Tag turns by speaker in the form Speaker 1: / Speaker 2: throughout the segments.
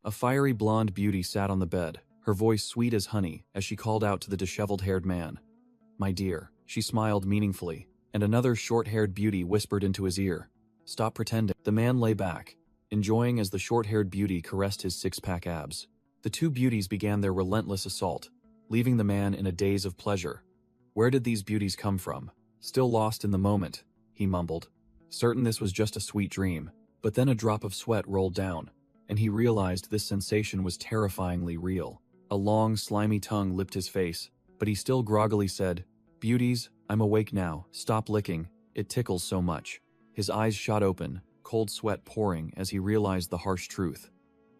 Speaker 1: A fiery blonde beauty sat on the bed, her voice sweet as honey as she called out to the disheveled-haired man. "My dear," she smiled meaningfully, and another short-haired beauty whispered into his ear. "Stop pretending." The man lay back, enjoying as the short-haired beauty caressed his six-pack abs. The two beauties began their relentless assault, leaving the man in a daze of pleasure. Where did these beauties come from? Still lost in the moment, he mumbled, certain this was just a sweet dream. But then a drop of sweat rolled down, and he realized this sensation was terrifyingly real. A long, slimy tongue lipped his face, but he still groggily said, "Beauties, I'm awake now, stop licking, it tickles so much." His eyes shot open, cold sweat pouring as he realized the harsh truth.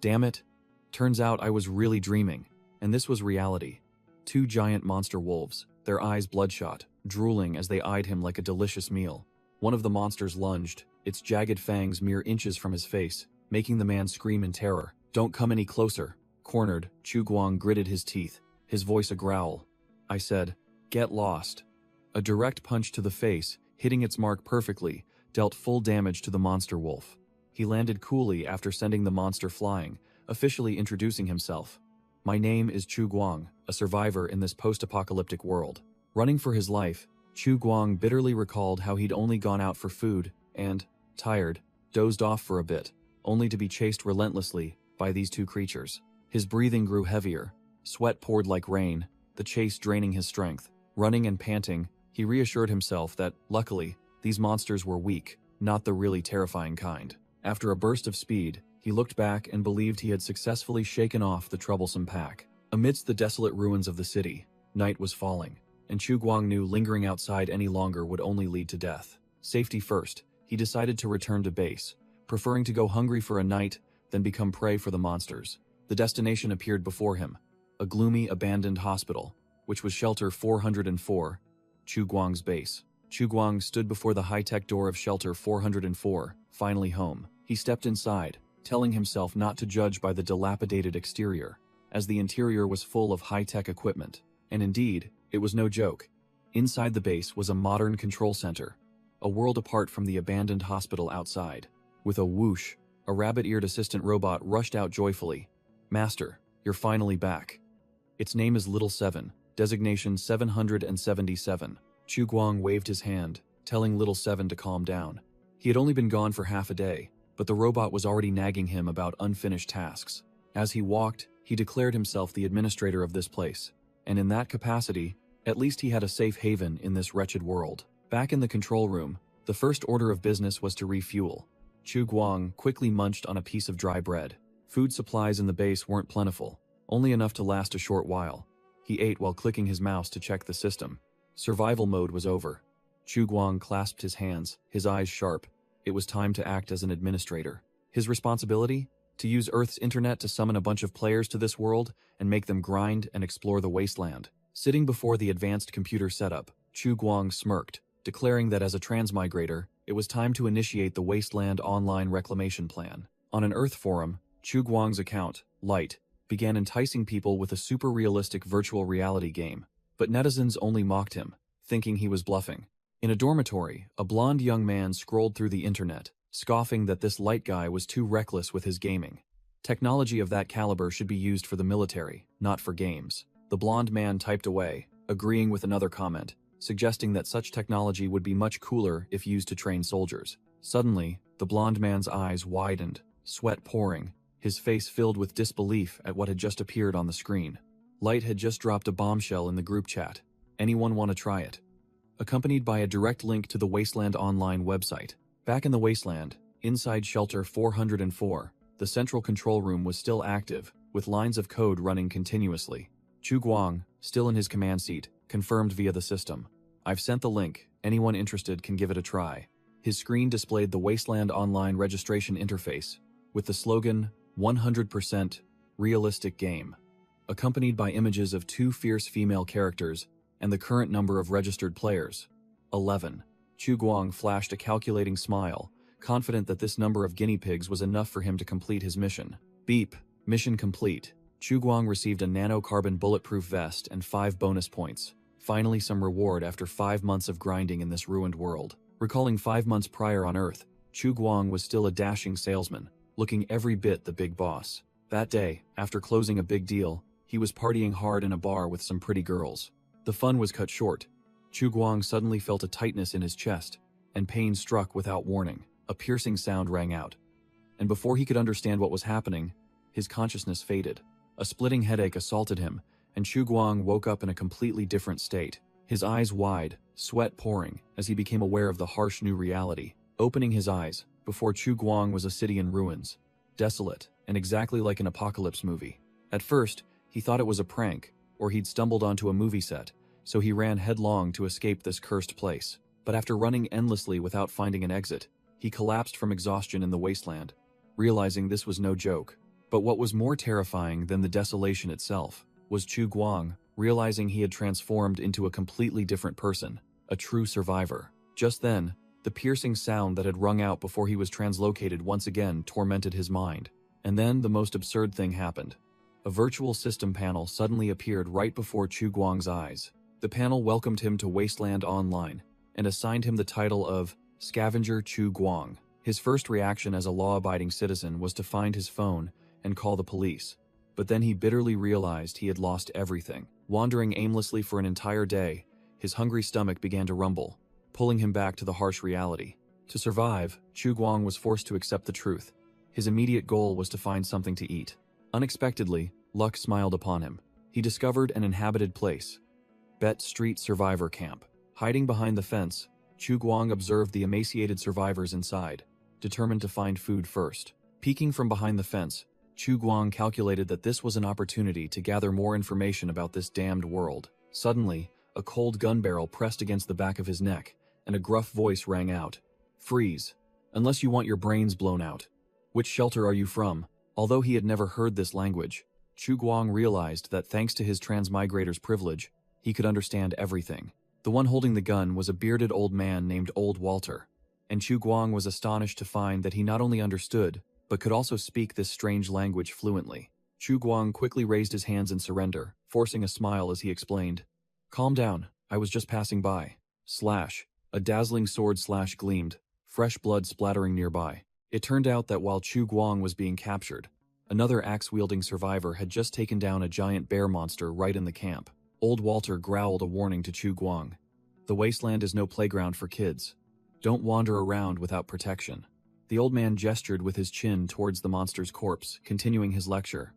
Speaker 1: Damn it, turns out I was really dreaming, and this was reality. Two giant monster wolves, their eyes bloodshot, drooling as they eyed him like a delicious meal. One of the monsters lunged, its jagged fangs mere inches from his face, making the man scream in terror. "Don't come any closer." Cornered, Chu Guang gritted his teeth, his voice a growl. "I said, get lost." A direct punch to the face, hitting its mark perfectly, dealt full damage to the monster wolf. He landed coolly after sending the monster flying, officially introducing himself. "My name is Chu Guang, a survivor in this post-apocalyptic world." Running for his life, Chu Guang bitterly recalled how he'd only gone out for food and, tired, dozed off for a bit, only to be chased relentlessly by these two creatures. His breathing grew heavier, sweat poured like rain, the chase draining his strength. Running and panting, he reassured himself that, luckily, these monsters were weak, not the really terrifying kind. After a burst of speed, he looked back and believed he had successfully shaken off the troublesome pack. Amidst the desolate ruins of the city, night was falling, and Chu Guang knew lingering outside any longer would only lead to death. Safety first, he decided to return to base, preferring to go hungry for a night than become prey for the monsters. The destination appeared before him, a gloomy, abandoned hospital, which was Shelter 404, Chu Guang's base. Chu Guang stood before the high-tech door of Shelter 404, finally home. He stepped inside, telling himself not to judge by the dilapidated exterior, as the interior was full of high-tech equipment. And indeed, it was no joke. Inside the base was a modern control center, a world apart from the abandoned hospital outside. With a whoosh, a rabbit-eared assistant robot rushed out joyfully. "Master, you're finally back." "Its name is Little Seven, designation 777. Chu Guang waved his hand, telling Little Seven to calm down. He had only been gone for half a day, but the robot was already nagging him about unfinished tasks. As he walked, he declared himself the administrator of this place, and in that capacity, at least he had a safe haven in this wretched world. Back in the control room, the first order of business was to refuel. Chu Guang quickly munched on a piece of dry bread. Food supplies in the base weren't plentiful, only enough to last a short while. He ate while clicking his mouse to check the system. Survival mode was over. Chu Guang clasped his hands, his eyes sharp. It was time to act as an administrator. His responsibility? To use Earth's internet to summon a bunch of players to this world and make them grind and explore the wasteland. Sitting before the advanced computer setup, Chu Guang smirked, declaring that as a transmigrator, it was time to initiate the Wasteland Online Reclamation Plan. On an Earth forum, Chu Guang's account, Light, began enticing people with a super-realistic virtual reality game, but netizens only mocked him, thinking he was bluffing. In a dormitory, a blonde young man scrolled through the internet, scoffing that this Light guy was too reckless with his gaming. Technology of that caliber should be used for the military, not for games. The blonde man typed away, agreeing with another comment, suggesting that such technology would be much cooler if used to train soldiers. Suddenly, the blonde man's eyes widened, sweat pouring, his face filled with disbelief at what had just appeared on the screen. Light had just dropped a bombshell in the group chat. "Anyone want to try it?" Accompanied by a direct link to the Wasteland Online website. Back in the Wasteland, inside Shelter 404, the central control room was still active, with lines of code running continuously. Chu Guang, still in his command seat, confirmed via the system. "I've sent the link, anyone interested can give it a try." His screen displayed the Wasteland Online registration interface, with the slogan, 100% realistic game, accompanied by images of two fierce female characters and the current number of registered players, 11. Chu Guang flashed a calculating smile, confident that this number of guinea pigs was enough for him to complete his mission. Beep, mission complete. Chu Guang received a nanocarbon bulletproof vest and 5 bonus points. Finally some reward after 5 months of grinding in this ruined world. Recalling 5 months prior on Earth, Chu Guang was still a dashing salesman, looking every bit the big boss. That day, after closing a big deal, he was partying hard in a bar with some pretty girls. The fun was cut short. Chu Guang suddenly felt a tightness in his chest, and pain struck without warning. A piercing sound rang out. And before he could understand what was happening, his consciousness faded. A splitting headache assaulted him, and Chu Guang woke up in a completely different state. His eyes wide, sweat pouring, as he became aware of the harsh new reality. Opening his eyes, before Chu Guang was a city in ruins, desolate, and exactly like an apocalypse movie. At first, he thought it was a prank, or he'd stumbled onto a movie set, so he ran headlong to escape this cursed place. But after running endlessly without finding an exit, he collapsed from exhaustion in the wasteland, realizing this was no joke. But what was more terrifying than the desolation itself was Chu Guang, realizing he had transformed into a completely different person, a true survivor. Just then, the piercing sound that had rung out before he was translocated once again tormented his mind. And then the most absurd thing happened. A virtual system panel suddenly appeared right before Chu Guang's eyes. The panel welcomed him to Wasteland Online and assigned him the title of Scavenger Chu Guang. His first reaction as a law-abiding citizen was to find his phone and call the police. But then he bitterly realized he had lost everything. Wandering aimlessly for an entire day, his hungry stomach began to rumble, pulling him back to the harsh reality. To survive, Chu Guang was forced to accept the truth. His immediate goal was to find something to eat. Unexpectedly, luck smiled upon him. He discovered an inhabited place, Bet Street Survivor Camp. Hiding behind the fence, Chu Guang observed the emaciated survivors inside, determined to find food first. Peeking from behind the fence, Chu Guang calculated that this was an opportunity to gather more information about this damned world. Suddenly, a cold gun barrel pressed against the back of his neck, and a gruff voice rang out. "Freeze, unless you want your brains blown out. Which shelter are you from?" Although he had never heard this language, Chu Guang realized that thanks to his transmigrator's privilege, he could understand everything. The one holding the gun was a bearded old man named Old Walter, and Chu Guang was astonished to find that he not only understood, but could also speak this strange language fluently. Chu Guang quickly raised his hands in surrender, forcing a smile as he explained, "Calm down, I was just passing by." Slash. A dazzling sword slash gleamed, fresh blood splattering nearby. It turned out that while Chu Guang was being captured, another axe-wielding survivor had just taken down a giant bear monster right in the camp. Old Walter growled a warning to Chu Guang. "The wasteland is no playground for kids. Don't wander around without protection." The old man gestured with his chin towards the monster's corpse, continuing his lecture.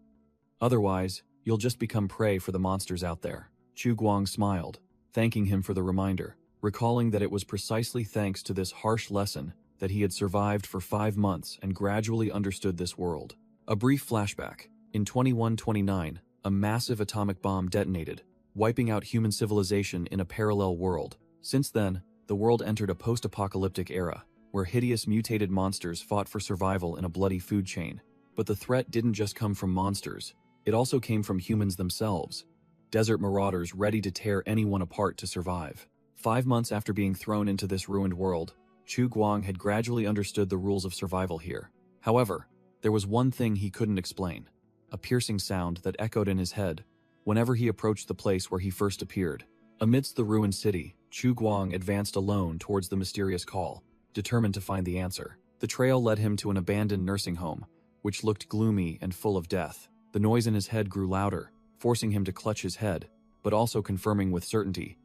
Speaker 1: "Otherwise, you'll just become prey for the monsters out there." Chu Guang smiled, thanking him for the reminder, recalling that it was precisely thanks to this harsh lesson that he had survived for 5 months and gradually understood this world. A brief flashback. In 2129, a massive atomic bomb detonated, wiping out human civilization in a parallel world. Since then, the world entered a post-apocalyptic era, where hideous mutated monsters fought for survival in a bloody food chain. But the threat didn't just come from monsters, it also came from humans themselves, desert marauders ready to tear anyone apart to survive. 5 months after being thrown into this ruined world, Chu Guang had gradually understood the rules of survival here. However, there was one thing he couldn't explain, a piercing sound that echoed in his head whenever he approached the place where he first appeared. Amidst the ruined city, Chu Guang advanced alone towards the mysterious call, determined to find the answer. The trail led him to an abandoned nursing home, which looked gloomy and full of death. The noise in his head grew louder, forcing him to clutch his head, but also confirming with certainty,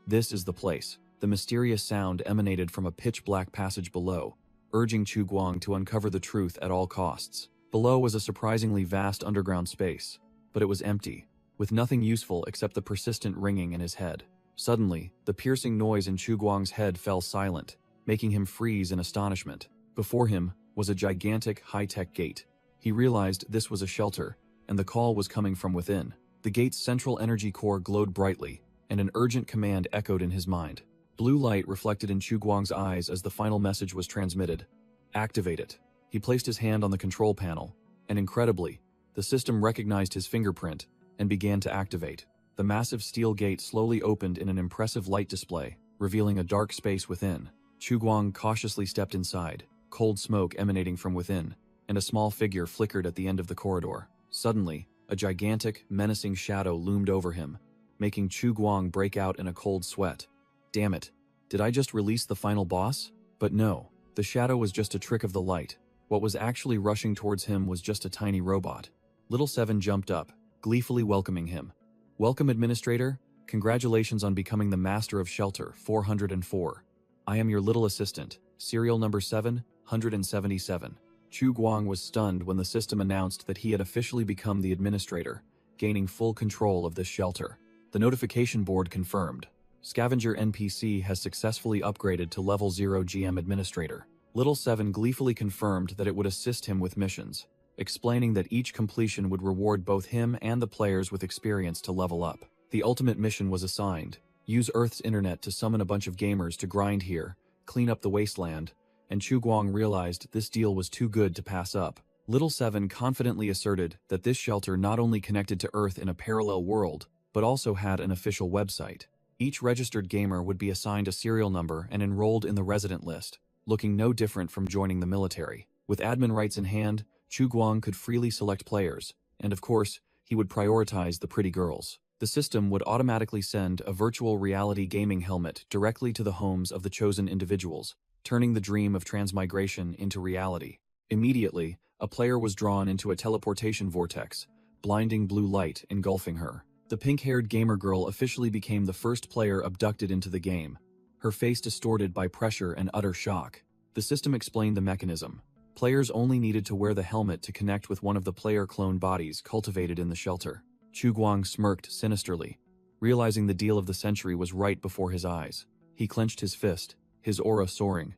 Speaker 1: this is the place. The mysterious sound emanated from a pitch-black passage below, urging Chu Guang to uncover the truth at all costs. Below was a surprisingly vast underground space, but it was empty, with nothing useful except the persistent ringing in his head. Suddenly, the piercing noise in Chu Guang's head fell silent, making him freeze in astonishment. Before him was a gigantic, high-tech gate. He realized this was a shelter, and the call was coming from within. The gate's central energy core glowed brightly, and an urgent command echoed in his mind. Blue light reflected in Chu Guang's eyes as the final message was transmitted. "Activate it." He placed his hand on the control panel, and incredibly, the system recognized his fingerprint and began to activate. The massive steel gate slowly opened in an impressive light display, revealing a dark space within. Chu Guang cautiously stepped inside, cold smoke emanating from within, and a small figure flickered at the end of the corridor. Suddenly, a gigantic, menacing shadow loomed over him, making Chu Guang break out in a cold sweat. Damn it, did I just release the final boss? But no, the shadow was just a trick of the light. What was actually rushing towards him was just a tiny robot. Little Seven jumped up, gleefully welcoming him. Welcome, Administrator. Congratulations on becoming the Master of Shelter 404. I am your little assistant, serial number 777. Chu Guang was stunned when the system announced that he had officially become the administrator, gaining full control of this shelter. The notification board confirmed. Scavenger NPC has successfully upgraded to level 0 GM Administrator. Little Seven gleefully confirmed that it would assist him with missions, explaining that each completion would reward both him and the players with experience to level up. The ultimate mission was assigned: use Earth's internet to summon a bunch of gamers to grind here, clean up the wasteland, and Chu Guang realized this deal was too good to pass up. Little Seven confidently asserted that this shelter not only connected to Earth in a parallel world, but also had an official website. Each registered gamer would be assigned a serial number and enrolled in the resident list, looking no different from joining the military. With admin rights in hand, Chu Guang could freely select players, and of course, he would prioritize the pretty girls. The system would automatically send a virtual reality gaming helmet directly to the homes of the chosen individuals, turning the dream of transmigration into reality. Immediately, a player was drawn into a teleportation vortex, blinding blue light engulfing her. The pink-haired gamer girl officially became the first player abducted into the game, her face distorted by pressure and utter shock. The system explained the mechanism. Players only needed to wear the helmet to connect with one of the player clone bodies cultivated in the shelter. Chu Guang smirked sinisterly, realizing the deal of the century was right before his eyes. He clenched his fist, his aura soaring.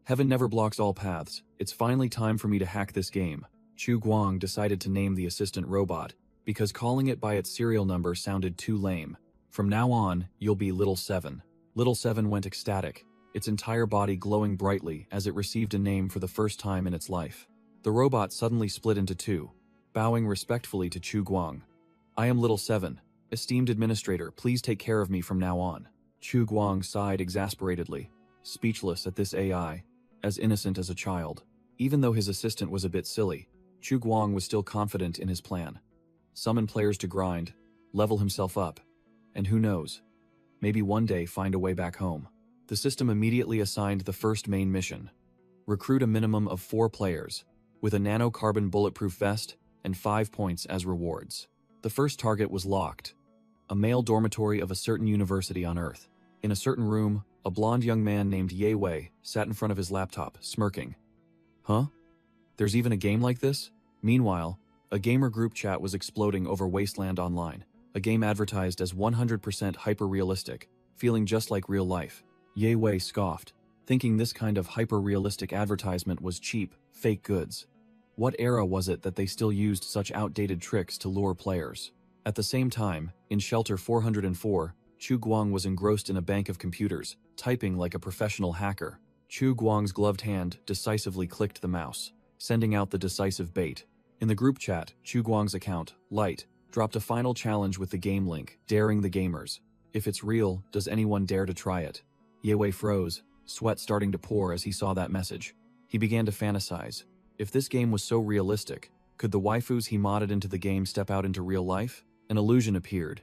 Speaker 1: Heaven never blocks all paths. It's finally time for me to hack this game. Chu Guang decided to name the assistant robot, because calling it by its serial number sounded too lame. From now on, you'll be Little Seven. Little Seven went ecstatic, its entire body glowing brightly as it received a name for the first time in its life. The robot suddenly split into two, bowing respectfully to Chu Guang. I am Little Seven. Esteemed administrator, please take care of me from now on. Chu Guang sighed exasperatedly, speechless at this AI, as innocent as a child. Even though his assistant was a bit silly, Chu Guang was still confident in his plan. Summon players to grind, level himself up, and who knows, maybe one day find a way back home. The system immediately assigned the first main mission: recruit a minimum of 4 players, with a nano-carbon bulletproof vest and 5 points as rewards. The first target was locked: a male dormitory of a certain university on Earth. In a certain room, a blonde young man named Ye Wei sat in front of his laptop, smirking. Huh? There's even a game like this? Meanwhile, a gamer group chat was exploding over Wasteland Online, a game advertised as 100% hyper-realistic, feeling just like real life. Ye Wei scoffed, thinking this kind of hyper-realistic advertisement was cheap, fake goods. What era was it that they still used such outdated tricks to lure players? At the same time, in Shelter 404, Chu Guang was engrossed in a bank of computers, typing like a professional hacker. Chu Guang's gloved hand decisively clicked the mouse, sending out the decisive bait. In the group chat, Chu Guang's account, Light, dropped a final challenge with the game link, daring the gamers. If it's real, does anyone dare to try it? Ye Wei froze, sweat starting to pour as he saw that message. He began to fantasize. If this game was so realistic, could the waifus he modded into the game step out into real life? An illusion appeared.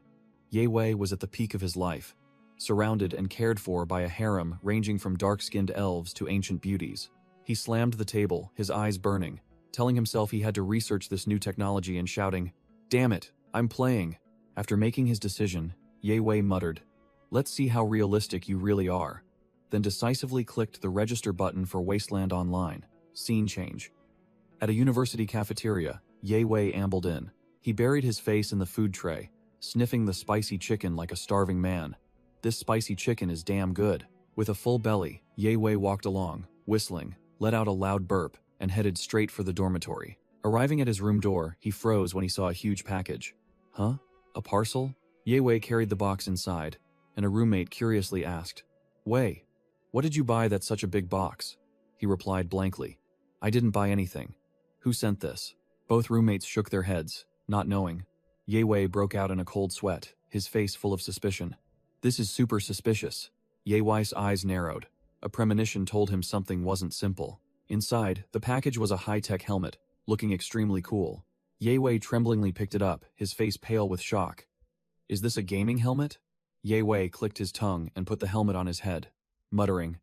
Speaker 1: Ye Wei was at the peak of his life, surrounded and cared for by a harem ranging from dark-skinned elves to ancient beauties. He slammed the table, his eyes burning, telling himself he had to research this new technology and shouting, "Damn it, I'm playing." After making his decision, Ye Wei muttered, "Let's see how realistic you really are," then decisively clicked the register button for Wasteland Online. Scene change. At a university cafeteria, Ye Wei ambled in. He buried his face in the food tray, sniffing the spicy chicken like a starving man. This spicy chicken is damn good. With a full belly, Ye Wei walked along, whistling, let out a loud burp, and headed straight for the dormitory. Arriving at his room door, he froze when he saw a huge package. Huh? A parcel? Ye Wei carried the box inside, and a roommate curiously asked, "Wei, what did you buy that's such a big box?" He replied blankly, "I didn't buy anything. Who sent this?" Both roommates shook their heads, not knowing. Ye Wei broke out in a cold sweat, his face full of suspicion. "This is super suspicious." Ye Wei's eyes narrowed. A premonition told him something wasn't simple. Inside, the package was a high-tech helmet, looking extremely cool. Ye Wei tremblingly picked it up, his face pale with shock. "Is this a gaming helmet?" Ye Wei clicked his tongue and put the helmet on his head, muttering,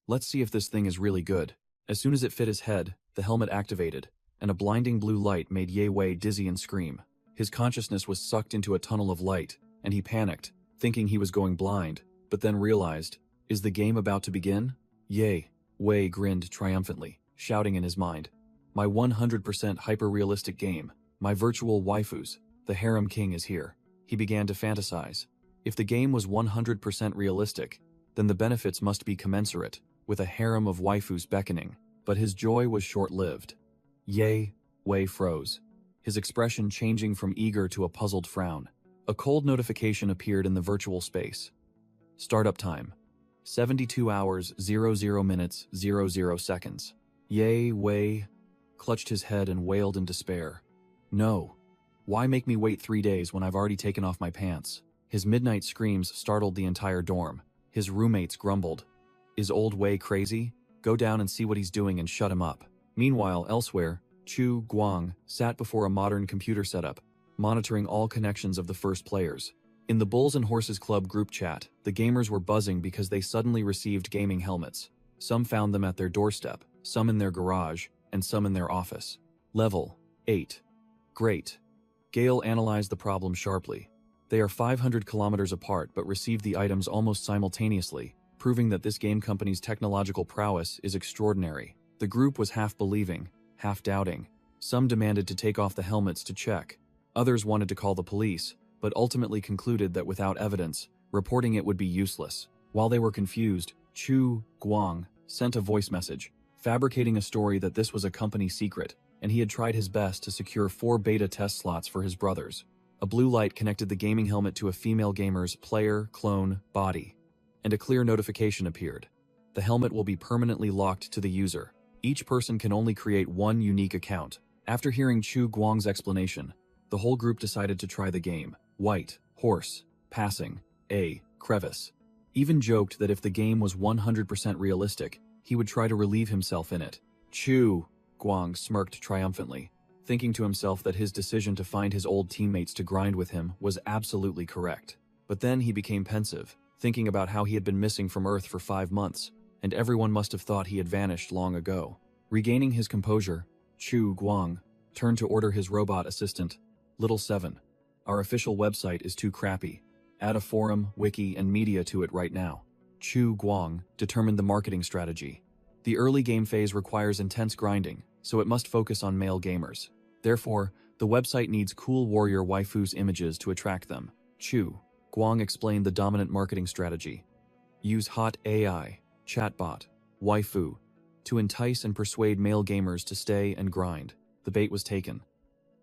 Speaker 1: "Let's see if this thing is really good." As soon as it fit his head, the helmet activated, and a blinding blue light made Ye Wei dizzy and scream. His consciousness was sucked into a tunnel of light, and he panicked, thinking he was going blind, but then realized, is the game about to begin? Ye Wei grinned triumphantly, shouting in his mind, my 100% hyper-realistic game, my virtual waifus, the harem king is here. He began to fantasize. If the game was 100% realistic, then the benefits must be commensurate, with a harem of waifus beckoning, but his joy was short-lived. Ye Wei froze, his expression changing from eager to a puzzled frown. A cold notification appeared in the virtual space. Startup time. 72 hours, 00 minutes, 00 seconds. Ye Wei clutched his head and wailed in despair. No. Why make me wait 3 days when I've already taken off my pants? His midnight screams startled the entire dorm. His roommates grumbled. Is old Wei crazy? Go down and see what he's doing and shut him up. Meanwhile, elsewhere, Chu Guang sat before a modern computer setup, monitoring all connections of the first players. In the Bulls and Horses Club group chat, the gamers were buzzing because they suddenly received gaming helmets. Some found them at their doorstep, some in their garage, and some in their office. Level 8. Great. Gale analyzed the problem sharply. They are 500 kilometers apart but received the items almost simultaneously, proving that this game company's technological prowess is extraordinary. The group was half believing, half doubting. Some demanded to take off the helmets to check. Others wanted to call the police, but ultimately concluded that without evidence, reporting it would be useless. While they were confused, Chu Guang sent a voice message, fabricating a story that this was a company secret, and he had tried his best to secure 4 beta test slots for his brothers. A blue light connected the gaming helmet to a female gamer's player, clone, body, and a clear notification appeared. The helmet will be permanently locked to the user. Each person can only create 1 unique account. After hearing Chu Guang's explanation, the whole group decided to try the game. White, horse, passing, a crevice. Even joked that if the game was 100% realistic, he would try to relieve himself in it. Chu Guang smirked triumphantly, thinking to himself that his decision to find his old teammates to grind with him was absolutely correct. But then he became pensive, thinking about how he had been missing from Earth for 5 months, and everyone must have thought he had vanished long ago. Regaining his composure, Chu Guang turned to order his robot assistant, Little 7. Our official website is too crappy. Add a forum, wiki, and media to it right now. Chu Guang determined the marketing strategy. The early game phase requires intense grinding, so it must focus on male gamers. Therefore, the website needs cool warrior waifus images to attract them. Chu Guang explained the dominant marketing strategy. Use hot AI, chatbot, waifu, to entice and persuade male gamers to stay and grind. The bait was taken.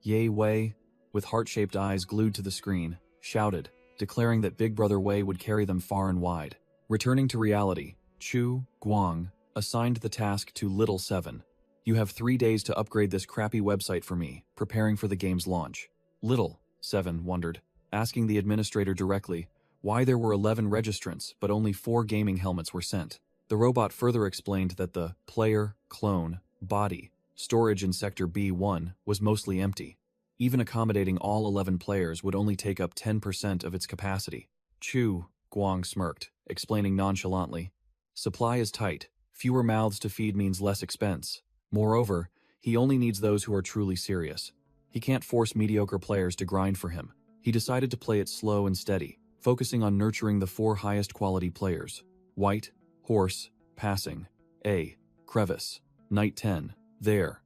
Speaker 1: Ye Wei, with heart-shaped eyes glued to the screen, shouted, declaring that Big Brother Wei would carry them far and wide. Returning to reality, Chu Guang assigned the task to Little 7. You have 3 days to upgrade this crappy website for me, preparing for the game's launch. Little 7 wondered, asking the administrator directly why there were 11 registrants but only 4 gaming helmets were sent. The robot further explained that the player, clone, body, storage in Sector B1 was mostly empty. Even accommodating all 11 players would only take up 10% of its capacity. Chu Guang smirked, explaining nonchalantly, supply is tight. Fewer mouths to feed means less expense. Moreover, he only needs those who are truly serious. He can't force mediocre players to grind for him. He decided to play it slow and steady, focusing on nurturing the 4 highest quality players. White, horse, passing, a crevice, night 10, there,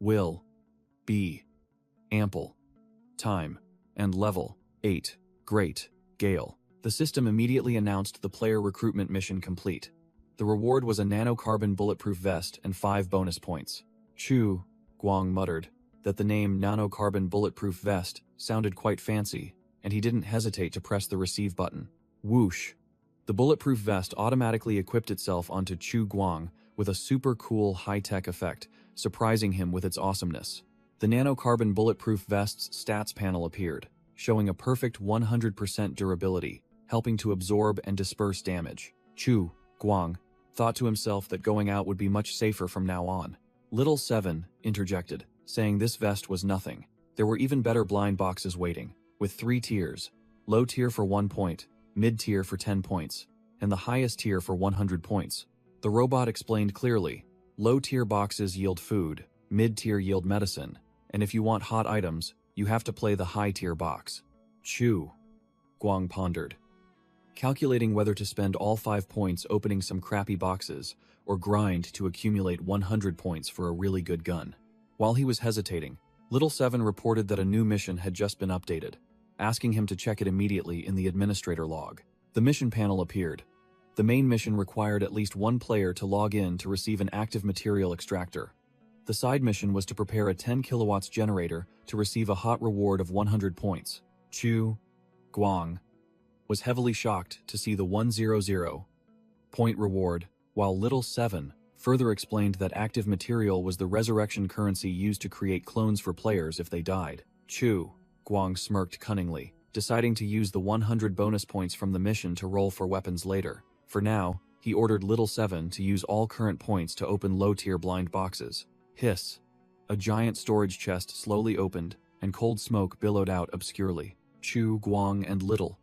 Speaker 1: will, be, ample, time, and level 8, great, Gale. The system immediately announced the player recruitment mission complete. The reward was a nanocarbon bulletproof vest and 5 bonus points. Chu Guang muttered that the name nanocarbon bulletproof vest sounded quite fancy, and he didn't hesitate to press the receive button. Whoosh! The bulletproof vest automatically equipped itself onto Chu Guang with a super cool high-tech effect, surprising him with its awesomeness. The nanocarbon bulletproof vest's stats panel appeared, showing a perfect 100% durability, helping to absorb and disperse damage. Chu Guang thought to himself that going out would be much safer from now on. Little 7 interjected, saying this vest was nothing. There were even better blind boxes waiting, with 3 tiers. Low tier for 1 point, mid-tier for 10 points, and the highest tier for 100 points. The robot explained clearly, low-tier boxes yield food, mid-tier yield medicine, and if you want hot items, you have to play the high-tier box. Chew. Guang pondered, calculating whether to spend all 5 points opening some crappy boxes or grind to accumulate 100 points for a really good gun. While he was hesitating, Little Seven reported that a new mission had just been updated, asking him to check it immediately in the administrator log. The mission panel appeared. The main mission required at least one player to log in to receive an active material extractor. The side mission was to prepare a 10 kilowatts generator to receive a hot reward of 100 points. Chu Guang was heavily shocked to see the 100 point reward, while Little Seven further explained that active material was the resurrection currency used to create clones for players if they died. Chu Guang smirked cunningly, deciding to use the 100 bonus points from the mission to roll for weapons later. For now, he ordered Little Seven to use all current points to open low-tier blind boxes. Hiss. A giant storage chest slowly opened, and cold smoke billowed out obscurely. Chu Guang and Little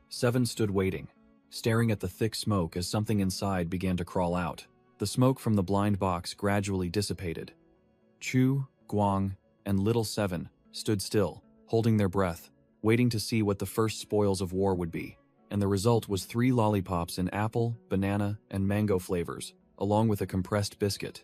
Speaker 1: Seven stood waiting, staring at the thick smoke as something inside began to crawl out. The smoke from the blind box gradually dissipated. Chu Guang and Little Seven stood still, holding their breath, waiting to see what the first spoils of war would be. And the result was 3 lollipops in apple, banana, and mango flavors, along with a compressed biscuit.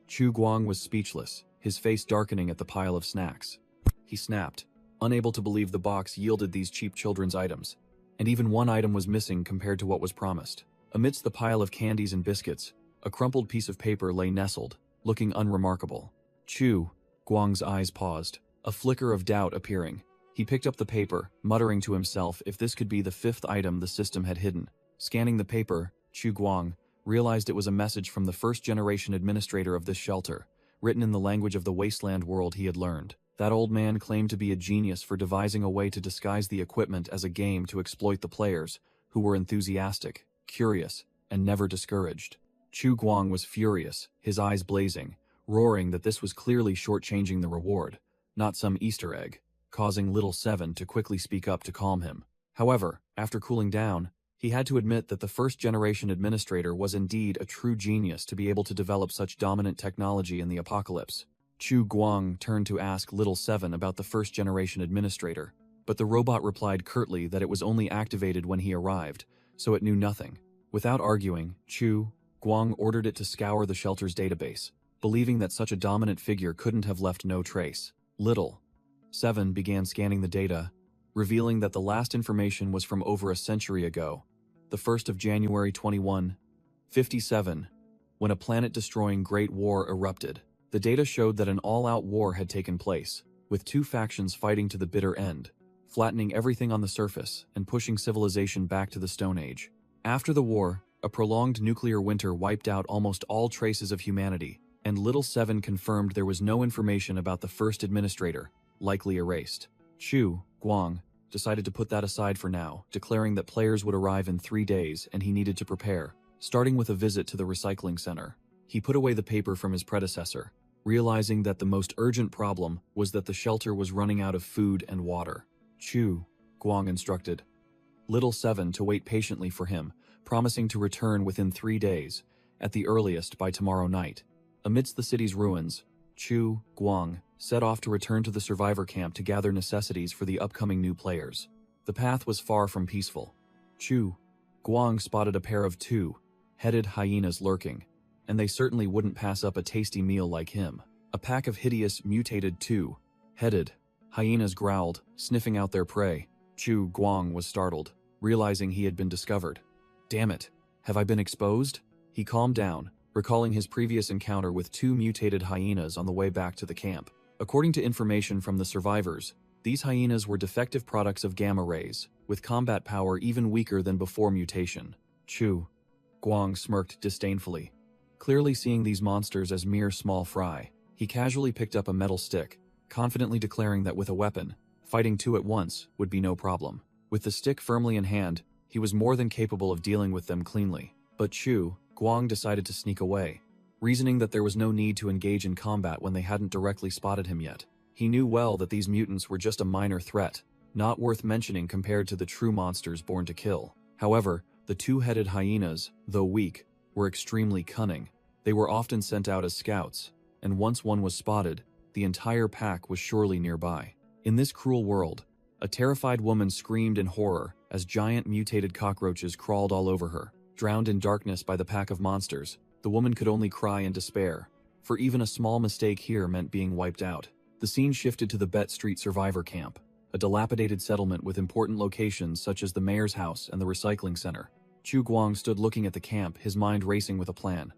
Speaker 1: Chu Guang was speechless, his face darkening at the pile of snacks. He snapped, unable to believe the box yielded these cheap children's items. And even one item was missing compared to what was promised. Amidst the pile of candies and biscuits, a crumpled piece of paper lay nestled, looking unremarkable. Chu Guang's eyes paused, a flicker of doubt appearing. He picked up the paper, muttering to himself if this could be the 5th item the system had hidden. Scanning the paper, Chu Guang realized it was a message from the first-generation administrator of this shelter, written in the language of the wasteland world he had learned. That old man claimed to be a genius for devising a way to disguise the equipment as a game to exploit the players, who were enthusiastic, curious, and never discouraged. Chu Guang was furious, his eyes blazing, roaring that this was clearly shortchanging the reward, not some Easter egg, causing Little Seven to quickly speak up to calm him. However, after cooling down, he had to admit that the first-generation administrator was indeed a true genius to be able to develop such dominant technology in the apocalypse. Chu Guang turned to ask Little Seven about the first-generation administrator, but the robot replied curtly that it was only activated when he arrived, so it knew nothing. Without arguing, Chu Guang ordered it to scour the shelter's database, believing that such a dominant figure couldn't have left no trace. Little Seven began scanning the data, revealing that the last information was from over a century ago, the 1st of January 2157, when a planet-destroying Great War erupted. The data showed that an all-out war had taken place, with 2 factions fighting to the bitter end, flattening everything on the surface and pushing civilization back to the Stone Age. After the war, a prolonged nuclear winter wiped out almost all traces of humanity, and Little Seven confirmed there was no information about the first administrator, likely erased. Chu Guang decided to put that aside for now, declaring that players would arrive in 3 days and he needed to prepare, starting with a visit to the recycling center. He put away the paper from his predecessor, realizing that the most urgent problem was that the shelter was running out of food and water. Chu Guang instructed Little Seven to wait patiently for him, promising to return within 3 days, at the earliest by tomorrow night. Amidst the city's ruins, Chu Guang set off to return to the survivor camp to gather necessities for the upcoming new players. The path was far from peaceful. Chu Guang spotted a pair of 2-headed hyenas lurking, and they certainly wouldn't pass up a tasty meal like him. A pack of hideous, mutated 2-headed hyenas growled, sniffing out their prey. Chu Guang was startled, realizing he had been discovered. Damn it, have I been exposed? He calmed down, recalling his previous encounter with 2 mutated hyenas on the way back to the camp. According to information from the survivors, these hyenas were defective products of gamma rays, with combat power even weaker than before mutation. Chu Guang smirked disdainfully, clearly seeing these monsters as mere small fry. He casually picked up a metal stick, confidently declaring that with a weapon, fighting 2 at once would be no problem. With the stick firmly in hand, he was more than capable of dealing with them cleanly. But Chu Guang decided to sneak away, reasoning that there was no need to engage in combat when they hadn't directly spotted him yet. He knew well that these mutants were just a minor threat, not worth mentioning compared to the true monsters born to kill. However, the 2-headed hyenas, though weak, were extremely cunning. They were often sent out as scouts, and once one was spotted, the entire pack was surely nearby. In this cruel world, a terrified woman screamed in horror as giant mutated cockroaches crawled all over her. Drowned in darkness by the pack of monsters, the woman could only cry in despair, for even a small mistake here meant being wiped out. The scene shifted to the Bet Street Survivor Camp, a dilapidated settlement with important locations such as the mayor's house and the recycling center. Chu Guang stood looking at the camp, his mind racing with a plan.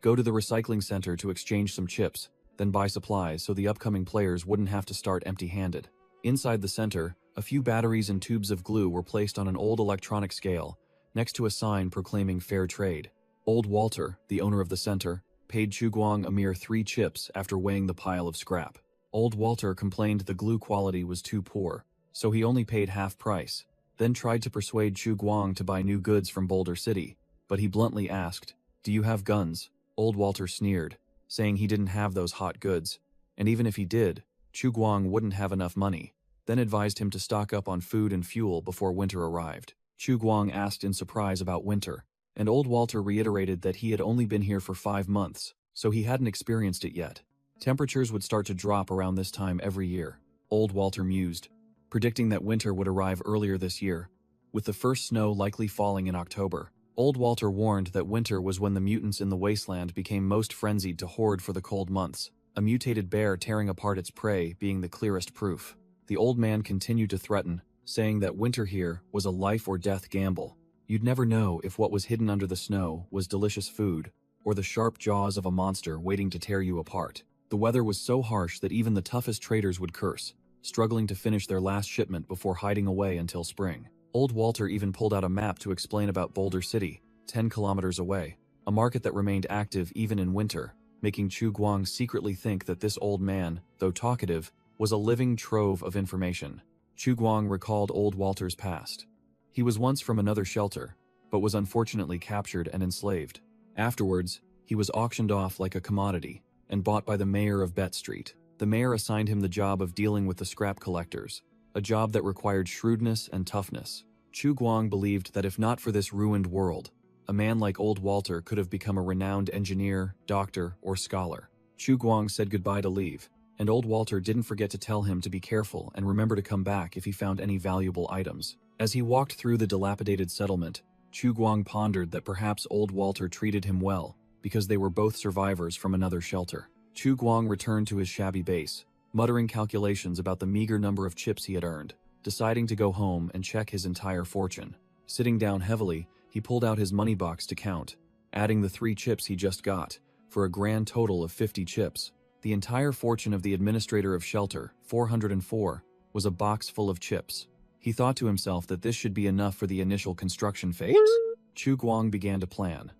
Speaker 1: Go to the recycling center to exchange some chips, then buy supplies so the upcoming players wouldn't have to start empty-handed. Inside the center, a few batteries and tubes of glue were placed on an old electronic scale, next to a sign proclaiming fair trade. Old Walter, the owner of the center, paid Chu Guang a mere 3 chips after weighing the pile of scrap. Old Walter complained the glue quality was too poor, so he only paid half price, then tried to persuade Chu Guang to buy new goods from Boulder City, but he bluntly asked, "Do you have guns?" Old Walter sneered, saying he didn't have those hot goods, and even if he did, Chu Guang wouldn't have enough money, then advised him to stock up on food and fuel before winter arrived. Chu Guang asked in surprise about winter, and Old Walter reiterated that he had only been here for 5 months, so he hadn't experienced it yet. Temperatures would start to drop around this time every year, Old Walter mused, predicting that winter would arrive earlier this year, with the first snow likely falling in October. Old Walter warned that winter was when the mutants in the wasteland became most frenzied to hoard for the cold months, a mutated bear tearing apart its prey being the clearest proof. The old man continued to threaten, saying that winter here was a life-or-death gamble. You'd never know if what was hidden under the snow was delicious food, or the sharp jaws of a monster waiting to tear you apart. The weather was so harsh that even the toughest traders would curse, struggling to finish their last shipment before hiding away until spring. Old Walter even pulled out a map to explain about Boulder City, 10 kilometers away, a market that remained active even in winter, making Chu Guang secretly think that this old man, though talkative, was a living trove of information. Chu Guang recalled Old Walter's past. He was once from another shelter, but was unfortunately captured and enslaved. Afterwards, he was auctioned off like a commodity, and bought by the mayor of Bet Street. The mayor assigned him the job of dealing with the scrap collectors, a job that required shrewdness and toughness. Chu Guang believed that if not for this ruined world, a man like Old Walter could have become a renowned engineer, doctor, or scholar. Chu Guang said goodbye to leave, and Old Walter didn't forget to tell him to be careful and remember to come back if he found any valuable items. As he walked through the dilapidated settlement, Chu Guang pondered that perhaps Old Walter treated him well, because they were both survivors from another shelter. Chu Guang returned to his shabby base, muttering calculations about the meager number of chips he had earned, deciding to go home and check his entire fortune. Sitting down heavily, he pulled out his money box to count, adding the 3 chips he just got, for a grand total of 50 chips. The entire fortune of the administrator of shelter, 404, was a box full of chips. He thought to himself that this should be enough for the initial construction phase. Chu Guang began to plan.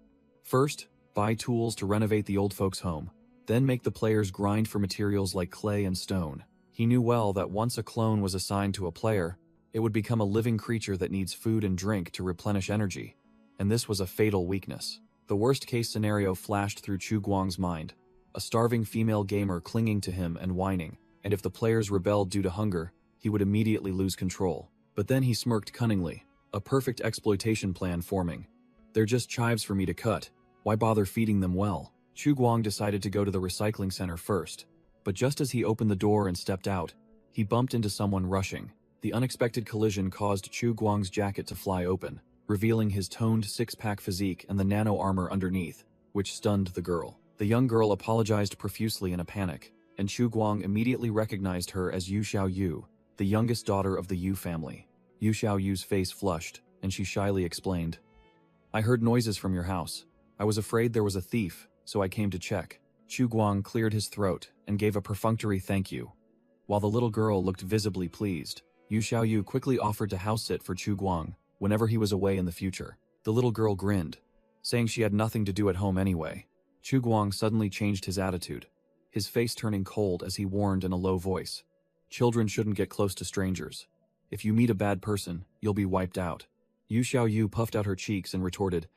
Speaker 1: First, buy tools to renovate the old folks' home, then make the players grind for materials like clay and stone. He knew well that once a clone was assigned to a player, it would become a living creature that needs food and drink to replenish energy, and this was a fatal weakness. The worst-case scenario flashed through Chu Guang's mind, a starving female gamer clinging to him and whining, and if the players rebelled due to hunger, he would immediately lose control. But then he smirked cunningly, a perfect exploitation plan forming. They're just chives for me to cut. Why bother feeding them well? Chu Guang decided to go to the recycling center first, but just as he opened the door and stepped out, he bumped into someone rushing. The unexpected collision caused Chu Guang's jacket to fly open, revealing his toned six-pack physique and the nano-armor underneath, which stunned the girl. The young girl apologized profusely in a panic, and Chu Guang immediately recognized her as Yu Xiaoyu, the youngest daughter of the Yu family. Yu Xiaoyu's face flushed, and she shyly explained, "I heard noises from your house. I was afraid there was a thief, so I came to check." Chu Guang cleared his throat and gave a perfunctory thank you. While the little girl looked visibly pleased, Yu Xiaoyu quickly offered to house-sit for Chu Guang whenever he was away in the future. The little girl grinned, saying she had nothing to do at home anyway. Chu Guang suddenly changed his attitude, his face turning cold as he warned in a low voice, "Children shouldn't get close to strangers. If you meet a bad person, you'll be wiped out." Yu Xiaoyu puffed out her cheeks and retorted,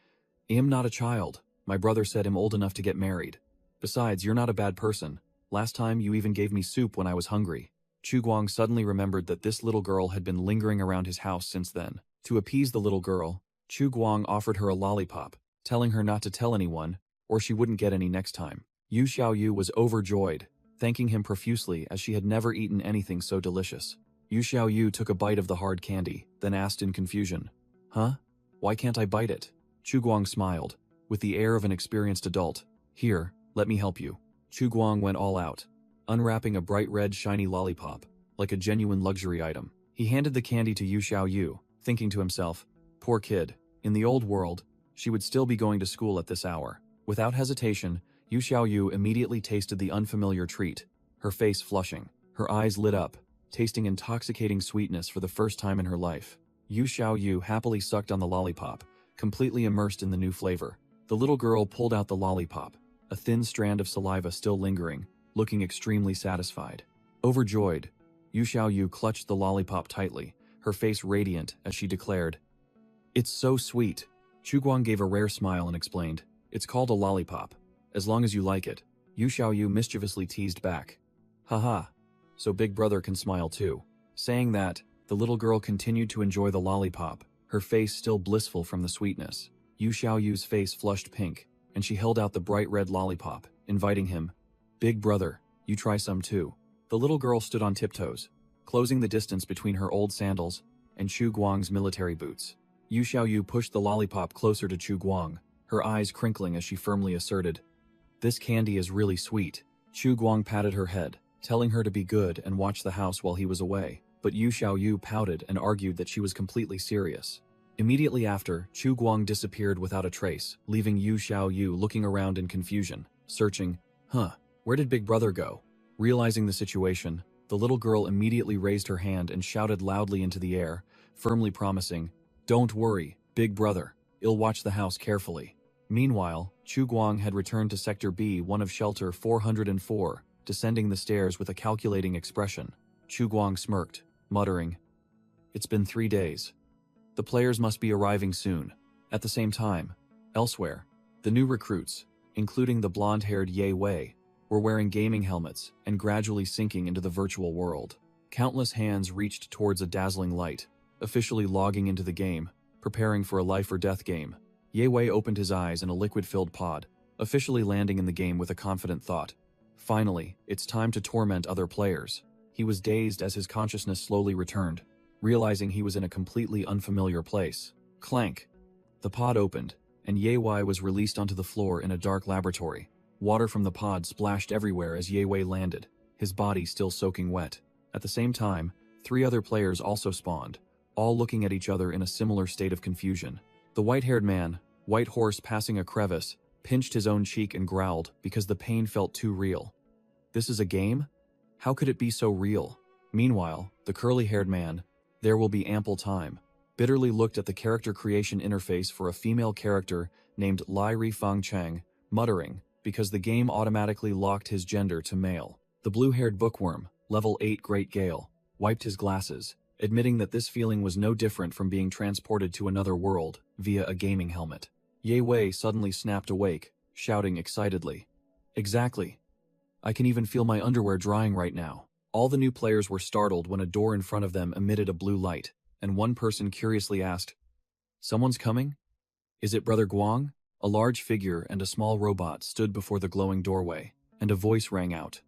Speaker 1: "I'm not a child. My brother said I'm old enough to get married. Besides, you're not a bad person. Last time you even gave me soup when I was hungry." Chu Guang suddenly remembered that this little girl had been lingering around his house since then. To appease the little girl, Chu Guang offered her a lollipop, telling her not to tell anyone, or she wouldn't get any next time. Yu Xiaoyu was overjoyed, thanking him profusely as she had never eaten anything so delicious. Yu Xiaoyu took a bite of the hard candy, then asked in confusion, "Huh? Why can't I bite it?" Chu Guang smiled, with the air of an experienced adult. "Here, let me help you." Chu Guang went all out, unwrapping a bright red shiny lollipop, like a genuine luxury item. He handed the candy to Yu Xiaoyu, thinking to himself, "Poor kid, in the old world, she would still be going to school at this hour." Without hesitation, Yu Xiaoyu immediately tasted the unfamiliar treat, her face flushing, her eyes lit up, tasting intoxicating sweetness for the first time in her life. Yu Xiaoyu happily sucked on the lollipop, completely immersed in the new flavor. The little girl pulled out the lollipop, a thin strand of saliva still lingering, looking extremely satisfied. Overjoyed, Yu Xiaoyu clutched the lollipop tightly, her face radiant as she declared, "It's so sweet." Chu Guang gave a rare smile and explained, "It's called a lollipop. As long as you like it." Yu Xiaoyu mischievously teased back, "Haha, so big brother can smile too." Saying that, the little girl continued to enjoy the lollipop, her face still blissful from the sweetness. Yu Xiaoyu's face flushed pink, and she held out the bright red lollipop, inviting him, "Big brother, you try some too." The little girl stood on tiptoes, closing the distance between her old sandals and Chu Guang's military boots. Yu Xiaoyu pushed the lollipop closer to Chu Guang, her eyes crinkling as she firmly asserted, "This candy is really sweet." Chu Guang patted her head, telling her to be good and watch the house while he was away, but Yu Xiaoyu pouted and argued that she was completely serious. Immediately after, Chu Guang disappeared without a trace, leaving Yu Xiaoyu looking around in confusion, searching, where did Big Brother go?" Realizing the situation, the little girl immediately raised her hand and shouted loudly into the air, firmly promising, "Don't worry, Big Brother, I'll watch the house carefully." Meanwhile, Chu Guang had returned to Sector B1 of Shelter 404, descending the stairs with a calculating expression. Chu Guang smirked, muttering, "It's been 3 days. The players must be arriving soon." At the same time, elsewhere, the new recruits, including the blonde-haired Ye Wei, were wearing gaming helmets and gradually sinking into the virtual world. Countless hands reached towards a dazzling light, officially logging into the game, preparing for a life-or-death game. Ye Wei opened his eyes in a liquid-filled pod, officially landing in the game with a confident thought. Finally, it's time to torment other players. He was dazed as his consciousness slowly returned, realizing he was in a completely unfamiliar place. Clank! The pod opened, and Ye Wei was released onto the floor in a dark laboratory. Water from the pod splashed everywhere as Ye Wei landed, his body still soaking wet. At the same time, 3 other players also spawned, all looking at each other in a similar state of confusion. The white-haired man, White Horse passing a crevice, pinched his own cheek and growled because the pain felt too real. This is a game? How could it be so real? Meanwhile, the curly-haired man, There will be ample time, bitterly looked at the character creation interface for a female character named Lai Ri Fang Cheng, muttering, because the game automatically locked his gender to male. The blue-haired bookworm, level 8 Great Gale, wiped his glasses, admitting that this feeling was no different from being transported to another world via a gaming helmet. Ye Wei suddenly snapped awake, shouting excitedly, "Exactly! I can even feel my underwear drying right now." All the new players were startled when a door in front of them emitted a blue light, and one person curiously asked, "Someone's coming? Is it Brother Guang?" A large figure and a small robot stood before the glowing doorway, and a voice rang out.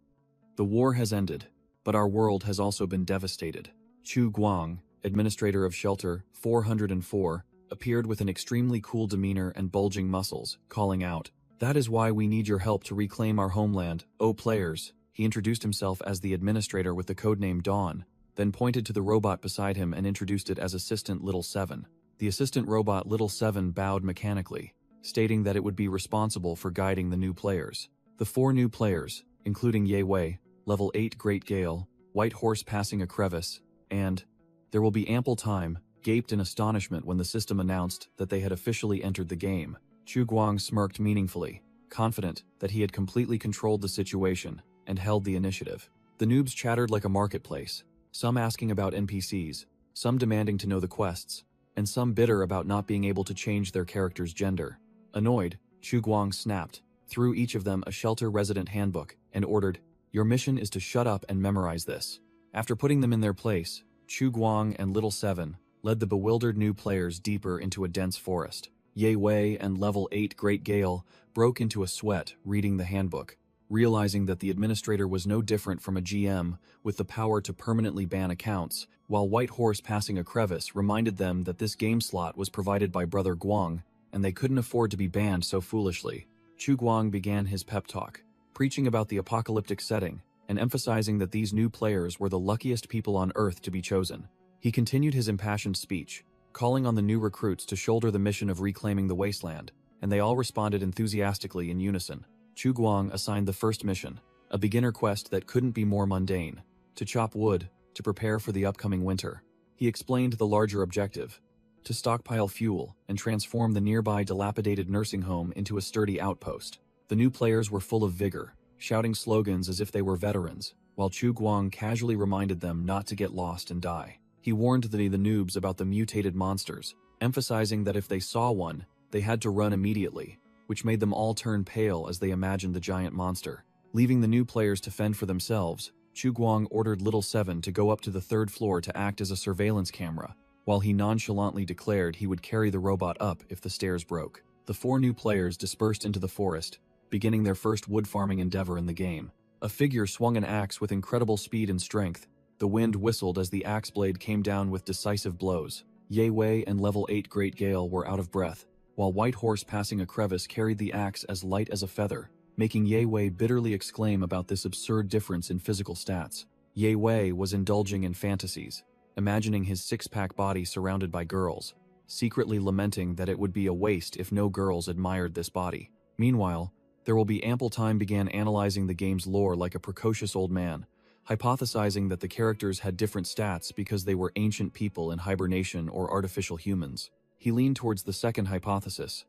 Speaker 1: "The war has ended, but our world has also been devastated." Chu Guang, administrator of Shelter 404, appeared with an extremely cool demeanor and bulging muscles, calling out, "That is why we need your help to reclaim our homeland, O players." He introduced himself as the administrator with the codename Dawn, then pointed to the robot beside him and introduced it as Assistant Little 7. The assistant robot Little 7 bowed mechanically, stating that it would be responsible for guiding the new players. The 4 new players, including Ye Wei, level 8 Great Gale, White Horse passing a crevice, and "There will be ample time," gaped in astonishment when the system announced that they had officially entered the game. Chu Guang smirked meaningfully, confident that he had completely controlled the situation and held the initiative. The noobs chattered like a marketplace, some asking about NPCs, some demanding to know the quests, and some bitter about not being able to change their character's gender. Annoyed, Chu Guang snapped, threw each of them a Shelter resident handbook, and ordered, "Your mission is to shut up and memorize this." After putting them in their place, Chu Guang and Little 7 led the bewildered new players deeper into a dense forest. Ye Wei and level 8 Great Gale broke into a sweat reading the handbook, realizing that the administrator was no different from a GM with the power to permanently ban accounts, while White Horse passing a crevice reminded them that this game slot was provided by Brother Guang, and they couldn't afford to be banned so foolishly. Chu Guang began his pep talk, preaching about the apocalyptic setting, and emphasizing that these new players were the luckiest people on Earth to be chosen. He continued his impassioned speech, calling on the new recruits to shoulder the mission of reclaiming the wasteland, and they all responded enthusiastically in unison. Chu Guang assigned the first mission, a beginner quest that couldn't be more mundane, to chop wood, to prepare for the upcoming winter. He explained the larger objective, to stockpile fuel and transform the nearby dilapidated nursing home into a sturdy outpost. The new players were full of vigor, shouting slogans as if they were veterans, while Chu Guang casually reminded them not to get lost and die. He warned the noobs about the mutated monsters, emphasizing that if they saw one, they had to run immediately, which made them all turn pale as they imagined the giant monster. Leaving the new players to fend for themselves, Chu Guang ordered Little Seven to go up to the third floor to act as a surveillance camera, while he nonchalantly declared he would carry the robot up if the stairs broke. The 4 new players dispersed into the forest, beginning their first wood farming endeavor in the game. A figure swung an axe with incredible speed and strength. The wind whistled as the axe blade came down with decisive blows. Ye Wei and Level 8 Great Gale were out of breath, while White Horse passing a crevice carried the axe as light as a feather, making Ye Wei bitterly exclaim about this absurd difference in physical stats. Ye Wei was indulging in fantasies, imagining his six-pack body surrounded by girls, secretly lamenting that it would be a waste if no girls admired this body. Meanwhile, There Will Be Ample Time began analyzing the game's lore like a precocious old man, hypothesizing that the characters had different stats because they were ancient people in hibernation or artificial humans. He leaned towards the second hypothesis.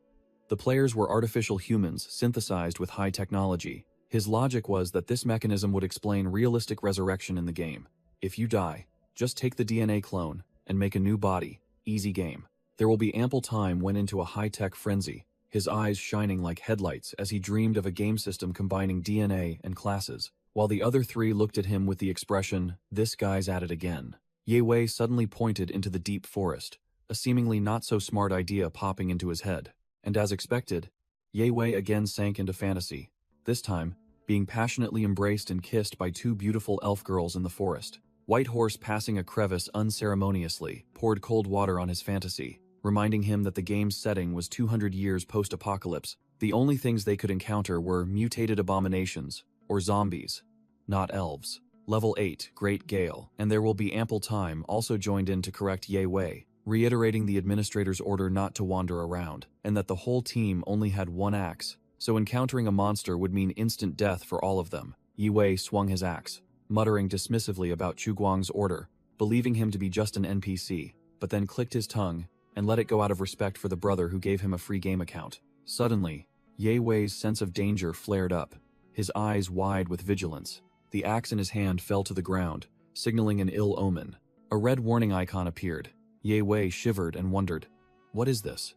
Speaker 1: The players were artificial humans synthesized with high technology. His logic was that this mechanism would explain realistic resurrection in the game. If you die, just take the DNA clone and make a new body. Easy game. There Will Be Ample Time went into a high-tech frenzy, his eyes shining like headlights as he dreamed of a game system combining DNA and classes, while the other 3 looked at him with the expression, "This guy's at it again." Ye Wei suddenly pointed into the deep forest, a seemingly not-so-smart idea popping into his head. And as expected, Ye Wei again sank into fantasy, this time being passionately embraced and kissed by 2 beautiful elf girls in the forest. White Horse, passing a crevice unceremoniously, poured cold water on his fantasy, reminding him that the game's setting was 200 years post-apocalypse. The only things they could encounter were mutated abominations, or zombies, not elves. Level 8, Great Gale, and There Will Be Ample Time also joined in to correct Ye Wei, reiterating the administrator's order not to wander around, and that the whole team only had 1 axe, so encountering a monster would mean instant death for all of them. Ye Wei swung his axe, muttering dismissively about Chu Guang's order, believing him to be just an NPC, but then clicked his tongue and let it go out of respect for the brother who gave him a free game account. Suddenly, Ye Wei's sense of danger flared up, his eyes wide with vigilance. The axe in his hand fell to the ground, signaling an ill omen. A red warning icon appeared. Ye Wei shivered and wondered, "What is this?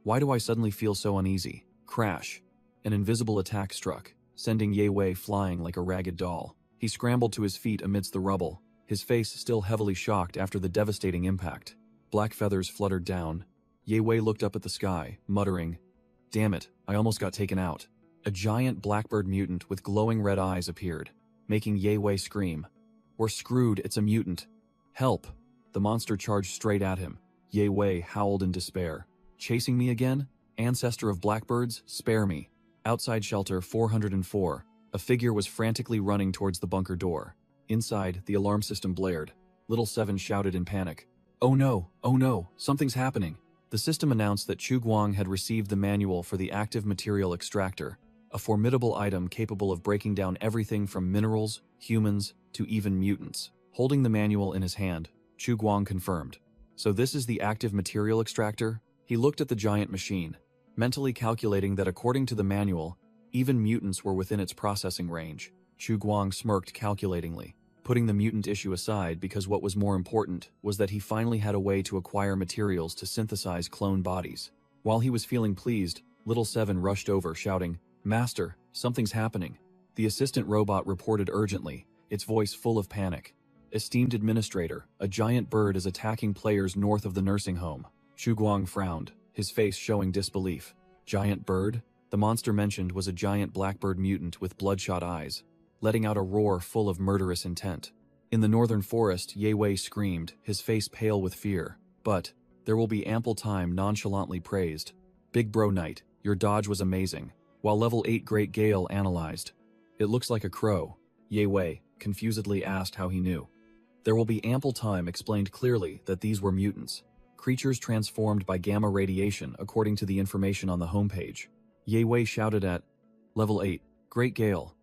Speaker 1: Why do I suddenly feel so uneasy?" Crash. An invisible attack struck, sending Ye Wei flying like a ragged doll. He scrambled to his feet amidst the rubble, his face still heavily shocked after the devastating impact. Black feathers fluttered down. Ye Wei looked up at the sky, muttering, "Damn it, I almost got taken out." A giant blackbird mutant with glowing red eyes appeared, making Ye Wei scream. "We're screwed, it's a mutant. Help!" The monster charged straight at him. Ye Wei howled in despair. "Chasing me again? Ancestor of blackbirds, spare me." Outside shelter 404, a figure was frantically running towards the bunker door. Inside, the alarm system blared. Little Seven shouted in panic, oh no, something's happening." The system announced that Chu Guang had received the manual for the active material extractor, a formidable item capable of breaking down everything from minerals, humans, to even mutants. Holding the manual in his hand, Chu Guang confirmed, "So this is the active material extractor?" He looked at the giant machine, mentally calculating that according to the manual, even mutants were within its processing range. Chu Guang smirked calculatingly, putting the mutant issue aside because what was more important was that he finally had a way to acquire materials to synthesize clone bodies. While he was feeling pleased, Little Seven rushed over, shouting, "Master, something's happening." The assistant robot reported urgently, its voice full of panic. "Esteemed Administrator, a giant bird is attacking players north of the nursing home." Chu Guang frowned, his face showing disbelief. "Giant bird? The monster mentioned was a giant blackbird mutant with bloodshot eyes, letting out a roar full of murderous intent. In the northern forest, Ye Wei screamed, his face pale with fear. But there will be ample time, nonchalantly praised. Big Bro Knight, your dodge was amazing. While level 8 Great Gale analyzed. It looks like a crow. Ye Wei confusedly asked how he knew. There will be ample time explained clearly that these were mutants. Creatures transformed by gamma radiation according to the information on the homepage. Ye Wei shouted at level 8, Great Gale.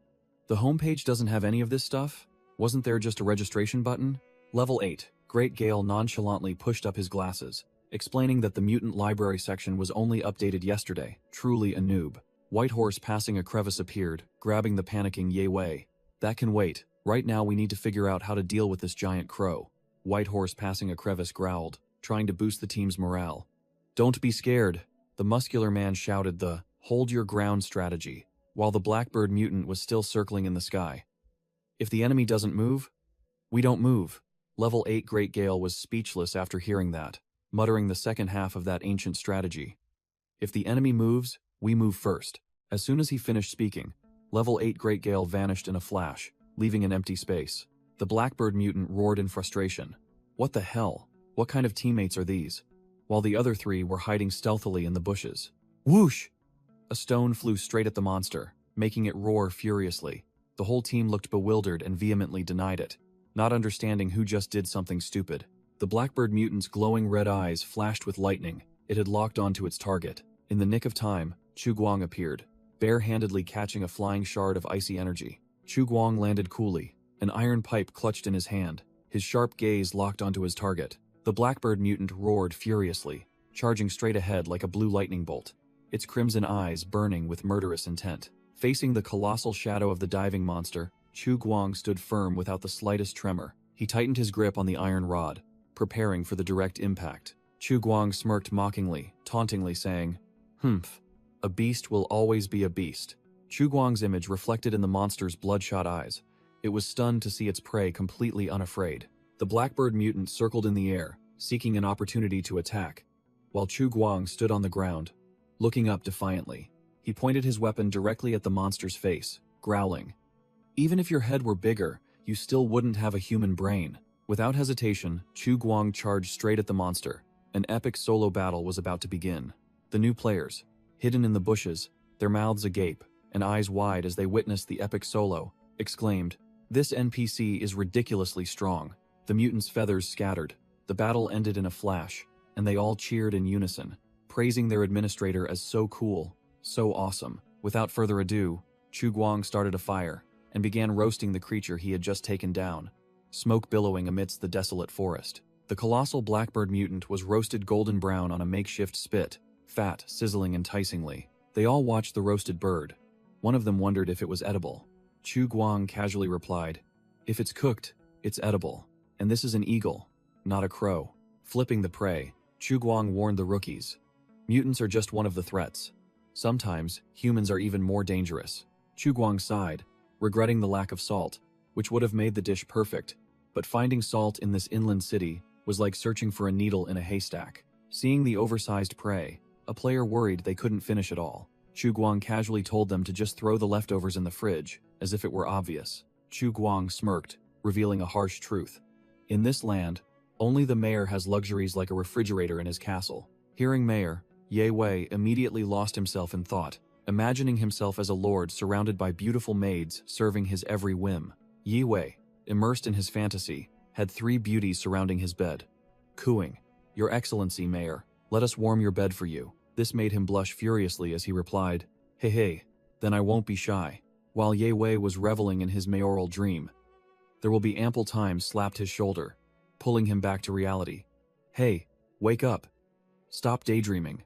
Speaker 1: The homepage doesn't have any of this stuff? Wasn't there just a registration button? Level 8, Great Gale nonchalantly pushed up his glasses, explaining that the mutant library section was only updated yesterday. Truly a noob. Whitehorse passing a crevice appeared, grabbing the panicking Ye Wei. That can wait. Right now we need to figure out how to deal with this giant crow. Whitehorse passing a crevice growled, trying to boost the team's morale. Don't be scared. The muscular man shouted the hold your ground strategy, while the blackbird mutant was still circling in the sky. If the enemy doesn't move, we don't move. Level 8 Great Gale was speechless after hearing that, muttering the second half of that ancient strategy. If the enemy moves, we move first. As soon as he finished speaking, Level 8 Great Gale vanished in a flash, leaving an empty space. The blackbird mutant roared in frustration. What the hell? What kind of teammates are these? While the other three were hiding stealthily in the bushes. Whoosh! A stone flew straight at the monster, making it roar furiously. The whole team looked bewildered and vehemently denied it, not understanding who just did something stupid. The blackbird mutant's glowing red eyes flashed with lightning. It had locked onto its target. In the nick of time, Chu Guang appeared, bare-handedly catching a flying shard of icy energy. Chu Guang landed coolly, an iron pipe clutched in his hand, his sharp gaze locked onto his target. The blackbird mutant roared furiously, charging straight ahead like a blue lightning bolt, its crimson eyes burning with murderous intent. Facing the colossal shadow of the diving monster, Chu Guang stood firm without the slightest tremor. He tightened his grip on the iron rod, preparing for the direct impact. Chu Guang smirked mockingly, tauntingly saying, "Humph, a beast will always be a beast." Chu Guang's image reflected in the monster's bloodshot eyes. It was stunned to see its prey completely unafraid. The blackbird mutant circled in the air, seeking an opportunity to attack, while Chu Guang stood on the ground, looking up defiantly. He pointed his weapon directly at the monster's face, growling, "Even if your head were bigger, you still wouldn't have a human brain." Without hesitation, Chu Guang charged straight at the monster. An epic solo battle was about to begin. The new players, hidden in the bushes, their mouths agape and eyes wide as they witnessed the epic solo, exclaimed, "This NPC is ridiculously strong." The mutants' feathers scattered. The battle ended in a flash, and they all cheered in unison, praising their administrator as so cool, so awesome. Without further ado, Chu Guang started a fire and began roasting the creature he had just taken down, smoke billowing amidst the desolate forest. The colossal blackbird mutant was roasted golden brown on a makeshift spit, fat, sizzling enticingly. They all watched the roasted bird. One of them wondered if it was edible. Chu Guang casually replied, "If it's cooked, it's edible. And this is an eagle, not a crow." Flipping the prey, Chu Guang warned the rookies, "Mutants are just one of the threats. Sometimes, humans are even more dangerous." Chu Guang sighed, regretting the lack of salt, which would have made the dish perfect, but finding salt in this inland city was like searching for a needle in a haystack. Seeing the oversized prey, a player worried they couldn't finish it all. Chu Guang casually told them to just throw the leftovers in the fridge, as if it were obvious. Chu Guang smirked, revealing a harsh truth. In this land, only the mayor has luxuries like a refrigerator in his castle. Hearing mayor, Ye Wei immediately lost himself in thought, imagining himself as a lord surrounded by beautiful maids serving his every whim. Ye Wei, immersed in his fantasy, had 3 beauties surrounding his bed, cooing, "Your Excellency, Mayor, let us warm your bed for you." This made him blush furiously as he replied, "Hey hey, then I won't be shy." While Ye Wei was reveling in his mayoral dream, "There will be ample time" slapped his shoulder, pulling him back to reality. "Hey, wake up. Stop daydreaming."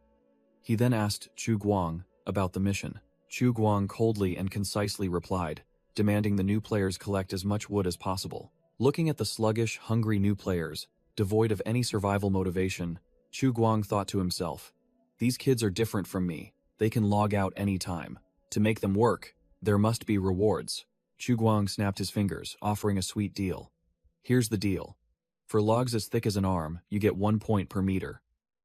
Speaker 1: He then asked Chu Guang about the mission. Chu Guang coldly and concisely replied, demanding the new players collect as much wood as possible. Looking at the sluggish, hungry new players, devoid of any survival motivation, Chu Guang thought to himself, "These kids are different from me. They can log out any time. To make them work, there must be rewards." Chu Guang snapped his fingers, offering a sweet deal. "Here's the deal. For logs as thick as an arm, you get 1 point per meter.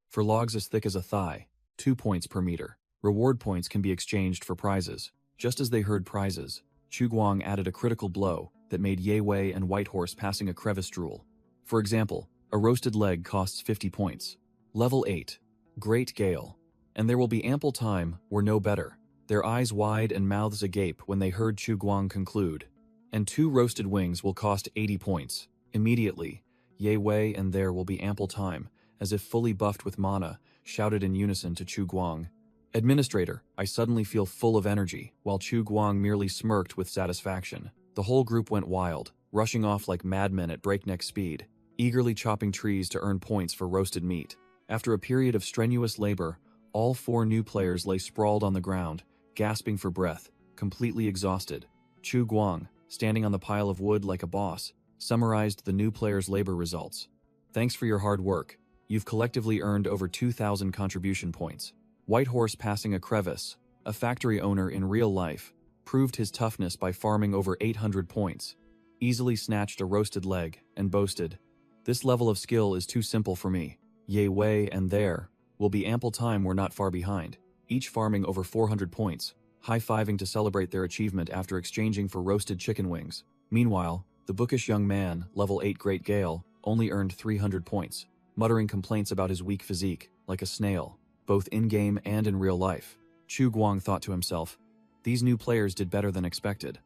Speaker 1: For logs as thick as a thigh, 2 points per meter. Reward points can be exchanged for prizes. Just as they heard prizes, Chu Guang added a critical blow that made Ye Wei and Whitehorse passing a crevice drool. For example, a roasted leg costs 50 points. Level 8. Great Gale. And there will be ample time, or no better. Their eyes wide and mouths agape when they heard Chu Guang conclude. And 2 roasted wings will cost 80 points. Immediately, Ye Wei and there will be ample time, as if fully buffed with mana, shouted in unison to Chu Guang. Administrator, I suddenly feel full of energy, while Chu Guang merely smirked with satisfaction. The whole group went wild, rushing off like madmen at breakneck speed, eagerly chopping trees to earn points for roasted meat. After a period of strenuous labor, all 4 new players lay sprawled on the ground, gasping for breath, completely exhausted. Chu Guang, standing on the pile of wood like a boss, summarized the new players' labor results. Thanks for your hard work. You've collectively earned over 2,000 contribution points. Whitehorse passing a crevice, a factory owner in real life, proved his toughness by farming over 800 points, easily snatched a roasted leg, and boasted, "This level of skill is too simple for me. Ye Wei and there will be ample time, we're not far behind," each farming over 400 points, high-fiving to celebrate their achievement after exchanging for roasted chicken wings. Meanwhile, the bookish young man, level 8 Great Gale, only earned 300 points, muttering complaints about his weak physique, like a snail, both in-game and in real life. Chu Guang thought to himself, these new players did better than expected.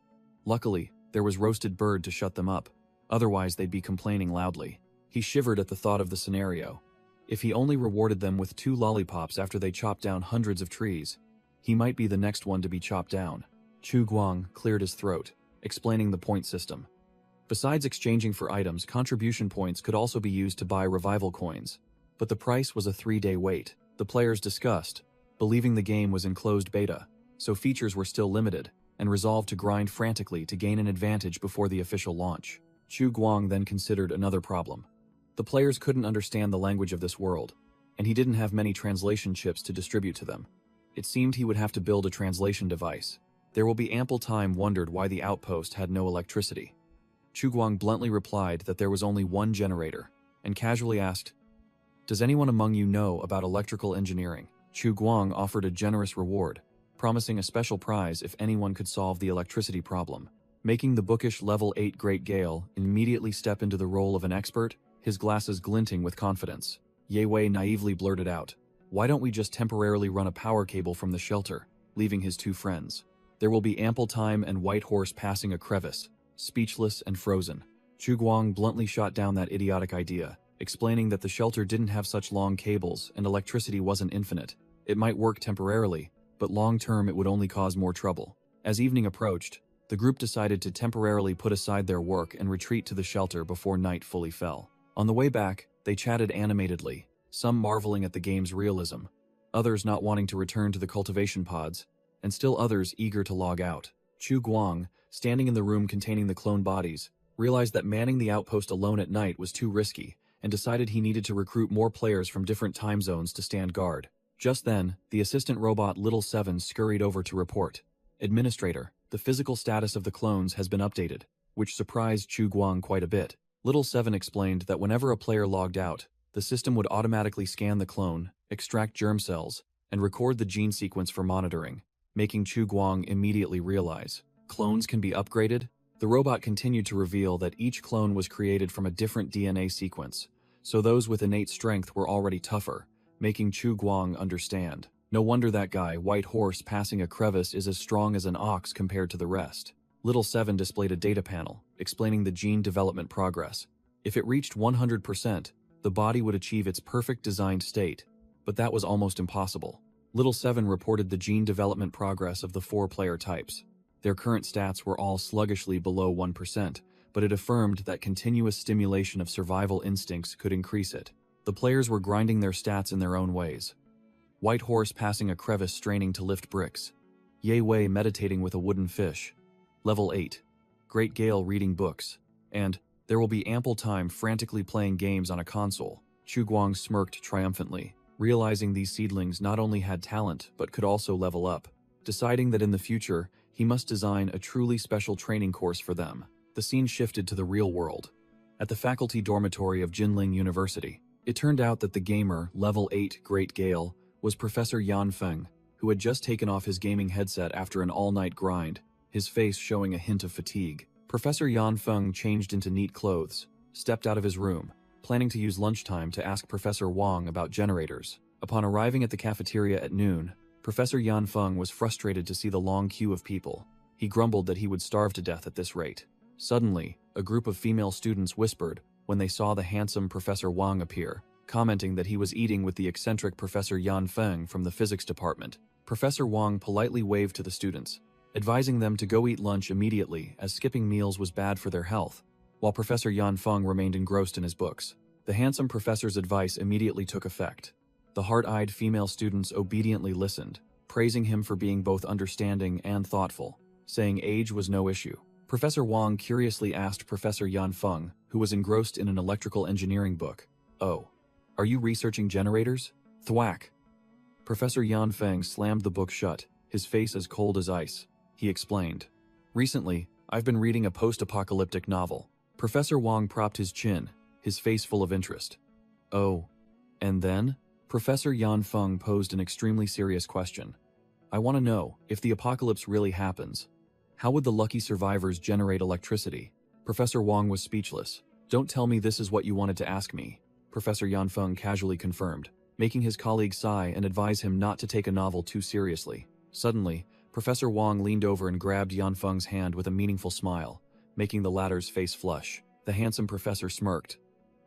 Speaker 1: Luckily, there was roasted bird to shut them up, otherwise they'd be complaining loudly. He shivered at the thought of the scenario. If he only rewarded them with 2 lollipops after they chopped down hundreds of trees, he might be the next one to be chopped down. Chu Guang cleared his throat, explaining the point system. Besides exchanging for items, contribution points could also be used to buy revival coins. But the price was a 3-day wait. The players discussed, believing the game was in closed beta, so features were still limited, and resolved to grind frantically to gain an advantage before the official launch. Chu Guang then considered another problem. The players couldn't understand the language of this world, and he didn't have many translation chips to distribute to them. It seemed he would have to build a translation device. There will be ample time, wondered why the outpost had no electricity. Chu Guang bluntly replied that there was only 1 generator, and casually asked, "Does anyone among you know about electrical engineering?" Chu Guang offered a generous reward, promising a special prize if anyone could solve the electricity problem, making the bookish level 8 Great Gale immediately step into the role of an expert, his glasses glinting with confidence. Ye Wei naively blurted out, "Why don't we just temporarily run a power cable from the shelter," leaving his 2 friends. There will be ample time, and Whitehorse passing a crevice, speechless and frozen. Chu Guang bluntly shot down that idiotic idea, explaining that the shelter didn't have such long cables and electricity wasn't infinite. It might work temporarily, but long-term it would only cause more trouble. As evening approached, the group decided to temporarily put aside their work and retreat to the shelter before night fully fell. On the way back, they chatted animatedly, some marveling at the game's realism, others not wanting to return to the cultivation pods, and still others eager to log out. Chu Guang, standing in the room containing the clone bodies, realized that manning the outpost alone at night was too risky, and decided he needed to recruit more players from different time zones to stand guard. Just then, the assistant robot Little Seven scurried over to report, "Administrator, the physical status of the clones has been updated," which surprised Chu Guang quite a bit. Little Seven explained that whenever a player logged out, the system would automatically scan the clone, extract germ cells, and record the gene sequence for monitoring, making Chu Guang immediately realize, clones can be upgraded? The robot continued to reveal that each clone was created from a different DNA sequence, so those with innate strength were already tougher, making Chu Guang understand. No wonder that guy, Whitehorse, passing a crevice is as strong as an ox compared to the rest. Little Seven displayed a data panel, explaining the gene development progress. If it reached 100%, the body would achieve its perfect designed state, but that was almost impossible. Little Seven reported the gene development progress of the 4 player types. Their current stats were all sluggishly below 1%, but it affirmed that continuous stimulation of survival instincts could increase it. The players were grinding their stats in their own ways. Whitehorse passing a crevice straining to lift bricks. Ye Wei meditating with a wooden fish. Level 8. Great Gale reading books. And there will be ample time frantically playing games on a console. Chu Guang smirked triumphantly, realizing these seedlings not only had talent but could also level up. Deciding that in the future, he must design a truly special training course for them. The scene shifted to the real world. At the faculty dormitory of Jinling University, it turned out that the gamer, level 8 Great Gale, was Professor Yan Feng, who had just taken off his gaming headset after an all-night grind, his face showing a hint of fatigue. Professor Yan Feng changed into neat clothes, stepped out of his room, planning to use lunchtime to ask Professor Wang about generators. Upon arriving at the cafeteria at noon, Professor Yan Feng was frustrated to see the long queue of people. He grumbled that he would starve to death at this rate. Suddenly, a group of female students whispered when they saw the handsome Professor Wang appear, commenting that he was eating with the eccentric Professor Yan Feng from the physics department. Professor Wang politely waved to the students, advising them to go eat lunch immediately as skipping meals was bad for their health, while Professor Yan Feng remained engrossed in his books. The handsome professor's advice immediately took effect. The hard-eyed female students obediently listened, praising him for being both understanding and thoughtful, saying age was no issue. Professor Wang curiously asked Professor Yan Feng, who was engrossed in an electrical engineering book, "Oh, are you researching generators?" Thwack! Professor Yan Feng slammed the book shut, his face as cold as ice. He explained, "Recently, I've been reading a post-apocalyptic novel." Professor Wang propped his chin, his face full of interest. "Oh, and then?" Professor Yan Feng posed an extremely serious question. "I want to know, if the apocalypse really happens, how would the lucky survivors generate electricity?" Professor Wang was speechless. "Don't tell me this is what you wanted to ask me," Professor Yan Feng casually confirmed, making his colleague sigh and advise him not to take a novel too seriously. Suddenly, Professor Wang leaned over and grabbed Yan Feng's hand with a meaningful smile, making the latter's face flush. The handsome professor smirked.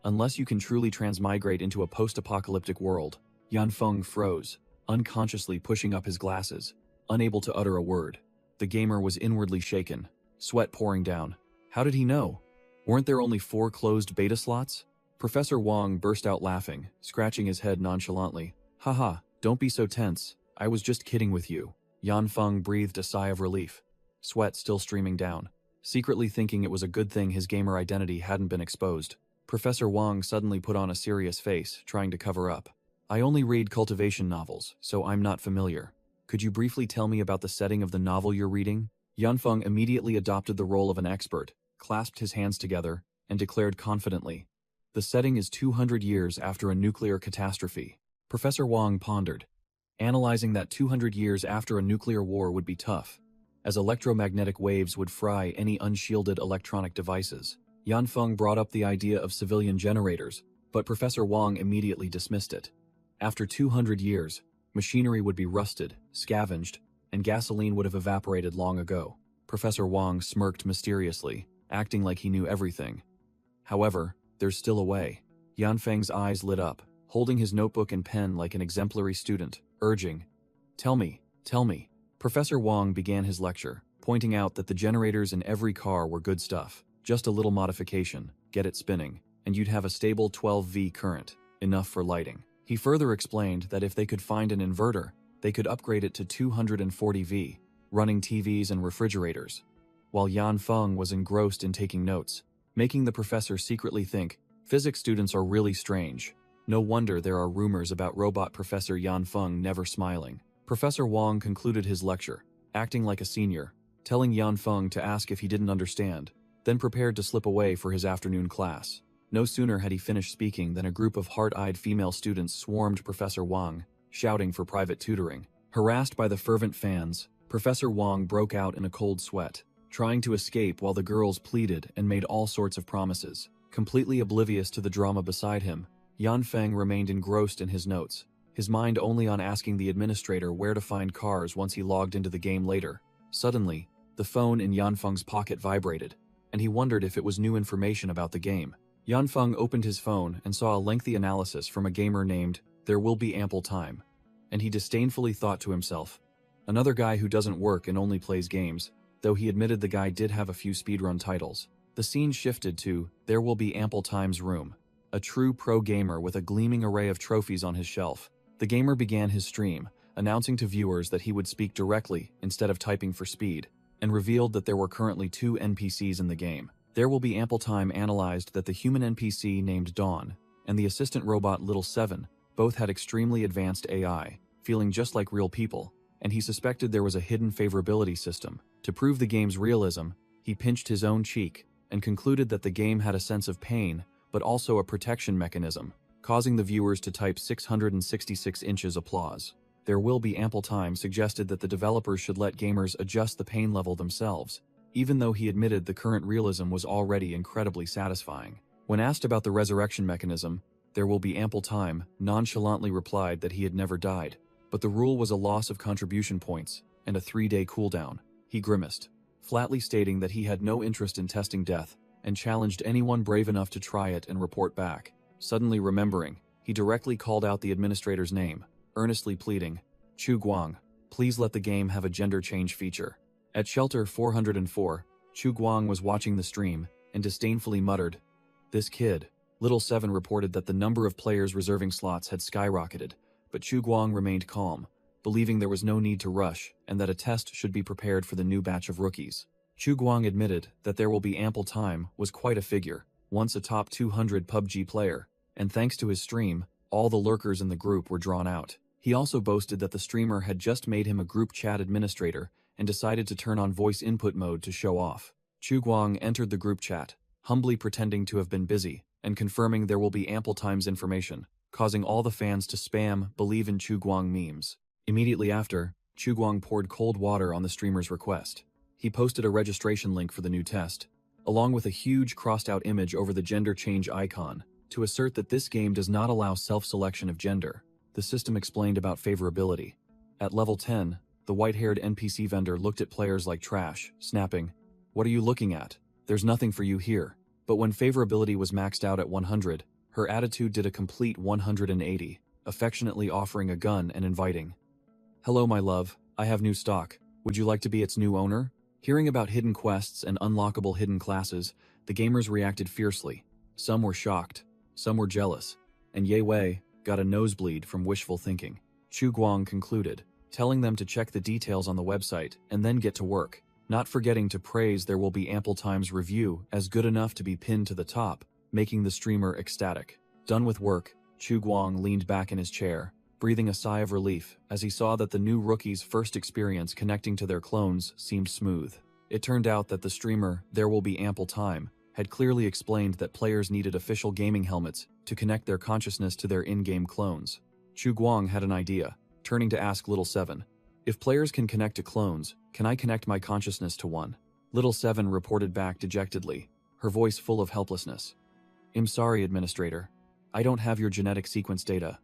Speaker 1: "Unless you can truly transmigrate into a post-apocalyptic world." Yan Feng froze, unconsciously pushing up his glasses, unable to utter a word. The gamer was inwardly shaken, sweat pouring down. How did he know? Weren't there only 4 closed beta slots? Professor Wang burst out laughing, scratching his head nonchalantly. "Haha, don't be so tense. I was just kidding with you." Yan Feng breathed a sigh of relief, sweat still streaming down, secretly thinking it was a good thing his gamer identity hadn't been exposed. Professor Wang suddenly put on a serious face, trying to cover up. "I only read cultivation novels, so I'm not familiar. Could you briefly tell me about the setting of the novel you're reading?" Yan Feng immediately adopted the role of an expert, clasped his hands together, and declared confidently, "The setting is 200 years after a nuclear catastrophe." Professor Wang pondered, analyzing that 200 years after a nuclear war would be tough, as electromagnetic waves would fry any unshielded electronic devices. Yan Feng brought up the idea of civilian generators, but Professor Wang immediately dismissed it. After 200 years, machinery would be rusted, scavenged, and gasoline would have evaporated long ago. Professor Wang smirked mysteriously, acting like he knew everything. "However, there's still a way." Yan Feng's eyes lit up, holding his notebook and pen like an exemplary student, urging, Tell me. Professor Wang began his lecture, pointing out that the generators in every car were good stuff. Just a little modification, get it spinning, and you'd have a stable 12V current, enough for lighting. He further explained that if they could find an inverter, they could upgrade it to 240V, running TVs and refrigerators. While Yan Feng was engrossed in taking notes, making the professor secretly think, physics students are really strange. No wonder there are rumors about robot Professor Yan Feng never smiling. Professor Wang concluded his lecture, acting like a senior, telling Yan Feng to ask if he didn't understand, then prepared to slip away for his afternoon class. No sooner had he finished speaking than a group of hard-eyed female students swarmed Professor Wang, shouting for private tutoring. Harassed by the fervent fans, Professor Wang broke out in a cold sweat, trying to escape while the girls pleaded and made all sorts of promises. Completely oblivious to the drama beside him, Yan Feng remained engrossed in his notes, his mind only on asking the administrator where to find cars once he logged into the game later. Suddenly, the phone in Yan Feng's pocket vibrated, and he wondered if it was new information about the game. Yan Feng opened his phone and saw a lengthy analysis from a gamer named There Will Be Ample Time, and he disdainfully thought to himself, another guy who doesn't work and only plays games, though he admitted the guy did have a few speedrun titles. The scene shifted to There Will Be Ample Time's room, a true pro gamer with a gleaming array of trophies on his shelf. The gamer began his stream, announcing to viewers that he would speak directly instead of typing for speed, and revealed that there were currently 2 NPCs in the game. There Will Be Ample Time analyzed that the human NPC named Dawn and the assistant robot Little 7 both had extremely advanced AI, feeling just like real people, and he suspected there was a hidden favorability system. To prove the game's realism, he pinched his own cheek and concluded that the game had a sense of pain, but also a protection mechanism, causing the viewers to type 666 inches applause. "There will be ample time" suggested that the developers should let gamers adjust the pain level themselves, even though he admitted the current realism was already incredibly satisfying. When asked about the resurrection mechanism, "There will be ample time," nonchalantly replied that he had never died, but the rule was a loss of contribution points and a 3-day cooldown. He grimaced, flatly stating that he had no interest in testing death, and challenged anyone brave enough to try it and report back. Suddenly remembering, he directly called out the administrator's name, earnestly pleading, "Chu Guang, please let the game have a gender change feature." At Shelter 404, Chu Guang was watching the stream and disdainfully muttered, "This kid." Little Seven reported that the number of players reserving slots had skyrocketed, but Chu Guang remained calm, believing there was no need to rush and that a test should be prepared for the new batch of rookies. Chu Guang admitted that "there will be ample time" was quite a figure, once a top 200 PUBG player, and thanks to his stream, all the lurkers in the group were drawn out. He also boasted that the streamer had just made him a group chat administrator and decided to turn on voice input mode to show off. Chu Guang entered the group chat, humbly pretending to have been busy, and confirming "there will be ample times" information, causing all the fans to spam "believe in Chu Guang" memes. Immediately after, Chu Guang poured cold water on the streamer's request. He posted a registration link for the new test, along with a huge crossed-out image over the gender change icon, to assert that this game does not allow self-selection of gender. The system explained about favorability. At level 10, the white-haired NPC vendor looked at players like trash, snapping, "What are you looking at? There's nothing for you here." But when favorability was maxed out at 100, her attitude did a complete 180, affectionately offering a gun and inviting, "Hello my love, I have new stock. Would you like to be its new owner?" Hearing about hidden quests and unlockable hidden classes, the gamers reacted fiercely. Some were shocked, some were jealous, and Ye Wei got a nosebleed from wishful thinking. Chu Guang concluded, telling them to check the details on the website and then get to work, not forgetting to praise "There will be ample times" review as good enough to be pinned to the top, making the streamer ecstatic. Done with work, Chu Guang leaned back in his chair, breathing a sigh of relief as he saw that the new rookies' first experience connecting to their clones seemed smooth. It turned out that the streamer "There will be ample time" had clearly explained that players needed official gaming helmets to connect their consciousness to their in-game clones. Chu Guang had an idea, turning to ask Little Seven, "If players can connect to clones, can I connect my consciousness to one?" Little Seven reported back dejectedly, her voice full of helplessness. "I'm sorry, Administrator. I don't have your genetic sequence data.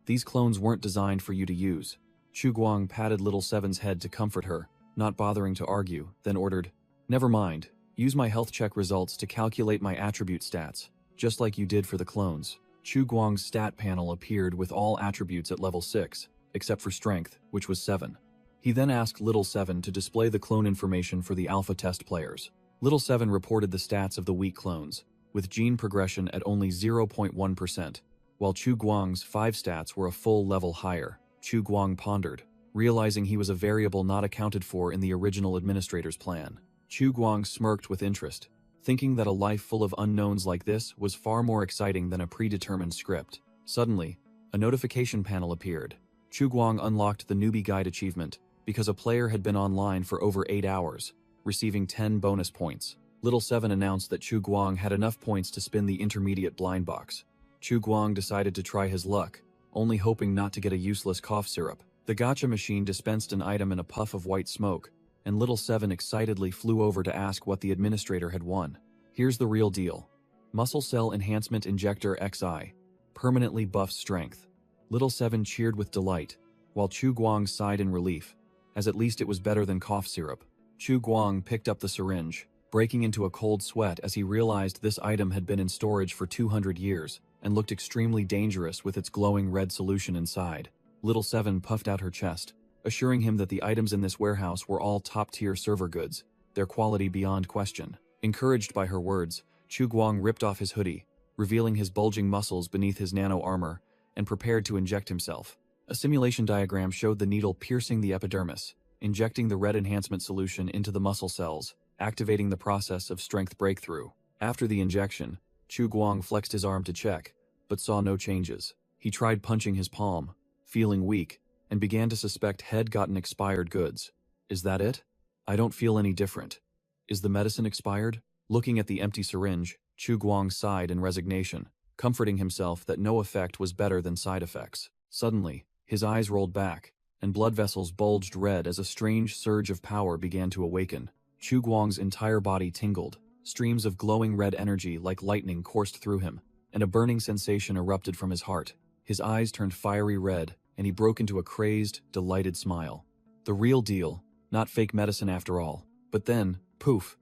Speaker 1: These clones weren't designed for you to use." Chu Guang patted Little Seven's head to comfort her, not bothering to argue, then ordered, "Never mind. Use my health check results to calculate my attribute stats, just like you did for the clones." Chu Guang's stat panel appeared with all attributes at level 6, except for strength, which was 7. He then asked Little Seven to display the clone information for the alpha test players. Little Seven reported the stats of the weak clones, with gene progression at only 0.1%, while Chu Guang's 5 stats were a full level higher. Chu Guang pondered, realizing he was a variable not accounted for in the original administrator's plan. Chu Guang smirked with interest, thinking that a life full of unknowns like this was far more exciting than a predetermined script. Suddenly, a notification panel appeared. Chu Guang unlocked the Newbie Guide achievement because a player had been online for over 8 hours, receiving 10 bonus points. Little Seven announced that Chu Guang had enough points to spin the intermediate blind box. Chu Guang decided to try his luck, only hoping not to get a useless cough syrup. The gacha machine dispensed an item in a puff of white smoke, and Little Seven excitedly flew over to ask what the administrator had won. Here's the real deal. Muscle Cell Enhancement Injector XI. Permanently buffs strength. Little Seven cheered with delight, while Chu Guang sighed in relief, as at least it was better than cough syrup. Chu Guang picked up the syringe, breaking into a cold sweat as he realized this item had been in storage for 200 years and looked extremely dangerous with its glowing red solution inside. Little Seven puffed out her chest, assuring him that the items in this warehouse were all top-tier server goods, their quality beyond question. Encouraged by her words, Chu Guang ripped off his hoodie, revealing his bulging muscles beneath his nano armor, and prepared to inject himself. A simulation diagram showed the needle piercing the epidermis, injecting the red enhancement solution into the muscle cells, activating the process of strength breakthrough. After the injection, Chu Guang flexed his arm to check, but saw no changes. He tried punching his palm, feeling weak, and began to suspect had gotten expired goods. Is that it? I don't feel any different. Is the medicine expired? Looking at the empty syringe, Chu Guang sighed in resignation, comforting himself that no effect was better than side effects. Suddenly, his eyes rolled back, and blood vessels bulged red as a strange surge of power began to awaken. Chu Guang's entire body tingled. Streams of glowing red energy like lightning coursed through him, and a burning sensation erupted from his heart. His eyes turned fiery red, and he broke into a crazed, delighted smile. The real deal, not fake medicine after all. But then, poof,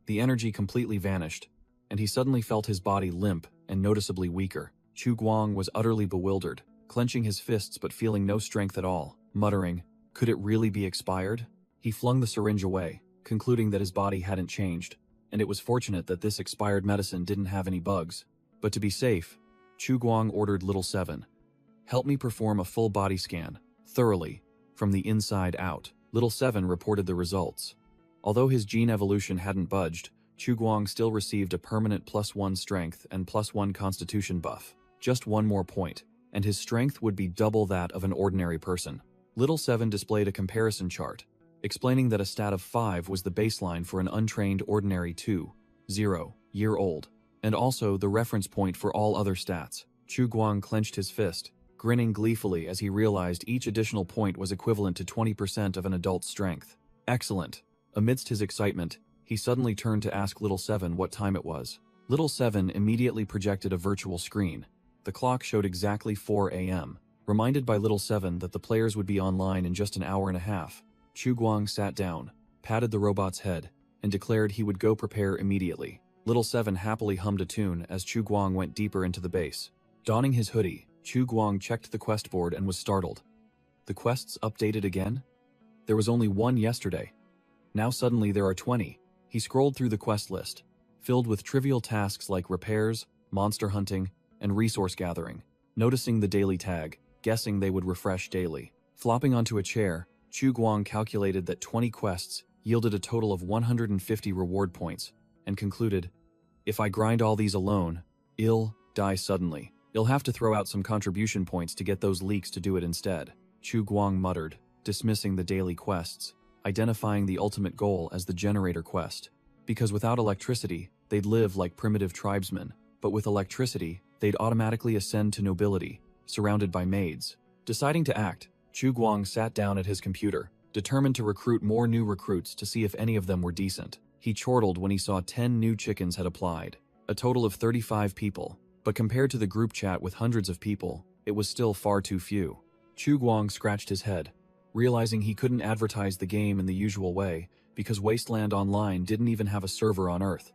Speaker 1: the energy completely vanished, and he suddenly felt his body limp and noticeably weaker. Chu Guang was utterly bewildered, clenching his fists but feeling no strength at all, muttering, "Could it really be expired?" He flung the syringe away, concluding that his body hadn't changed, and it was fortunate that this expired medicine didn't have any bugs. But to be safe, Chu Guang ordered Little Seven, "Help me perform a full body scan, thoroughly, from the inside out." Little Seven reported the results. Although his gene evolution hadn't budged, Chu Guang still received a permanent +1 strength and +1 constitution buff. Just one more point, and his strength would be double that of an ordinary person. Little Seven displayed a comparison chart, explaining that a stat of 5 was the baseline for an untrained ordinary 2-0-year-old, and also the reference point for all other stats. Chu Guang clenched his fist, grinning gleefully as he realized each additional point was equivalent to 20% of an adult's strength. Excellent. Amidst his excitement, he suddenly turned to ask Little Seven what time it was. Little Seven immediately projected a virtual screen. The clock showed exactly 4 a.m., reminded by Little Seven that the players would be online in just an hour and a half. Chu Guang sat down, patted the robot's head, and declared he would go prepare immediately. Little Seven happily hummed a tune as Chu Guang went deeper into the base. Donning his hoodie, Chu Guang checked the quest board and was startled. The quests updated again? There was only one yesterday. Now suddenly there are 20. He scrolled through the quest list, filled with trivial tasks like repairs, monster hunting, and resource gathering. Noticing the daily tag, guessing they would refresh daily. Flopping onto a chair, Chu Guang calculated that 20 quests yielded a total of 150 reward points, and concluded, "If I grind all these alone, I'll die suddenly. You'll have to throw out some contribution points to get those leaks to do it instead." Chu Guang muttered, dismissing the daily quests, identifying the ultimate goal as the generator quest. Because without electricity, they'd live like primitive tribesmen, but with electricity, they'd automatically ascend to nobility, surrounded by maids. Deciding to act, Chu Guang sat down at his computer, determined to recruit more new recruits to see if any of them were decent. He chortled when he saw 10 new chickens had applied, a total of 35 people, but compared to the group chat with hundreds of people, it was still far too few. Chu Guang scratched his head, realizing he couldn't advertise the game in the usual way because Wasteland Online didn't even have a server on Earth.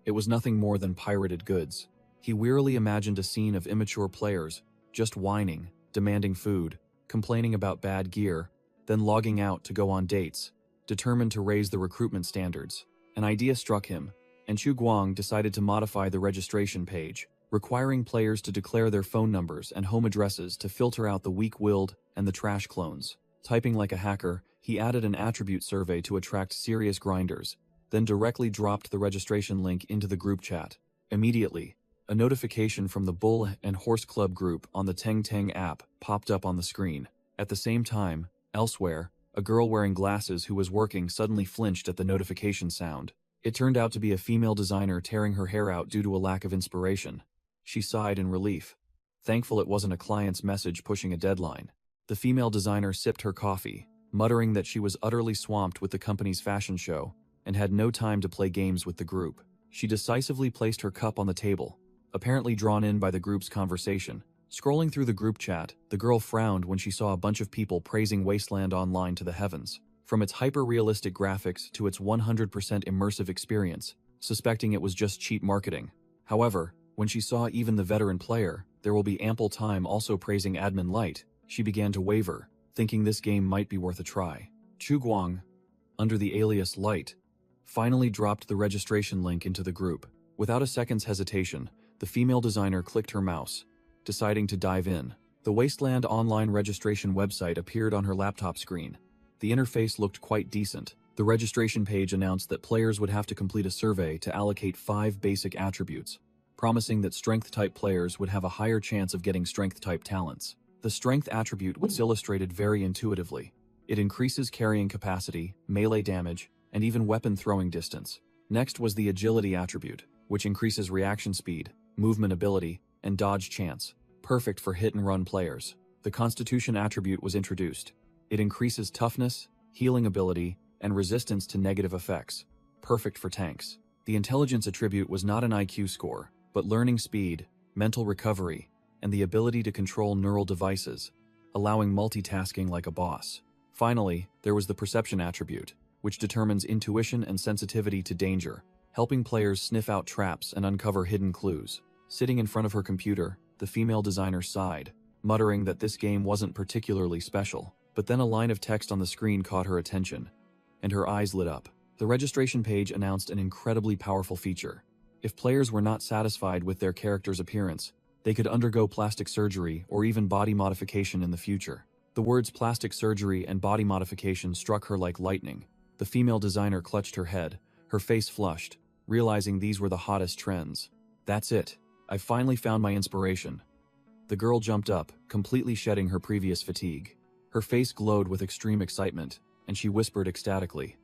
Speaker 1: It was nothing more than pirated goods. He wearily imagined a scene of immature players, just whining, demanding food, complaining about bad gear, then logging out to go on dates, determined to raise the recruitment standards. An idea struck him, and Chu Guang decided to modify the registration page, requiring players to declare their phone numbers and home addresses to filter out the weak-willed and the trash clones. Typing like a hacker, he added an attribute survey to attract serious grinders, then directly dropped the registration link into the group chat. Immediately, a notification from the Bull and Horse Club group on the Teng Teng app popped up on the screen. At the same time, elsewhere, a girl wearing glasses who was working suddenly flinched at the notification sound. It turned out to be a female designer tearing her hair out due to a lack of inspiration. She sighed in relief, thankful it wasn't a client's message pushing a deadline. The female designer sipped her coffee, muttering that she was utterly swamped with the company's fashion show and had no time to play games with the group. She decisively placed her cup on the table, apparently drawn in by the group's conversation. Scrolling through the group chat, the girl frowned when she saw a bunch of people praising Wasteland Online to the heavens, from its hyper-realistic graphics to its 100% immersive experience, suspecting it was just cheap marketing. However, when she saw even the veteran player, there will be ample time also praising Admin Light, she began to waver, thinking this game might be worth a try. Chu Guang, under the alias Light, finally dropped the registration link into the group. Without a second's hesitation, the female designer clicked her mouse, deciding to dive in. The Wasteland Online registration website appeared on her laptop screen. The interface looked quite decent. The registration page announced that players would have to complete a survey to allocate 5 basic attributes, promising that strength-type players would have a higher chance of getting strength-type talents. The strength attribute was illustrated very intuitively. It increases carrying capacity, melee damage, and even weapon throwing distance. Next was the agility attribute, which increases reaction speed, movement ability, and dodge chance, perfect for hit-and-run players. The constitution attribute was introduced. It increases toughness, healing ability, and resistance to negative effects. Perfect for tanks. The intelligence attribute was not an IQ score, but learning speed, mental recovery, and the ability to control neural devices, allowing multitasking like a boss. Finally, there was the perception attribute, which determines intuition and sensitivity to danger, helping players sniff out traps and uncover hidden clues. Sitting in front of her computer, the female designer sighed, muttering that this game wasn't particularly special. But then a line of text on the screen caught her attention, and her eyes lit up. The registration page announced an incredibly powerful feature. If players were not satisfied with their character's appearance, they could undergo plastic surgery or even body modification in the future. The words plastic surgery and body modification struck her like lightning. The female designer clutched her head, her face flushed, realizing these were the hottest trends. That's it. I've finally found my inspiration. The girl jumped up, completely shedding her previous fatigue. Her face glowed with extreme excitement, and she whispered ecstatically,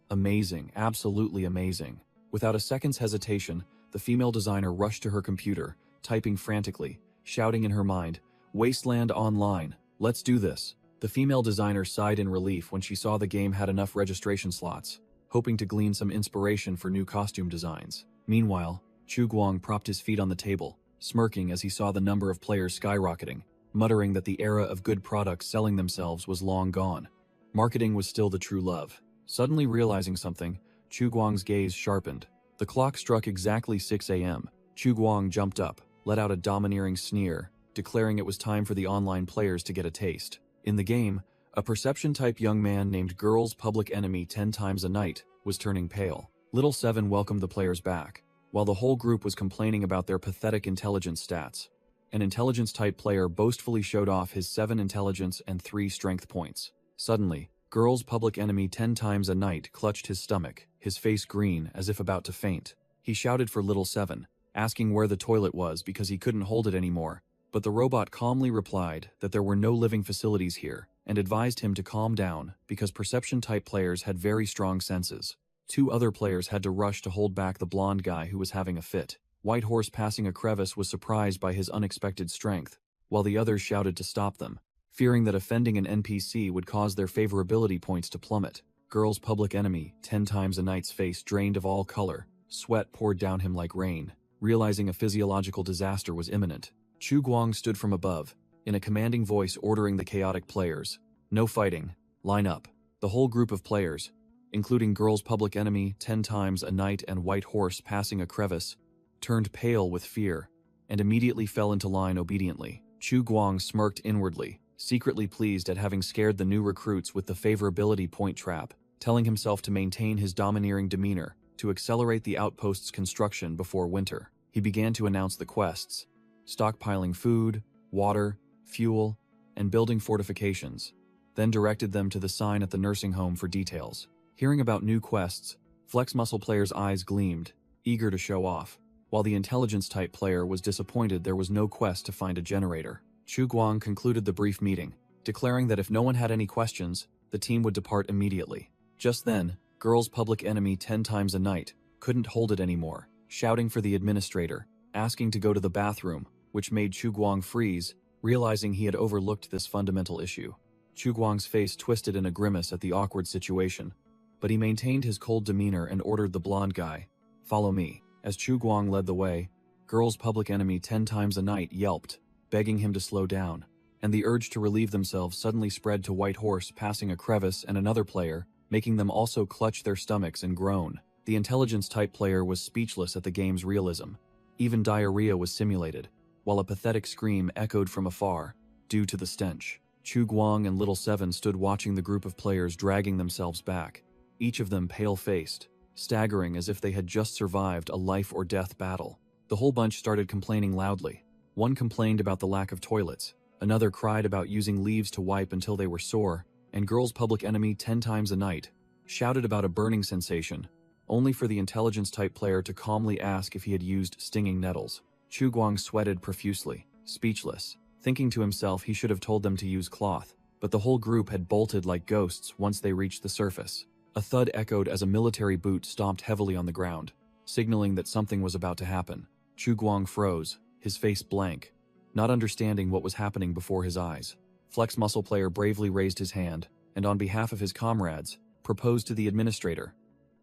Speaker 1: "Amazing, absolutely amazing." Without a second's hesitation, the female designer rushed to her computer, typing frantically, shouting in her mind, "Wasteland Online, let's do this." The female designer sighed in relief when she saw the game had enough registration slots, hoping to glean some inspiration for new costume designs. Meanwhile, Chu Guang propped his feet on the table, smirking as he saw the number of players skyrocketing, muttering that the era of good products selling themselves was long gone. Marketing was still the true love. Suddenly realizing something, Chu Guang's gaze sharpened. The clock struck exactly 6 a.m. Chu Guang jumped up, let out a domineering sneer, declaring it was time for the online players to get a taste. In the game, a perception-type young man named Girl's Public Enemy 10 times a night was turning pale. Little Seven welcomed the players back, while the whole group was complaining about their pathetic intelligence stats. An intelligence-type player boastfully showed off his 7 intelligence and 3 strength points. Suddenly, Girl's Public Enemy 10 times a night clutched his stomach, his face green as if about to faint. He shouted for Little Seven, asking where the toilet was because he couldn't hold it anymore. But the robot calmly replied that there were no living facilities here, and advised him to calm down because perception-type players had very strong senses. 2 other players had to rush to hold back the blonde guy who was having a fit. White Horse passing a crevice was surprised by his unexpected strength, while the others shouted to stop them, fearing that offending an NPC would cause their favorability points to plummet. Girl's Public Enemy 10 times a night's face drained of all color, sweat poured down him like rain. Realizing a physiological disaster was imminent, Chu Guang stood from above, in a commanding voice ordering the chaotic players, "No fighting, line up." The whole group of players, including Girl's Public Enemy 10 times a night and White Horse passing a crevice, turned pale with fear, and immediately fell into line obediently. Chu Guang smirked inwardly, secretly pleased at having scared the new recruits with the favorability point trap, telling himself to maintain his domineering demeanor, to accelerate the outpost's construction before winter. He began to announce the quests, stockpiling food, water, fuel, and building fortifications, then directed them to the sign at the nursing home for details. Hearing about new quests, Flex Muscle players' eyes gleamed, eager to show off, while the intelligence-type player was disappointed there was no quest to find a generator. Chu Guang concluded the brief meeting, declaring that if no one had any questions, the team would depart immediately. Just then, Girl's Public Enemy 10 times a night couldn't hold it anymore, shouting for the administrator, asking to go to the bathroom, which made Chu Guang freeze, realizing he had overlooked this fundamental issue. Chu Guang's face twisted in a grimace at the awkward situation, but he maintained his cold demeanor and ordered the blonde guy, "Follow me." As Chu Guang led the way, Girl's Public Enemy 10 times a night yelped, begging him to slow down, and the urge to relieve themselves suddenly spread to White Horse passing a crevice and another player, making them also clutch their stomachs and groan. The intelligence-type player was speechless at the game's realism. Even diarrhea was simulated, while a pathetic scream echoed from afar, due to the stench. Chu Guang and Little Seven stood watching the group of players dragging themselves back, each of them pale-faced, staggering as if they had just survived a life-or-death battle. The whole bunch started complaining loudly. One complained about the lack of toilets, another cried about using leaves to wipe until they were sore, and Girl's Public Enemy 10 times a night shouted about a burning sensation, only for the intelligence-type player to calmly ask if he had used stinging nettles. Chu Guang sweated profusely, speechless, thinking to himself he should have told them to use cloth, but the whole group had bolted like ghosts once they reached the surface. A thud echoed as a military boot stomped heavily on the ground, signaling that something was about to happen. Chu Guang froze, his face blank, not understanding what was happening before his eyes. Flex Muscle player bravely raised his hand, and on behalf of his comrades, proposed to the administrator.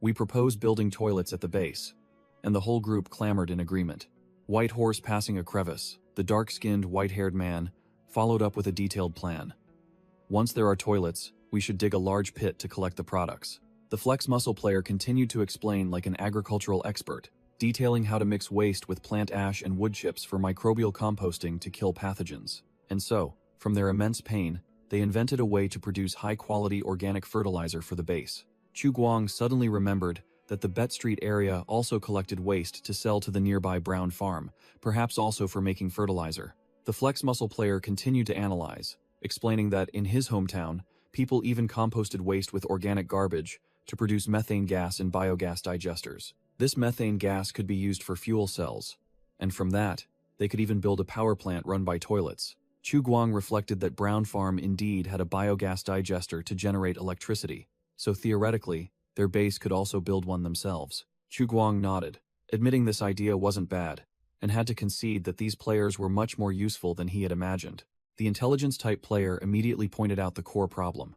Speaker 1: "We propose building toilets at the base." And the whole group clamored in agreement. White Horse passing a crevice, the dark-skinned, white-haired man followed up with a detailed plan. "Once there are toilets, we should dig a large pit to collect the products." The Flex Muscle player continued to explain like an agricultural expert, detailing how to mix waste with plant ash and wood chips for microbial composting to kill pathogens. And so, from their immense pain, they invented a way to produce high-quality organic fertilizer for the base. Chu Guang suddenly remembered that the Bet Street area also collected waste to sell to the nearby Brown Farm, perhaps also for making fertilizer. The Flex Muscle player continued to analyze, explaining that in his hometown, people even composted waste with organic garbage to produce methane gas in biogas digesters. This methane gas could be used for fuel cells, and from that, they could even build a power plant run by toilets. Chu Guang reflected that Brown Farm indeed had a biogas digester to generate electricity, so theoretically, their base could also build one themselves. Chu Guang nodded, admitting this idea wasn't bad, and had to concede that these players were much more useful than he had imagined. The intelligence-type player immediately pointed out the core problem.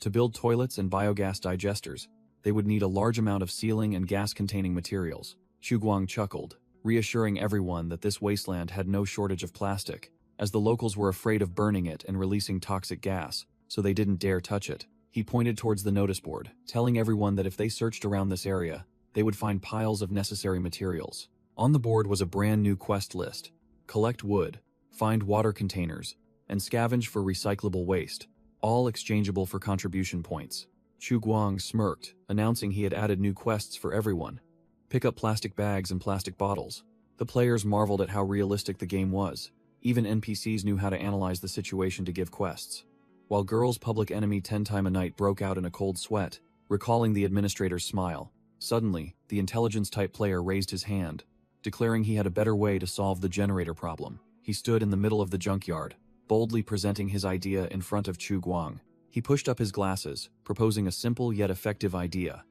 Speaker 1: To build toilets and biogas digesters, they would need a large amount of sealing and gas-containing materials. Chu Guang chuckled, reassuring everyone that this wasteland had no shortage of plastic, as the locals were afraid of burning it and releasing toxic gas, so they didn't dare touch it. He pointed towards the notice board, telling everyone that if they searched around this area, they would find piles of necessary materials. On the board was a brand new quest list: collect wood, find water containers, and scavenge for recyclable waste, all exchangeable for contribution points. Chu Guang smirked, announcing he had added new quests for everyone. Pick up plastic bags and plastic bottles. The players marveled at how realistic the game was. Even NPCs knew how to analyze the situation to give quests. While Girl's public enemy 10 times a night broke out in a cold sweat, recalling the administrator's smile. Suddenly, the intelligence-type player raised his hand, declaring he had a better way to solve the generator problem. He stood in the middle of the junkyard, boldly presenting his idea in front of Chu Guang. He pushed up his glasses, proposing a simple yet effective idea.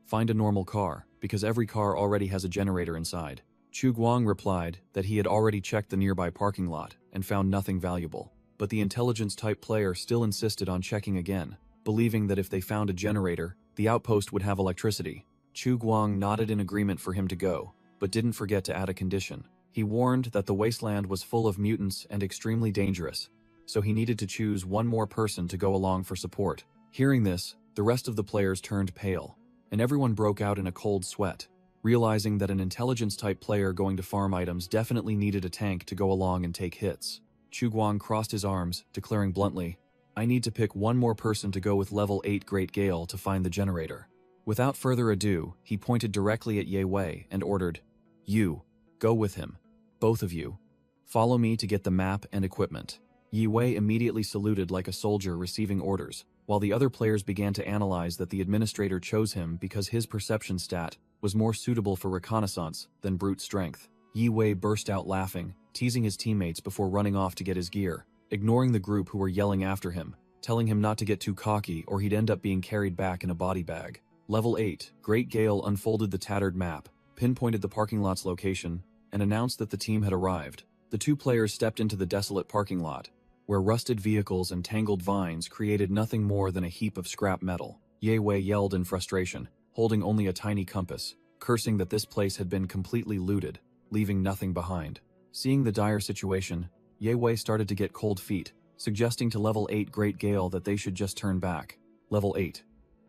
Speaker 1: Find a normal car, because every car already has a generator inside. Chu Guang replied that he had already checked the nearby parking lot and found nothing valuable. But the intelligence-type player still insisted on checking again, believing that if they found a generator, the outpost would have electricity. Chu Guang nodded in agreement for him to go, but didn't forget to add a condition. He warned that the wasteland was full of mutants and extremely dangerous, so he needed to choose one more person to go along for support. Hearing this, the rest of the players turned pale, and everyone broke out in a cold sweat, realizing that an intelligence-type player going to farm items definitely needed a tank to go along and take hits. Chu Guang crossed his arms, declaring bluntly, "I need to pick one more person to go with level 8 Great Gale to find the generator." Without further ado, he pointed directly at Ye Wei and ordered, "You, go with him. Both of you. Follow me to get the map and equipment." Ye Wei immediately saluted like a soldier receiving orders, while the other players began to analyze that the administrator chose him because his perception stat was more suitable for reconnaissance than brute strength. Ye Wei burst out laughing, teasing his teammates before running off to get his gear, ignoring the group who were yelling after him, telling him not to get too cocky or he'd end up being carried back in a body bag. Level 8, Great Gale unfolded the tattered map, pinpointed the parking lot's location, and announced that the team had arrived. The two players stepped into the desolate parking lot, where rusted vehicles and tangled vines created nothing more than a heap of scrap metal. Ye Wei yelled in frustration, holding only a tiny compass, cursing that this place had been completely looted, leaving nothing behind. Seeing the dire situation, Ye Wei started to get cold feet, suggesting to Level 8 Great Gale that they should just turn back. Level 8.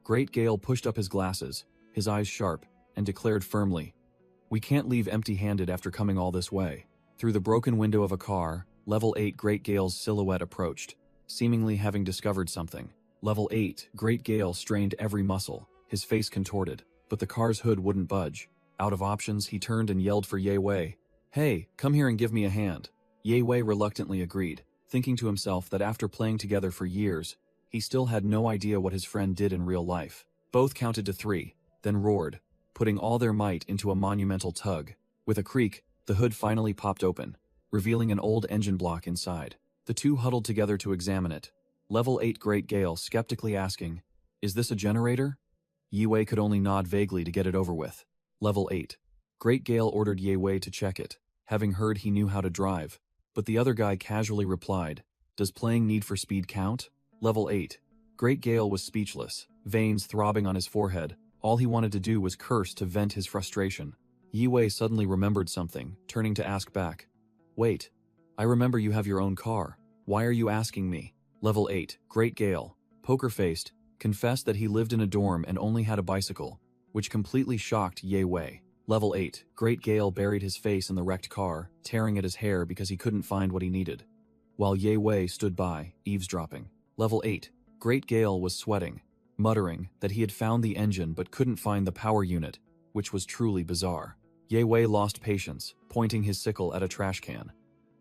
Speaker 1: Great Gale pushed up his glasses, his eyes sharp, and declared firmly, "We can't leave empty-handed after coming all this way." Through the broken window of a car, Level 8 Great Gale's silhouette approached, seemingly having discovered something. Level 8 Great Gale strained every muscle, his face contorted, but the car's hood wouldn't budge. Out of options, he turned and yelled for Ye Wei, "Hey, come here and give me a hand." Ye Wei reluctantly agreed, thinking to himself that after playing together for years, he still had no idea what his friend did in real life. Both counted to 3, then roared, putting all their might into a monumental tug. With a creak, the hood finally popped open, revealing an old engine block inside. The two huddled together to examine it, Level 8 Great Gale skeptically asking, "Is this a generator?" Ye Wei could only nod vaguely to get it over with. Level 8. Great Gale ordered Ye Wei to check it, having heard he knew how to drive, but the other guy casually replied, "Does playing Need for Speed count?" Level 8. Great Gale was speechless, veins throbbing on his forehead. All he wanted to do was curse to vent his frustration. Yi Wei suddenly remembered something, turning to ask back. Wait, I remember you have your own car. Why are you asking me? Level 8, Great Gale, poker-faced, confessed that he lived in a dorm and only had a bicycle, which completely shocked Yi Wei. Level 8, Great Gale buried his face in the wrecked car, tearing at his hair because he couldn't find what he needed, while Yi Wei stood by, eavesdropping. Level 8, Great Gale was sweating, muttering that he had found the engine but couldn't find the power unit, which was truly bizarre. Yi Wei lost patience, pointing his sickle at a trash can.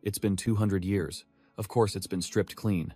Speaker 1: It's been 200 years. Of course it's been stripped clean.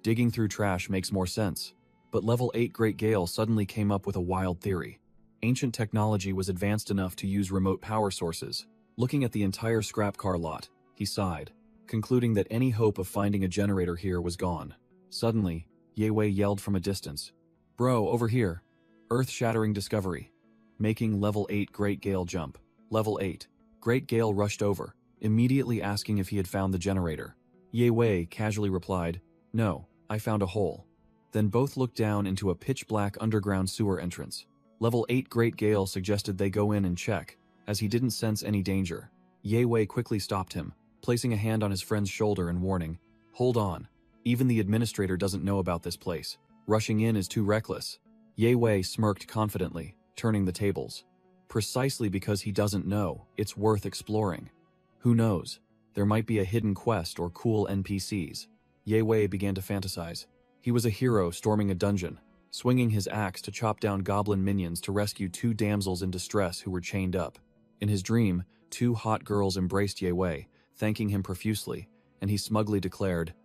Speaker 1: Digging through trash makes more sense. But Level 8 Great Gale suddenly came up with a wild theory. Ancient technology was advanced enough to use remote power sources. Looking at the entire scrap car lot, he sighed, concluding that any hope of finding a generator here was gone. Suddenly, Yi Wei yelled from a distance, "Bro, over here!" Earth-shattering discovery. Making Level 8 Great Gale jump. Level 8. Great Gale rushed over, immediately asking if he had found the generator. Yi Wei casually replied, "No, I found a hole." Then both looked down into a pitch-black underground sewer entrance. Level 8 Great Gale suggested they go in and check, as he didn't sense any danger. Yi Wei quickly stopped him, placing a hand on his friend's shoulder and warning, "Hold on. Even the administrator doesn't know about this place. Rushing in is too reckless." Yi Wei smirked confidently, turning the tables. Precisely because he doesn't know, it's worth exploring. Who knows? There might be a hidden quest or cool NPCs. Yi Wei began to fantasize. He was a hero storming a dungeon, swinging his axe to chop down goblin minions to rescue two damsels in distress who were chained up. In his dream, two hot girls embraced Yi Wei, thanking him profusely, and he smugly declared,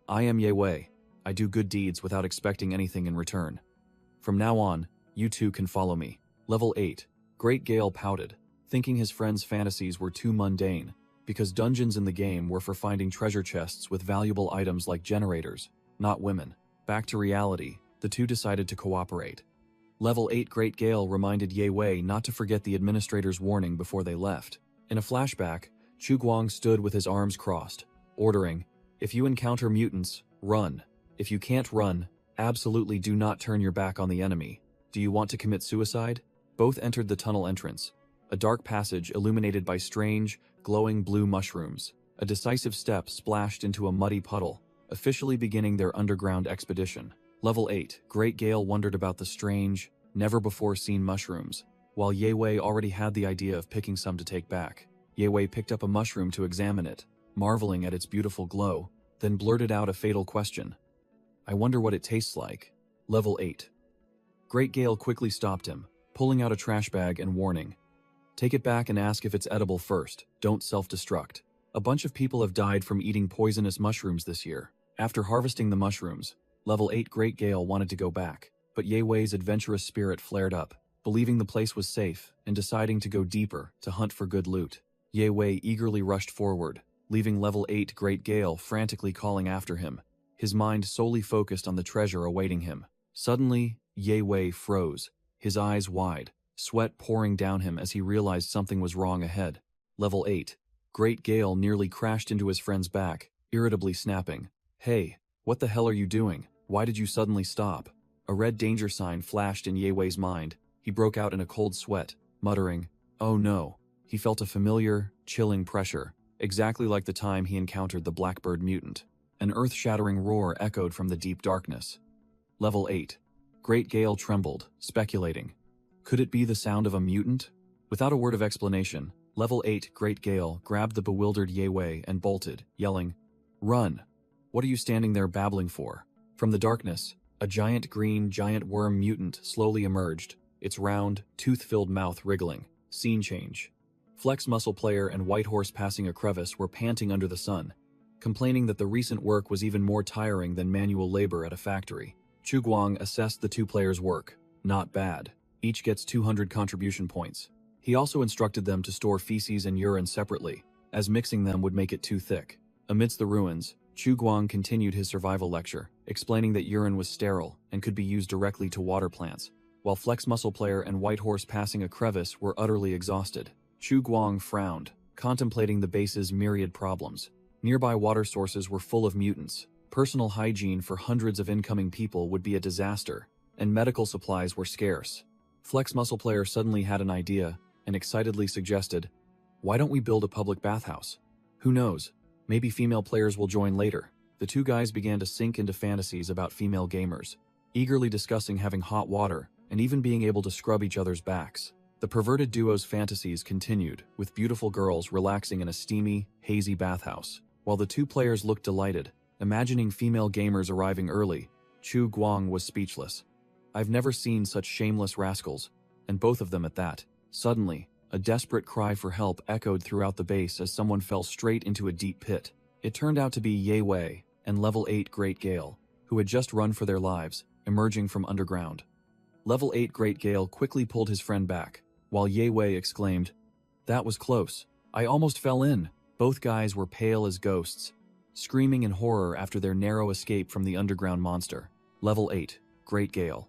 Speaker 1: "I am Yi Wei. I do good deeds without expecting anything in return. From now on, you two can follow me." Level 8. Great Gale pouted, thinking his friend's fantasies were too mundane, because dungeons in the game were for finding treasure chests with valuable items like generators, not women. Back to reality, the two decided to cooperate. Level 8 Great Gale reminded Yi Wei not to forget the administrator's warning before they left. In a flashback, Chu Guang stood with his arms crossed, ordering, "If you encounter mutants, run. If you can't run, absolutely do not turn your back on the enemy. Do you want to commit suicide?" Both entered the tunnel entrance, a dark passage illuminated by strange, glowing blue mushrooms. A decisive step splashed into a muddy puddle, officially beginning their underground expedition. Level 8, Great Gale wondered about the strange, never-before-seen mushrooms, while Yi Wei already had the idea of picking some to take back. Yi Wei picked up a mushroom to examine it, marveling at its beautiful glow, then blurted out a fatal question. "I wonder what it tastes like." Level 8. Great Gale quickly stopped him, pulling out a trash bag and warning, "Take it back and ask if it's edible first, don't self-destruct." A bunch of people have died from eating poisonous mushrooms this year. After harvesting the mushrooms, Level 8 Great Gale wanted to go back, but Yi Wei's adventurous spirit flared up, believing the place was safe and deciding to go deeper to hunt for good loot. Yi Wei eagerly rushed forward, leaving Level 8 Great Gale frantically calling after him, his mind solely focused on the treasure awaiting him. Suddenly, Yi Wei froze, his eyes wide, sweat pouring down him as he realized something was wrong ahead. Level 8. Great Gale nearly crashed into his friend's back, irritably snapping, "Hey, what the hell are you doing? Why did you suddenly stop?" A red danger sign flashed in Yi Wei's mind. He broke out in a cold sweat, muttering, "Oh no." He felt a familiar, chilling pressure, exactly like the time he encountered the Blackbird mutant. An earth-shattering roar echoed from the deep darkness. Level 8. Great Gale trembled, speculating. Could it be the sound of a mutant? Without a word of explanation, Level 8 Great Gale grabbed the bewildered Yi Wei and bolted, yelling, "Run! What are you standing there babbling for?" From the darkness, a giant worm mutant slowly emerged, its round, tooth-filled mouth wriggling. Scene change. Flex Muscle Player and White Horse passing a crevice were panting under the sun, complaining that the recent work was even more tiring than manual labor at a factory. Chu Guang assessed the two players' work. Not bad. Each gets 200 contribution points. He also instructed them to store feces and urine separately, as mixing them would make it too thick. Amidst the ruins, Chu Guang continued his survival lecture, explaining that urine was sterile and could be used directly to water plants, while Flex Muscle Player and White Horse passing a crevice were utterly exhausted. Chu Guang frowned, contemplating the base's myriad problems. Nearby water sources were full of mutants, Personal hygiene for hundreds of incoming people would be a disaster, and medical supplies were scarce. Flex Muscle Player suddenly had an idea and excitedly suggested, "Why don't we build a public bathhouse? Who knows? Maybe female players will join later." The two guys began to sink into fantasies about female gamers, eagerly discussing having hot water and even being able to scrub each other's backs. The perverted duo's fantasies continued, with beautiful girls relaxing in a steamy, hazy bathhouse. While the two players looked delighted, imagining female gamers arriving early, Chu Guang was speechless. "I've never seen such shameless rascals, and both of them at that." Suddenly, a desperate cry for help echoed throughout the base as someone fell straight into a deep pit. It turned out to be Ye Wei and Level 8 Great Gale, who had just run for their lives, emerging from underground. Level 8 Great Gale quickly pulled his friend back, while Ye Wei exclaimed, "That was close. I almost fell in." Both guys were pale as ghosts, screaming in horror after their narrow escape from the underground monster. Level 8 Great Gale,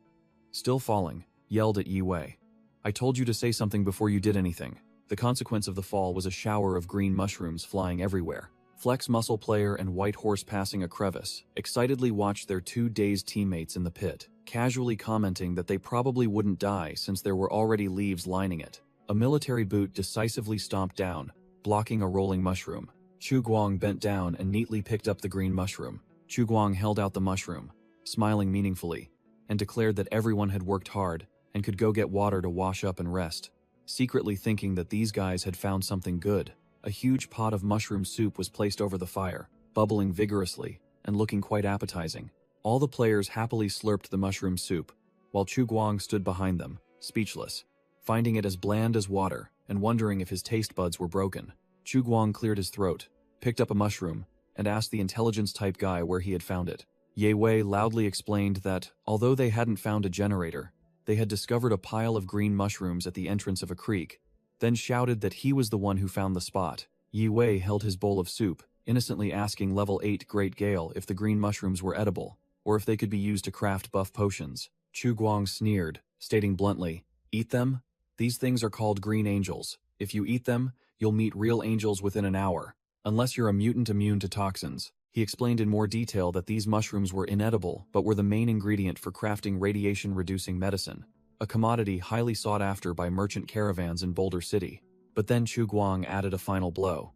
Speaker 1: still falling, yelled at Ye Wei, "I told you to say something before you did anything." The consequence of the fall was a shower of green mushrooms flying everywhere. Flex Muscle Player and White Horse, passing a crevice, excitedly watched their two dazed teammates in the pit, casually commenting that they probably wouldn't die since there were already leaves lining it. A military boot decisively stomped down, blocking a rolling mushroom. Chu Guang bent down and neatly picked up the green mushroom. Chu Guang held out the mushroom, smiling meaningfully, and declared that everyone had worked hard and could go get water to wash up and rest, secretly thinking that these guys had found something good. A huge pot of mushroom soup was placed over the fire, bubbling vigorously and looking quite appetizing. All the players happily slurped the mushroom soup, while Chu Guang stood behind them, speechless, finding it as bland as water and wondering if his taste buds were broken. Chu Guang cleared his throat, picked up a mushroom, and asked the intelligence-type guy where he had found it. Ye Wei loudly explained that, although they hadn't found a generator, they had discovered a pile of green mushrooms at the entrance of a creek, then shouted that he was the one who found the spot. Ye Wei held his bowl of soup, innocently asking Level 8 Great Gale if the green mushrooms were edible, or if they could be used to craft buff potions. Chu Guang sneered, stating bluntly, "Eat them? These things are called green angels. If you eat them, you'll meet real angels within an hour, unless you're a mutant immune to toxins." He explained in more detail that these mushrooms were inedible but were the main ingredient for crafting radiation-reducing medicine, a commodity highly sought after by merchant caravans in Boulder City. But then Chu Guang added a final blow.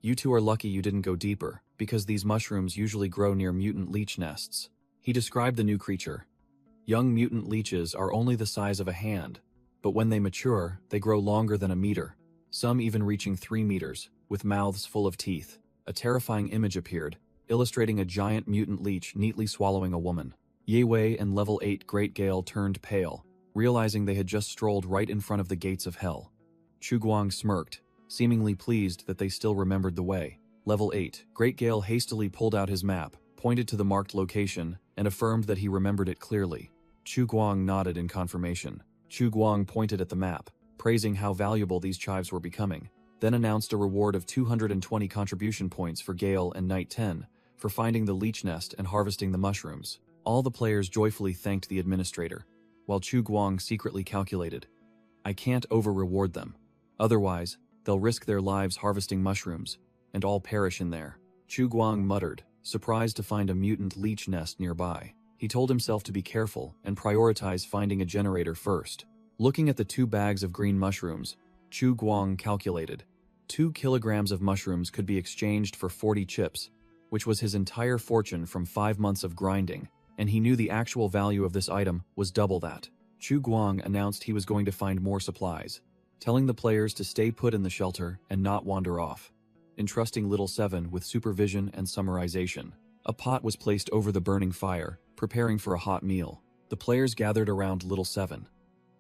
Speaker 1: "You two are lucky you didn't go deeper, because these mushrooms usually grow near mutant leech nests." He described the new creature. "Young mutant leeches are only the size of a hand, but when they mature, they grow longer than a meter, some even reaching 3 meters, with mouths full of teeth." A terrifying image appeared, illustrating a giant mutant leech neatly swallowing a woman. Ye Wei and Level 8 Great Gale turned pale, realizing they had just strolled right in front of the gates of hell. Chu Guang smirked, seemingly pleased that they still remembered the way. Level 8 Great Gale hastily pulled out his map, pointed to the marked location, and affirmed that he remembered it clearly. Chu Guang nodded in confirmation. Chu Guang pointed at the map, praising how valuable these chives were becoming, then announced a reward of 220 contribution points for Gale and Knight 10 for finding the leech nest and harvesting the mushrooms. All the players joyfully thanked the administrator, while Chu Guang secretly calculated, "I can't over-reward them. Otherwise, they'll risk their lives harvesting mushrooms, and all perish in there." Chu Guang muttered, surprised to find a mutant leech nest nearby. He told himself to be careful and prioritize finding a generator first. Looking at the 2 bags of green mushrooms, Chu Guang calculated, 2 kilograms of mushrooms could be exchanged for 40 chips, which was his entire fortune from 5 months of grinding, and he knew the actual value of this item was double that. Chu Guang announced he was going to find more supplies, telling the players to stay put in the shelter and not wander off, entrusting Little 7 with supervision and summarization. A pot was placed over the burning fire, preparing for a hot meal. The players gathered around Little 7,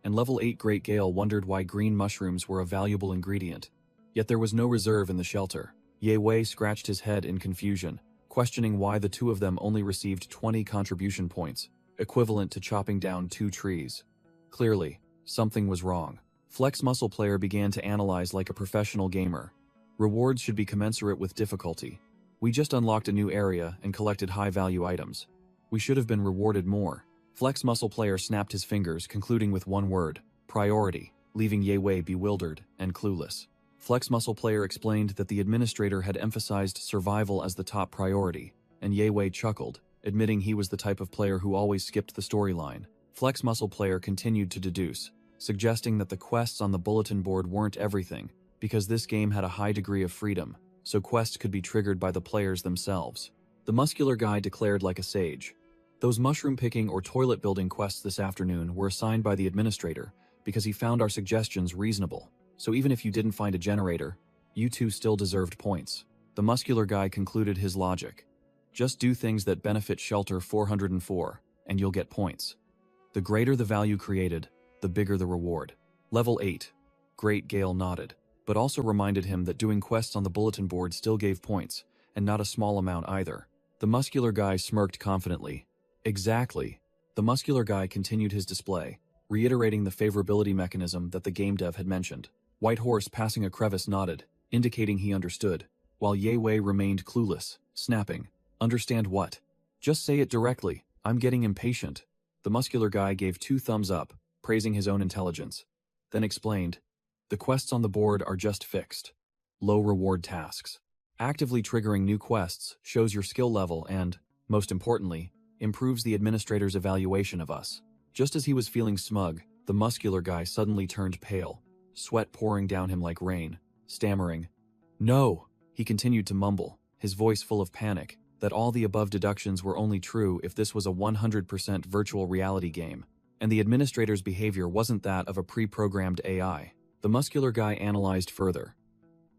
Speaker 1: and Level 8 Great Gale wondered why green mushrooms were a valuable ingredient. Yet there was no reserve in the shelter. Ye Wei scratched his head in confusion, questioning why the two of them only received 20 contribution points, equivalent to chopping down 2 trees. Clearly, something was wrong. Flex Muscle Player began to analyze like a professional gamer. Rewards should be commensurate with difficulty. We just unlocked a new area and collected high-value items. We should have been rewarded more. Flex Muscle Player snapped his fingers, concluding with one word, priority, leaving Ye Wei bewildered and clueless. Flex Muscle Player explained that the administrator had emphasized survival as the top priority, and Ye Wei chuckled, admitting he was the type of player who always skipped the storyline. Flex Muscle Player continued to deduce, suggesting that the quests on the bulletin board weren't everything, because this game had a high degree of freedom, so quests could be triggered by the players themselves. The muscular guy declared like a sage, "Those mushroom picking or toilet building quests this afternoon were assigned by the administrator because he found our suggestions reasonable, so even if you didn't find a generator, you two still deserved points." The muscular guy concluded his logic. Just do things that benefit Shelter 404, and you'll get points. The greater the value created, the bigger the reward. Level 8. Great Gale nodded, but also reminded him that doing quests on the bulletin board still gave points, and not a small amount either. The muscular guy smirked confidently. Exactly. The muscular guy continued his display, reiterating the favorability mechanism that the game dev had mentioned. White Horse passing a crevice nodded, indicating he understood, while Ye Wei remained clueless, snapping, "Understand what? Just say it directly, I'm getting impatient." The muscular guy gave 2 thumbs up, praising his own intelligence, then explained, "The quests on the board are just fixed. Low reward tasks. Actively triggering new quests shows your skill level and, most importantly, improves the administrator's evaluation of us." Just as he was feeling smug, the muscular guy suddenly turned pale, sweat pouring down him like rain, stammering, "No!" He continued to mumble, his voice full of panic, that all the above deductions were only true if this was a 100% virtual reality game, and the administrator's behavior wasn't that of a pre-programmed AI. The muscular guy analyzed further.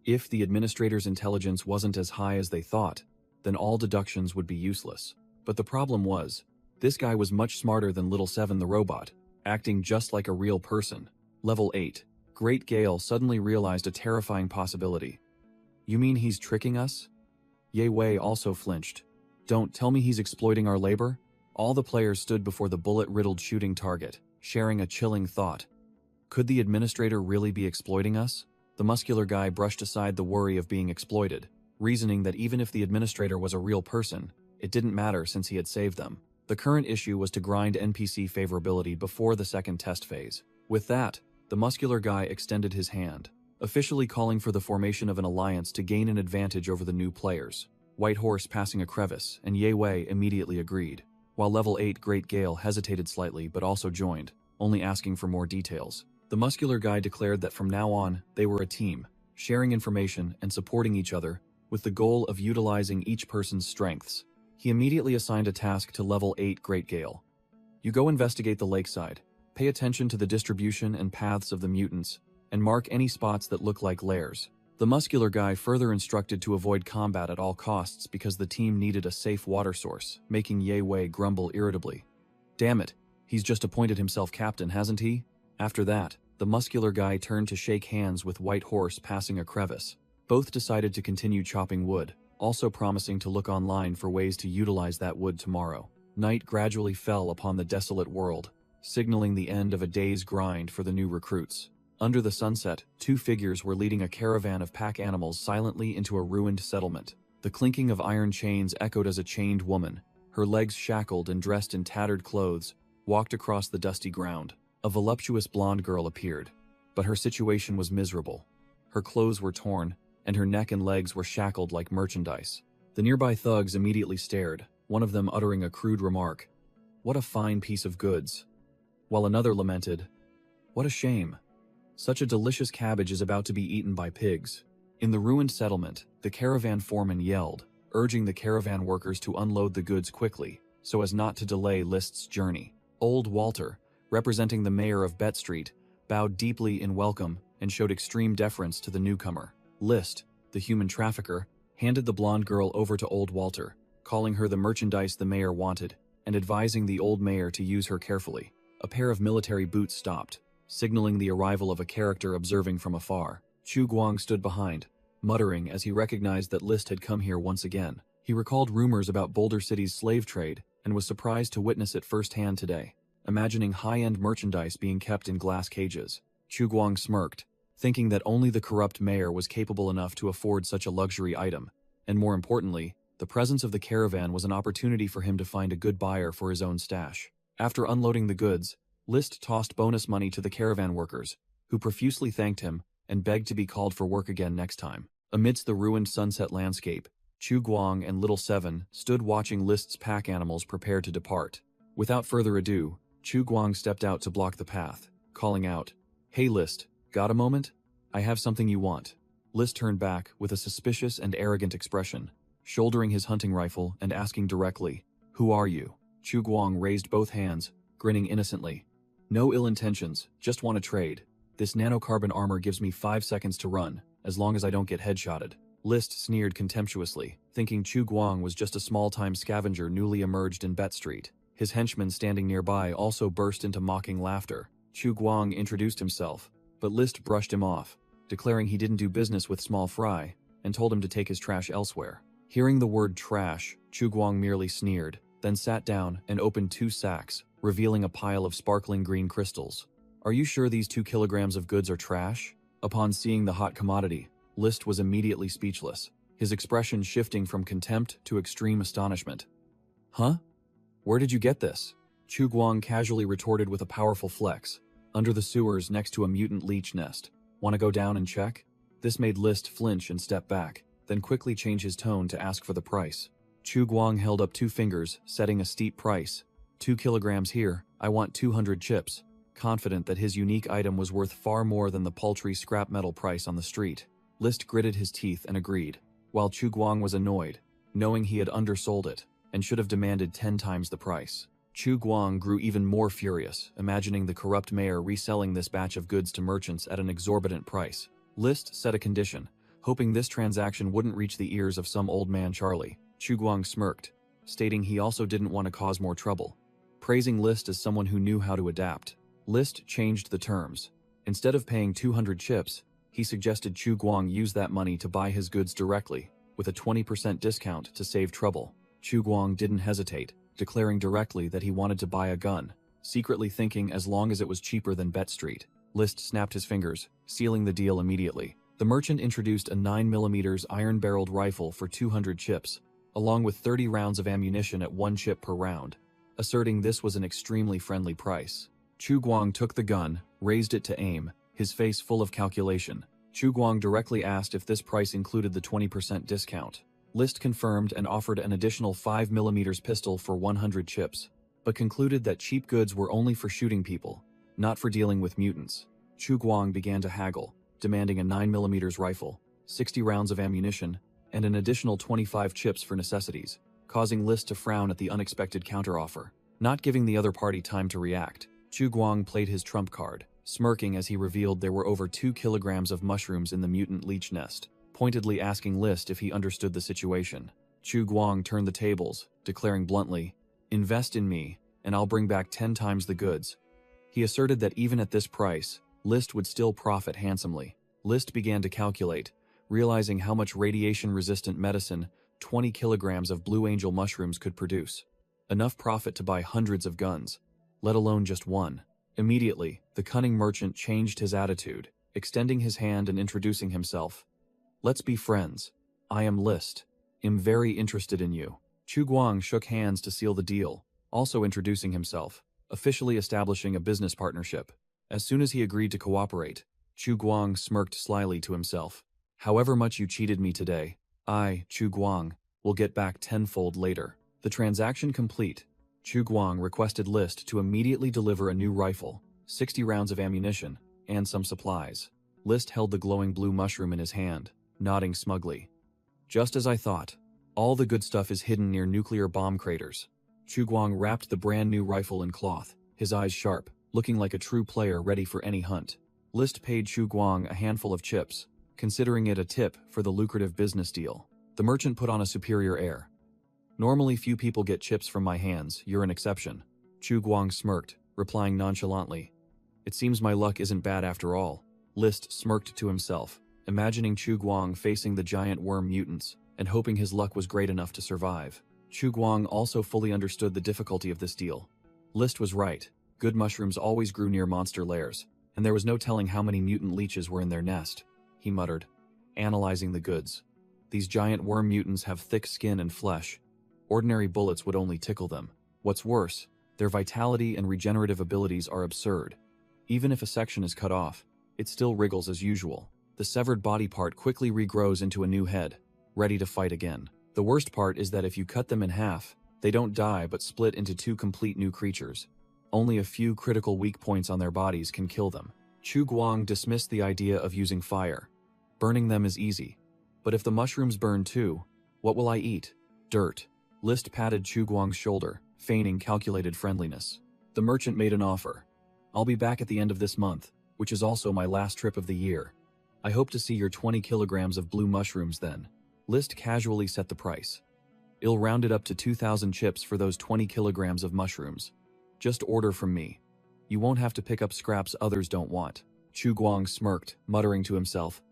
Speaker 1: If the administrator's intelligence wasn't as high as they thought, then all deductions would be useless. But the problem was, this guy was much smarter than Little Seven the robot, acting just like a real person. Level 8. Great Gale suddenly realized a terrifying possibility. "You mean he's tricking us?" Ye Wei also flinched. "Don't tell me he's exploiting our labor?" All the players stood before the bullet-riddled shooting target, sharing a chilling thought. Could the administrator really be exploiting us? The muscular guy brushed aside the worry of being exploited, reasoning that even if the administrator was a real person, it didn't matter since he had saved them. The current issue was to grind NPC favorability before the second test phase. With that, the muscular guy extended his hand, officially calling for the formation of an alliance to gain an advantage over the new players. White Horse passing a crevice, and Ye Wei immediately agreed, while Level 8 Great Gale hesitated slightly but also joined, only asking for more details. The muscular guy declared that from now on, they were a team, sharing information and supporting each other, with the goal of utilizing each person's strengths. He immediately assigned a task to Level 8 Great Gale. "You go investigate the lakeside, pay attention to the distribution and paths of the mutants, and mark any spots that look like lairs." The muscular guy further instructed to avoid combat at all costs because the team needed a safe water source, making Ye Wei grumble irritably. "Damn it, he's just appointed himself captain, hasn't he?" After that, the muscular guy turned to shake hands with White Horse passing a crevice. Both decided to continue chopping wood, also promising to look online for ways to utilize that wood tomorrow. Night gradually fell upon the desolate world, signaling the end of a day's grind for the new recruits. Under the sunset, 2 figures were leading a caravan of pack animals silently into a ruined settlement. The clinking of iron chains echoed as a chained woman, her legs shackled and dressed in tattered clothes, walked across the dusty ground. A voluptuous blonde girl appeared, but her situation was miserable. Her clothes were torn, and her neck and legs were shackled like merchandise. The nearby thugs immediately stared, one of them uttering a crude remark, "What a fine piece of goods," while another lamented, "What a shame. Such a delicious cabbage is about to be eaten by pigs." In the ruined settlement, the caravan foreman yelled, urging the caravan workers to unload the goods quickly, so as not to delay List's journey. Old Walter, representing the mayor of Bet Street, bowed deeply in welcome and showed extreme deference to the newcomer. List, the human trafficker, handed the blonde girl over to Old Walter, calling her the merchandise the mayor wanted, and advising the old mayor to use her carefully. A pair of military boots stopped, signaling the arrival of a character observing from afar. Chu Guang stood behind, muttering as he recognized that List had come here once again. He recalled rumors about Boulder City's slave trade and was surprised to witness it firsthand today, imagining high-end merchandise being kept in glass cages. Chu Guang smirked, thinking that only the corrupt mayor was capable enough to afford such a luxury item, and more importantly, the presence of the caravan was an opportunity for him to find a good buyer for his own stash. After unloading the goods, List tossed bonus money to the caravan workers, who profusely thanked him and begged to be called for work again next time. Amidst the ruined sunset landscape, Chu Guang and Little Seven stood watching List's pack animals prepare to depart. Without further ado, Chu Guang stepped out to block the path, calling out, "Hey List, got a moment? I have something you want." List turned back with a suspicious and arrogant expression, shouldering his hunting rifle and asking directly, "Who are you?" Chu Guang raised both hands, grinning innocently. "No ill intentions, just want to trade. This nanocarbon armor gives me 5 seconds to run, as long as I don't get headshotted." List sneered contemptuously, thinking Chu Guang was just a small-time scavenger newly emerged in Bet Street. His henchmen standing nearby also burst into mocking laughter. Chu Guang introduced himself, but List brushed him off, declaring he didn't do business with small fry, and told him to take his trash elsewhere. Hearing the word trash, Chu Guang merely sneered, then sat down and opened 2 sacks, revealing a pile of sparkling green crystals. "Are you sure these 2 kilograms of goods are trash?" Upon seeing the hot commodity, List was immediately speechless, his expression shifting from contempt to extreme astonishment. "Huh? Where did you get this?" Chu Guang casually retorted with a powerful flex. "Under the sewers next to a mutant leech nest. Want to go down and check?" This made List flinch and step back, then quickly change his tone to ask for the price. Chu Guang held up 2 fingers, setting a steep price. 2 kilograms here, I want 200 chips, confident that his unique item was worth far more than the paltry scrap metal price on the street. List gritted his teeth and agreed, while Chu Guang was annoyed, knowing he had undersold it, and should have demanded 10 times the price. Chu Guang grew even more furious, imagining the corrupt mayor reselling this batch of goods to merchants at an exorbitant price. List set a condition, hoping this transaction wouldn't reach the ears of some old man Charlie. Chu Guang smirked, stating he also didn't want to cause more trouble, praising List as someone who knew how to adapt. List changed the terms. Instead of paying 200 chips, he suggested Chu Guang use that money to buy his goods directly, with a 20% discount to save trouble. Chu Guang didn't hesitate, declaring directly that he wanted to buy a gun, secretly thinking as long as it was cheaper than Bet Street. List snapped his fingers, sealing the deal immediately. The merchant introduced a 9mm iron-barreled rifle for 200 chips, along with 30 rounds of ammunition at 1 chip per round, asserting this was an extremely friendly price. Chu Guang took the gun, raised it to aim, his face full of calculation. Chu Guang directly asked if this price included the 20% discount. List confirmed and offered an additional 5mm pistol for 100 chips, but concluded that cheap goods were only for shooting people, not for dealing with mutants. Chu Guang began to haggle, demanding a 9mm rifle, 60 rounds of ammunition, and an additional 25 chips for necessities, causing List to frown at the unexpected counteroffer. Not giving the other party time to react, Chu Guang played his trump card, smirking as he revealed there were over 2 kilograms of mushrooms in the mutant leech nest, pointedly asking List if he understood the situation. Chu Guang turned the tables, declaring bluntly, "Invest in me, and I'll bring back 10 times the goods." He asserted that even at this price, List would still profit handsomely. List began to calculate, realizing how much radiation-resistant medicine 20 kilograms of Blue Angel mushrooms could produce. Enough profit to buy hundreds of guns, let alone just one. Immediately, the cunning merchant changed his attitude, extending his hand and introducing himself. "Let's be friends. I am List. I'm very interested in you." Chu Guang shook hands to seal the deal, also introducing himself, officially establishing a business partnership. As soon as he agreed to cooperate, Chu Guang smirked slyly to himself. "However much you cheated me today, I, Chu Guang, will get back tenfold later." The transaction complete, Chu Guang requested List to immediately deliver a new rifle, 60 rounds of ammunition, and some supplies. List held the glowing blue mushroom in his hand, nodding smugly. "Just as I thought. All the good stuff is hidden near nuclear bomb craters." Chu Guang wrapped the brand new rifle in cloth, his eyes sharp, looking like a true player ready for any hunt. List paid Chu Guang a handful of chips, considering it a tip for the lucrative business deal. The merchant put on a superior air. "Normally few people get chips from my hands, you're an exception." Chu Guang smirked, replying nonchalantly, "It seems my luck isn't bad after all." List smirked to himself, imagining Chu Guang facing the giant worm mutants, and hoping his luck was great enough to survive. Chu Guang also fully understood the difficulty of this deal. List was right, good mushrooms always grew near monster lairs, and there was no telling how many mutant leeches were in their nest, he muttered, analyzing the goods. "These giant worm mutants have thick skin and flesh. Ordinary bullets would only tickle them. What's worse, their vitality and regenerative abilities are absurd. Even if a section is cut off, it still wriggles as usual. The severed body part quickly regrows into a new head, ready to fight again." The worst part is that if you cut them in half, they don't die but split into two complete new creatures. Only a few critical weak points on their bodies can kill them. Chu Guang dismissed the idea of using fire. Burning them is easy. But if the mushrooms burn too, what will I eat? Dirt. List patted Chu Guang's shoulder, feigning calculated friendliness. The merchant made an offer. I'll be back at the end of this month, which is also my last trip of the year. I hope to see your 20 kilograms of blue mushrooms then. List casually set the price. I'll round it up to 2,000 chips for those 20 kilograms of mushrooms. Just order from me. You won't have to pick up scraps others don't want. Chu Guang smirked, muttering to himself.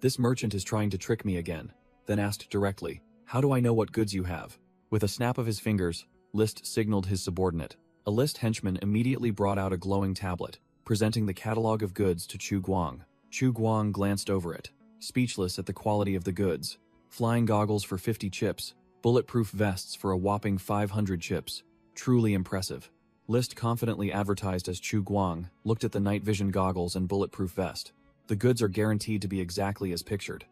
Speaker 1: This merchant is trying to trick me again. Then asked directly, how do I know what goods you have? With a snap of his fingers, List signaled his subordinate. A List henchman immediately brought out a glowing tablet, presenting the catalog of goods to Chu Guang. Chu Guang glanced over it, speechless at the quality of the goods. Flying goggles for 50 chips, bulletproof vests for a whopping 500 chips. Truly impressive. List confidently advertised as Chu Guang looked at the night vision goggles and bulletproof vest. The goods are guaranteed to be exactly as pictured.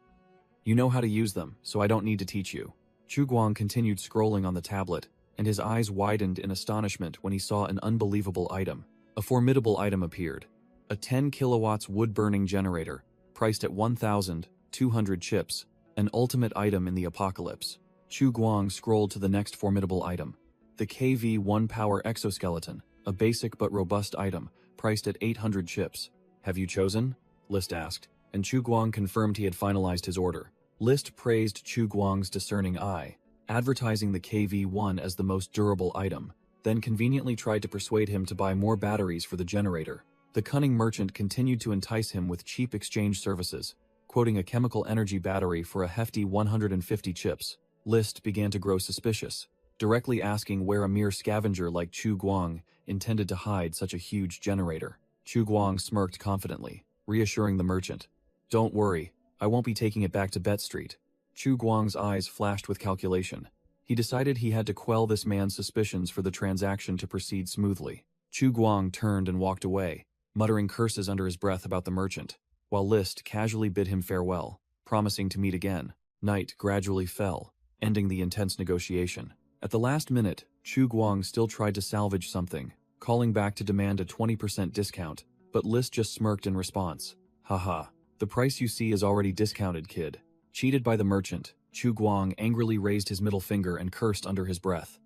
Speaker 1: You know how to use them, so I don't need to teach you. Chu Guang continued scrolling on the tablet, and his eyes widened in astonishment when he saw an unbelievable item. A formidable item appeared. A 10 kilowatts wood-burning generator, priced at 1,200 chips, an ultimate item in the apocalypse. Chu Guang scrolled to the next formidable item. The KV-1 Power Exoskeleton, a basic but robust item, priced at 800 chips. Have you chosen? List asked, and Chu Guang confirmed he had finalized his order. List praised Chu Guang's discerning eye, advertising the KV-1 as the most durable item, then conveniently tried to persuade him to buy more batteries for the generator. The cunning merchant continued to entice him with cheap exchange services, quoting a chemical energy battery for a hefty 150 chips. List began to grow suspicious, directly asking where a mere scavenger like Chu Guang intended to hide such a huge generator. Chu Guang smirked confidently, reassuring the merchant. Don't worry, I won't be taking it back to Bet Street. Chu Guang's eyes flashed with calculation. He decided he had to quell this man's suspicions for the transaction to proceed smoothly. Chu Guang turned and walked away, muttering curses under his breath about the merchant, while List casually bid him farewell, promising to meet again. Night gradually fell, ending the intense negotiation. At the last minute, Chu Guang still tried to salvage something, calling back to demand a 20% discount, but List just smirked in response. Haha, the price you see is already discounted, kid. Cheated by the merchant, Chu Guang angrily raised his middle finger and cursed under his breath.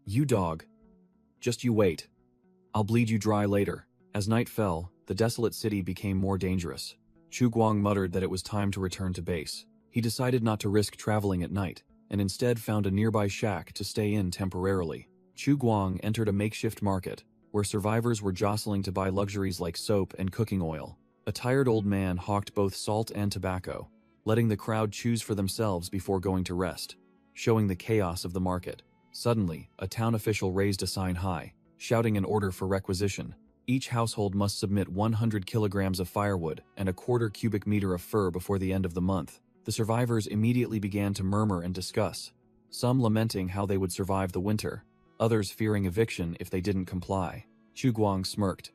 Speaker 1: You dog. Just you wait. I'll bleed you dry later. As night fell, the desolate city became more dangerous. Chu Guang muttered that it was time to return to base. He decided not to risk traveling at night, and instead found a nearby shack to stay in temporarily. Chu Guang entered a makeshift market, where survivors were jostling to buy luxuries like soap and cooking oil. A tired old man hawked both salt and tobacco, letting the crowd choose for themselves before going to rest, showing the chaos of the market. Suddenly, a town official raised a sign high, shouting an order for requisition. Each household must submit 100 kilograms of firewood and a quarter cubic meter of fur before the end of the month. The survivors immediately began to murmur and discuss, some lamenting how they would survive the winter, others fearing eviction if they didn't comply. Chu Guang smirked,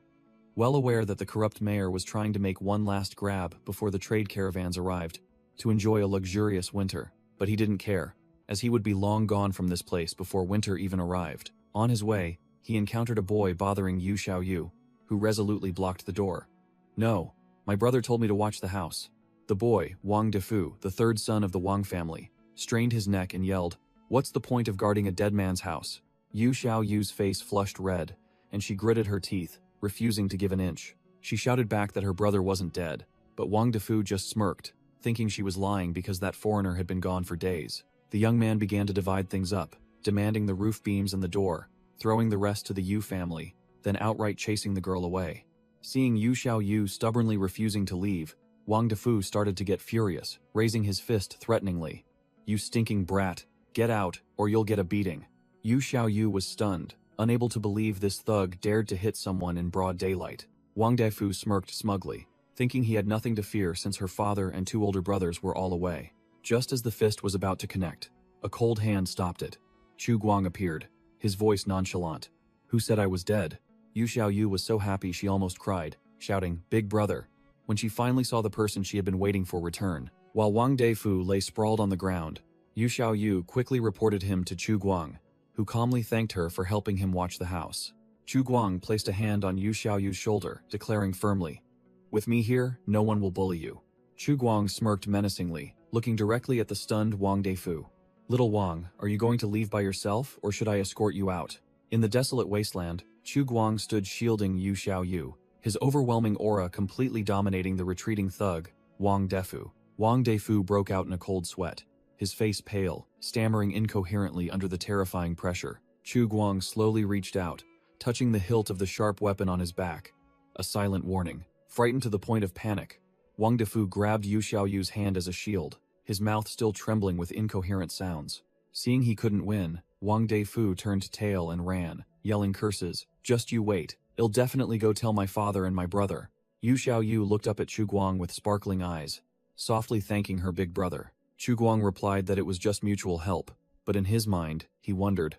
Speaker 1: well aware that the corrupt mayor was trying to make one last grab before the trade caravans arrived, to enjoy a luxurious winter, but he didn't care, as he would be long gone from this place before winter even arrived. On his way, he encountered a boy bothering Yu Xiaoyu, who resolutely blocked the door. No, my brother told me to watch the house. The boy, Wang Defu, the third son of the Wang family, strained his neck and yelled, "What's the point of guarding a dead man's house?" Yu Xiaoyu's face flushed red, and she gritted her teeth, refusing to give an inch. She shouted back that her brother wasn't dead, but Wang Defu just smirked, thinking she was lying because that foreigner had been gone for days. The young man began to divide things up, demanding the roof beams and the door, throwing the rest to the Yu family, then outright chasing the girl away. Seeing Yu Xiaoyu stubbornly refusing to leave, Wang Defu started to get furious, raising his fist threateningly. You stinking brat, get out, or you'll get a beating. Yu Xiaoyu was stunned, unable to believe this thug dared to hit someone in broad daylight. Wang Defu smirked smugly, thinking he had nothing to fear since her father and two older brothers were all away. Just as the fist was about to connect, a cold hand stopped it. Chu Guang appeared, his voice nonchalant. Who said I was dead? Yu Xiaoyu was so happy she almost cried, shouting, "Big brother," when she finally saw the person she had been waiting for return. While Wang Defu lay sprawled on the ground, Yu Xiaoyu quickly reported him to Chu Guang, who calmly thanked her for helping him watch the house. Chu Guang placed a hand on Yu Xiaoyu's shoulder, declaring firmly, "With me here, no one will bully you." Chu Guang smirked menacingly, looking directly at the stunned Wang Defu. "Little Wang, are you going to leave by yourself, or should I escort you out?" In the desolate wasteland, Chu Guang stood shielding Yu Xiaoyu, his overwhelming aura completely dominating the retreating thug, Wang Defu. Wang Defu broke out in a cold sweat, his face pale, stammering incoherently under the terrifying pressure. Chu Guang slowly reached out, touching the hilt of the sharp weapon on his back. A silent warning. Frightened to the point of panic, Wang Defu grabbed Yu Xiaoyu's hand as a shield, his mouth still trembling with incoherent sounds. Seeing he couldn't win, Wang Defu turned tail and ran, yelling curses. "Just you wait. I'll definitely go tell my father and my brother." Yu Xiaoyu looked up at Chu Guang with sparkling eyes, softly thanking her big brother. Chu Guang replied that it was just mutual help, but in his mind, he wondered,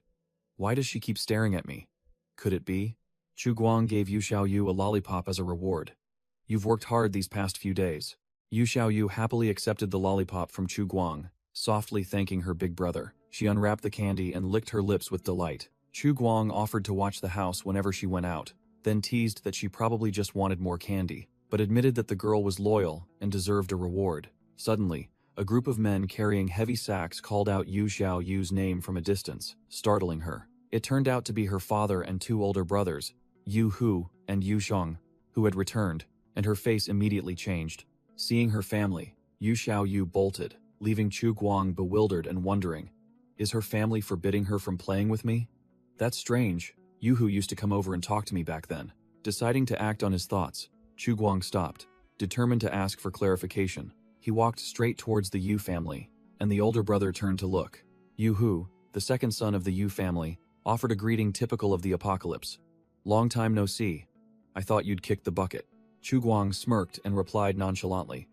Speaker 1: why does she keep staring at me? Could it be? Chu Guang gave Yu Xiaoyu a lollipop as a reward. "You've worked hard these past few days." Yu Xiaoyu happily accepted the lollipop from Chu Guang, softly thanking her big brother. She unwrapped the candy and licked her lips with delight. Chu Guang offered to watch the house whenever she went out, then teased that she probably just wanted more candy, but admitted that the girl was loyal and deserved a reward. Suddenly, a group of men carrying heavy sacks called out Yu Xiaoyu's name from a distance, startling her. It turned out to be her father and two older brothers, Yu Hu and Yu Xiong, who had returned, and her face immediately changed. Seeing her family, Yu Xiaoyu bolted, leaving Chu Guang bewildered and wondering, is her family forbidding her from playing with me? That's strange. Yu Hu used to come over and talk to me back then. Deciding to act on his thoughts, Chu Guang stopped, determined to ask for clarification. He walked straight towards the Yu family, and the older brother turned to look. Yu Hu, the second son of the Yu family, offered a greeting typical of the apocalypse. "Long time no see. I thought you'd kicked the bucket." Chu Guang smirked and replied nonchalantly,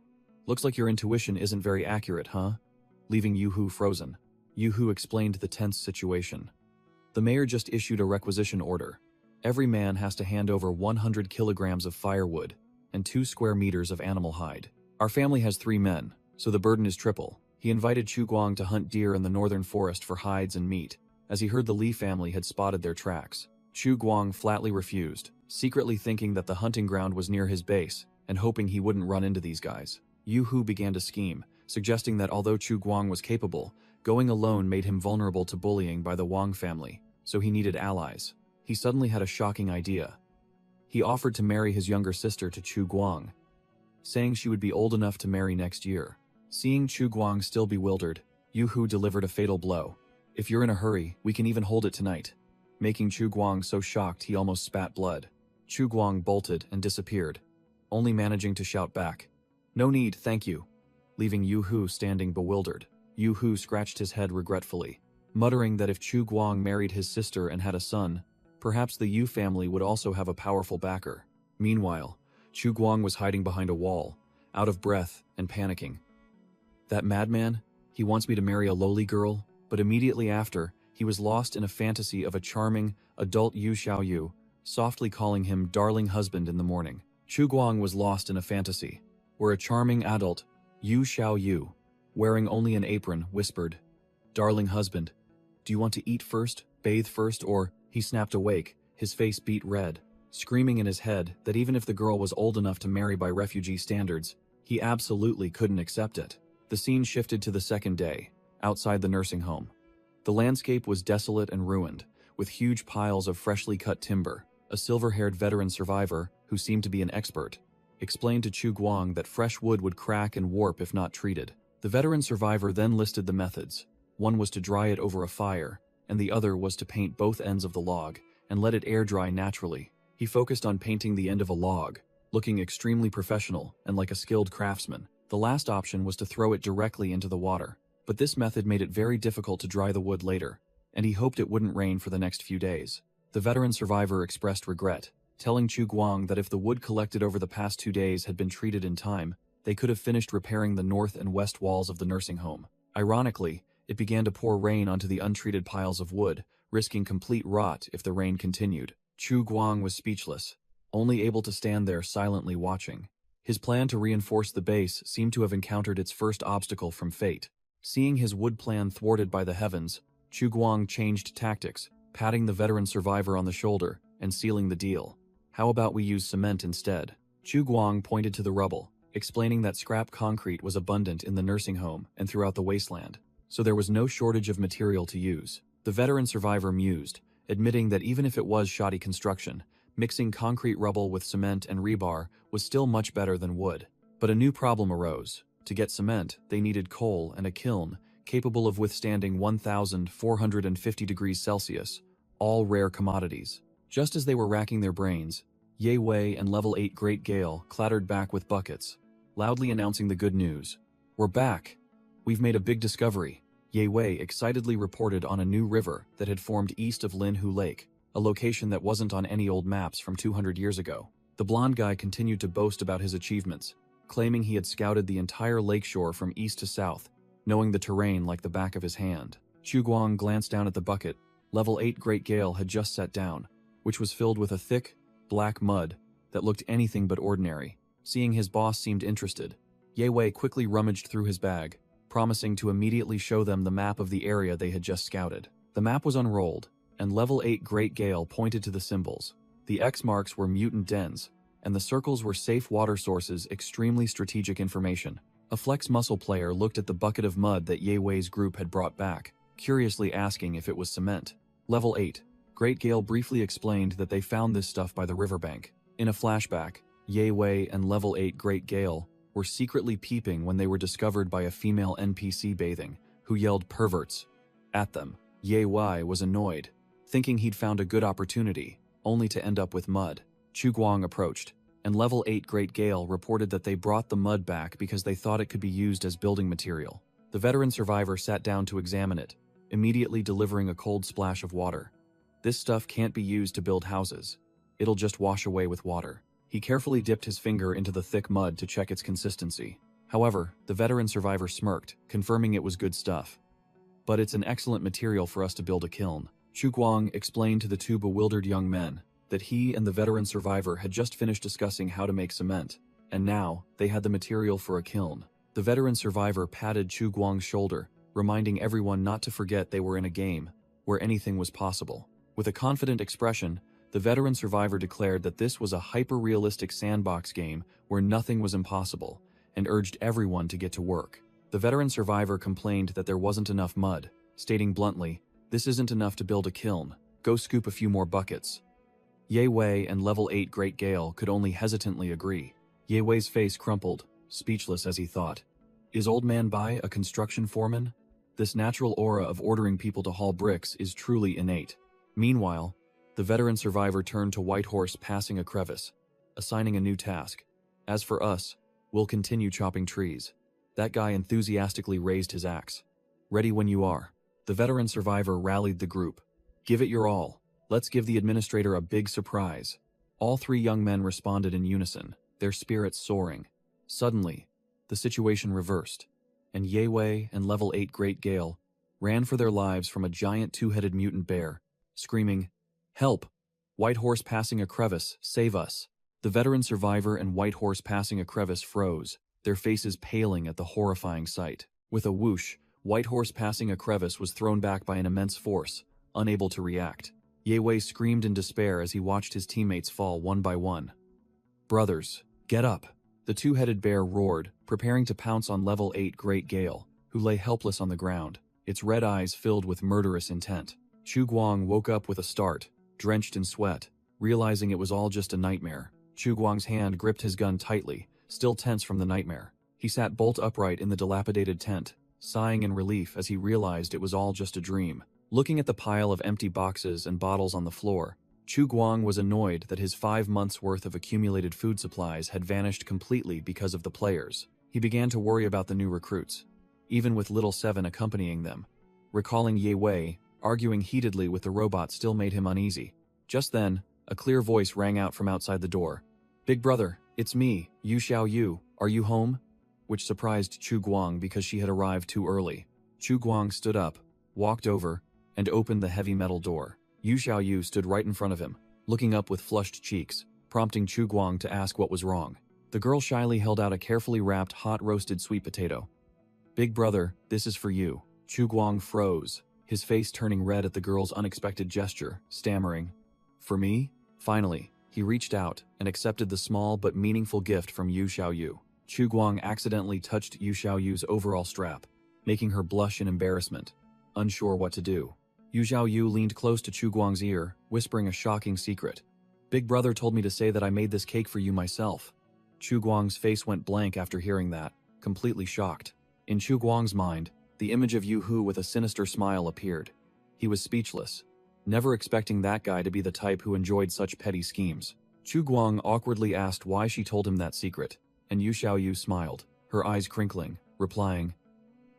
Speaker 1: "Looks like your intuition isn't very accurate, huh?" Leaving Yu Hu frozen. Yu Hu explained the tense situation. "The mayor just issued a requisition order. Every man has to hand over 100 kilograms of firewood and 2 square meters of animal hide. Our family has 3 men, so the burden is triple." He invited Chu Guang to hunt deer in the northern forest for hides and meat, as he heard the Li family had spotted their tracks. Chu Guang flatly refused, secretly thinking that the hunting ground was near his base and hoping he wouldn't run into these guys. Yu Hu began to scheme, suggesting that although Chu Guang was capable, going alone made him vulnerable to bullying by the Wang family, so he needed allies. He suddenly had a shocking idea. He offered to marry his younger sister to Chu Guang, saying she would be old enough to marry next year. Seeing Chu Guang still bewildered, Yu Hu delivered a fatal blow. "If you're in a hurry, we can even hold it tonight," making Chu Guang so shocked he almost spat blood. Chu Guang bolted and disappeared, only managing to shout back, "No need, thank you," leaving Yu Hu standing bewildered. Yu Hu scratched his head regretfully, muttering that if Chu Guang married his sister and had a son, perhaps the Yu family would also have a powerful backer. Meanwhile, Chu Guang was hiding behind a wall, out of breath and panicking. "That madman? He wants me to marry a lowly girl?" But immediately after, he was lost in a fantasy of a charming, adult Yu Xiaoyu, softly calling him darling husband in the morning. Chu Guang was lost in a fantasy, where a charming adult, Yu Xiaoyu, wearing only an apron, whispered, "Darling husband, do you want to eat first, bathe first, or..." He snapped awake, his face beet red, screaming in his head that even if the girl was old enough to marry by refugee standards, he absolutely couldn't accept it. The scene shifted to the second day, outside the nursing home. The landscape was desolate and ruined, with huge piles of freshly cut timber. A silver-haired veteran survivor, who seemed to be an expert, explained to Chu Guang that fresh wood would crack and warp if not treated. The veteran survivor then listed the methods. One was to dry it over a fire, and the other was to paint both ends of the log and let it air dry naturally. He focused on painting the end of a log, looking extremely professional and like a skilled craftsman. The last option was to throw it directly into the water, but this method made it very difficult to dry the wood later, and he hoped it wouldn't rain for the next few days. The veteran survivor expressed regret, telling Chu Guang that if the wood collected over the past 2 days had been treated in time, they could have finished repairing the north and west walls of the nursing home. Ironically, it began to pour rain onto the untreated piles of wood, risking complete rot if the rain continued. Chu Guang was speechless, only able to stand there silently watching. His plan to reinforce the base seemed to have encountered its first obstacle from fate. Seeing his wood plan thwarted by the heavens, Chu Guang changed tactics, patting the veteran survivor on the shoulder and sealing the deal. How about we use cement instead? Chu Guang pointed to the rubble, explaining that scrap concrete was abundant in the nursing home and throughout the wasteland, so there was no shortage of material to use. The veteran survivor mused, admitting that even if it was shoddy construction, mixing concrete rubble with cement and rebar was still much better than wood. But a new problem arose. To get cement, they needed coal and a kiln capable of withstanding 1,450 degrees Celsius, all rare commodities. Just as they were racking their brains, Ye Wei and Level 8 Great Gale clattered back with buckets, loudly announcing the good news. We're back! We've made a big discovery. Ye Wei excitedly reported on a new river that had formed east of Lin Hu Lake, a location that wasn't on any old maps from 200 years ago. The blonde guy continued to boast about his achievements, claiming he had scouted the entire lakeshore from east to south, knowing the terrain like the back of his hand. Chu Guang glanced down at the bucket Level 8 Great Gale had just set down, which was filled with a thick, black mud that looked anything but ordinary. Seeing his boss seemed interested, Ye Wei quickly rummaged through his bag, promising to immediately show them the map of the area they had just scouted. The map was unrolled, and Level 8 Great Gale pointed to the symbols. The X marks were mutant dens, and the circles were safe water sources, extremely strategic information. A flex muscle player looked at the bucket of mud that Ye Wei's group had brought back, curiously asking if it was cement. Level 8. Great Gale briefly explained that they found this stuff by the riverbank. In a flashback, Ye Wei and Level 8 Great Gale were secretly peeping when they were discovered by a female NPC bathing, who yelled perverts at them. Ye Wei was annoyed, thinking he'd found a good opportunity, only to end up with mud. Chu Guang approached, and Level 8 Great Gale reported that they brought the mud back because they thought it could be used as building material. The veteran survivor sat down to examine it, immediately delivering a cold splash of water. This stuff can't be used to build houses. It'll just wash away with water. He carefully dipped his finger into the thick mud to check its consistency. However, the veteran survivor smirked, confirming it was good stuff. But it's an excellent material for us to build a kiln. Chu Guang explained to the two bewildered young men that he and the veteran survivor had just finished discussing how to make cement, and now they had the material for a kiln. The veteran survivor patted Chu Guang's shoulder, reminding everyone not to forget they were in a game where anything was possible. With a confident expression, the veteran survivor declared that this was a hyper-realistic sandbox game where nothing was impossible, and urged everyone to get to work. The veteran survivor complained that there wasn't enough mud, stating bluntly, "This isn't enough to build a kiln. Go scoop a few more buckets." Ye Wei and Level 8 Great Gale could only hesitantly agree. Ye Wei's face crumpled, speechless as he thought. Is Old Man Bai a construction foreman? This natural aura of ordering people to haul bricks is truly innate. Meanwhile, the veteran survivor turned to White Horse passing a crevice, assigning a new task. As for us, we'll continue chopping trees. That guy enthusiastically raised his axe. Ready when you are. The veteran survivor rallied the group. Give it your all. Let's give the administrator a big surprise. All three young men responded in unison, their spirits soaring. Suddenly, the situation reversed, and Ye Wei and Level 8 Great Gale ran for their lives from a giant two-headed mutant bear, screaming, "Help! White Horse passing a crevice, save us!" The veteran survivor and White Horse passing a crevice froze, their faces paling at the horrifying sight. With a whoosh, White Horse passing a crevice was thrown back by an immense force, unable to react. Ye Wei screamed in despair as he watched his teammates fall one by one. "Brothers, get up!" The two-headed bear roared, preparing to pounce on Level 8 Great Gale, who lay helpless on the ground, its red eyes filled with murderous intent. Chu Guang woke up with a start, drenched in sweat, realizing it was all just a nightmare. Chu Guang's hand gripped his gun tightly, still tense from the nightmare. He sat bolt upright in the dilapidated tent, sighing in relief as he realized it was all just a dream. Looking at the pile of empty boxes and bottles on the floor, Chu Guang was annoyed that his 5 months' worth of accumulated food supplies had vanished completely because of the players. He began to worry about the new recruits, even with Little Seven accompanying them. Recalling Ye Wei, arguing heatedly with the robot still made him uneasy. Just then, a clear voice rang out from outside the door. "Big brother, it's me, Yu Xiao Yu, are you home?" Which surprised Chu Guang because she had arrived too early. Chu Guang stood up, walked over, and opened the heavy metal door. Yu Xiao Yu stood right in front of him, looking up with flushed cheeks, prompting Chu Guang to ask what was wrong. The girl shyly held out a carefully wrapped hot roasted sweet potato. Big brother, this is for you. Chu Guang froze, his face turning red at the girl's unexpected gesture, stammering, "For me?" Finally, he reached out and accepted the small but meaningful gift from Yu Xiaoyu. Chu Guang accidentally touched Yu Xiaoyu's overall strap, making her blush in embarrassment, unsure what to do. Yu Xiaoyu leaned close to Chu Guang's ear, whispering a shocking secret. "Big brother told me to say that I made this cake for you myself." Chu Guang's face went blank after hearing that, completely shocked. In Chu Guang's mind, the image of Yu Hu with a sinister smile appeared. He was speechless, never expecting that guy to be the type who enjoyed such petty schemes. Chu Guang awkwardly asked why she told him that secret, and Yu Xiaoyu smiled, her eyes crinkling, replying,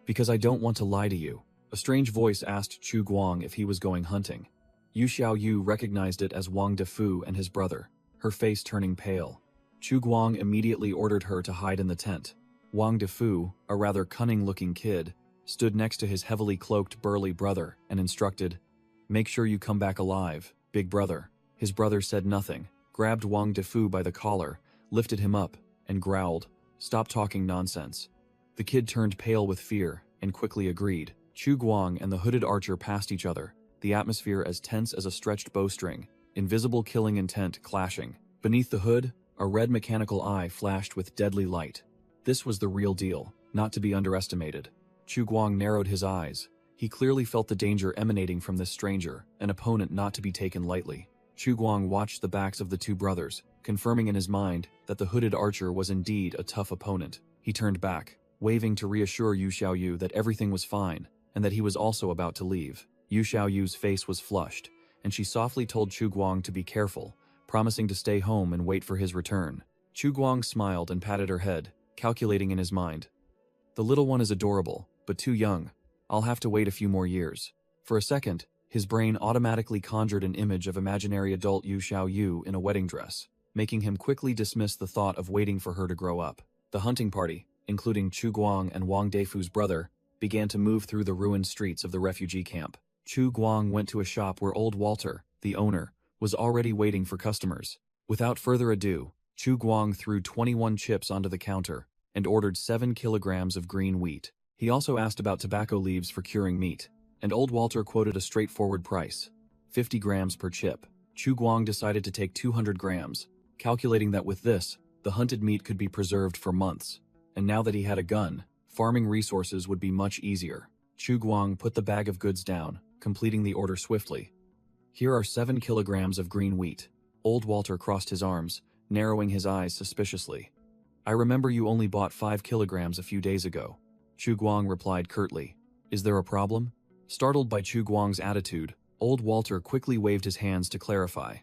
Speaker 1: "Because I don't want to lie to you." A strange voice asked Chu Guang if he was going hunting. Yu Xiaoyu recognized it as Wang Defu and his brother, her face turning pale. Chu Guang immediately ordered her to hide in the tent. Wang Defu, a rather cunning-looking kid, stood next to his heavily cloaked burly brother and instructed, "Make sure you come back alive, big brother." His brother said nothing, grabbed Wang Defu by the collar, lifted him up, and growled, "Stop talking nonsense." The kid turned pale with fear and quickly agreed. Chu Guang and the hooded archer passed each other, the atmosphere as tense as a stretched bowstring, invisible killing intent clashing. Beneath the hood, a red mechanical eye flashed with deadly light. This was the real deal, not to be underestimated. Chu Guang narrowed his eyes. He clearly felt the danger emanating from this stranger, an opponent not to be taken lightly. Chu Guang watched the backs of the two brothers, confirming in his mind that the hooded archer was indeed a tough opponent. He turned back, waving to reassure Yu Xiaoyu that everything was fine, and that he was also about to leave. Yu Xiaoyu's face was flushed, and she softly told Chu Guang to be careful, promising to stay home and wait for his return. Chu Guang smiled and patted her head, calculating in his mind. "The little one is adorable, but too young. I'll have to wait a few more years." For a second, his brain automatically conjured an image of imaginary adult Yu Xiaoyu in a wedding dress, making him quickly dismiss the thought of waiting for her to grow up. The hunting party, including Chu Guang and Wang Defu's brother, began to move through the ruined streets of the refugee camp. Chu Guang went to a shop where old Walter, the owner, was already waiting for customers. Without further ado, Chu Guang threw 21 chips onto the counter and ordered 7 kilograms of green wheat. He also asked about tobacco leaves for curing meat, and old Walter quoted a straightforward price, 50 grams per chip. Chu Guang decided to take 200 grams, calculating that with this, the hunted meat could be preserved for months. And now that he had a gun, farming resources would be much easier. Chu Guang put the bag of goods down, completing the order swiftly. "Here are 7 kilograms of green wheat." Old Walter crossed his arms, narrowing his eyes suspiciously. "I remember you only bought 5 kilograms a few days ago." Chu Guang replied curtly. "Is there a problem?" Startled by Chu Guang's attitude, old Walter quickly waved his hands to clarify.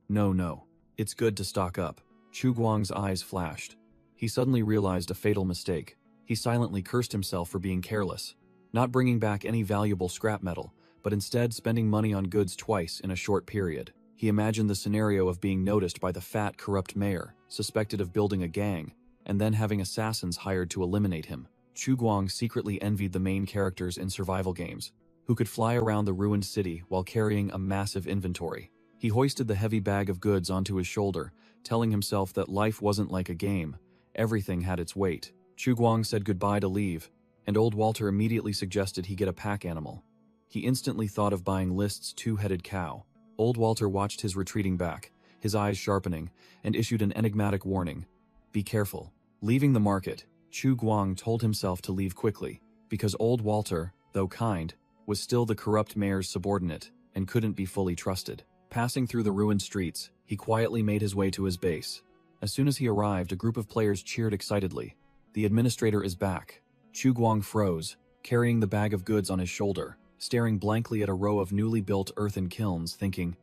Speaker 1: No. It's good to stock up." Chu Guang's eyes flashed. He suddenly realized a fatal mistake. He silently cursed himself for being careless, not bringing back any valuable scrap metal, but instead spending money on goods twice in a short period. He imagined the scenario of being noticed by the fat, corrupt mayor, suspected of building a gang, and then having assassins hired to eliminate him. Chu Guang secretly envied the main characters in survival games, who could fly around the ruined city while carrying a massive inventory. He hoisted the heavy bag of goods onto his shoulder, telling himself that life wasn't like a game, everything had its weight. Chu Guang said goodbye to leave, and old Walter immediately suggested he get a pack animal. He instantly thought of buying List's 2-headed cow. Old Walter watched his retreating back, his eyes sharpening, and issued an enigmatic warning. "Be careful." Leaving the market, Chu Guang told himself to leave quickly, because old Walter, though kind, was still the corrupt mayor's subordinate and couldn't be fully trusted. Passing through the ruined streets, he quietly made his way to his base. As soon as he arrived, a group of players cheered excitedly. "The administrator is back." Chu Guang froze, carrying the bag of goods on his shoulder, staring blankly at a row of newly built earthen kilns, thinking,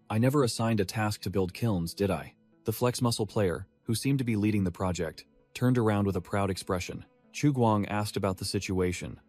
Speaker 1: "I never assigned a task to build kilns, did I?" The flex muscle player, who seemed to be leading the project, turned around with a proud expression. Chu Guang asked about the situation,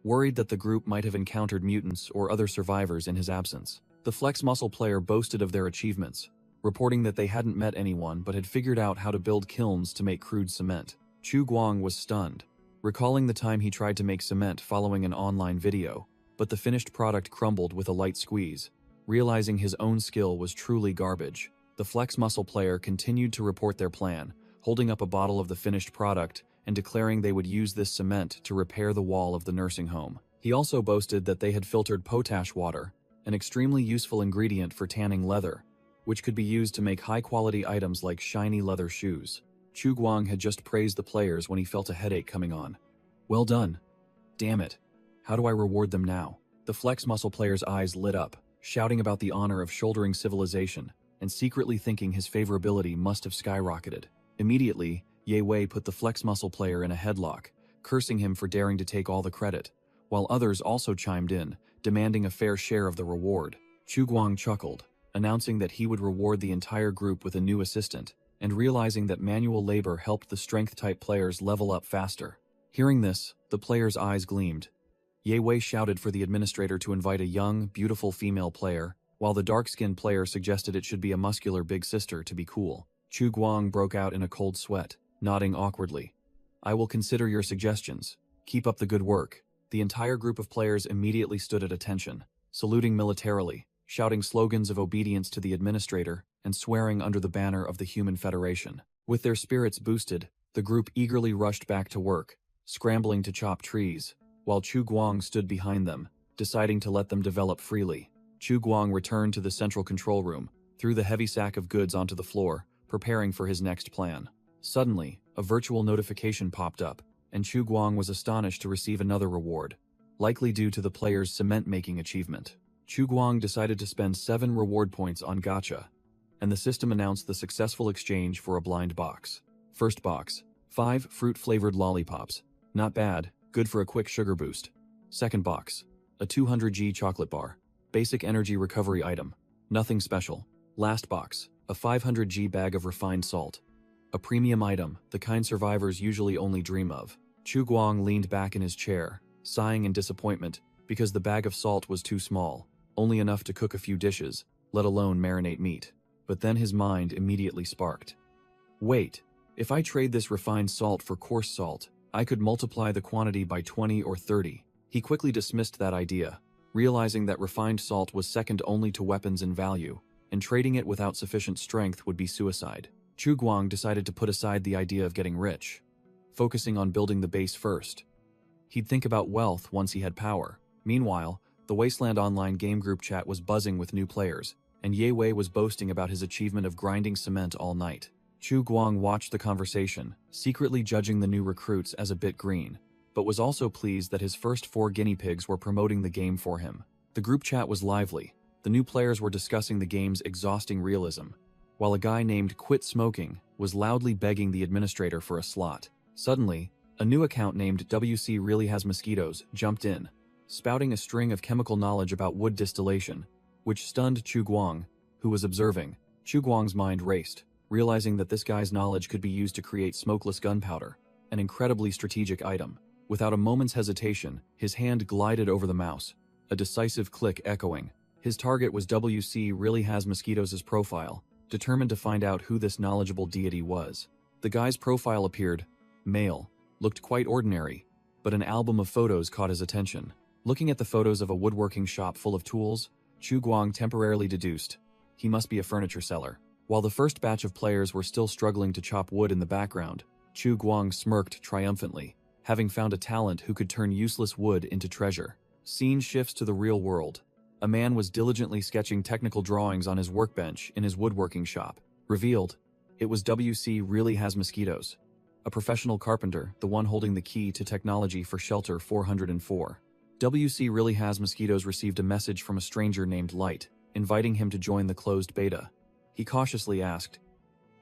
Speaker 1: worried that the group might have encountered mutants or other survivors in his absence. The flex muscle player boasted of their achievements, reporting that they hadn't met anyone but had figured out how to build kilns to make crude cement. Chu Guang was stunned, recalling the time he tried to make cement following an online video, but the finished product crumbled with a light squeeze. Realizing his own skill was truly garbage, the flex muscle player continued to report their plan, holding up a bottle of the finished product and declaring they would use this cement to repair the wall of the nursing home. He also boasted that they had filtered potash water, an extremely useful ingredient for tanning leather, which could be used to make high-quality items like shiny leather shoes. Chu Guang had just praised the players when he felt a headache coming on. Well done. Damn it. How do I reward them now? The Flex Muscle player's eyes lit up, shouting about the honor of shouldering civilization, and secretly thinking his favorability must have skyrocketed. Immediately, Ye Wei put the Flex Muscle player in a headlock, cursing him for daring to take all the credit, while others also chimed in, demanding a fair share of the reward. Chu Guang chuckled, announcing that he would reward the entire group with a new assistant, and realizing that manual labor helped the strength-type players level up faster. Hearing this, the players' eyes gleamed. Ye Wei shouted for the administrator to invite a young, beautiful female player, while the dark-skinned player suggested it should be a muscular big sister to be cool. Chu Guang broke out in a cold sweat, nodding awkwardly. I will consider your suggestions. Keep up the good work. The entire group of players immediately stood at attention, saluting militarily, shouting slogans of obedience to the administrator, and swearing under the banner of the Human Federation. With their spirits boosted, the group eagerly rushed back to work, scrambling to chop trees, while Chu Guang stood behind them, deciding to let them develop freely. Chu Guang returned to the central control room, threw the heavy sack of goods onto the floor, preparing for his next plan. Suddenly, a virtual notification popped up, and Chu Guang was astonished to receive another reward, likely due to the player's cement-making achievement. Chu Guang decided to spend 7 reward points on gacha, and the system announced the successful exchange for a blind box. First box, 5 fruit-flavored lollipops. Not bad, good for a quick sugar boost. Second box, a 200G chocolate bar. Basic energy recovery item. Nothing special. Last box, a 500G bag of refined salt. A premium item, the kind survivors usually only dream of. Chu Guang leaned back in his chair, sighing in disappointment because the bag of salt was too small, only enough to cook a few dishes, let alone marinate meat. But then his mind immediately sparked. Wait, if I trade this refined salt for coarse salt, I could multiply the quantity by 20 or 30. He quickly dismissed that idea, realizing that refined salt was second only to weapons in value, and trading it without sufficient strength would be suicide. Chu Guang decided to put aside the idea of getting rich, focusing on building the base first. He'd think about wealth once he had power. Meanwhile, the Wasteland Online game group chat was buzzing with new players, and Ye Wei was boasting about his achievement of grinding cement all night. Chu Guang watched the conversation, secretly judging the new recruits as a bit green, but was also pleased that his first 4 guinea pigs were promoting the game for him. The group chat was lively. The new players were discussing the game's exhausting realism, while a guy named Quit Smoking was loudly begging the administrator for a slot. Suddenly, a new account named WC Really Has Mosquitoes jumped in, spouting a string of chemical knowledge about wood distillation, which stunned Chu Guang, who was observing. Chu Guang's mind raced, realizing that this guy's knowledge could be used to create smokeless gunpowder, an incredibly strategic item. Without a moment's hesitation, his hand glided over the mouse, a decisive click echoing. His target was WC Really Has Mosquitoes' profile, determined to find out who this knowledgeable deity was. The guy's profile appeared, male, looked quite ordinary, but an album of photos caught his attention. Looking at the photos of a woodworking shop full of tools, Chu Guang temporarily deduced, he must be a furniture seller. While the first batch of players were still struggling to chop wood in the background, Chu Guang smirked triumphantly, having found a talent who could turn useless wood into treasure. Scene shifts to the real world. A man was diligently sketching technical drawings on his workbench in his woodworking shop. Revealed, it was WC Really Has Mosquitoes, a professional carpenter, the one holding the key to technology for Shelter 404. WC Really Has Mosquitoes received a message from a stranger named Light, inviting him to join the closed beta. He cautiously asked,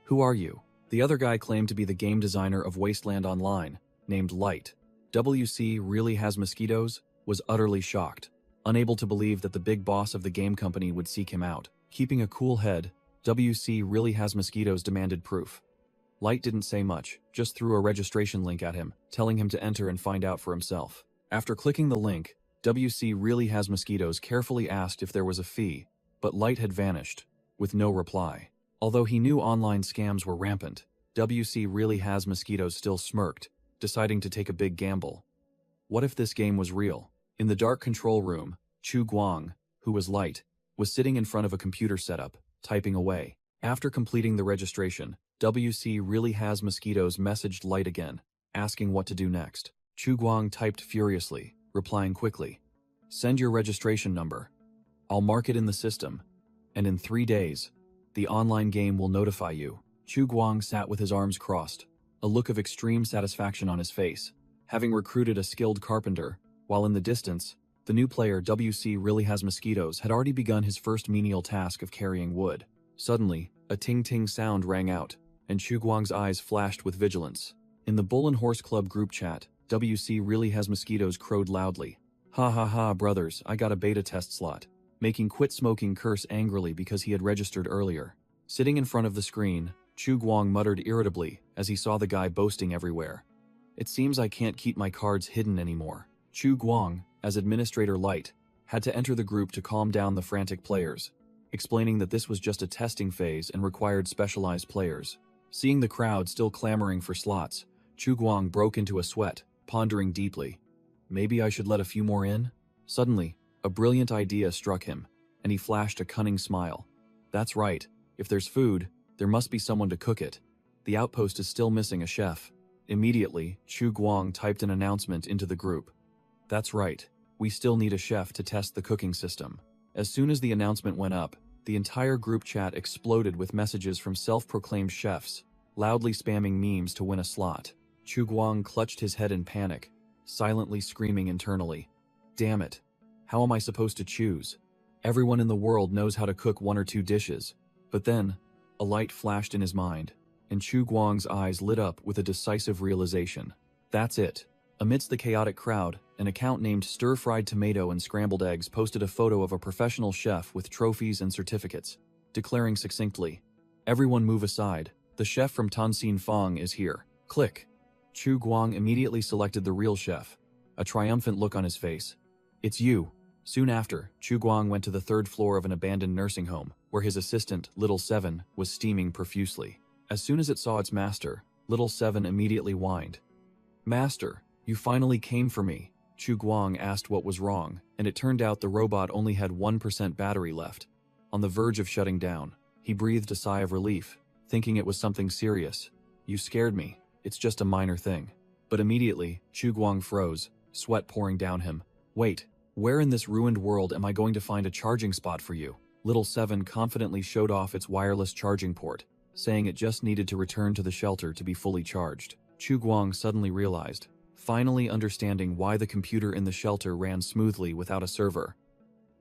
Speaker 1: "Who are you?" The other guy claimed to be the game designer of Wasteland Online, named Light. WC Really Has Mosquitoes was utterly shocked, unable to believe that the big boss of the game company would seek him out. Keeping a cool head, WC Really Has Mosquitoes demanded proof. Light didn't say much, just threw a registration link at him, telling him to enter and find out for himself. After clicking the link, WC Really Has Mosquitoes carefully asked if there was a fee, but Light had vanished, with no reply. Although he knew online scams were rampant, WC Really Has Mosquitoes still smirked, deciding to take a big gamble. What if this game was real? In the dark control room, Chu Guang, who was Light, was sitting in front of a computer setup, typing away. After completing the registration, WC Really Has Mosquitoes messaged Light again, asking what to do next. Chu Guang typed furiously, replying quickly. Send your registration number. I'll mark it in the system. And in 3 days, the online game will notify you. Chu Guang sat with his arms crossed, a look of extreme satisfaction on his face, having recruited a skilled carpenter, while in the distance, the new player WC Really Has Mosquitoes had already begun his first menial task of carrying wood. Suddenly, a ting-ting sound rang out, and Chu Guang's eyes flashed with vigilance. In the Bull and Horse Club group chat, WC Really Has Mosquitoes crowed loudly. Ha ha ha, brothers, I got a beta test slot. Making Quit Smoking curse angrily because he had registered earlier. Sitting in front of the screen, Chu Guang muttered irritably as he saw the guy boasting everywhere. It seems I can't keep my cards hidden anymore. Chu Guang, as Administrator Light, had to enter the group to calm down the frantic players, explaining that this was just a testing phase and required specialized players. Seeing the crowd still clamoring for slots, Chu Guang broke into a sweat, pondering deeply. Maybe I should let a few more in? Suddenly, a brilliant idea struck him, and he flashed a cunning smile. That's right, if there's food, there must be someone to cook it. The outpost is still missing a chef. Immediately, Chu Guang typed an announcement into the group. That's right, we still need a chef to test the cooking system. As soon as the announcement went up, the entire group chat exploded with messages from self-proclaimed chefs, loudly spamming memes to win a slot. Chu Guang clutched his head in panic, silently screaming internally. Damn it. How am I supposed to choose? Everyone in the world knows how to cook 1 or 2 dishes. But then, a light flashed in his mind, and Chu Guang's eyes lit up with a decisive realization. That's it. Amidst the chaotic crowd, an account named Stir-Fried Tomato and Scrambled Eggs posted a photo of a professional chef with trophies and certificates, declaring succinctly, Everyone move aside. The chef from Tanxin Fong is here. Click. Chu Guang immediately selected the real chef, a triumphant look on his face. It's you. Soon after, Chu Guang went to the 3rd floor of an abandoned nursing home, where his assistant, Little Seven, was steaming profusely. As soon as it saw its master, Little Seven immediately whined. Master, you finally came for me. Chu Guang asked what was wrong, and it turned out the robot only had 1% battery left. On the verge of shutting down, he breathed a sigh of relief, thinking it was something serious. You scared me. It's just a minor thing. But immediately, Chu Guang froze, sweat pouring down him. Wait. Where in this ruined world am I going to find a charging spot for you? Little Seven confidently showed off its wireless charging port, saying it just needed to return to the shelter to be fully charged. Chu Guang suddenly realized, finally understanding why the computer in the shelter ran smoothly without a server.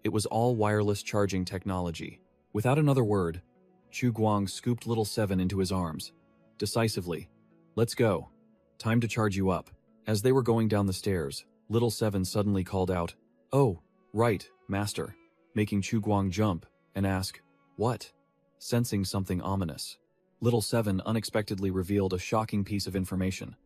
Speaker 1: It was all wireless charging technology. Without another word, Chu Guang scooped Little Seven into his arms. Decisively, let's go. Time to charge you up. As they were going down the stairs, Little Seven suddenly called out, Oh, right, master, making Chu Guang jump and ask, What? Sensing something ominous, Little Seven unexpectedly revealed a shocking piece of information.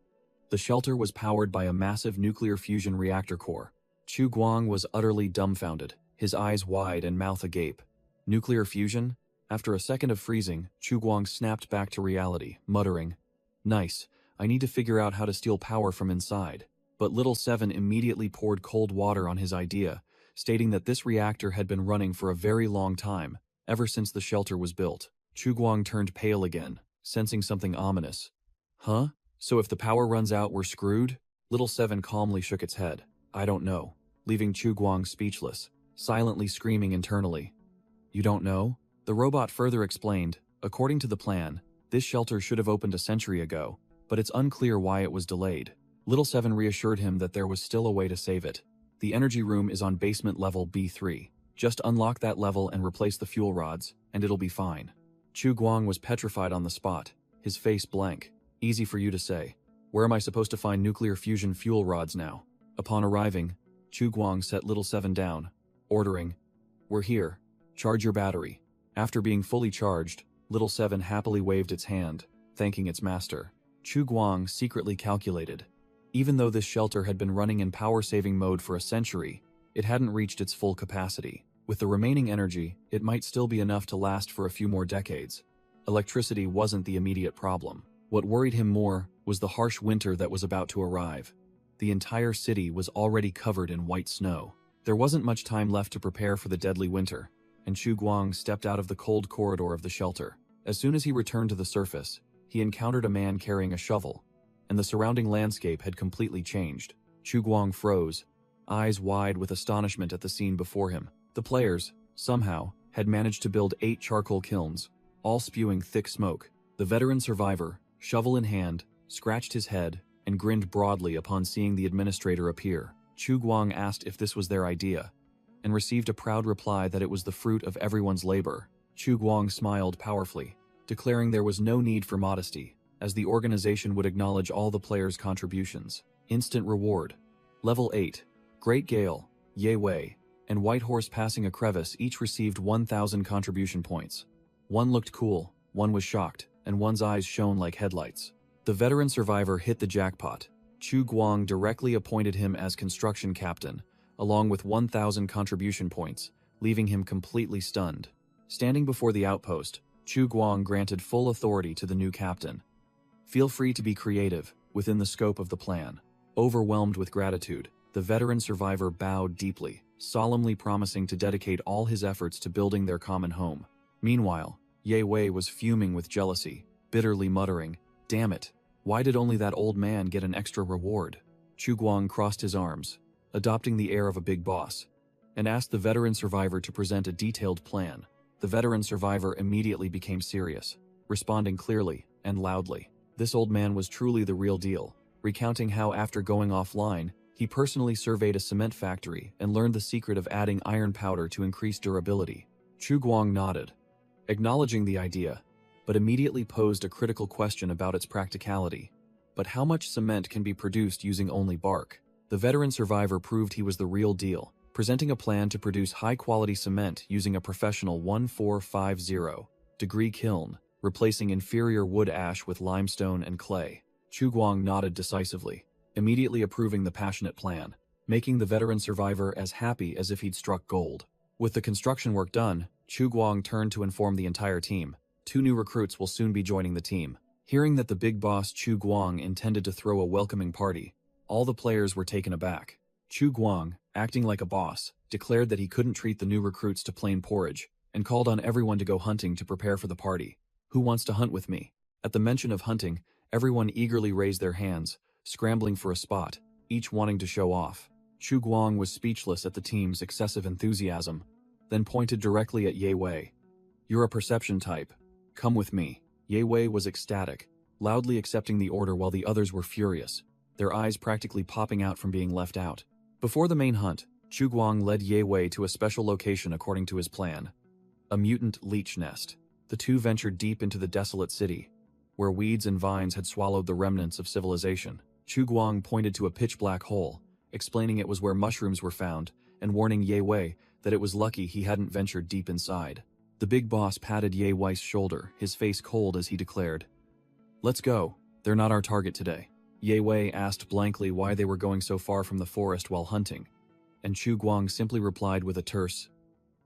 Speaker 1: The shelter was powered by a massive nuclear fusion reactor core. Chu Guang was utterly dumbfounded, his eyes wide and mouth agape. Nuclear fusion? After a second of freezing, Chu Guang snapped back to reality, muttering, Nice, I need to figure out how to steal power from inside. But Little Seven immediately poured cold water on his idea, stating that this reactor had been running for a very long time, ever since the shelter was built. Chu Guang turned pale again, sensing something ominous. Huh? So if the power runs out, we're screwed? Little Seven calmly shook its head. I don't know, leaving Chu Guang speechless, silently screaming internally. You don't know? The robot further explained, according to the plan, this shelter should have opened a century ago, but it's unclear why it was delayed. Little Seven reassured him that there was still a way to save it. The energy room is on basement level B3. Just unlock that level and replace the fuel rods, and it'll be fine. Chu Guang was petrified on the spot, his face blank. Easy for you to say. Where am I supposed to find nuclear fusion fuel rods now? Upon arriving, Chu Guang set Little Seven down, ordering, We're here. Charge your battery. After being fully charged, Little Seven happily waved its hand, thanking its master. Chu Guang secretly calculated. Even though this shelter had been running in power-saving mode for a century, it hadn't reached its full capacity. With the remaining energy, it might still be enough to last for a few more decades. Electricity wasn't the immediate problem. What worried him more was the harsh winter that was about to arrive. The entire city was already covered in white snow. There wasn't much time left to prepare for the deadly winter, and Chu Guang stepped out of the cold corridor of the shelter. As soon as he returned to the surface, he encountered a man carrying a shovel. and the surrounding landscape had completely changed. Chu Guang froze, eyes wide with astonishment at the scene before him. The players, somehow, had managed to build 8 charcoal kilns, all spewing thick smoke. The veteran survivor, shovel in hand, scratched his head and grinned broadly upon seeing the administrator appear. Chu Guang asked if this was their idea, and received a proud reply that it was the fruit of everyone's labor. Chu Guang smiled powerfully, declaring there was no need for modesty, as the organization would acknowledge all the players' contributions. Instant reward. Level 8. Great Gale, Ye Wei, and White Horse passing a crevice each received 1,000 contribution points. One looked cool, one was shocked, and one's eyes shone like headlights. The veteran survivor hit the jackpot. Chu Guang directly appointed him as construction captain, along with 1,000 contribution points, leaving him completely stunned. Standing before the outpost, Chu Guang granted full authority to the new captain. Feel free to be creative, within the scope of the plan. Overwhelmed with gratitude, the veteran survivor bowed deeply, solemnly promising to dedicate all his efforts to building their common home. Meanwhile, Ye Wei was fuming with jealousy, bitterly muttering, "Damn it, why did only that old man get an extra reward?" Chu Guang crossed his arms, adopting the air of a big boss, and asked the veteran survivor to present a detailed plan. The veteran survivor immediately became serious, responding clearly and loudly. This old man was truly the real deal, recounting how after going offline, he personally surveyed a cement factory and learned the secret of adding iron powder to increase durability. Chu Guang nodded, acknowledging the idea, but immediately posed a critical question about its practicality. But how much cement can be produced using only bark? The veteran survivor proved he was the real deal, presenting a plan to produce high-quality cement using a professional 1450-degree kiln, replacing inferior wood ash with limestone and clay. Chu Guang nodded decisively, immediately approving the passionate plan, making the veteran survivor as happy as if he'd struck gold. With the construction work done, Chu Guang turned to inform the entire team. 2 new recruits will soon be joining the team. Hearing that the big boss Chu Guang intended to throw a welcoming party, all the players were taken aback. Chu Guang, acting like a boss, declared that he couldn't treat the new recruits to plain porridge, and called on everyone to go hunting to prepare for the party. "Who wants to hunt with me?" At the mention of hunting, everyone eagerly raised their hands, scrambling for a spot, each wanting to show off. Chu Guang was speechless at the team's excessive enthusiasm, then pointed directly at Ye Wei. "You're a perception type. Come with me." Ye Wei was ecstatic, loudly accepting the order while the others were furious, their eyes practically popping out from being left out. Before the main hunt, Chu Guang led Ye Wei to a special location according to his plan. A mutant leech nest. The two ventured deep into the desolate city, where weeds and vines had swallowed the remnants of civilization. Chu Guang pointed to a pitch-black hole, explaining it was where mushrooms were found, and warning Ye Wei that it was lucky he hadn't ventured deep inside. The big boss patted Ye Wei's shoulder, his face cold as he declared, "Let's go. They're not our target today." Ye Wei asked blankly why they were going so far from the forest while hunting, and Chu Guang simply replied with a terse,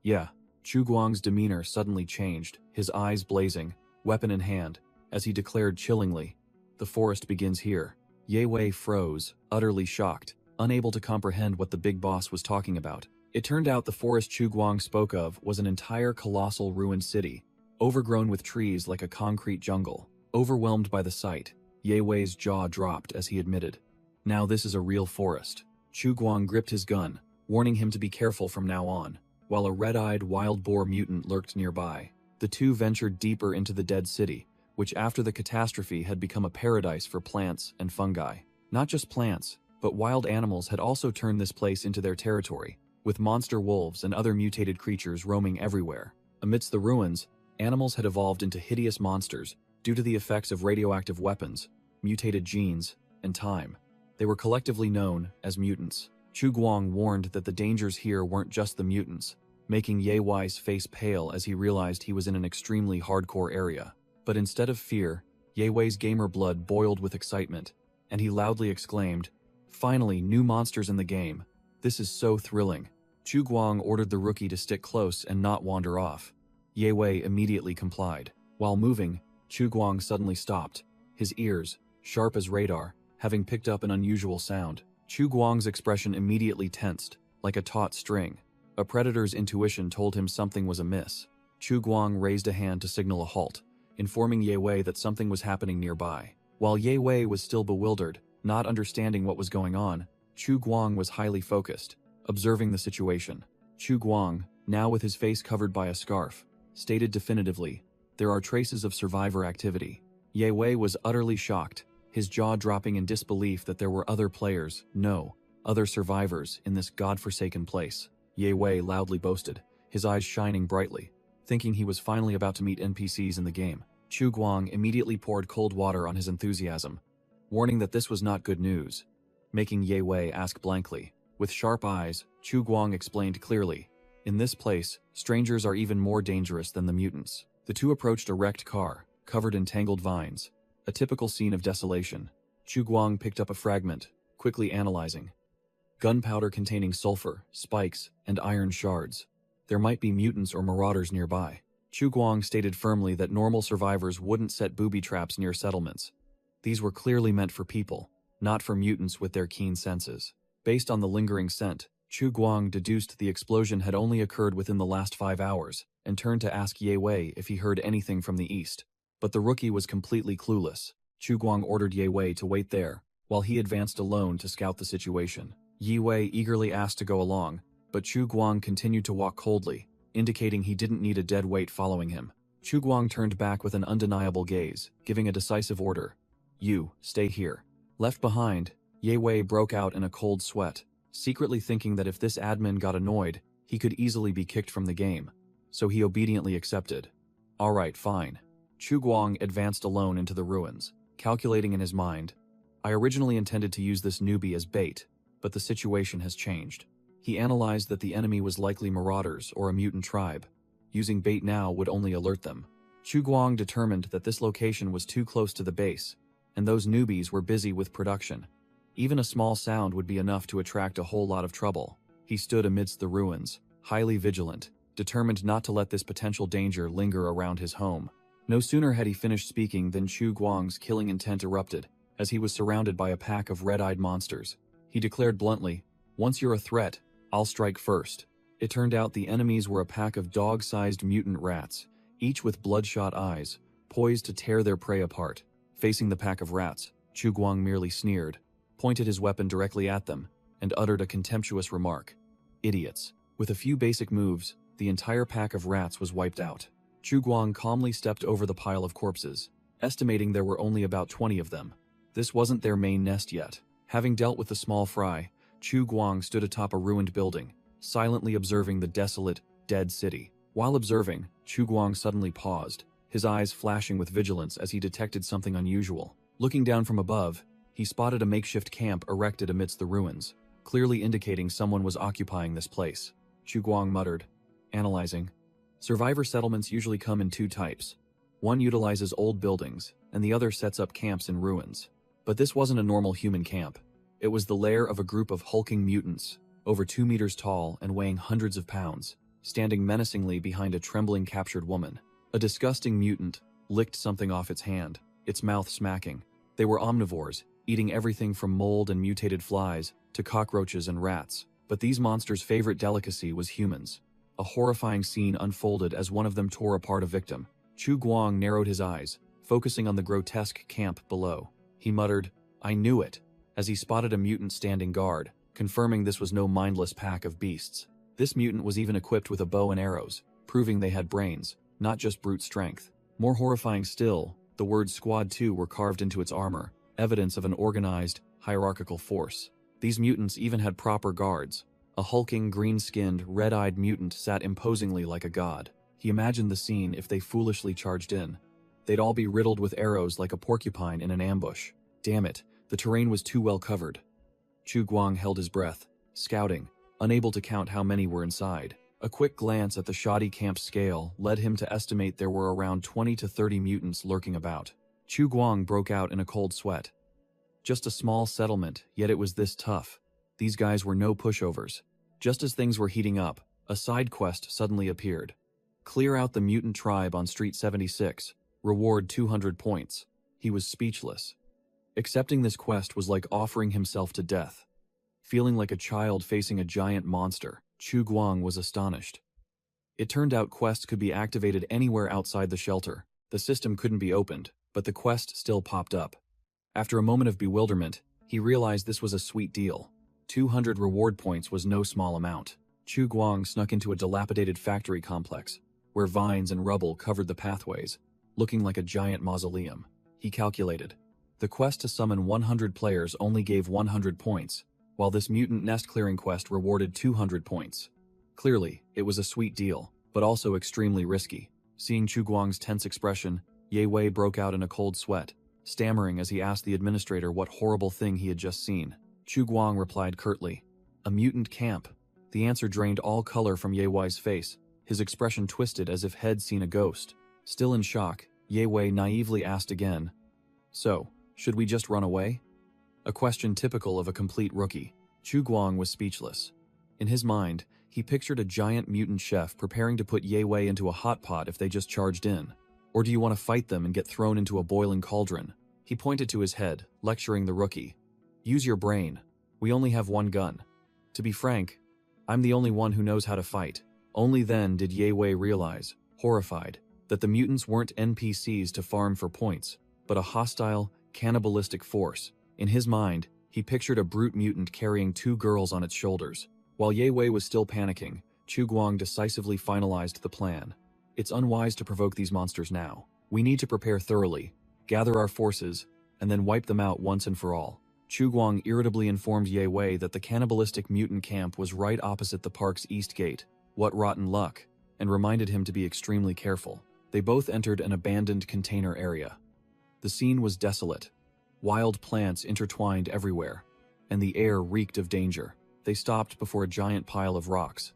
Speaker 1: "Yeah." Chu Guang's demeanor suddenly changed, his eyes blazing, weapon in hand, as he declared chillingly, "The forest begins here." Ye Wei froze, utterly shocked, unable to comprehend what the big boss was talking about. It turned out the forest Chu Guang spoke of was an entire colossal ruined city, overgrown with trees like a concrete jungle. Overwhelmed by the sight, Ye Wei's jaw dropped as he admitted, "Now this is a real forest." Chu Guang gripped his gun, warning him to be careful from now on, while a red-eyed wild boar mutant lurked nearby. The two ventured deeper into the dead city, which after the catastrophe had become a paradise for plants and fungi. Not just plants, but wild animals had also turned this place into their territory, with monster wolves and other mutated creatures roaming everywhere. Amidst the ruins, animals had evolved into hideous monsters due to the effects of radioactive weapons, mutated genes, and time. They were collectively known as mutants. Chu Guang warned that the dangers here weren't just the mutants, making Ye Wei's face pale as he realized he was in an extremely hardcore area. But instead of fear, Ye Wei's gamer blood boiled with excitement, and he loudly exclaimed, "Finally, new monsters in the game. This is so thrilling." Chu Guang ordered the rookie to stick close and not wander off. Ye Wei immediately complied. While moving, Chu Guang suddenly stopped, his ears, sharp as radar, having picked up an unusual sound. Chu Guang's expression immediately tensed, like a taut string. A predator's intuition told him something was amiss. Chu Guang raised a hand to signal a halt, informing Ye Wei that something was happening nearby. While Ye Wei was still bewildered, not understanding what was going on, Chu Guang was highly focused, observing the situation. Chu Guang, now with his face covered by a scarf, stated definitively, "There are traces of survivor activity." Ye Wei was utterly shocked, his jaw dropping in disbelief that there were other players, no, other survivors in this godforsaken place. Ye Wei loudly boasted, his eyes shining brightly, thinking he was finally about to meet NPCs in the game. Chu Guang immediately poured cold water on his enthusiasm, warning that this was not good news, making Ye Wei ask blankly. With sharp eyes, Chu Guang explained clearly, "In this place, strangers are even more dangerous than the mutants." The two approached a wrecked car, covered in tangled vines, a typical scene of desolation. Chu Guang picked up a fragment, quickly analyzing. Gunpowder containing sulfur, spikes, and iron shards. There might be mutants or marauders nearby. Chu Guang stated firmly that normal survivors wouldn't set booby traps near settlements. These were clearly meant for people, not for mutants with their keen senses. Based on the lingering scent, Chu Guang deduced the explosion had only occurred within the last 5 hours, and turned to ask Ye Wei if he heard anything from the east. But the rookie was completely clueless. Chu Guang ordered Ye Wei to wait there, while he advanced alone to scout the situation. Ye Wei eagerly asked to go along, but Chu Guang continued to walk coldly, indicating he didn't need a dead weight following him. Chu Guang turned back with an undeniable gaze, giving a decisive order. "You, stay here." Left behind, Ye Wei broke out in a cold sweat, secretly thinking that if this admin got annoyed, he could easily be kicked from the game. So he obediently accepted. "Alright, fine." Chu Guang advanced alone into the ruins, calculating in his mind, "I originally intended to use this newbie as bait, but the situation has changed." He analyzed that the enemy was likely marauders or a mutant tribe. Using bait now would only alert them. Chu Guang determined that this location was too close to the base, and those newbies were busy with production. Even a small sound would be enough to attract a whole lot of trouble. He stood amidst the ruins, highly vigilant, determined not to let this potential danger linger around his home. No sooner had he finished speaking than Chu Guang's killing intent erupted, as he was surrounded by a pack of red-eyed monsters. He declared bluntly, "Once you're a threat, I'll strike first." It turned out the enemies were a pack of dog-sized mutant rats, each with bloodshot eyes, poised to tear their prey apart. Facing the pack of rats, Chu Guang merely sneered, pointed his weapon directly at them, and uttered a contemptuous remark. "Idiots." With a few basic moves, the entire pack of rats was wiped out. Chu Guang calmly stepped over the pile of corpses, estimating there were only about 20 of them. This wasn't their main nest yet. Having dealt with the small fry, Chu Guang stood atop a ruined building, silently observing the desolate, dead city. While observing, Chu Guang suddenly paused, his eyes flashing with vigilance as he detected something unusual. Looking down from above, he spotted a makeshift camp erected amidst the ruins, clearly indicating someone was occupying this place. Chu Guang muttered, analyzing. Survivor settlements usually come in two types. One utilizes old buildings, and the other sets up camps in ruins. But this wasn't a normal human camp. It was the lair of a group of hulking mutants, over 2 meters tall and weighing hundreds of pounds, standing menacingly behind a trembling captured woman. A disgusting mutant licked something off its hand, its mouth smacking. They were omnivores, eating everything from mold and mutated flies to cockroaches and rats. But these monsters' favorite delicacy was humans. A horrifying scene unfolded as one of them tore apart a victim. Chu Guang narrowed his eyes, focusing on the grotesque camp below. He muttered, "I knew it," as he spotted a mutant standing guard, confirming this was no mindless pack of beasts. This mutant was even equipped with a bow and arrows, proving they had brains, not just brute strength. More horrifying still, the words Squad 2 were carved into its armor, evidence of an organized, hierarchical force. These mutants even had proper guards. A hulking, green-skinned, red-eyed mutant sat imposingly like a god. He imagined the scene if they foolishly charged in. They'd all be riddled with arrows like a porcupine in an ambush. Damn it, the terrain was too well covered. Chu Guang held his breath, scouting, unable to count how many were inside. A quick glance at the shoddy camp scale led him to estimate there were around 20 to 30 mutants lurking about. Chu Guang broke out in a cold sweat. Just a small settlement, yet it was this tough. These guys were no pushovers. Just as things were heating up, a side quest suddenly appeared. Clear out the mutant tribe on Street 76. Reward 200 points. He was speechless. Accepting this quest was like offering himself to death. Feeling like a child facing a giant monster, Chu Guang was astonished. It turned out quests could be activated anywhere outside the shelter. The system couldn't be opened, but the quest still popped up. After a moment of bewilderment, he realized this was a sweet deal. 200 reward points was no small amount. Chu Guang snuck into a dilapidated factory complex, where vines and rubble covered the pathways, looking like a giant mausoleum. He calculated. The quest to summon 100 players only gave 100 points, while this mutant nest-clearing quest rewarded 200 points. Clearly, it was a sweet deal, but also extremely risky. Seeing Chu Guang's tense expression, Ye Wei broke out in a cold sweat, stammering as he asked the administrator what horrible thing he had just seen. Chu Guang replied curtly, "A mutant camp." The answer drained all color from Ye Wei's face. His expression twisted as if he'd seen a ghost. Still in shock, Ye Wei naively asked again, "So, should we just run away?" A question typical of a complete rookie. Chu Guang was speechless. In his mind, he pictured a giant mutant chef preparing to put Ye Wei into a hot pot if they just charged in. Or do you want to fight them and get thrown into a boiling cauldron? He pointed to his head, lecturing the rookie. "Use your brain. We only have one gun. To be frank, I'm the only one who knows how to fight." Only then did Ye Wei realize, horrified, that the mutants weren't NPCs to farm for points, but a hostile, cannibalistic force. In his mind, he pictured a brute mutant carrying 2 girls on its shoulders. While Ye Wei was still panicking, Chu Guang decisively finalized the plan. "It's unwise to provoke these monsters now. We need to prepare thoroughly, gather our forces, and then wipe them out once and for all." Chu Guang irritably informed Ye Wei that the cannibalistic mutant camp was right opposite the park's east gate. What rotten luck, and reminded him to be extremely careful. They both entered an abandoned container area. The scene was desolate. Wild plants intertwined everywhere, and the air reeked of danger. They stopped before a giant pile of rocks.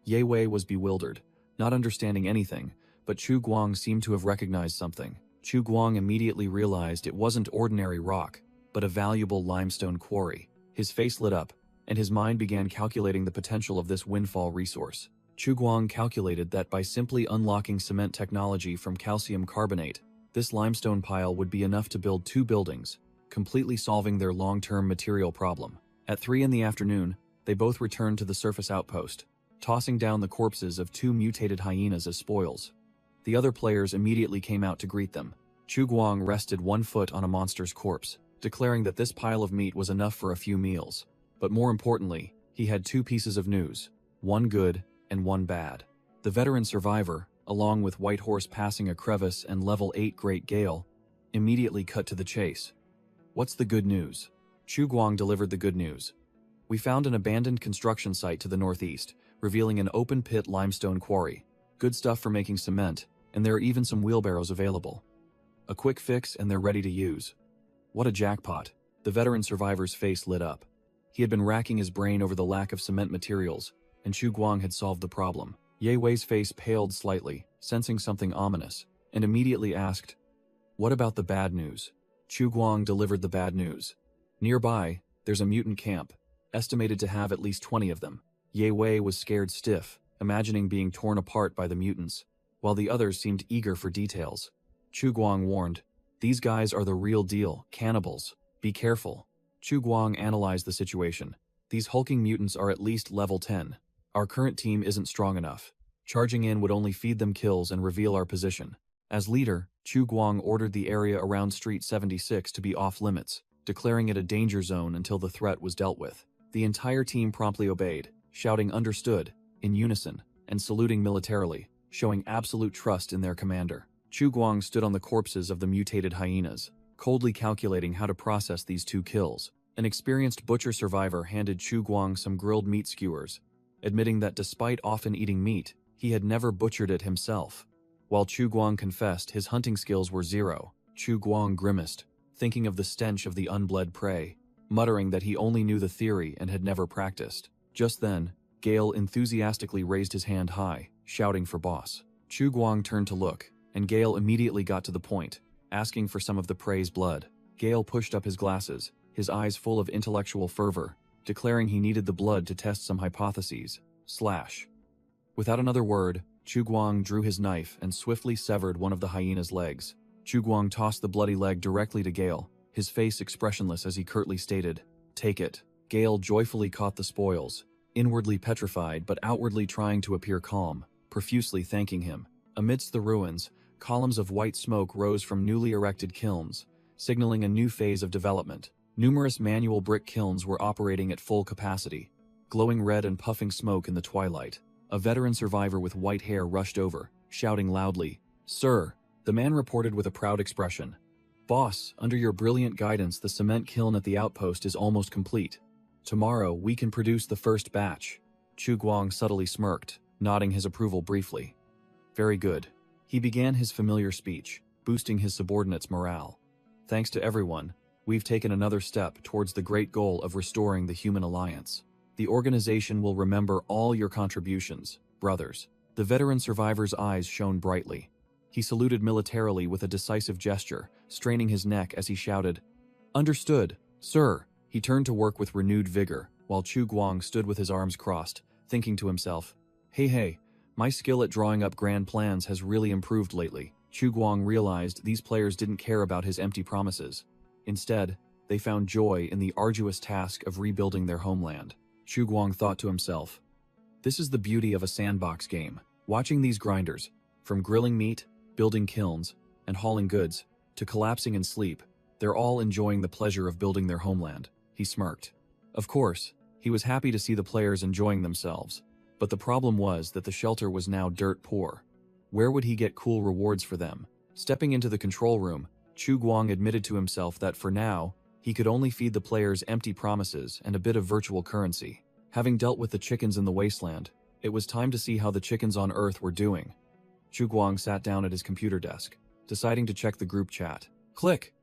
Speaker 1: Ye Wei was bewildered, not understanding anything, but Chu Guang seemed to have recognized something. Chu Guang immediately realized it wasn't ordinary rock, but a valuable limestone quarry. His face lit up, and his mind began calculating the potential of this windfall resource. Chu Guang calculated that by simply unlocking cement technology from calcium carbonate, this limestone pile would be enough to build 2 buildings, completely solving their long-term material problem. At 3 in the afternoon, they both returned to the surface outpost, tossing down the corpses of 2 mutated hyenas as spoils. The other players immediately came out to greet them. Chu Guang rested 1 foot on a monster's corpse, declaring that this pile of meat was enough for a few meals. But more importantly, he had 2 pieces of news, 1 good and 1 bad. The veteran survivor, along with White Horse passing a crevice and level 8 Great Gale, immediately cut to the chase. "What's the good news?" Chu Guang delivered the good news. "We found an abandoned construction site to the northeast, revealing an open-pit limestone quarry. Good stuff for making cement, and there are even some wheelbarrows available. A quick fix and they're ready to use." What a jackpot. The veteran survivor's face lit up. He had been racking his brain over the lack of cement materials, and Chu Guang had solved the problem. Ye Wei's face paled slightly, sensing something ominous, and immediately asked, "What about the bad news?" Chu Guang delivered the bad news. "Nearby, there's a mutant camp, estimated to have at least 20 of them." Ye Wei was scared stiff, imagining being torn apart by the mutants, while the others seemed eager for details. Chu Guang warned, "These guys are the real deal, cannibals. Be careful." Chu Guang analyzed the situation. "These hulking mutants are at least level 10. Our current team isn't strong enough. Charging in would only feed them kills and reveal our position." As leader, Chu Guang ordered the area around Street 76 to be off-limits, declaring it a danger zone until the threat was dealt with. The entire team promptly obeyed, shouting "understood" in unison, and saluting militarily, showing absolute trust in their commander. Chu Guang stood on the corpses of the mutated hyenas, coldly calculating how to process these 2 kills. An experienced butcher survivor handed Chu Guang some grilled meat skewers, admitting that despite often eating meat, he had never butchered it himself. While Chu Guang confessed his hunting skills were 0, Chu Guang grimaced, thinking of the stench of the unbled prey, muttering that he only knew the theory and had never practiced. Just then, Gale enthusiastically raised his hand high, shouting for boss. Chu Guang turned to look, and Gale immediately got to the point, asking for some of the prey's blood. Gale pushed up his glasses, his eyes full of intellectual fervor, declaring he needed the blood to test some hypotheses. Slash. Without another word, Chu Guang drew his knife and swiftly severed one of the hyena's legs. Chu Guang tossed the bloody leg directly to Gale, his face expressionless as he curtly stated, "Take it." Gale joyfully caught the spoils, inwardly petrified but outwardly trying to appear calm, profusely thanking him. Amidst the ruins, columns of white smoke rose from newly erected kilns, signaling a new phase of development. Numerous manual brick kilns were operating at full capacity, glowing red and puffing smoke in the twilight. A veteran survivor with white hair rushed over, shouting loudly, "Sir!" The man reported with a proud expression. "Boss, under your brilliant guidance, the cement kiln at the outpost is almost complete. Tomorrow, we can produce the first batch." Chu Guang subtly smirked, nodding his approval briefly. "Very good." He began his familiar speech, boosting his subordinates' morale. "Thanks to everyone, we've taken another step towards the great goal of restoring the human alliance. The organization will remember all your contributions, brothers." The veteran survivor's eyes shone brightly. He saluted militarily with a decisive gesture, straining his neck as he shouted, "Understood, sir." He turned to work with renewed vigor, while Chu Guang stood with his arms crossed, thinking to himself, Hey, my skill at drawing up grand plans has really improved lately." Chu Guang realized these players didn't care about his empty promises. Instead, they found joy in the arduous task of rebuilding their homeland. Chu Guang thought to himself, "This is the beauty of a sandbox game. Watching these grinders, from grilling meat, building kilns, and hauling goods, to collapsing in sleep, they're all enjoying the pleasure of building their homeland." He smirked. Of course, he was happy to see the players enjoying themselves, but the problem was that the shelter was now dirt poor. Where would he get cool rewards for them? Stepping into the control room, Chu Guang admitted to himself that for now, he could only feed the players empty promises and a bit of virtual currency. Having dealt with the chickens in the wasteland, it was time to see how the chickens on Earth were doing. Chu Guang sat down at his computer desk, deciding to check the group chat. Click!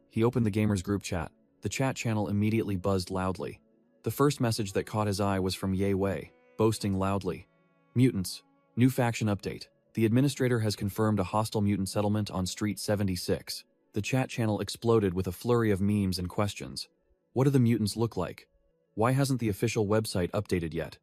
Speaker 1: He opened the gamers group chat. The chat channel immediately buzzed loudly. The first message that caught his eye was from Ye Wei, boasting loudly. "Mutants. New faction update. The administrator has confirmed a hostile mutant settlement on Street 76. The chat channel exploded with a flurry of memes and questions. What do the mutants look like? Why hasn't the official website updated yet?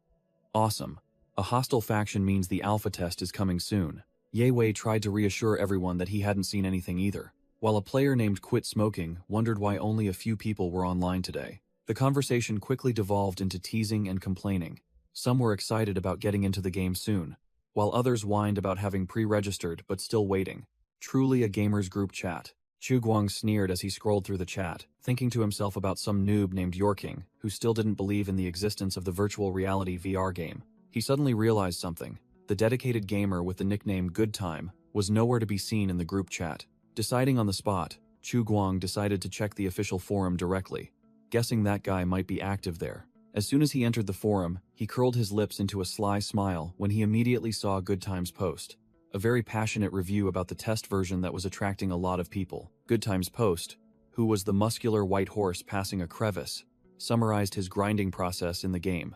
Speaker 1: Awesome. A hostile faction means the alpha test is coming soon. Ye Wei tried to reassure everyone that he hadn't seen anything either, while a player named Quit Smoking wondered why only a few people were online today. The conversation quickly devolved into teasing and complaining. Some were excited about getting into the game soon, while others whined about having pre-registered but still waiting. Truly a gamer's group chat. Chu Guang sneered as he scrolled through the chat, thinking to himself about some noob named Yorking, who still didn't believe in the existence of the virtual reality VR game. He suddenly realized something. The dedicated gamer with the nickname Good Time was nowhere to be seen in the group chat. Deciding on the spot, Chu Guang decided to check the official forum directly, guessing that guy might be active there. As soon as he entered the forum, he curled his lips into a sly smile when he immediately saw Good Time's post. A very passionate review about the test version that was attracting a lot of people. Good Time's post, who was the muscular white horse passing a crevice, summarized his grinding process in the game,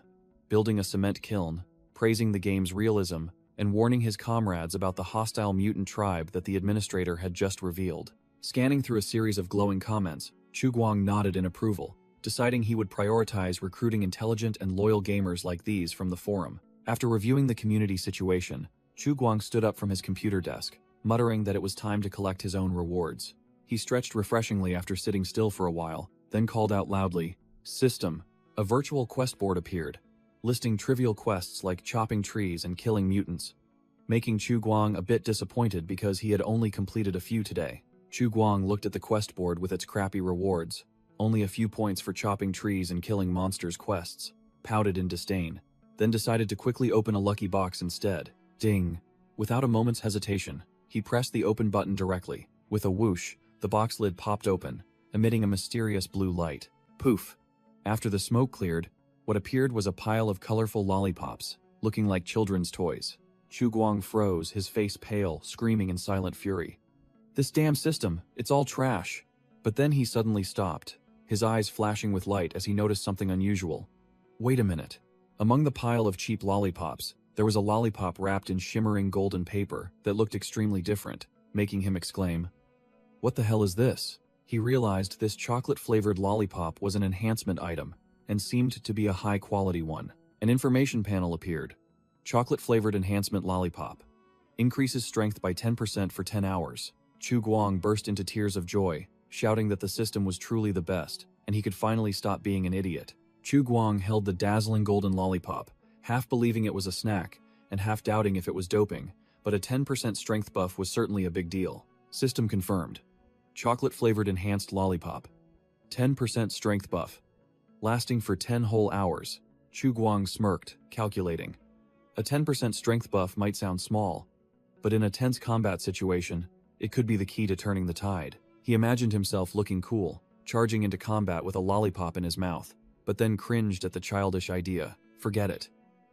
Speaker 1: building a cement kiln, praising the game's realism, and warning his comrades about the hostile mutant tribe that the administrator had just revealed. Scanning through a series of glowing comments, Chu Guang nodded in approval, deciding he would prioritize recruiting intelligent and loyal gamers like these from the forum. After reviewing the community situation, Chu Guang stood up from his computer desk, muttering that it was time to collect his own rewards. He stretched refreshingly after sitting still for a while, then called out loudly, "System." A virtual quest board appeared, listing trivial quests like chopping trees and killing mutants, making Chu Guang a bit disappointed because he had only completed a few today. Chu Guang looked at the quest board with its crappy rewards, only a few points for chopping trees and killing monsters quests, pouted in disdain, then decided to quickly open a lucky box instead. Ding! Without a moment's hesitation, he pressed the open button directly. With a whoosh, the box lid popped open, emitting a mysterious blue light. Poof! After the smoke cleared, what appeared was a pile of colorful lollipops, looking like children's toys. Chu Guang froze, his face pale, screaming in silent fury. "This damn system, it's all trash." But then he suddenly stopped, his eyes flashing with light as he noticed something unusual. Wait a minute. Among the pile of cheap lollipops, there was a lollipop wrapped in shimmering golden paper that looked extremely different, making him exclaim, "What the hell is this?" He realized this chocolate-flavored lollipop was an enhancement item, and seemed to be a high-quality one. An information panel appeared. Chocolate-flavored enhancement lollipop. Increases strength by 10% for 10 hours. Chu Guang burst into tears of joy, shouting that the system was truly the best, and he could finally stop being an idiot. Chu Guang held the dazzling golden lollipop, half believing it was a snack, and half doubting if it was doping, but a 10% strength buff was certainly a big deal. System confirmed. chocolate-flavored enhanced lollipop. 10% strength buff. Lasting for 10 whole hours. Chu Guang smirked, calculating. A 10% strength buff might sound small, but in a tense combat situation, it could be the key to turning the tide. He imagined himself looking cool, charging into combat with a lollipop in his mouth, but then cringed at the childish idea. Forget it.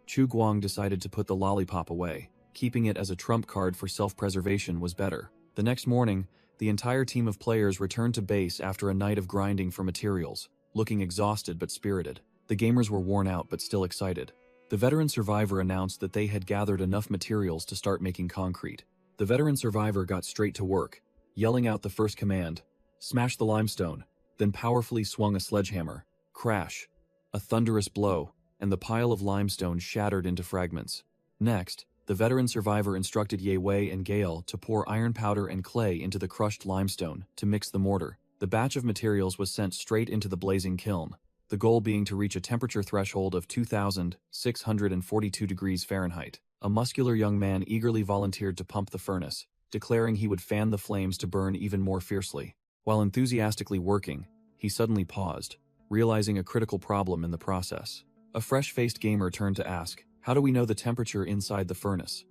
Speaker 1: Chu Guang decided to put the lollipop away. Keeping it as a trump card for self-preservation was better. The next morning, the entire team of players returned to base after a night of grinding for materials, looking exhausted but spirited. The gamers were worn out but still excited. The veteran survivor announced that they had gathered enough materials to start making concrete. The veteran survivor got straight to work, yelling out the first command, "Smash the limestone," then powerfully swung a sledgehammer. Crash. A thunderous blow, and the pile of limestone shattered into fragments. Next, the veteran survivor instructed Ye Wei and Gale to pour iron powder and clay into the crushed limestone to mix the mortar. The batch of materials was sent straight into the blazing kiln, the goal being to reach a temperature threshold of 2,642 degrees Fahrenheit. A muscular young man eagerly volunteered to pump the furnace, declaring he would fan the flames to burn even more fiercely. While enthusiastically working, he suddenly paused, realizing a critical problem in the process. A fresh-faced gamer turned to ask, "How do we know the temperature inside the furnace?"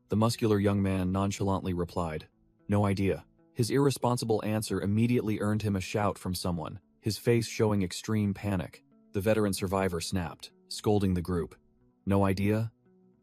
Speaker 1: The muscular young man nonchalantly replied, "No idea." His irresponsible answer immediately earned him a shout from someone, his face showing extreme panic. The veteran survivor snapped, scolding the group. "No idea?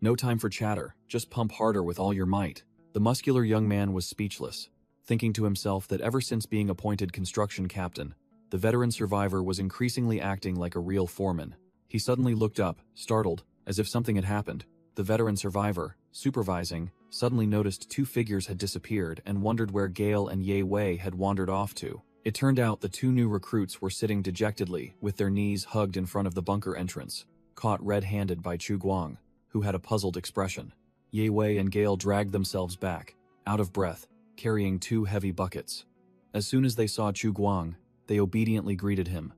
Speaker 1: No time for chatter, just pump harder with all your might." The muscular young man was speechless, thinking to himself that ever since being appointed construction captain, the veteran survivor was increasingly acting like a real foreman. He suddenly looked up, startled, as if something had happened. The veteran survivor, supervising, suddenly noticed two figures had disappeared and wondered where Gale and Ye Wei had wandered off to. It turned out the two new recruits were sitting dejectedly, with their knees hugged in front of the bunker entrance, caught red-handed by Chu Guang, who had a puzzled expression. Ye Wei and Gale dragged themselves back, out of breath, carrying two heavy buckets. As soon as they saw Chu Guang, they obediently greeted him.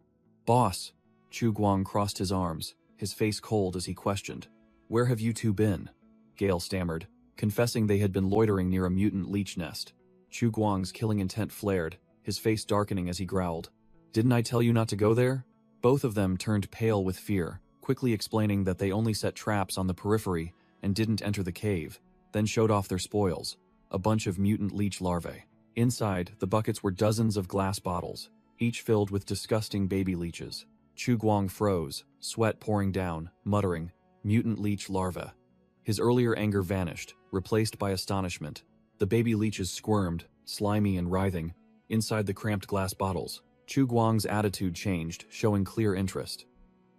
Speaker 1: "Boss!" Chu Guang crossed his arms, his face cold as he questioned. "Where have you two been?" Gale stammered, confessing they had been loitering near a mutant leech nest. Chu Guang's killing intent flared, his face darkening as he growled. "Didn't I tell you not to go there?" Both of them turned pale with fear, quickly explaining that they only set traps on the periphery and didn't enter the cave, then showed off their spoils, a bunch of mutant leech larvae. Inside, the buckets were dozens of glass bottles, each filled with disgusting baby leeches. Chu Guang froze, sweat pouring down, muttering, "Mutant leech larva." His earlier anger vanished, replaced by astonishment. The baby leeches squirmed, slimy and writhing, inside the cramped glass bottles. Chu Guang's attitude changed, showing clear interest.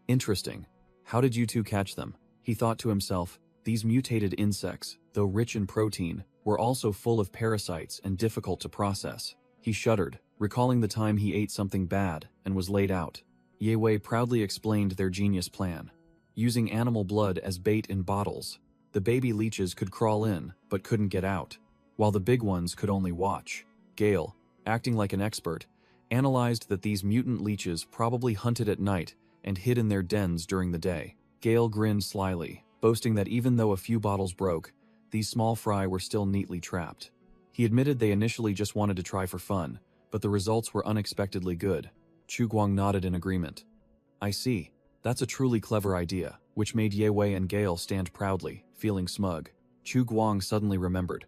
Speaker 1: "Interesting. How did you two catch them?" He thought to himself. These mutated insects, though rich in protein, were also full of parasites and difficult to process. He shuddered, recalling the time he ate something bad and was laid out. Ye Wei proudly explained their genius plan. Using animal blood as bait in bottles, the baby leeches could crawl in but couldn't get out, while the big ones could only watch. Gale, acting like an expert, analyzed that these mutant leeches probably hunted at night and hid in their dens during the day. Gale grinned slyly, boasting that even though a few bottles broke, these small fry were still neatly trapped. He admitted they initially just wanted to try for fun, but the results were unexpectedly good. Chu Guang nodded in agreement. "I see. That's a truly clever idea," which made Ye Wei and Gale stand proudly, feeling smug. Chu Guang suddenly remembered.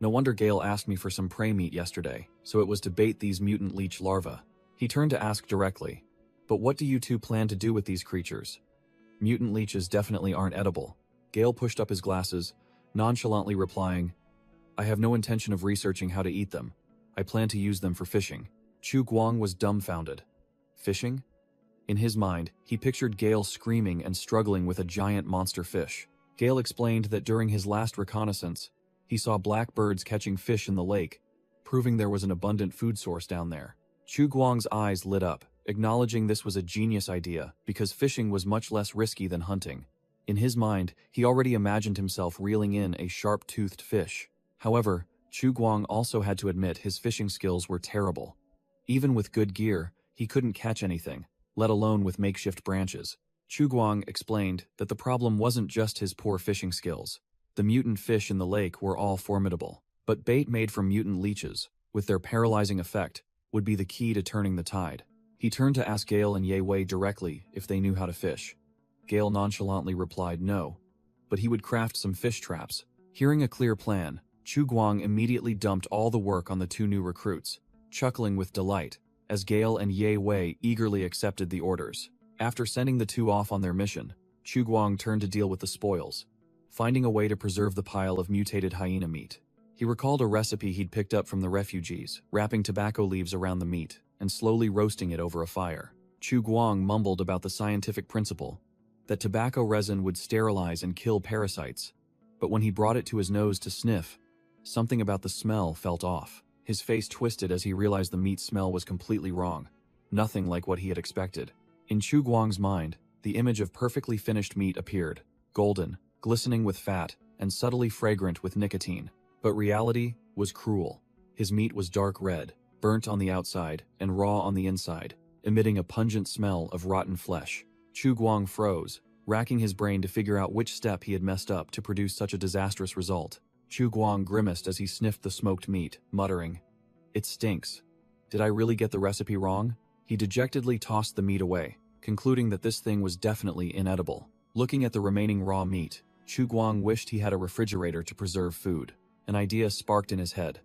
Speaker 1: "No wonder Gale asked me for some prey meat yesterday, so it was to bait these mutant leech larvae." He turned to ask directly, "But what do you two plan to do with these creatures?" "Mutant leeches definitely aren't edible." Gale pushed up his glasses, nonchalantly replying, "I have no intention of researching how to eat them. I plan to use them for fishing." Chu Guang was dumbfounded. Fishing? In his mind, he pictured Gale screaming and struggling with a giant monster fish. Gale explained that during his last reconnaissance, he saw black birds catching fish in the lake, proving there was an abundant food source down there. Chu Guang's eyes lit up, acknowledging this was a genius idea because fishing was much less risky than hunting. In his mind, he already imagined himself reeling in a sharp-toothed fish. However, Chu Guang also had to admit his fishing skills were terrible. Even with good gear, he couldn't catch anything, let alone with makeshift branches. Chu Guang explained that the problem wasn't just his poor fishing skills. The mutant fish in the lake were all formidable, but bait made from mutant leeches with their paralyzing effect, would be the key to turning the tide. He turned to ask Gale and Ye Wei directly if they knew how to fish. Gale nonchalantly replied no, but he would craft some fish traps. Hearing a clear plan, Chu Guang immediately dumped all the work on the two new recruits, chuckling with delight, as Gale and Ye Wei eagerly accepted the orders. After sending the two off on their mission, Chu Guang turned to deal with the spoils, finding a way to preserve the pile of mutated hyena meat. He recalled a recipe he'd picked up from the refugees, wrapping tobacco leaves around the meat and slowly roasting it over a fire. Chu Guang mumbled about the scientific principle that tobacco resin would sterilize and kill parasites, but when he brought it to his nose to sniff, something about the smell felt off. His face twisted as he realized the meat smell was completely wrong, nothing like what he had expected. In Chu Guang's mind, the image of perfectly finished meat appeared, golden, glistening with fat, and subtly fragrant with nicotine. But reality was cruel. His meat was dark red, burnt on the outside and raw on the inside, emitting a pungent smell of rotten flesh. Chu Guang froze, racking his brain to figure out which step he had messed up to produce such a disastrous result. Chu Guang grimaced as he sniffed the smoked meat, muttering, "It stinks. Did I really get the recipe wrong?" He dejectedly tossed the meat away, concluding that this thing was definitely inedible. Looking at the remaining raw meat, Chu Guang wished he had a refrigerator to preserve food. An idea sparked in his head.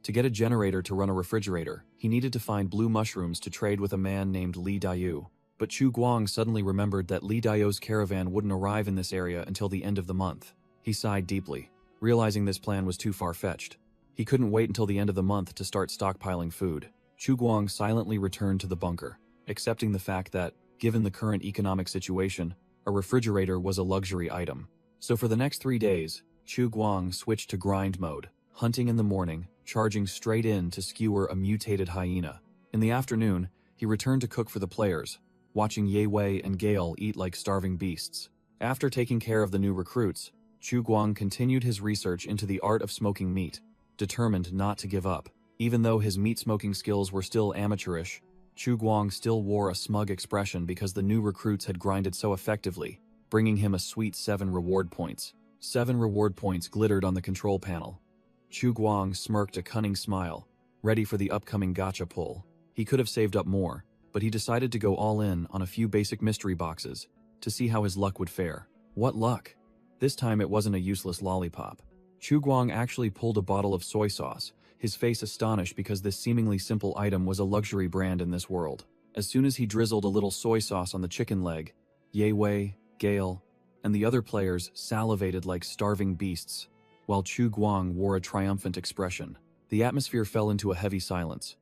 Speaker 1: To get a generator to run a refrigerator, he needed to find blue mushrooms to trade with a man named Li Daiyu. But Chu Guang suddenly remembered that Li Daiyu's caravan wouldn't arrive in this area until the end of the month. He sighed deeply, realizing this plan was too far-fetched. He couldn't wait until the end of the month to start stockpiling food. Chu Guang silently returned to the bunker, accepting the fact that, given the current economic situation, a refrigerator was a luxury item. So for the next 3 days, Chu Guang switched to grind mode, hunting in the morning, charging straight in to skewer a mutated hyena. In the afternoon, he returned to cook for the players, watching Ye Wei and Gale eat like starving beasts. After taking care of the new recruits, Chu Guang continued his research into the art of smoking meat, determined not to give up. Even though his meat-smoking skills were still amateurish, Chu Guang still wore a smug expression because the new recruits had grinded so effectively, bringing him a sweet 7 reward points. 7 reward points glittered on the control panel. Chu Guang smirked a cunning smile, ready for the upcoming gacha pull. He could have saved up more, but he decided to go all in on a few basic mystery boxes to see how his luck would fare. What luck! This time it wasn't a useless lollipop. Chu Guang actually pulled a bottle of soy sauce, his face astonished because this seemingly simple item was a luxury brand in this world. As soon as he drizzled a little soy sauce on the chicken leg, Ye Wei, Gale, and the other players salivated like starving beasts, while Chu Guang wore a triumphant expression. The atmosphere fell into a heavy silence.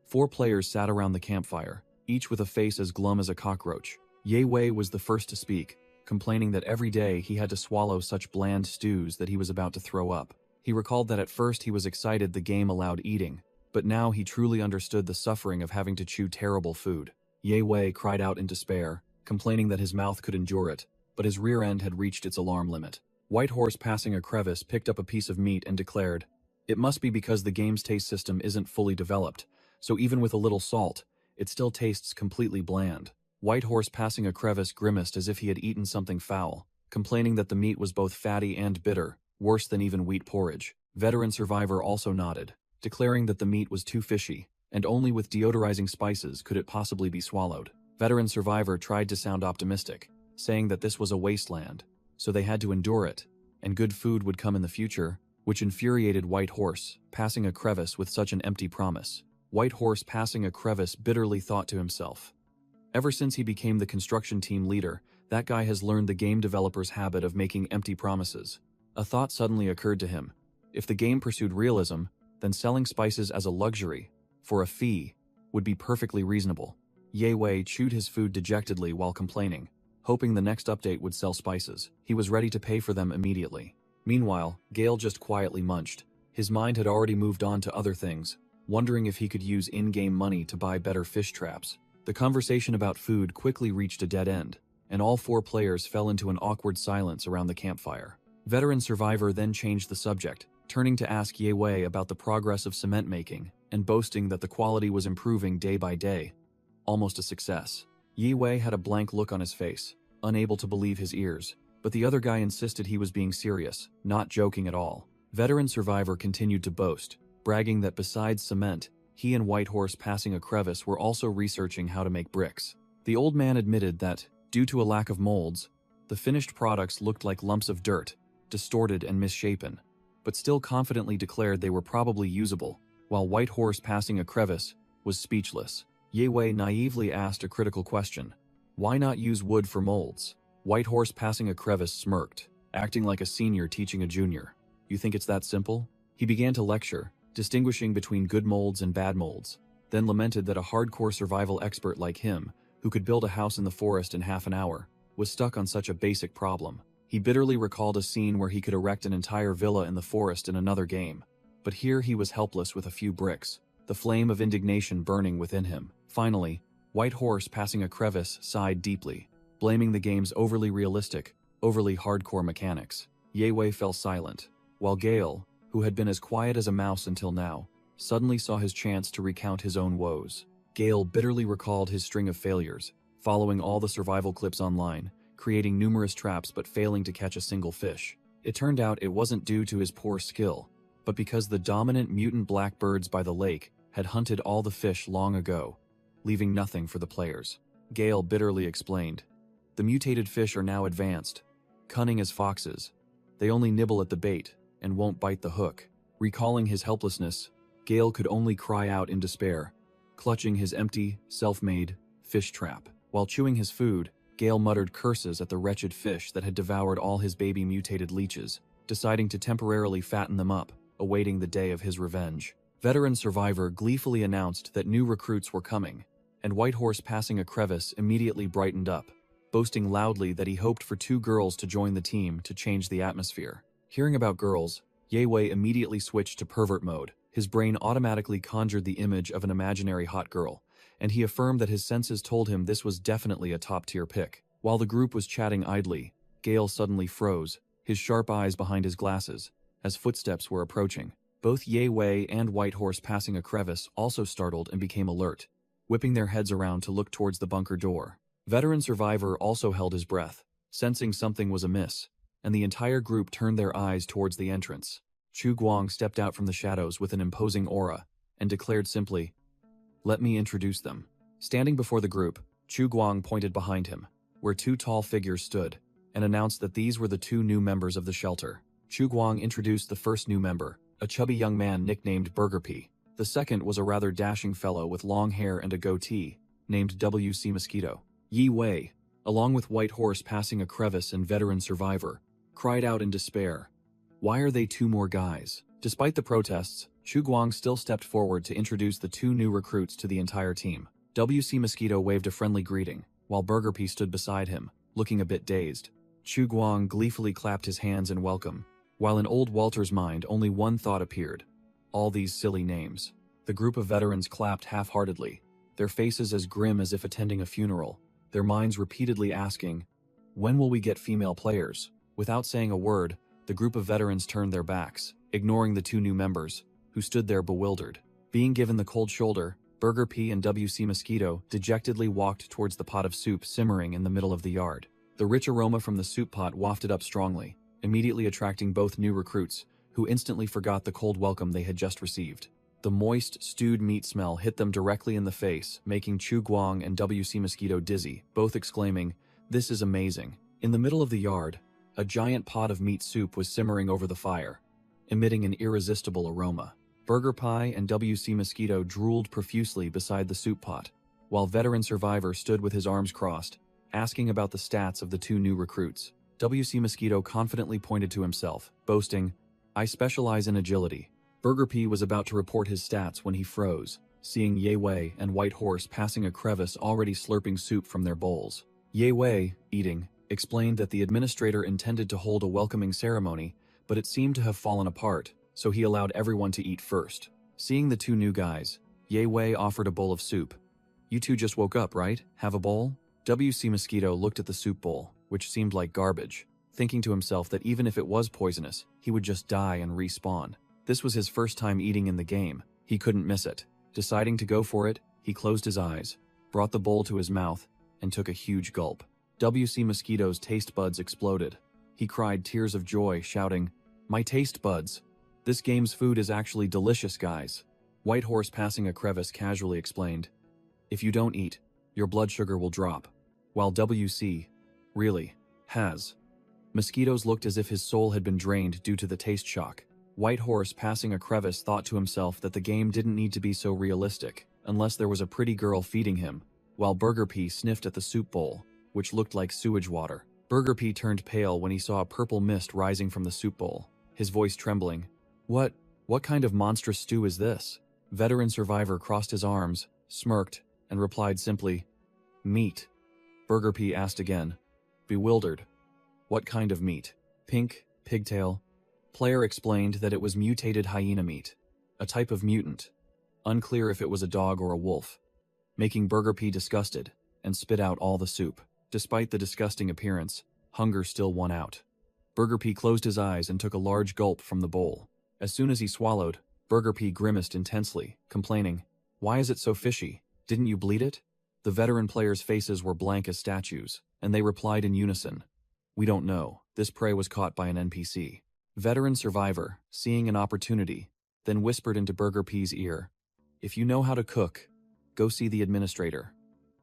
Speaker 1: 4 players sat around the campfire, each with a face as glum as a cockroach. Ye Wei was the first to speak, complaining that every day he had to swallow such bland stews that he was about to throw up. He recalled that at first he was excited the game allowed eating, but now he truly understood the suffering of having to chew terrible food. Ye Wei cried out in despair, complaining that his mouth could endure it, but his rear end had reached its alarm limit. White Horse, passing a crevice, picked up a piece of meat and declared, "It must be because the game's taste system isn't fully developed, so even with a little salt, it still tastes completely bland." White Horse, passing a crevice, grimaced as if he had eaten something foul, complaining that the meat was both fatty and bitter, worse than even wheat porridge. Veteran Survivor also nodded, declaring that the meat was too fishy, and only with deodorizing spices could it possibly be swallowed. Veteran Survivor tried to sound optimistic, saying that this was a wasteland, so they had to endure it, and good food would come in the future, which infuriated White Horse, passing a crevice with such an empty promise. White Horse, passing a crevice, bitterly thought to himself, "Ever since he became the construction team leader, that guy has learned the game developer's habit of making empty promises." A thought suddenly occurred to him. If the game pursued realism, then selling spices as a luxury, for a fee, would be perfectly reasonable. Ye Wei chewed his food dejectedly while complaining, hoping the next update would sell spices. He was ready to pay for them immediately. Meanwhile, Gale just quietly munched. His mind had already moved on to other things, wondering if he could use in-game money to buy better fish traps. The conversation about food quickly reached a dead end, and all 4 players fell into an awkward silence around the campfire. Veteran Survivor then changed the subject, turning to ask Ye Wei about the progress of cement making, and boasting that the quality was improving day by day. Almost a success. Ye Wei had a blank look on his face, unable to believe his ears, but the other guy insisted he was being serious, not joking at all. Veteran Survivor continued to boast, bragging that besides cement, he and Whitehorse passing a crevice were also researching how to make bricks. The old man admitted that, due to a lack of molds, the finished products looked like lumps of dirt, distorted and misshapen, but still confidently declared they were probably usable, while Whitehorse passing a crevice was speechless. Ye Wei naively asked a critical question. Why not use wood for molds? Whitehorse passing a crevice smirked, acting like a senior teaching a junior. You think it's that simple? He began to lecture, distinguishing between good molds and bad molds, then lamented that a hardcore survival expert like him, who could build a house in the forest in half an hour, was stuck on such a basic problem. He bitterly recalled a scene where he could erect an entire villa in the forest in another game, but here he was helpless with a few bricks, the flame of indignation burning within him. Finally, Whitehorse passing a crevice sighed deeply, blaming the game's overly realistic, overly hardcore mechanics. Ye Wei fell silent, while Gale, who had been as quiet as a mouse until now, suddenly saw his chance to recount his own woes. Gale bitterly recalled his string of failures, following all the survival clips online, creating numerous traps but failing to catch a single fish. It turned out it wasn't due to his poor skill, but because the dominant mutant blackbirds by the lake had hunted all the fish long ago, leaving nothing for the players. Gale bitterly explained, "The mutated fish are now advanced, cunning as foxes. They only nibble at the bait and won't bite the hook." Recalling his helplessness, Gale could only cry out in despair, clutching his empty, self-made fish trap. While chewing his food, Gale muttered curses at the wretched fish that had devoured all his baby mutated leeches, deciding to temporarily fatten them up, awaiting the day of his revenge. Veteran Survivor gleefully announced that new recruits were coming, and Whitehorse passing a crevice immediately brightened up, boasting loudly that he hoped for 2 girls to join the team to change the atmosphere. Hearing about girls, Ye Wei immediately switched to pervert mode. His brain automatically conjured the image of an imaginary hot girl, and he affirmed that his senses told him this was definitely a top-tier pick. While the group was chatting idly, Gale suddenly froze, his sharp eyes behind his glasses, as footsteps were approaching. Both Ye Wei and Whitehorse passing a crevice also startled and became alert, whipping their heads around to look towards the bunker door. Veteran Survivor also held his breath, sensing something was amiss, and the entire group turned their eyes towards the entrance. Chu Guang stepped out from the shadows with an imposing aura, and declared simply, "Let me introduce them." Standing before the group, Chu Guang pointed behind him, where 2 tall figures stood, and announced that these were the 2 new members of the shelter. Chu Guang introduced the first new member, a chubby young man nicknamed Burger P. The second was a rather dashing fellow with long hair and a goatee, named W.C. Mosquito. Ye Wei, along with Whitehorse passing a crevice and Veteran Survivor, cried out in despair, "Why are they 2 more guys?" Despite the protests, Chu Guang still stepped forward to introduce the 2 new recruits to the entire team. W.C. Mosquito waved a friendly greeting, while Burger P stood beside him, looking a bit dazed. Chu Guang gleefully clapped his hands in welcome, while in old Walter's mind only one thought appeared: all these silly names. The group of veterans clapped half-heartedly, their faces as grim as if attending a funeral, their minds repeatedly asking, "When will we get female players?" Without saying a word, the group of veterans turned their backs, ignoring the 2 new members, who stood there bewildered. Being given the cold shoulder, Burger P and W.C. Mosquito dejectedly walked towards the pot of soup simmering in the middle of the yard. The rich aroma from the soup pot wafted up strongly, immediately attracting both new recruits, who instantly forgot the cold welcome they had just received. The moist, stewed meat smell hit them directly in the face, making Chu Guang and W.C. Mosquito dizzy, both exclaiming, "This is amazing." In the middle of the yard, a giant pot of meat soup was simmering over the fire, emitting an irresistible aroma. Burger Pie and W.C. Mosquito drooled profusely beside the soup pot, while Veteran Survivor stood with his arms crossed, asking about the stats of the 2 new recruits. W.C. Mosquito confidently pointed to himself, boasting, "I specialize in agility." Burger P was about to report his stats when he froze, seeing Ye Wei and Whitehorse passing a crevice already slurping soup from their bowls. Ye Wei, eating, explained that the administrator intended to hold a welcoming ceremony, but it seemed to have fallen apart, so he allowed everyone to eat first. Seeing the 2 new guys, Ye Wei offered a bowl of soup. "You 2 just woke up, right? Have a bowl?" W.C. Mosquito looked at the soup bowl, which seemed like garbage, thinking to himself that even if it was poisonous, he would just die and respawn. This was his first time eating in the game. He couldn't miss it. Deciding to go for it, he closed his eyes, brought the bowl to his mouth, and took a huge gulp. W.C. Mosquito's taste buds exploded. He cried tears of joy, shouting, "My taste buds! This game's food is actually delicious, guys. White Horse passing a crevice casually explained. If you don't eat, your blood sugar will drop. While WC really has. Mosquitoes looked as if his soul had been drained due to the taste shock. White Horse passing a crevice thought to himself that the game didn't need to be so realistic, unless there was a pretty girl feeding him, while Burger P sniffed at the soup bowl, which looked like sewage water. Burger P turned pale when he saw a purple mist rising from the soup bowl, his voice trembling. What kind of monstrous stew is this? Veteran Survivor crossed his arms, smirked, and replied simply, meat. Burger P asked again, bewildered. What kind of meat? Pink, pigtail? Player explained that it was mutated hyena meat, a type of mutant. Unclear if it was a dog or a wolf, making Burger P disgusted and spit out all the soup. Despite the disgusting appearance, hunger still won out. Burger P closed his eyes and took a large gulp from the bowl. As soon as he swallowed, Burger P grimaced intensely, complaining, "Why is it so fishy? Didn't you bleed it?" The veteran players' faces were blank as statues, and they replied in unison, "We don't know. This prey was caught by an NPC." Veteran Survivor, seeing an opportunity, then whispered into Burger P's ear, "If you know how to cook, go see the administrator.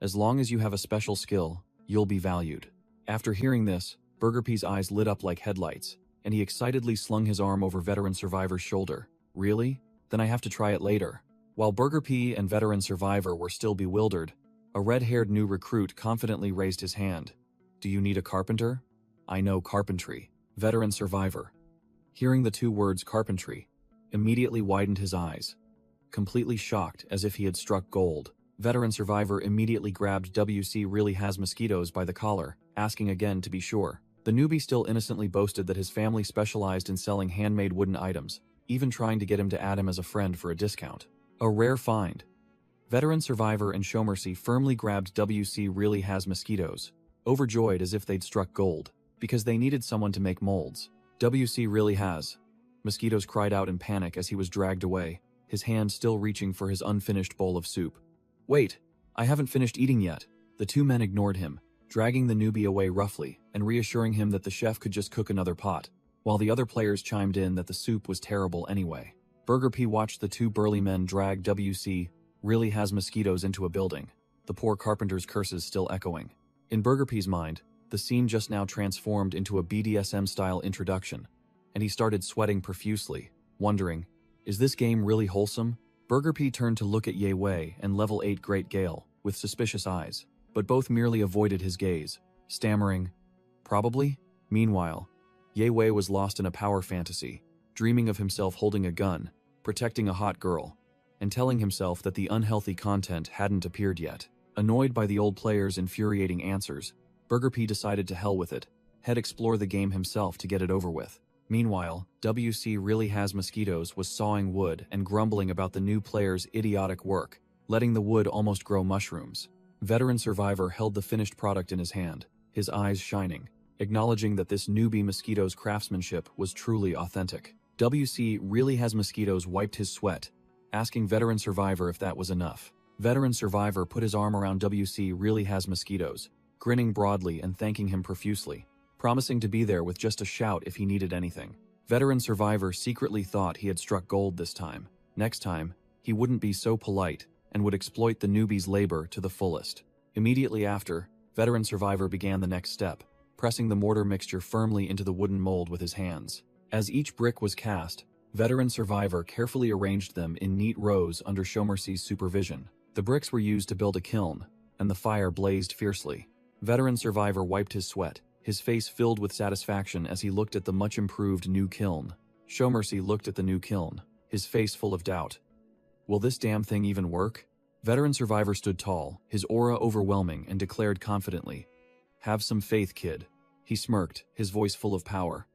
Speaker 1: As long as you have a special skill, you'll be valued." After hearing this, Burger P's eyes lit up like headlights, and he excitedly slung his arm over Veteran Survivor's shoulder. "Really? Then I have to try it later." While Burger P and Veteran Survivor were still bewildered, a red-haired new recruit confidently raised his hand. "Do you need a carpenter?" "I know carpentry." Veteran Survivor, hearing the two words carpentry, immediately widened his eyes. Completely shocked as if he had struck gold, Veteran Survivor immediately grabbed WC really has mosquitoes by the collar, asking again to be sure. The newbie still innocently boasted that his family specialized in selling handmade wooden items, even trying to get him to add him as a friend for a discount. A rare find. Veteran Survivor and Showmercy firmly grabbed WC really has mosquitoes, overjoyed as if they'd struck gold, because they needed someone to make molds. WC really has. Mosquitoes cried out in panic as he was dragged away, his hand still reaching for his unfinished bowl of soup. "Wait, I haven't finished eating yet." The two men ignored him, dragging the newbie away roughly and reassuring him that the chef could just cook another pot, while the other players chimed in that the soup was terrible anyway. Burger P watched the two burly men drag WC really has mosquitoes into a building, the poor carpenter's curses still echoing. In Burger P's mind, the scene just now transformed into a BDSM-style introduction, and he started sweating profusely, wondering, is this game really wholesome? Burger P turned to look at Ye Wei and Level 8 Great Gale with suspicious eyes, but both merely avoided his gaze, stammering, "Probably?" Meanwhile, Ye Wei was lost in a power fantasy, dreaming of himself holding a gun, protecting a hot girl, and telling himself that the unhealthy content hadn't appeared yet. Annoyed by the old players' infuriating answers, Burger P decided to hell with it, head explore the game himself to get it over with. Meanwhile, WC really has mosquitoes was sawing wood and grumbling about the new player's idiotic work, letting the wood almost grow mushrooms. Veteran Survivor held the finished product in his hand, his eyes shining, acknowledging that this newbie mosquito's craftsmanship was truly authentic. WC really has mosquitoes wiped his sweat, asking Veteran Survivor if that was enough. Veteran Survivor put his arm around WC really has mosquitoes, grinning broadly and thanking him profusely, promising to be there with just a shout if he needed anything. Veteran Survivor secretly thought he had struck gold this time. Next time, he wouldn't be so polite and would exploit the newbie's labor to the fullest. Immediately after, Veteran Survivor began the next step, pressing the mortar mixture firmly into the wooden mold with his hands. As each brick was cast, Veteran Survivor carefully arranged them in neat rows under Showmercy's supervision. The bricks were used to build a kiln, and the fire blazed fiercely. Veteran Survivor wiped his sweat, his face filled with satisfaction as he looked at the much-improved new kiln. Showmercy looked at the new kiln, his face full of doubt. Will this damn thing even work? Veteran Survivor stood tall, his aura overwhelming, and declared confidently, "Have some faith, kid." He smirked, his voice full of power.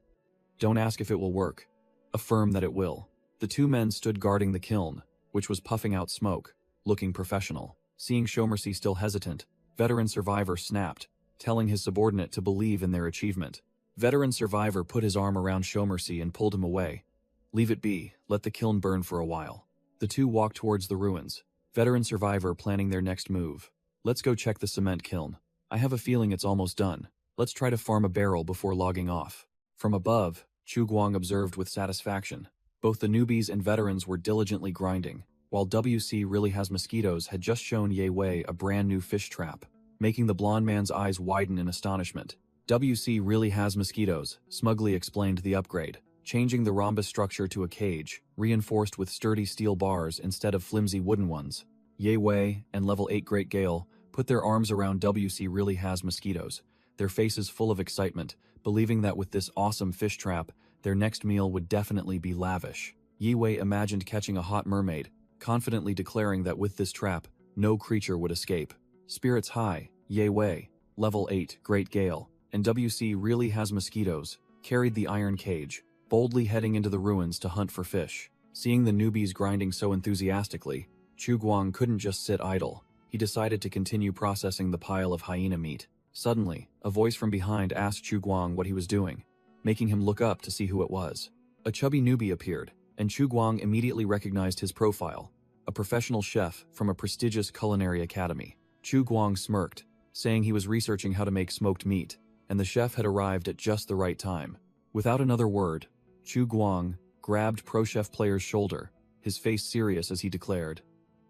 Speaker 1: "Don't ask if it will work. Affirm that it will." The two men stood guarding the kiln, which was puffing out smoke, looking professional. Seeing Showmercy still hesitant, Veteran Survivor snapped, telling his subordinate to believe in their achievement. Veteran Survivor put his arm around Showmercy and pulled him away. "Leave it be, let the kiln burn for a while." The two walked towards the ruins, Veteran Survivor planning their next move. "Let's go check the cement kiln. I have a feeling it's almost done. Let's try to farm a barrel before logging off." From above, Chu Guang observed with satisfaction. Both the newbies and veterans were diligently grinding, while WC Really Has Mosquitoes had just shown Ye Wei a brand new fish trap, making the blonde man's eyes widen in astonishment. WC Really Has Mosquitoes smugly explained the upgrade, changing the rhombus structure to a cage, reinforced with sturdy steel bars instead of flimsy wooden ones. Ye Wei and Level 8 Great Gale put their arms around WC Really Has Mosquitoes, their faces full of excitement, believing that with this awesome fish trap, their next meal would definitely be lavish. Ye Wei imagined catching a hot mermaid, confidently declaring that with this trap, no creature would escape. Spirits high, Ye Wei, Level 8 Great Gale, and WC Really Has Mosquitoes carried the iron cage, boldly heading into the ruins to hunt for fish. Seeing the newbies grinding so enthusiastically, Chu Guang couldn't just sit idle. He decided to continue processing the pile of hyena meat. Suddenly, a voice from behind asked Chu Guang what he was doing, making him look up to see who it was. A chubby newbie appeared, and Chu Guang immediately recognized his profile, a professional chef from a prestigious culinary academy. Chu Guang smirked, saying he was researching how to make smoked meat, and the chef had arrived at just the right time. Without another word, Chu Guang grabbed Pro Chef Player's shoulder, his face serious as he declared,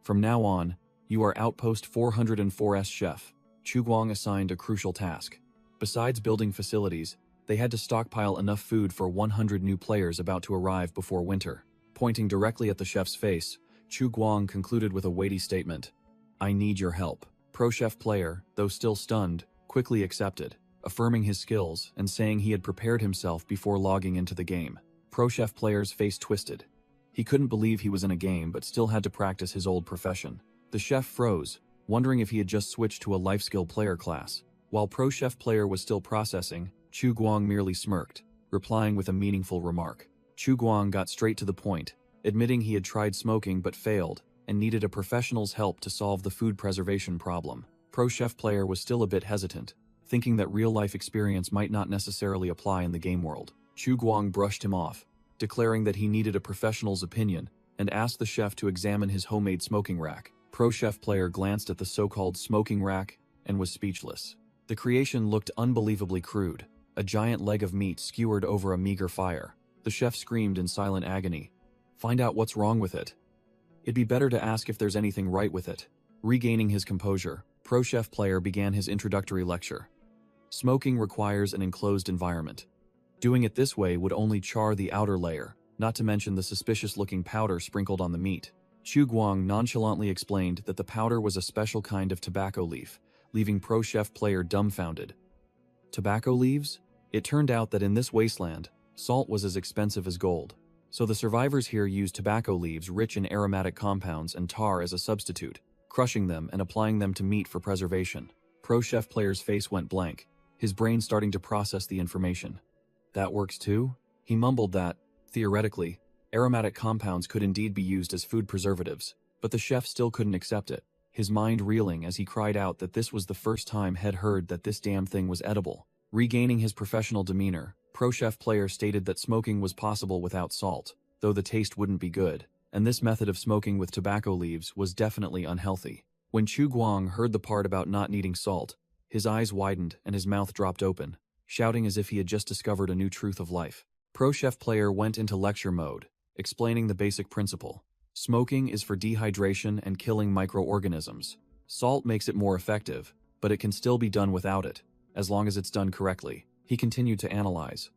Speaker 1: "From now on, you are Outpost 404's chef." Chu Guang assigned a crucial task. Besides building facilities, they had to stockpile enough food for 100 new players about to arrive before winter. Pointing directly at the chef's face, Chu Guang concluded with a weighty statement, "I need your help." Pro Chef Player, though still stunned, quickly accepted, affirming his skills and saying he had prepared himself before logging into the game. Pro Chef Player's face twisted. He couldn't believe he was in a game but still had to practice his old profession. The chef froze, wondering if he had just switched to a life skill player class. While Pro Chef Player was still processing, Chu Guang merely smirked, replying with a meaningful remark. Chu Guang got straight to the point, admitting he had tried smoking but failed, and needed a professional's help to solve the food preservation problem. Pro Chef Player was still a bit hesitant, thinking that real-life experience might not necessarily apply in the game world. Chu Guang brushed him off, declaring that he needed a professional's opinion, and asked the chef to examine his homemade smoking rack. Pro Chef Player glanced at the so-called smoking rack and was speechless. The creation looked unbelievably crude, a giant leg of meat skewered over a meager fire. The chef screamed in silent agony, "Find out what's wrong with it. It'd be better to ask if there's anything right with it." Regaining his composure, Pro Chef Player began his introductory lecture. Smoking requires an enclosed environment. Doing it this way would only char the outer layer, not to mention the suspicious-looking powder sprinkled on the meat. Chu Guang nonchalantly explained that the powder was a special kind of tobacco leaf, leaving Pro Chef Player dumbfounded. Tobacco leaves? It turned out that in this wasteland, salt was as expensive as gold. So the survivors here used tobacco leaves rich in aromatic compounds and tar as a substitute, crushing them and applying them to meat for preservation. Pro Chef Player's face went blank, his brain starting to process the information. That works too? He mumbled that, theoretically, aromatic compounds could indeed be used as food preservatives, but the chef still couldn't accept it, his mind reeling as he cried out that this was the first time he'd heard that this damn thing was edible. Regaining his professional demeanor, Pro Chef Player stated that smoking was possible without salt, though the taste wouldn't be good, and this method of smoking with tobacco leaves was definitely unhealthy. When Chu Guang heard the part about not needing salt, his eyes widened and his mouth dropped open, shouting as if he had just discovered a new truth of life. Pro Chef Player went into lecture mode, explaining the basic principle. Smoking is for dehydration and killing microorganisms. Salt makes it more effective, but it can still be done without it, as long as it's done correctly. He continued to analyze.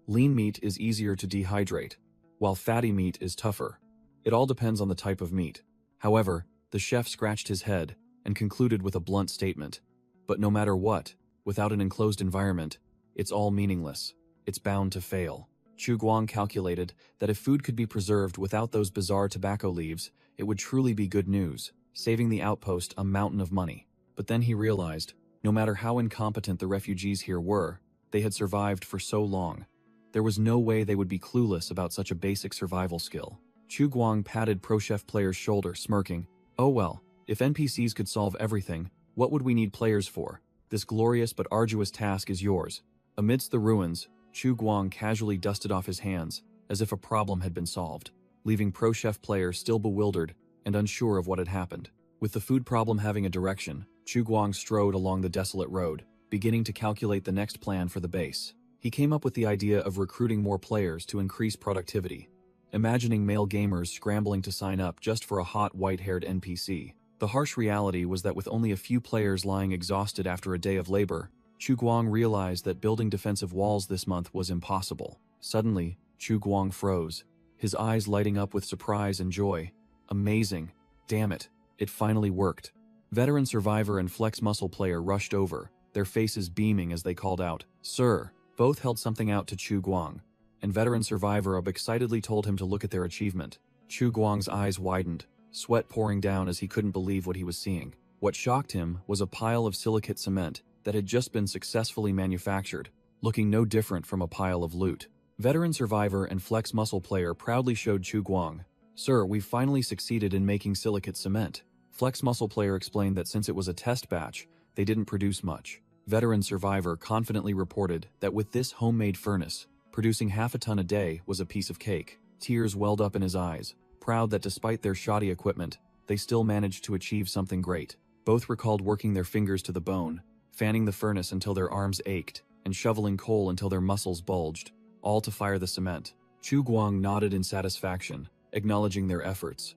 Speaker 1: Lean meat is easier to dehydrate, while fatty meat is tougher. It all depends on the type of meat. However, the chef scratched his head and concluded with a blunt statement. But no matter what, without an enclosed environment, it's all meaningless. It's bound to fail. Chu Guang calculated that if food could be preserved without those bizarre tobacco leaves, it would truly be good news, saving the outpost a mountain of money. But then he realized, no matter how incompetent the refugees here were, they had survived for so long. There was no way they would be clueless about such a basic survival skill. Chu Guang patted Pro Chef Player's shoulder, smirking. "Oh well, if NPCs could solve everything, what would we need players for? This glorious but arduous task is yours." Amidst the ruins, Chu Guang casually dusted off his hands, as if a problem had been solved, leaving Pro Chef Player still bewildered and unsure of what had happened. With the food problem having a direction, Chu Guang strode along the desolate road, beginning to calculate the next plan for the base. He came up with the idea of recruiting more players to increase productivity. imagining male gamers scrambling to sign up just for a hot white-haired NPC. The harsh reality was that with only a few players lying exhausted after a day of labor, Chu Guang realized that building defensive walls this month was impossible. Suddenly, Chu Guang froze, his eyes lighting up with surprise and joy. Amazing. Damn it. It finally worked. Veteran survivor and flex muscle player rushed over, their faces beaming as they called out, "Sir!" Both held something out to Chu Guang, and veteran survivor excitedly told him to look at their achievement. Chu Guang's eyes widened, sweat pouring down as he couldn't believe what he was seeing. What shocked him was a pile of silicate cement that had just been successfully manufactured, looking no different from a pile of loot. Veteran survivor and flex muscle player proudly showed Chu Guang, "Sir, we've finally succeeded in making silicate cement." Flex muscle player explained that since it was a test batch, they didn't produce much. Veteran survivor confidently reported that with this homemade furnace, producing half a ton a day was a piece of cake. Tears welled up in his eyes, proud that despite their shoddy equipment, they still managed to achieve something great. Both recalled working their fingers to the bone, fanning the furnace until their arms ached, and shoveling coal until their muscles bulged, all to fire the cement. Chu Guang nodded in satisfaction, acknowledging their efforts.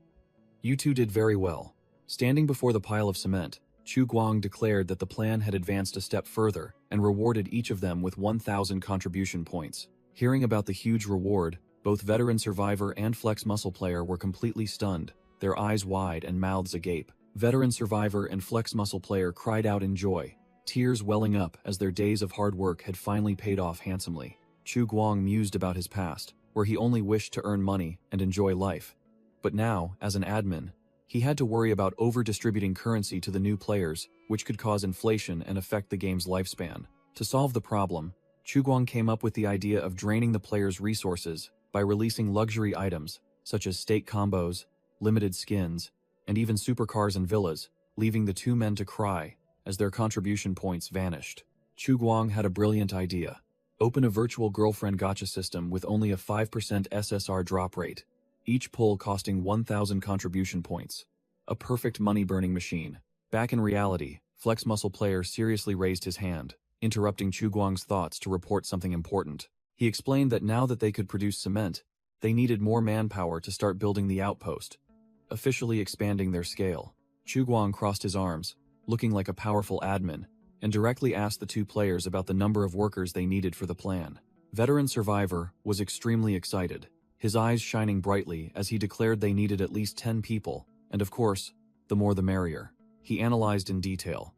Speaker 1: "You two did very well." Standing before the pile of cement, Chu Guang declared that the plan had advanced a step further and rewarded each of them with 1,000 contribution points. Hearing about the huge reward, both veteran survivor and flex muscle player were completely stunned, their eyes wide and mouths agape. Veteran survivor and flex muscle player cried out in joy, tears welling up as their days of hard work had finally paid off handsomely. Chu Guang mused about his past, where he only wished to earn money and enjoy life. But now, as an admin, he had to worry about over-distributing currency to the new players, which could cause inflation and affect the game's lifespan. To solve the problem, Chu Guang came up with the idea of draining the players' resources by releasing luxury items, such as state combos, limited skins, and even supercars and villas, leaving the two men to cry as their contribution points vanished. Chu Guang had a brilliant idea. Open a virtual girlfriend gacha system with only a 5% SSR drop rate, each pull costing 1,000 contribution points. A perfect money-burning machine. Back in reality, Flex Muscle Player seriously raised his hand, interrupting Chu Guang's thoughts to report something important. He explained that now that they could produce cement, they needed more manpower to start building the outpost, officially expanding their scale. Chu Guang crossed his arms, looking like a powerful admin, and directly asked the two players about the number of workers they needed for the plan. Veteran Survivor was extremely excited, his eyes shining brightly as he declared they needed at least 10 people, and of course, the more the merrier. He analyzed in detail.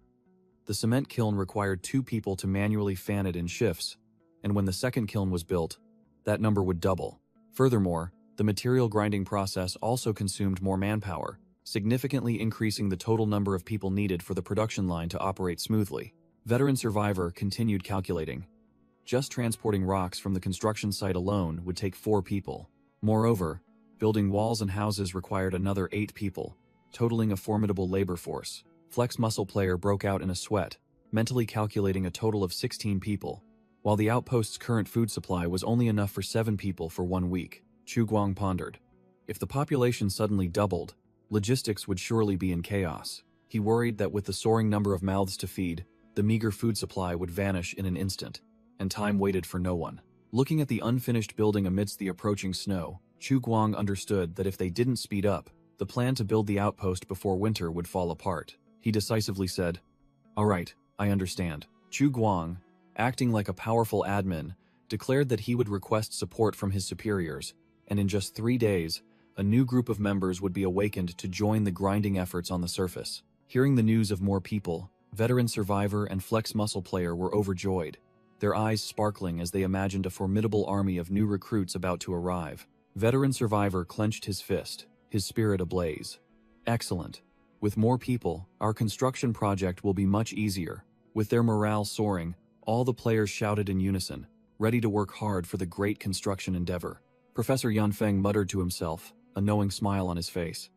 Speaker 1: The cement kiln required 2 people to manually fan it in shifts, and when the second kiln was built, that number would double. Furthermore, the material grinding process also consumed more manpower, significantly increasing the total number of people needed for the production line to operate smoothly. Veteran Survivor continued calculating. Just transporting rocks from the construction site alone would take 4 people. Moreover, building walls and houses required another 8 people, totaling a formidable labor force. Flex Muscle Player broke out in a sweat, mentally calculating a total of 16 people, while the outpost's current food supply was only enough for 7 people for 1 week. Chu Guang pondered. If the population suddenly doubled, logistics would surely be in chaos. He worried that with the soaring number of mouths to feed, the meager food supply would vanish in an instant, and time waited for no one. Looking at the unfinished building amidst the approaching snow, Chu Guang understood that if they didn't speed up, the plan to build the outpost before winter would fall apart. He decisively said, "All right, I understand." Chu Guang, acting like a powerful admin, declared that he would request support from his superiors, and in just 3 days, a new group of members would be awakened to join the grinding efforts on the surface. Hearing the news of more people, Veteran Survivor and Flex Muscle Player were overjoyed, their eyes sparkling as they imagined a formidable army of new recruits about to arrive. Veteran Survivor clenched his fist, his spirit ablaze. "Excellent. With more people, our construction project will be much easier." With their morale soaring, all the players shouted in unison, ready to work hard for the great construction endeavor. Professor Yanfeng muttered to himself, a knowing smile on his face.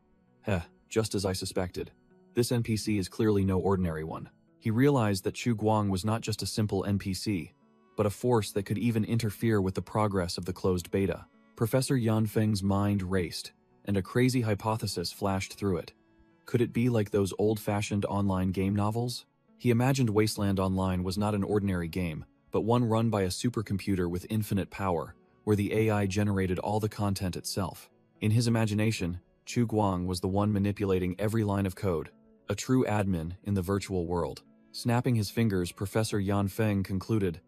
Speaker 1: Just as I suspected. This NPC is clearly no ordinary one. He realized that Chu Guang was not just a simple NPC, but a force that could even interfere with the progress of the closed beta. Professor Yanfeng's mind raced, and a crazy hypothesis flashed through it. Could it be like those old-fashioned online game novels? He imagined Wasteland Online was not an ordinary game, but one run by a supercomputer with infinite power, where the AI generated all the content itself. In his imagination, Chu Guang was the one manipulating every line of code, a true admin in the virtual world. Snapping his fingers, Professor Yan Feng concluded,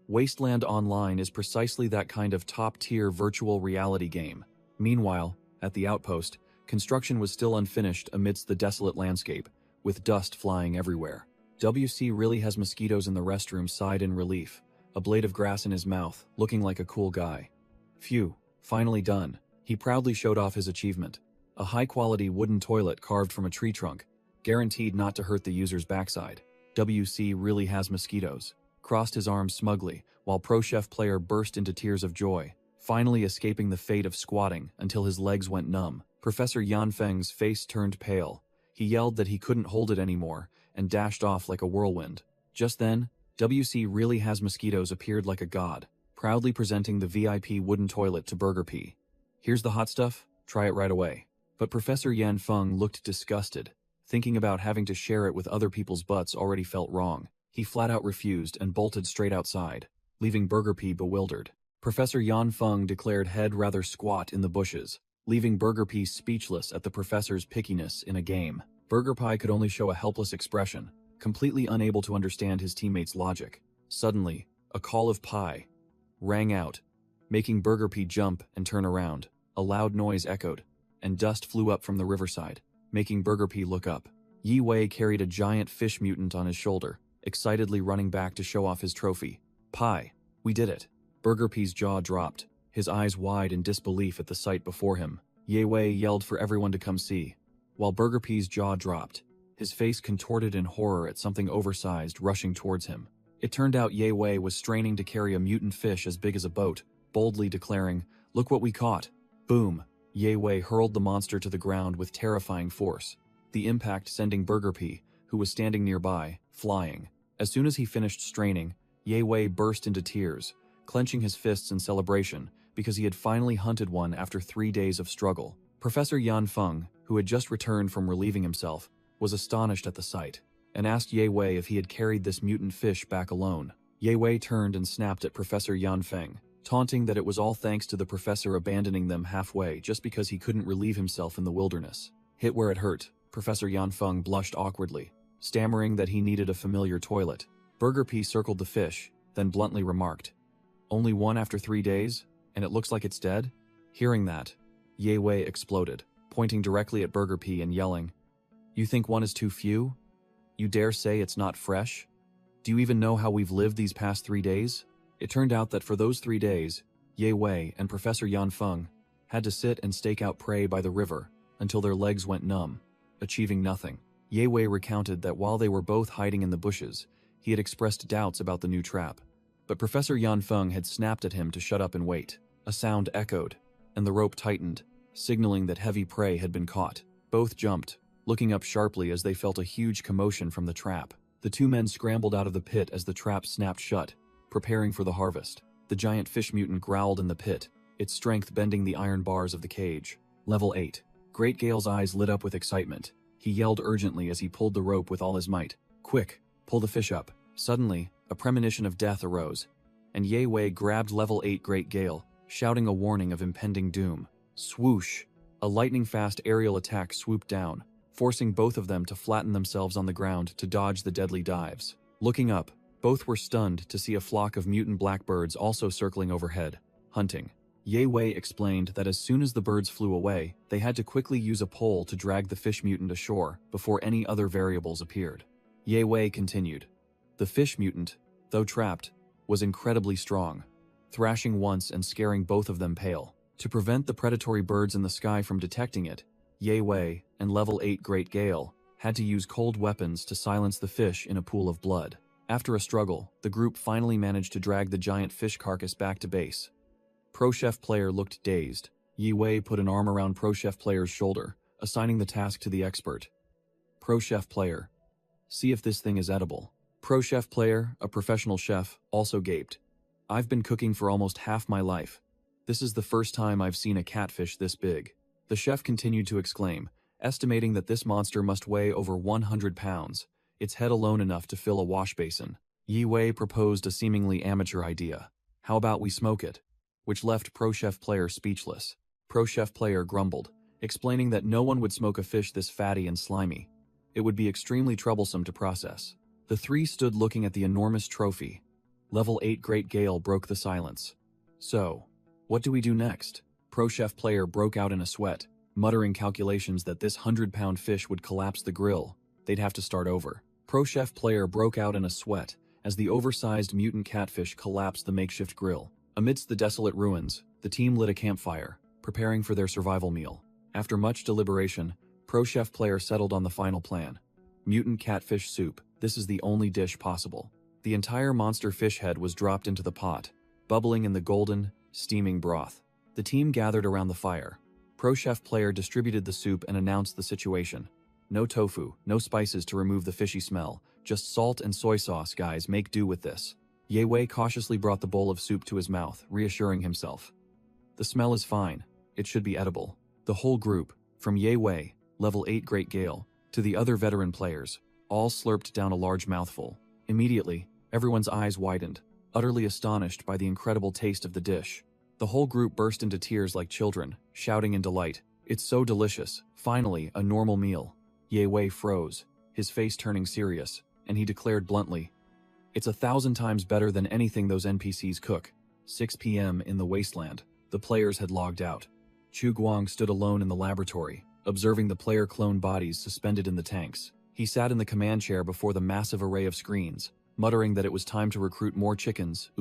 Speaker 1: Wasteland Online is precisely that kind of top-tier virtual reality game. Meanwhile, at the outpost, construction was still unfinished amidst the desolate landscape, with dust flying everywhere. WC really has mosquitoes in the restroom sighed in relief, a blade of grass in his mouth, looking like a cool guy. Phew, finally done. He proudly showed off his achievement. A high-quality wooden toilet carved from a tree trunk, guaranteed not to hurt the user's backside. WC really has mosquitoes. Crossed his arms smugly, while Pro Chef Player burst into tears of joy, finally escaping the fate of squatting until his legs went numb. Professor Yan Feng's face turned pale. He yelled that he couldn't hold it anymore, and dashed off like a whirlwind. Just then, WC really has mosquitoes appeared like a god, proudly presenting the VIP wooden toilet to Burger P. Here's the hot stuff, try it right away. But Professor Yan Feng looked disgusted. Thinking about having to share it with other people's butts already felt wrong. He flat out refused and bolted straight outside, leaving Burger P bewildered. Professor Yan Feng declared head rather squat in the bushes, leaving Burger P speechless at the professor's pickiness in a game. Burger Pie could only show a helpless expression, completely unable to understand his teammates' logic. Suddenly, a call of pie rang out, making Burger P jump and turn around. A loud noise echoed, and dust flew up from the riverside, making Burger P look up. Yi Wei carried a giant fish mutant on his shoulder, excitedly running back to show off his trophy. Pie, we did it. Burger P's jaw dropped, his eyes wide in disbelief at the sight before him. Yi Wei yelled for everyone to come see. While Burger P's jaw dropped, his face contorted in horror at something oversized rushing towards him. It turned out Yi Wei was straining to carry a mutant fish as big as a boat, boldly declaring, "Look what we caught." Boom! Yi Wei hurled the monster to the ground with terrifying force, the impact sending Burger P, who was standing nearby, flying. As soon as he finished straining, Yi Wei burst into tears, clenching his fists in celebration because he had finally hunted one after 3 days of struggle. Professor Yan Feng, who had just returned from relieving himself, was astonished at the sight, and asked Yi Wei if he had carried this mutant fish back alone. Yi Wei turned and snapped at Professor Yan Feng, taunting that it was all thanks to the professor abandoning them halfway just because he couldn't relieve himself in the wilderness. Hit where it hurt, Professor Yan Feng blushed awkwardly, stammering that he needed a familiar toilet. Burger P circled the fish, then bluntly remarked, "Only one after 3 days, and it looks like it's dead?" Hearing that, Yi Wei exploded, pointing directly at Burger P and yelling, "You think one is too few? You dare say it's not fresh? Do you even know how we've lived these past 3 days?" It turned out that for those 3 days, Yi Wei and Professor Yan Feng had to sit and stake out prey by the river until their legs went numb, achieving nothing. Yi Wei recounted that while they were both hiding in the bushes, he had expressed doubts about the new trap. But Professor Yan Feng had snapped at him to shut up and wait. A sound echoed, and the rope tightened, signaling that heavy prey had been caught. Both jumped, looking up sharply as they felt a huge commotion from the trap. The two men scrambled out of the pit as the trap snapped shut, preparing for the harvest. The giant fish mutant growled in the pit, its strength bending the iron bars of the cage. Level 8. Great Gale's eyes lit up with excitement. He yelled urgently as he pulled the rope with all his might. "Quick, pull the fish up." Suddenly, a premonition of death arose, and Yi Wei grabbed Level 8 Great Gale, shouting a warning of impending doom. Swoosh! A lightning-fast aerial attack swooped down, forcing both of them to flatten themselves on the ground to dodge the deadly dives. Looking up, both were stunned to see a flock of mutant blackbirds also circling overhead, hunting. Yi Wei explained that as soon as the birds flew away, they had to quickly use a pole to drag the fish mutant ashore before any other variables appeared. Yi Wei continued. The fish mutant, though trapped, was incredibly strong, thrashing once and scaring both of them pale. To prevent the predatory birds in the sky from detecting it, Yi Wei and Level 8 Great Gale had to use cold weapons to silence the fish in a pool of blood. After a struggle, the group finally managed to drag the giant fish carcass back to base. Pro Chef Player looked dazed. Yi Wei put an arm around Pro Chef Player's shoulder, assigning the task to the expert. Pro Chef Player, see if this thing is edible. Pro Chef Player, a professional chef, also gaped. I've been cooking for almost half my life. This is the first time I've seen a catfish this big. The chef continued to exclaim, estimating that this monster must weigh over 100 pounds, its head alone enough to fill a wash basin. Yi Wei proposed a seemingly amateur idea. How about we smoke it? which left Pro Chef Player speechless. Pro Chef Player grumbled, explaining that no one would smoke a fish this fatty and slimy. It would be extremely troublesome to process. The three stood looking at the enormous trophy. Level 8 Great Gale broke the silence. So, what do we do next? Pro Chef Player broke out in a sweat, muttering calculations that this 100-pound fish would collapse the grill. They'd have to start over. Pro Chef Player broke out in a sweat as the oversized mutant catfish collapsed the makeshift grill. Amidst the desolate ruins, the team lit a campfire, preparing for their survival meal. After much deliberation, Pro Chef Player settled on the final plan. Mutant catfish soup. This is the only dish possible. The entire monster fish head was dropped into the pot, bubbling in the golden, steaming broth. The team gathered around the fire. Pro Chef Player distributed the soup and announced the situation. No tofu, no spices to remove the fishy smell, just salt and soy sauce, guys, make do with this. Ye Wei cautiously brought the bowl of soup to his mouth, reassuring himself. The smell is fine. It should be edible. The whole group, from Ye Wei, level 8 Great Gale, to the other veteran players, all slurped down a large mouthful. Immediately, everyone's eyes widened, utterly astonished by the incredible taste of the dish. The whole group burst into tears like children, shouting in delight. It's so delicious. Finally, a normal meal. Ye Wei froze, his face turning serious, and he declared bluntly, "It's 1,000 times better than anything those NPCs cook." 6 p.m. in the wasteland. The players had logged out. Chu Guang stood alone in the laboratory, observing the player clone bodies suspended in the tanks. He sat in the command chair before the massive array of screens, muttering that it was time to recruit more chickens,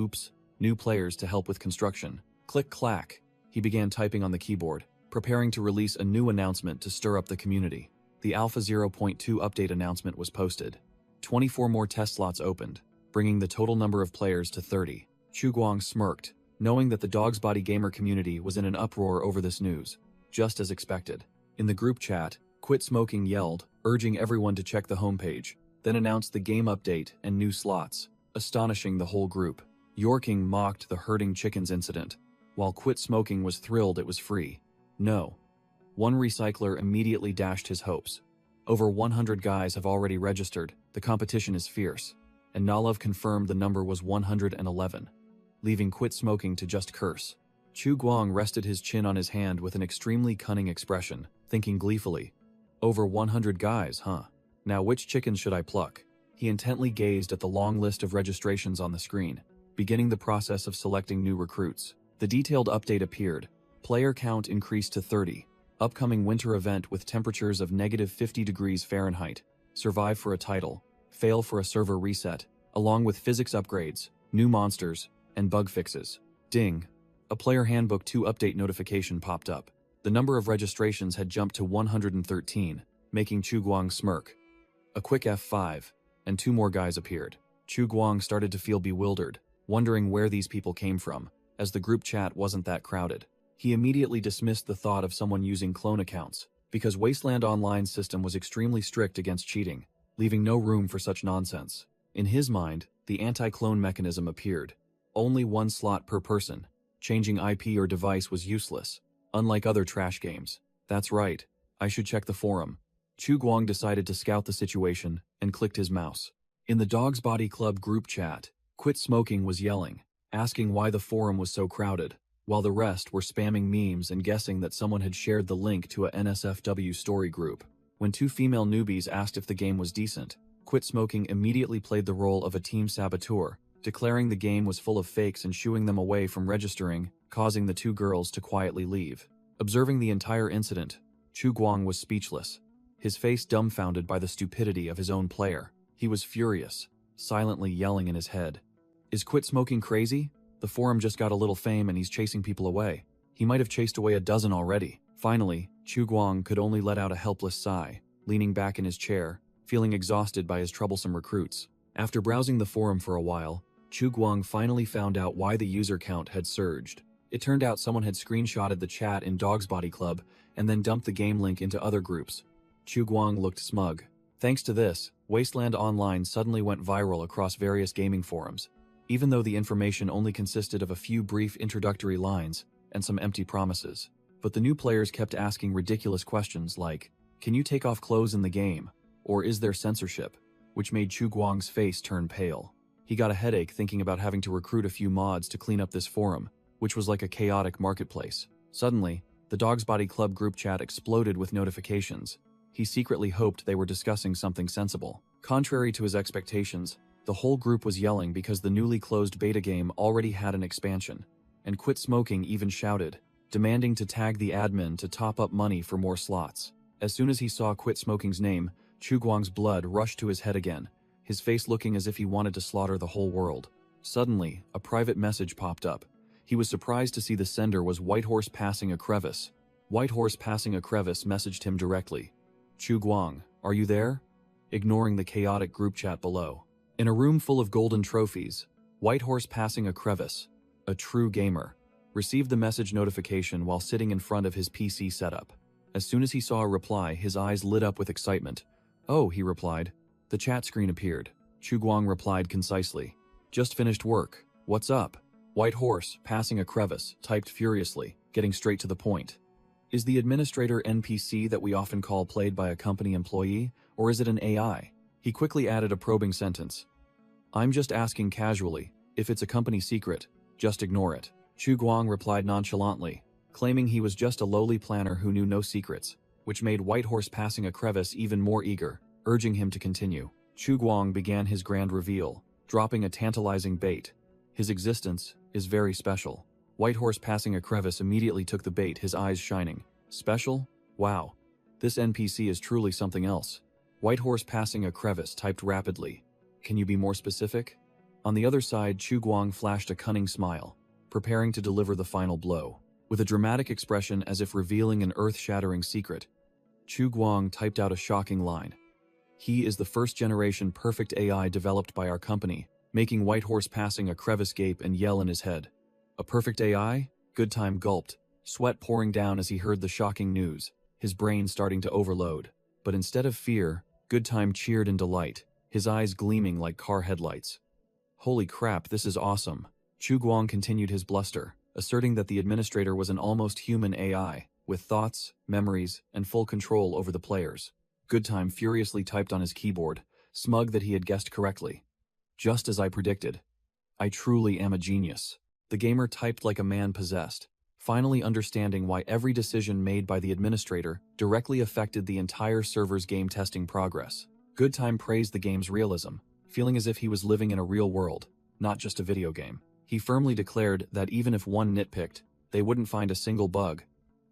Speaker 1: new players to help with construction. Click-clack. He began typing on the keyboard, preparing to release a new announcement to stir up the community. The Alpha 0.2 update announcement was posted. 24 more test slots opened, bringing the total number of players to 30. Chu Guang smirked, knowing that the Dog's Body gamer community was in an uproar over this news. Just as expected. In the group chat, Quit Smoking yelled, urging everyone to check the homepage, then announced the game update and new slots, astonishing the whole group. Yorking mocked the herding chickens incident, while Quit Smoking was thrilled it was free. No. One recycler immediately dashed his hopes. Over 100 guys have already registered, the competition is fierce, and Nalov confirmed the number was 111, leaving Quit Smoking to just curse. Chu Guang rested his chin on his hand with an extremely cunning expression, thinking gleefully, "Over 100 guys, huh? Now which chickens should I pluck?" He intently gazed at the long list of registrations on the screen, beginning the process of selecting new recruits. The detailed update appeared. Player count increased to 30. Upcoming winter event with temperatures of -50 degrees Fahrenheit. Survive for a title. Fail for a server reset, along with physics upgrades, new monsters, and bug fixes. Ding. A Player Handbook 2 update notification popped up. The number of registrations had jumped to 113, making Chu Guang smirk. A quick F5, and 2 more guys appeared. Chu Guang started to feel bewildered, wondering where these people came from, as the group chat wasn't that crowded. He immediately dismissed the thought of someone using clone accounts, because Wasteland Online's system was extremely strict against cheating, leaving no room for such nonsense. In his mind, the anti-clone mechanism appeared. Only 1 slot per person. Changing IP or device was useless, unlike other trash games. That's right, I should check the forum. Chu Guang decided to scout the situation and clicked his mouse. In the Dog's Body Club group chat, Quit Smoking was yelling, asking why the forum was so crowded, while the rest were spamming memes and guessing that someone had shared the link to a NSFW story group. When 2 female newbies asked if the game was decent, Quit Smoking immediately played the role of a team saboteur, declaring the game was full of fakes and shooing them away from registering, causing the 2 girls to quietly leave. Observing the entire incident, Chu Guang was speechless, his face dumbfounded by the stupidity of his own player. He was furious, silently yelling in his head. Is Quit Smoking crazy? The forum just got a little fame and he's chasing people away. He might have chased away a dozen already. Finally, Chu Guang could only let out a helpless sigh, leaning back in his chair, feeling exhausted by his troublesome recruits. After browsing the forum for a while, Chu Guang finally found out why the user count had surged. It turned out someone had screenshotted the chat in Dog's Body Club and then dumped the game link into other groups. Chu Guang looked smug. Thanks to this, Wasteland Online suddenly went viral across various gaming forums, even though the information only consisted of a few brief introductory lines and some empty promises. But the new players kept asking ridiculous questions like, "Can you take off clothes in the game?" or "Is there censorship?" which made Chu Guang's face turn pale. He got a headache thinking about having to recruit a few mods to clean up this forum, which was like a chaotic marketplace. Suddenly, the Dog's Body Club group chat exploded with notifications. He secretly hoped they were discussing something sensible. Contrary to his expectations, the whole group was yelling because the newly closed beta game already had an expansion. And Quit Smoking even shouted, demanding to tag the admin to top up money for more slots. As soon as he saw Quit Smoking's name, Chu Guang's blood rushed to his head again, his face looking as if he wanted to slaughter the whole world. Suddenly, a private message popped up. He was surprised to see the sender was Whitehorse Passing a Crevice. Whitehorse Passing a Crevice messaged him directly. Chu Guang, are you there? Ignoring the chaotic group chat below. In a room full of golden trophies, Whitehorse Passing a Crevice, a true gamer, received the message notification while sitting in front of his PC setup. As soon as he saw a reply, his eyes lit up with excitement. Oh, he replied. The chat screen appeared. Chu Guang replied concisely. Just finished work. What's up? Whitehorse Passing a Crevice typed furiously, getting straight to the point. Is the administrator NPC that we often call played by a company employee, or is it an AI? He quickly added a probing sentence. I'm just asking casually. If it's a company secret, just ignore it. Chu Guang replied nonchalantly, claiming he was just a lowly planner who knew no secrets, which made Whitehorse Passing a Crevice even more eager, urging him to continue. Chu Guang began his grand reveal, dropping a tantalizing bait. His existence is very special. Whitehorse Passing a Crevice immediately took the bait, his eyes shining. Special? Wow. This NPC is truly something else. Whitehorse Passing a Crevice typed rapidly. Can you be more specific? On the other side, Chu Guang flashed a cunning smile, preparing to deliver the final blow. With a dramatic expression as if revealing an earth-shattering secret, Chu Guang typed out a shocking line. He is the first-generation perfect AI developed by our company, making Whitehorse Passing a Crevice gape and yell in his head. A perfect AI? Good Time gulped, sweat pouring down as he heard the shocking news, his brain starting to overload. But instead of fear, Good Time cheered in delight, his eyes gleaming like car headlights. Holy crap, this is awesome. Chu Guang continued his bluster, asserting that the administrator was an almost human AI, with thoughts, memories, and full control over the players. Good Time furiously typed on his keyboard, smug that he had guessed correctly. Just as I predicted. I truly am a genius. The gamer typed like a man possessed, finally understanding why every decision made by the administrator directly affected the entire server's game testing progress. Good Time praised the game's realism, feeling as if he was living in a real world, not just a video game. He firmly declared that even if one nitpicked, they wouldn't find a single bug.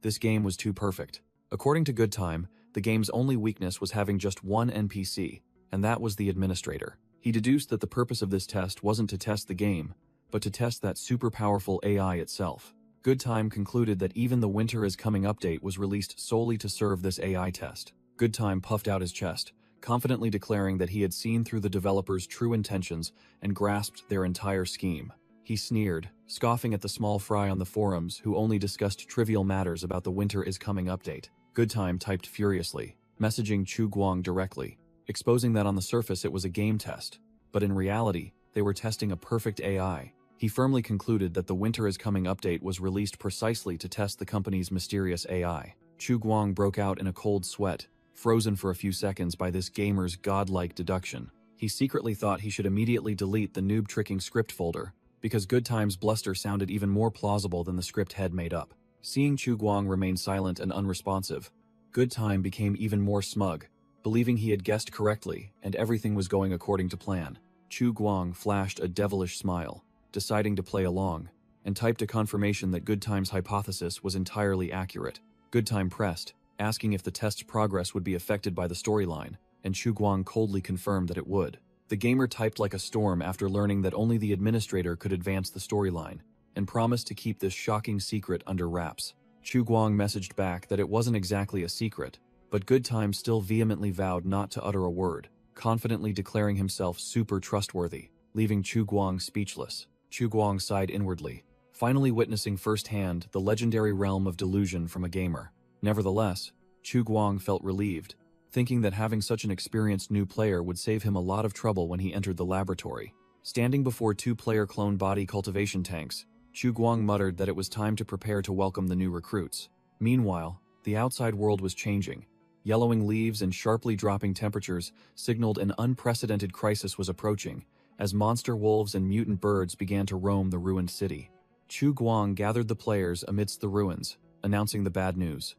Speaker 1: This game was too perfect. According to Good Time, the game's only weakness was having just one NPC, and that was the administrator. He deduced that the purpose of this test wasn't to test the game, but to test that super powerful AI itself. Good Time concluded that even the Winter is Coming update was released solely to serve this AI test. Good Time puffed out his chest, confidently declaring that he had seen through the developers' true intentions and grasped their entire scheme. He sneered, scoffing at the small fry on the forums who only discussed trivial matters about the Winter is Coming update. Good Time typed furiously, messaging Chu Guang directly, exposing that on the surface it was a game test, but in reality, they were testing a perfect AI. He firmly concluded that the Winter is Coming update was released precisely to test the company's mysterious AI. Chu Guang broke out in a cold sweat, frozen for a few seconds by this gamer's godlike deduction. He secretly thought he should immediately delete the noob tricking script folder, because Good Time's bluster sounded even more plausible than the script head made up. Seeing Chu Guang remain silent and unresponsive, Good Time became even more smug, believing he had guessed correctly and everything was going according to plan. Chu Guang flashed a devilish smile, deciding to play along, and typed a confirmation that Good Time's hypothesis was entirely accurate. Good Time pressed, asking if the test's progress would be affected by the storyline, and Chu Guang coldly confirmed that it would. The gamer typed like a storm after learning that only the administrator could advance the storyline, and promised to keep this shocking secret under wraps. Chu Guang messaged back that it wasn't exactly a secret, but Good Time still vehemently vowed not to utter a word, confidently declaring himself super trustworthy, leaving Chu Guang speechless. Chu Guang sighed inwardly, finally witnessing firsthand the legendary realm of delusion from a gamer. Nevertheless, Chu Guang felt relieved, thinking that having such an experienced new player would save him a lot of trouble when he entered the laboratory. Standing before two-player clone body cultivation tanks, Chu Guang muttered that it was time to prepare to welcome the new recruits. Meanwhile, the outside world was changing. Yellowing leaves and sharply dropping temperatures signaled an unprecedented crisis was approaching, as monster wolves and mutant birds began to roam the ruined city. Chu Guang gathered the players amidst the ruins, announcing the bad news.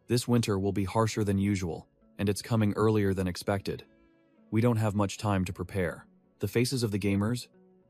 Speaker 1: This winter will be harsher than usual, and it's coming earlier than expected. We don't have much time to prepare. The faces of the gamers,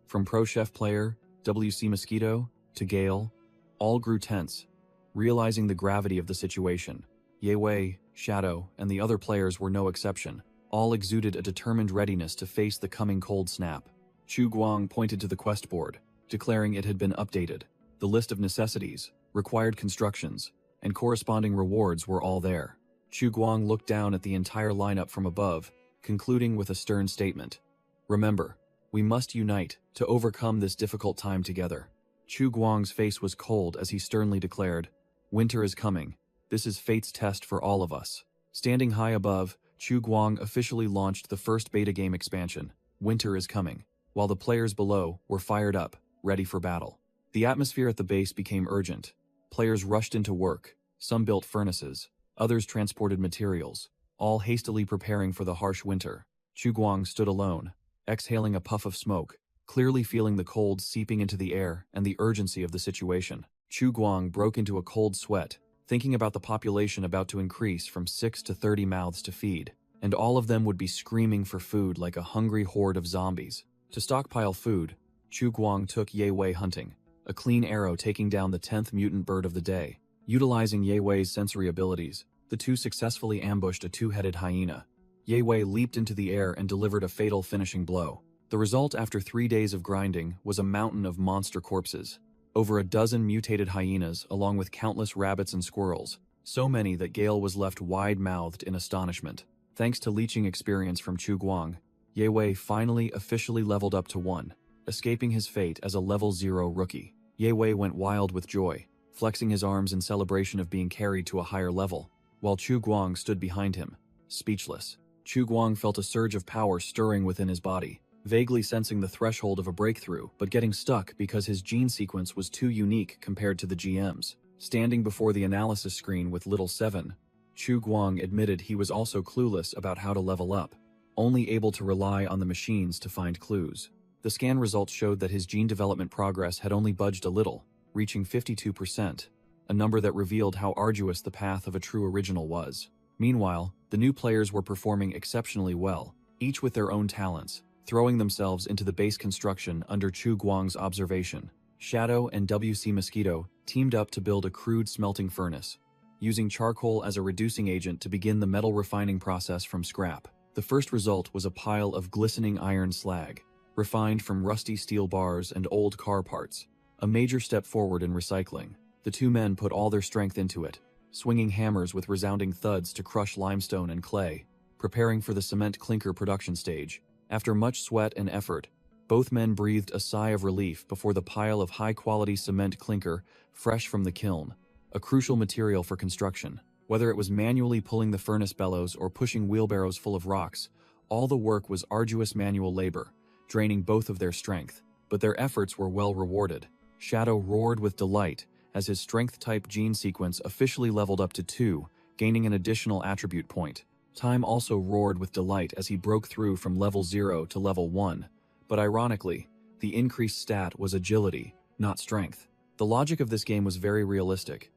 Speaker 1: from Pro Chef Player, WC Mosquito, to Gale, all grew tense, realizing the gravity of the situation. Ye Wei, Shadow, and the other players were no exception. All exuded a determined readiness to face the coming cold snap. Chu Guang pointed to the quest board, declaring it had been updated. The list of necessities, required constructions, and corresponding rewards were all there. Chu Guang looked down at the entire lineup from above, concluding with a stern statement. Remember, we must unite to overcome this difficult time together. Chu Guang's face was cold as he sternly declared, "Winter is coming. This is fate's test for all of us." Standing high above, Chu Guang officially launched the first beta game expansion, Winter is Coming, while the players below were fired up, ready for battle. The atmosphere at the base became urgent. Players rushed into work. Some built furnaces, others transported materials, all hastily preparing for the harsh winter. Chu Guang stood alone, exhaling a puff of smoke, clearly feeling the cold seeping into the air and the urgency of the situation. Chu Guang broke into a cold sweat, thinking about the population about to increase from 6 to 30 mouths to feed, and all of them would be screaming for food like a hungry horde of zombies. To stockpile food, Chu Guang took Ye Wei hunting, a clean arrow taking down the 10th mutant bird of the day. Utilizing Ye Wei's sensory abilities, the two successfully ambushed a two-headed hyena. Ye Wei leaped into the air and delivered a fatal finishing blow. The result after 3 days of grinding was a mountain of monster corpses. Over a dozen mutated hyenas along with countless rabbits and squirrels, so many that Gale was left wide-mouthed in astonishment. Thanks to leeching experience from Chu Guang, Ye Wei finally officially leveled up to 1, escaping his fate as a level 0 rookie. Ye Wei went wild with joy, flexing his arms in celebration of being carried to a higher level, while Chu Guang stood behind him, speechless. Chu Guang felt a surge of power stirring within his body, vaguely sensing the threshold of a breakthrough, but getting stuck because his gene sequence was too unique compared to the GM's. Standing before the analysis screen with Little 7, Chu Guang admitted he was also clueless about how to level up, only able to rely on the machines to find clues. The scan results showed that his gene development progress had only budged a little, reaching 52%, a number that revealed how arduous the path of a true original was. Meanwhile, the new players were performing exceptionally well, each with their own talents, throwing themselves into the base construction under Chu Guang's observation. Shadow and WC Mosquito teamed up to build a crude smelting furnace, using charcoal as a reducing agent to begin the metal refining process from scrap. The first result was a pile of glistening iron slag, refined from rusty steel bars and old car parts, a major step forward in recycling. The two men put all their strength into it, swinging hammers with resounding thuds to crush limestone and clay, preparing for the cement clinker production stage. After much sweat and effort, both men breathed a sigh of relief before the pile of high-quality cement clinker fresh from the kiln, a crucial material for construction. Whether it was manually pulling the furnace bellows or pushing wheelbarrows full of rocks, all the work was arduous manual labor, draining both of their strength, but their efforts were well rewarded. Shadow roared with delight as his strength-type gene sequence officially leveled up to 2, gaining an additional attribute point. Time also roared with delight as he broke through from level 0 to level 1, but ironically, the increased stat was agility, not strength. The logic of this game was very realistic.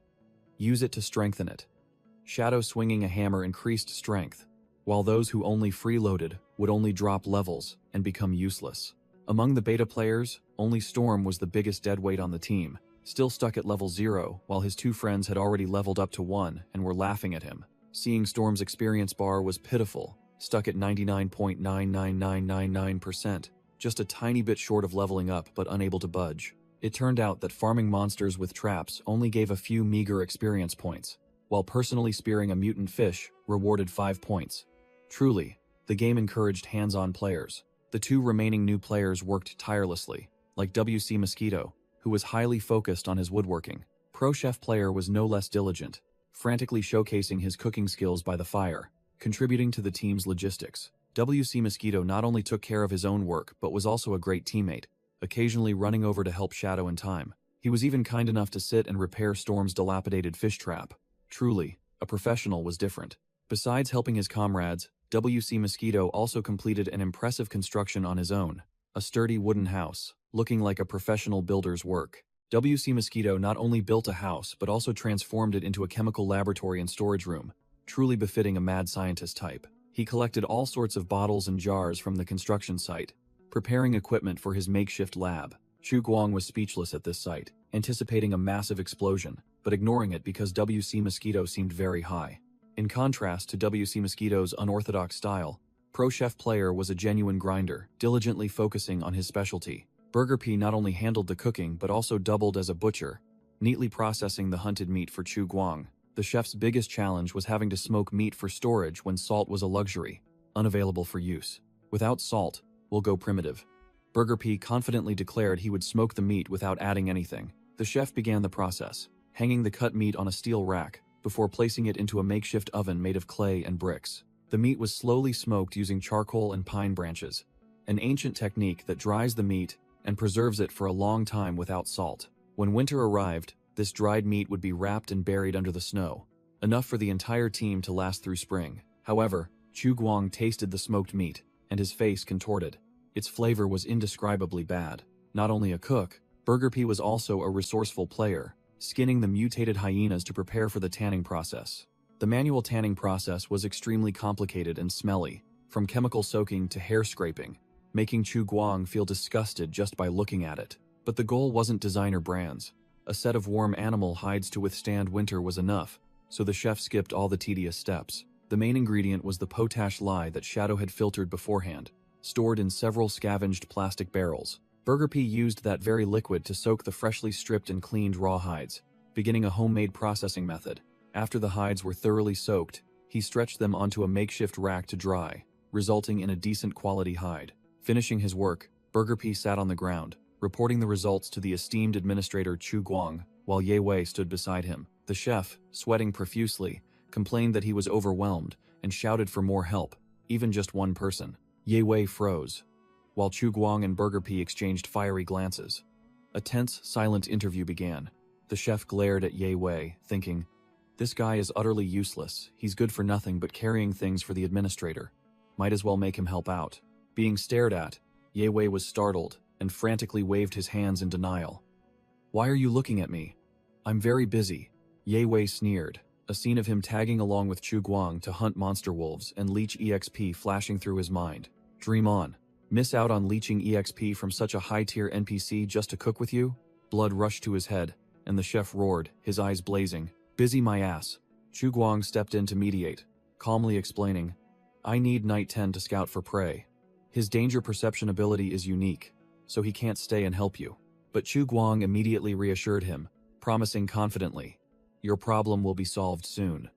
Speaker 1: Use it to strengthen it. Shadow swinging a hammer increased strength, while those who only freeloaded would only drop levels and become useless. Among the beta players, only Storm was the biggest deadweight on the team, still stuck at level 0 while his two friends had already leveled up to 1 and were laughing at him. Seeing Storm's experience bar was pitiful, stuck at 99.99999%, just a tiny bit short of leveling up but unable to budge. It turned out that farming monsters with traps only gave a few meager experience points, while personally spearing a mutant fish rewarded 5 points. Truly, the game encouraged hands-on players. The two remaining new players worked tirelessly, like WC Mosquito, who was highly focused on his woodworking. Pro Chef Player was no less diligent, frantically showcasing his cooking skills by the fire, contributing to the team's logistics. WC Mosquito not only took care of his own work but was also a great teammate, occasionally running over to help Shadow in time. He was even kind enough to sit and repair Storm's dilapidated fish trap. Truly, a professional was different. Besides helping his comrades, WC Mosquito also completed an impressive construction on his own, a sturdy wooden house, looking like a professional builder's work. WC Mosquito not only built a house but also transformed it into a chemical laboratory and storage room, truly befitting a mad scientist type. He collected all sorts of bottles and jars from the construction site, preparing equipment for his makeshift lab. Chu Guang was speechless at this sight, anticipating a massive explosion, but ignoring it because WC Mosquito seemed very high. In contrast to WC Mosquito's unorthodox style, Pro Chef Player was a genuine grinder, diligently focusing on his specialty. Burger P not only handled the cooking but also doubled as a butcher, neatly processing the hunted meat for Chu Guang. The chef's biggest challenge was having to smoke meat for storage when salt was a luxury, unavailable for use. Without salt, we'll go primitive. Burger P confidently declared he would smoke the meat without adding anything. The chef began the process, hanging the cut meat on a steel rack, before placing it into a makeshift oven made of clay and bricks. The meat was slowly smoked using charcoal and pine branches, an ancient technique that dries the meat and preserves it for a long time without salt. When winter arrived, this dried meat would be wrapped and buried under the snow, enough for the entire team to last through spring. However, Chu Guang tasted the smoked meat, and his face contorted. Its flavor was indescribably bad. Not only a cook, Burger P was also a resourceful player, skinning the mutated hyenas to prepare for the tanning process. The manual tanning process was extremely complicated and smelly, from chemical soaking to hair scraping, making Chu Guang feel disgusted just by looking at it. But the goal wasn't designer brands. A set of warm animal hides to withstand winter was enough, so the chef skipped all the tedious steps. The main ingredient was the potash lye that Shadow had filtered beforehand, stored in several scavenged plastic barrels. Burger P used that very liquid to soak the freshly stripped and cleaned raw hides, beginning a homemade processing method. After the hides were thoroughly soaked, he stretched them onto a makeshift rack to dry, resulting in a decent quality hide. Finishing his work, Burger P sat on the ground, reporting the results to the esteemed administrator Chu Guang, while Ye Wei stood beside him. The chef, sweating profusely, complained that he was overwhelmed and shouted for more help, even just one person. Ye Wei froze, while Chu Guang and Burger P exchanged fiery glances. A tense, silent interview began. The chef glared at Ye Wei, thinking, "This guy is utterly useless. He's good for nothing but carrying things for the administrator. Might as well make him help out." Being stared at, Ye Wei was startled and frantically waved his hands in denial. "Why are you looking at me? I'm very busy." Ye Wei sneered, a scene of him tagging along with Chu Guang to hunt monster wolves and leech EXP flashing through his mind. Dream on. Miss out on leeching EXP from such a high-tier NPC just to cook with you? Blood rushed to his head, and the chef roared, his eyes blazing. "Busy my ass." Chu Guang stepped in to mediate, calmly explaining, "I need Night 10 to scout for prey. His danger perception ability is unique, so he can't stay and help you." But Chu Guang immediately reassured him, promising confidently, "Your problem will be solved soon.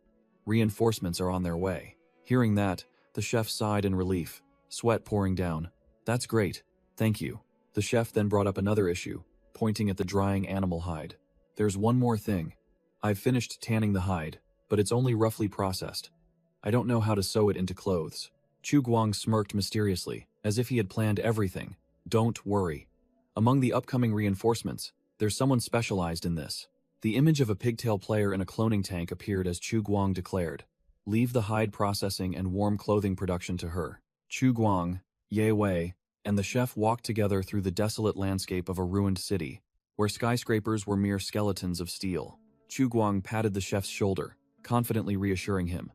Speaker 1: Reinforcements are on their way." Hearing that, the chef sighed in relief, sweat pouring down. "That's great, thank you." The chef then brought up another issue, pointing at the drying animal hide. "There's one more thing. I've finished tanning the hide, but it's only roughly processed. I don't know how to sew it into clothes." Chu Guang smirked mysteriously, as if he had planned everything. "Don't worry. Among the upcoming reinforcements, there's someone specialized in this." The image of a pigtail player in a cloning tank appeared as Chu Guang declared, "Leave the hide processing and warm clothing production to her." Chu Guang, Ye Wei, and the chef walked together through the desolate landscape of a ruined city, where skyscrapers were mere skeletons of steel. Chu Guang patted the chef's shoulder, confidently reassuring him,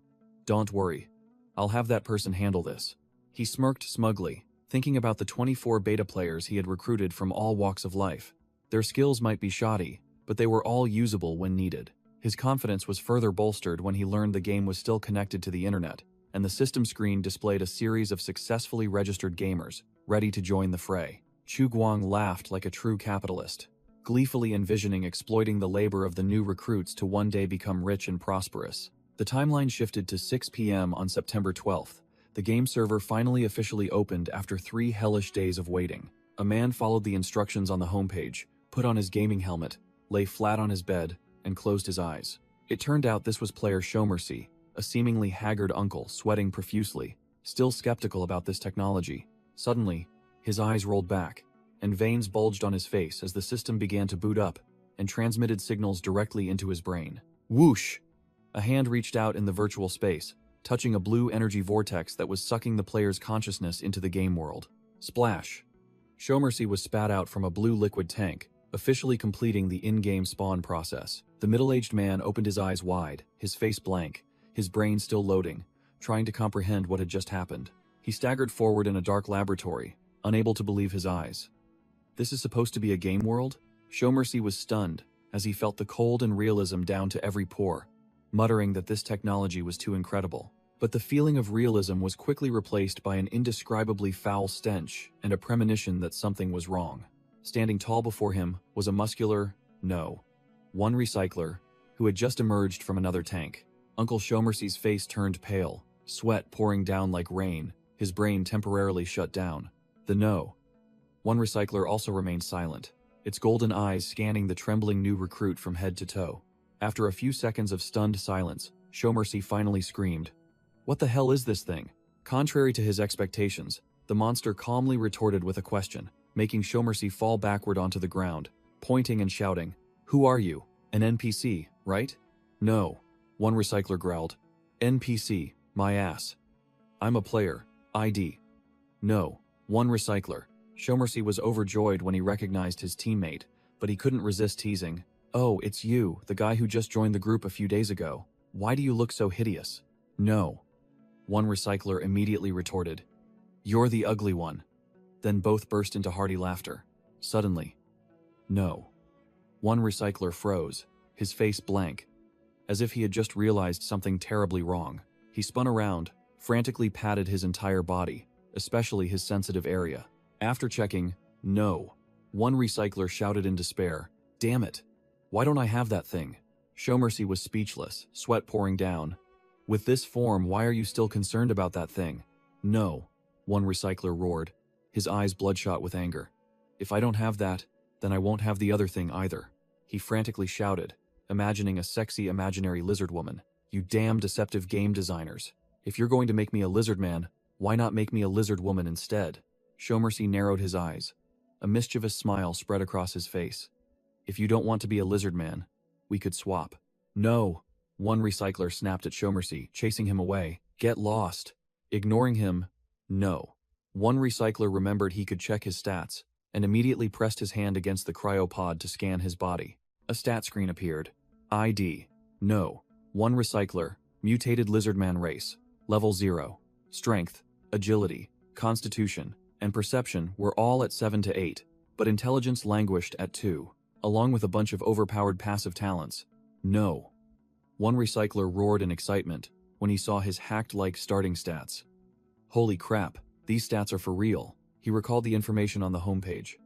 Speaker 1: "Don't worry. I'll have that person handle this." He smirked smugly, thinking about the 24 beta players he had recruited from all walks of life. Their skills might be shoddy, but they were all usable when needed. His confidence was further bolstered when he learned the game was still connected to the internet, and the system screen displayed a series of successfully registered gamers, ready to join the fray. Chu Guang laughed like a true capitalist, gleefully envisioning exploiting the labor of the new recruits to one day become rich and prosperous. The timeline shifted to 6 p.m. on September 12th. The game server finally officially opened after 3 hellish days of waiting. A man followed the instructions on the homepage, put on his gaming helmet, lay flat on his bed, and closed his eyes. It turned out this was player Showmercy, a seemingly haggard uncle sweating profusely, still skeptical about this technology. Suddenly, his eyes rolled back, and veins bulged on his face as the system began to boot up and transmitted signals directly into his brain. Whoosh! A hand reached out in the virtual space, touching a blue energy vortex that was sucking the player's consciousness into the game world. Splash! Showmercy was spat out from a blue liquid tank, officially completing the in-game spawn process. The middle-aged man opened his eyes wide, his face blank, his brain still loading, trying to comprehend what had just happened. He staggered forward in a dark laboratory, unable to believe his eyes. This is supposed to be a game world? Showmercy was stunned as he felt the cold and realism down to every pore, muttering that this technology was too incredible. But the feeling of realism was quickly replaced by an indescribably foul stench and a premonition that something was wrong. Standing tall before him was a muscular, one recycler, who had just emerged from another tank. Uncle Showmercy's face turned pale, sweat pouring down like rain, his brain temporarily shut down. The one recycler also remained silent, its golden eyes scanning the trembling new recruit from head to toe. After a few seconds of stunned silence, Showmercy finally screamed, "What the hell is this thing?" Contrary to his expectations, the monster calmly retorted with a question, making Showmercy fall backward onto the ground, pointing and shouting, "Who are you? An NPC, right?" "No," one recycler growled. "NPC, my ass. I'm a player, ID." "No," one recycler. Showmercy was overjoyed when he recognized his teammate, but he couldn't resist teasing. "Oh, it's you, the guy who just joined the group a few days ago. Why do you look so hideous?" "No," one recycler immediately retorted. "You're the ugly one." Then both burst into hearty laughter. Suddenly, "No." One recycler froze, his face blank, as if he had just realized something terribly wrong. He spun around, frantically patted his entire body, especially his sensitive area. After checking, "No," one recycler shouted in despair, "Damn it! Why don't I have that thing?" Showmercy was speechless, sweat pouring down. "With this form, why are you still concerned about that thing?" "No," one recycler roared, his eyes bloodshot with anger. "If I don't have that, then I won't have the other thing either," he frantically shouted, imagining a sexy imaginary lizard woman. "You damn deceptive game designers. If you're going to make me a lizard man, why not make me a lizard woman instead?" Showmercy narrowed his eyes. A mischievous smile spread across his face. "If you don't want to be a lizard man, we could swap." "No," one recycler snapped at Showmercy, chasing him away. "Get lost." Ignoring him, "No." One recycler remembered he could check his stats, and immediately pressed his hand against the cryopod to scan his body. A stat screen appeared. ID. No. One recycler, mutated lizardman race, level 0. Strength, agility, constitution, and perception were all at 7 to 8, but intelligence languished at 2, along with a bunch of overpowered passive talents. No. One recycler roared in excitement when he saw his hacked-like starting stats. Holy crap, these stats are for real. He recalled the information on the homepage.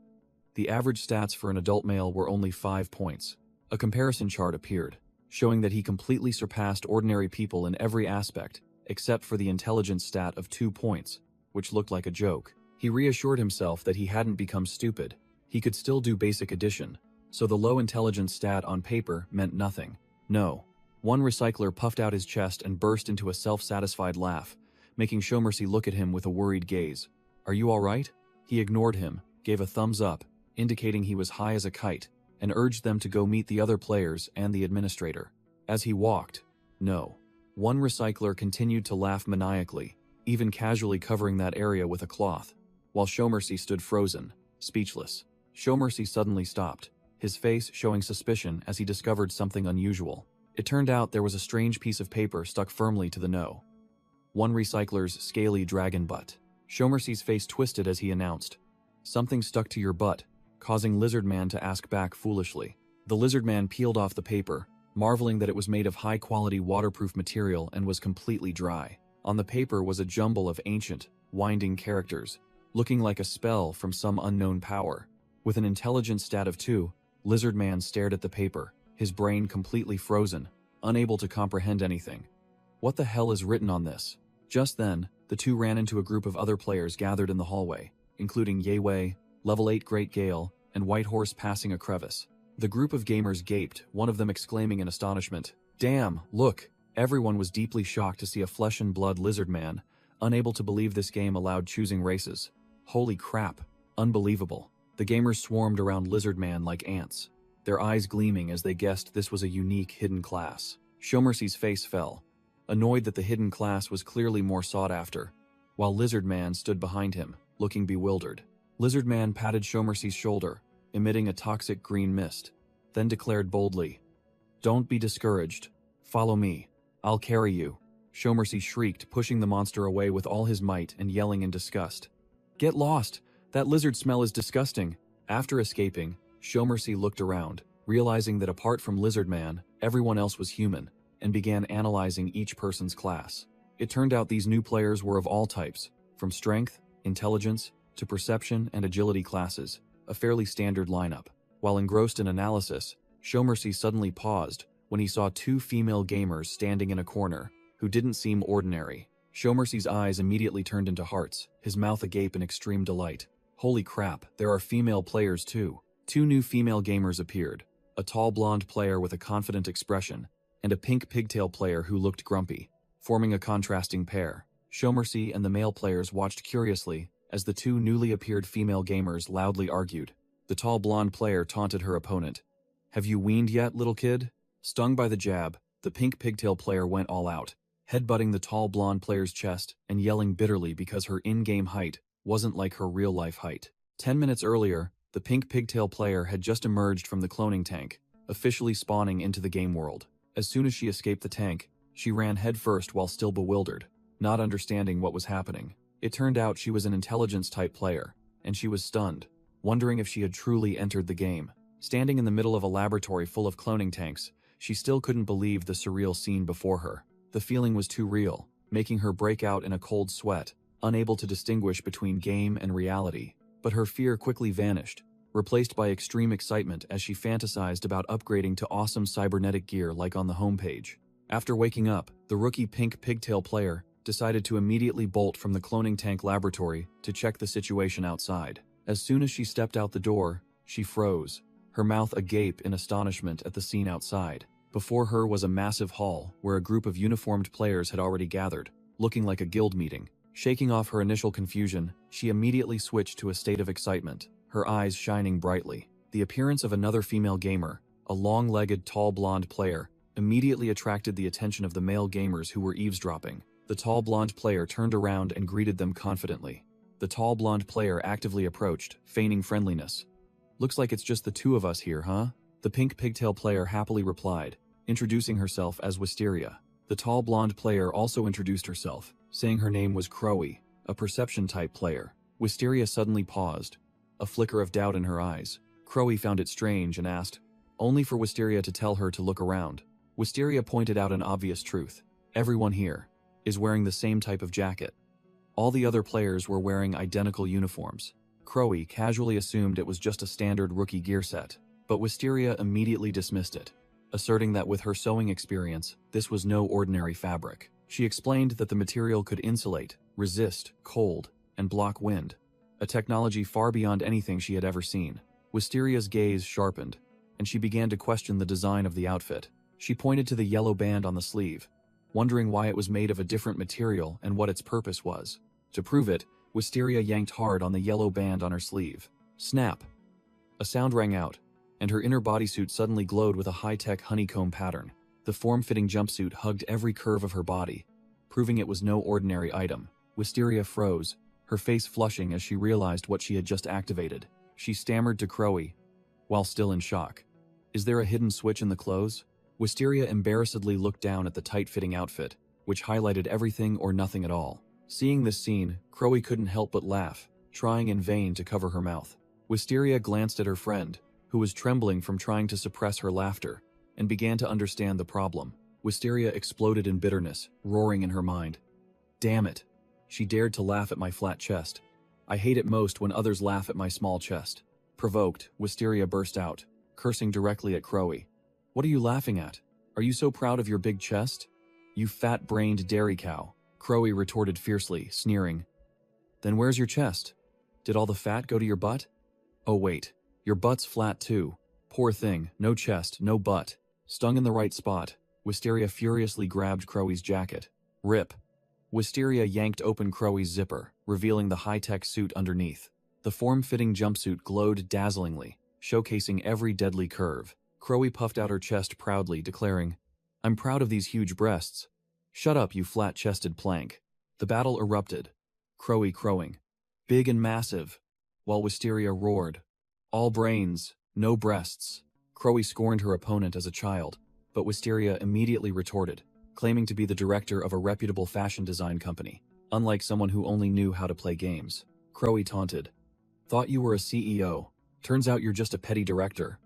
Speaker 1: The average stats for an adult male were only 5 points. A comparison chart appeared, showing that he completely surpassed ordinary people in every aspect, except for the intelligence stat of 2 points, which looked like a joke. He reassured himself that he hadn't become stupid. He could still do basic addition, so the low intelligence stat on paper meant nothing. No. One recycler puffed out his chest and burst into a self-satisfied laugh, making Showmercy look at him with a worried gaze. "Are you all right?" He ignored him, gave a thumbs up, indicating he was high as a kite, and urged them to go meet the other players and the administrator. As he walked, no. One recycler continued to laugh maniacally, even casually covering that area with a cloth, while Showmercy stood frozen, speechless. Showmercy suddenly stopped, his face showing suspicion as he discovered something unusual. It turned out there was a strange piece of paper stuck firmly to the no. One recycler's scaly dragon butt. Showmercy's face twisted as he announced, "Something stuck to your butt," causing Lizardman to ask back foolishly. The Lizardman peeled off the paper, marveling that it was made of high-quality waterproof material and was completely dry. On the paper was a jumble of ancient, winding characters, looking like a spell from some unknown power. With an intelligence stat of 2, Lizardman stared at the paper, his brain completely frozen, unable to comprehend anything. What the hell is written on this? Just then, the two ran into a group of other players gathered in the hallway, including Yewei, level 8 Great Gale, and Whitehorse passing a crevice. The group of gamers gaped, one of them exclaiming in astonishment, "Damn, look!" Everyone was deeply shocked to see a flesh and blood lizard man, unable to believe this game allowed choosing races. Holy crap, unbelievable. The gamers swarmed around Lizard Man like ants, their eyes gleaming as they guessed this was a unique hidden class. Showmercy's face fell, annoyed that the hidden class was clearly more sought after, while Lizard Man stood behind him, looking bewildered. Lizard Man patted Showmercy's shoulder, emitting a toxic green mist, then declared boldly, "Don't be discouraged. Follow me. I'll carry you." Showmercy shrieked, pushing the monster away with all his might and yelling in disgust. "Get lost! That lizard smell is disgusting!" After escaping, Showmercy looked around, realizing that apart from Lizard Man, everyone else was human, and began analyzing each person's class. It turned out these new players were of all types, from strength, intelligence, to perception and agility classes, a fairly standard lineup. While engrossed in analysis, Showmercy suddenly paused when he saw two female gamers standing in a corner who didn't seem ordinary. Showmercy's eyes immediately turned into hearts, his mouth agape in extreme delight. Holy crap, there are female players too. Two new female gamers appeared, a tall blonde player with a confident expression, and a pink pigtail player who looked grumpy, forming a contrasting pair. Showmercy and the male players watched curiously as the two newly appeared female gamers loudly argued. The tall blonde player taunted her opponent. "Have you weaned yet, little kid?" Stung by the jab, the pink pigtail player went all out, headbutting the tall blonde player's chest and yelling bitterly because her in-game height wasn't like her real-life height. 10 minutes earlier, the pink pigtail player had just emerged from the cloning tank, officially spawning into the game world. As soon as she escaped the tank, she ran headfirst while still bewildered, not understanding what was happening. It turned out she was an intelligence-type player, and she was stunned, wondering if she had truly entered the game. Standing in the middle of a laboratory full of cloning tanks, she still couldn't believe the surreal scene before her. The feeling was too real, making her break out in a cold sweat, unable to distinguish between game and reality. But her fear quickly vanished, replaced by extreme excitement as she fantasized about upgrading to awesome cybernetic gear like on the homepage. After waking up, the rookie pink pigtail player decided to immediately bolt from the cloning tank laboratory to check the situation outside. As soon as she stepped out the door, she froze, her mouth agape in astonishment at the scene outside. Before her was a massive hall where a group of uniformed players had already gathered, looking like a guild meeting. Shaking off her initial confusion, she immediately switched to a state of excitement, her eyes shining brightly. The appearance of another female gamer, a long-legged tall blonde player, immediately attracted the attention of the male gamers who were eavesdropping. The tall blonde player turned around and greeted them confidently. The tall blonde player actively approached, feigning friendliness. "Looks like it's just the two of us here, huh?" The pink pigtail player happily replied, introducing herself as Wisteria. The tall blonde player also introduced herself, saying her name was Crowy, a perception-type player. Wisteria suddenly paused, a flicker of doubt in her eyes. Crowy found it strange and asked, only for Wisteria to tell her to look around. Wisteria pointed out an obvious truth. Everyone here is wearing the same type of jacket. All the other players were wearing identical uniforms. Crowy casually assumed it was just a standard rookie gear set, but Wisteria immediately dismissed it, asserting that with her sewing experience, this was no ordinary fabric. She explained that the material could insulate, resist cold, and block wind, a technology far beyond anything she had ever seen. Wisteria's gaze sharpened, and she began to question the design of the outfit. She pointed to the yellow band on the sleeve, wondering why it was made of a different material and what its purpose was. To prove it, Wisteria yanked hard on the yellow band on her sleeve. Snap! A sound rang out, and her inner bodysuit suddenly glowed with a high-tech honeycomb pattern. The form-fitting jumpsuit hugged every curve of her body, proving it was no ordinary item. Wisteria froze, her face flushing as she realized what she had just activated. She stammered to Crowy, while still in shock. "Is there a hidden switch in the clothes?" Wisteria embarrassedly looked down at the tight-fitting outfit, which highlighted everything or nothing at all. Seeing this scene, Crowy couldn't help but laugh, trying in vain to cover her mouth. Wisteria glanced at her friend, who was trembling from trying to suppress her laughter, and began to understand the problem. Wisteria exploded in bitterness, roaring in her mind. "Damn it! She dared to laugh at my flat chest. I hate it most when others laugh at my small chest." Provoked, Wisteria burst out, cursing directly at Crowy. "What are you laughing at? Are you so proud of your big chest? You fat-brained dairy cow." Crowy retorted fiercely, sneering. "Then where's your chest? Did all the fat go to your butt? Oh wait, your butt's flat too. Poor thing, no chest, no butt." Stung in the right spot, Wisteria furiously grabbed Crowy's jacket. Rip. Wisteria yanked open Crowy's zipper, revealing the high-tech suit underneath. The form-fitting jumpsuit glowed dazzlingly, showcasing every deadly curve. Crowy puffed out her chest proudly, declaring, "I'm proud of these huge breasts." "Shut up, you flat-chested plank." The battle erupted, Crowy crowing, "Big and massive," while Wisteria roared, All brains, no breasts. Crowy scorned her opponent as a child, but Wisteria immediately retorted, claiming to be the director of a reputable fashion design company, unlike someone who only knew how to play games. Crowy taunted, "Thought you were a CEO. Turns out you're just a petty director."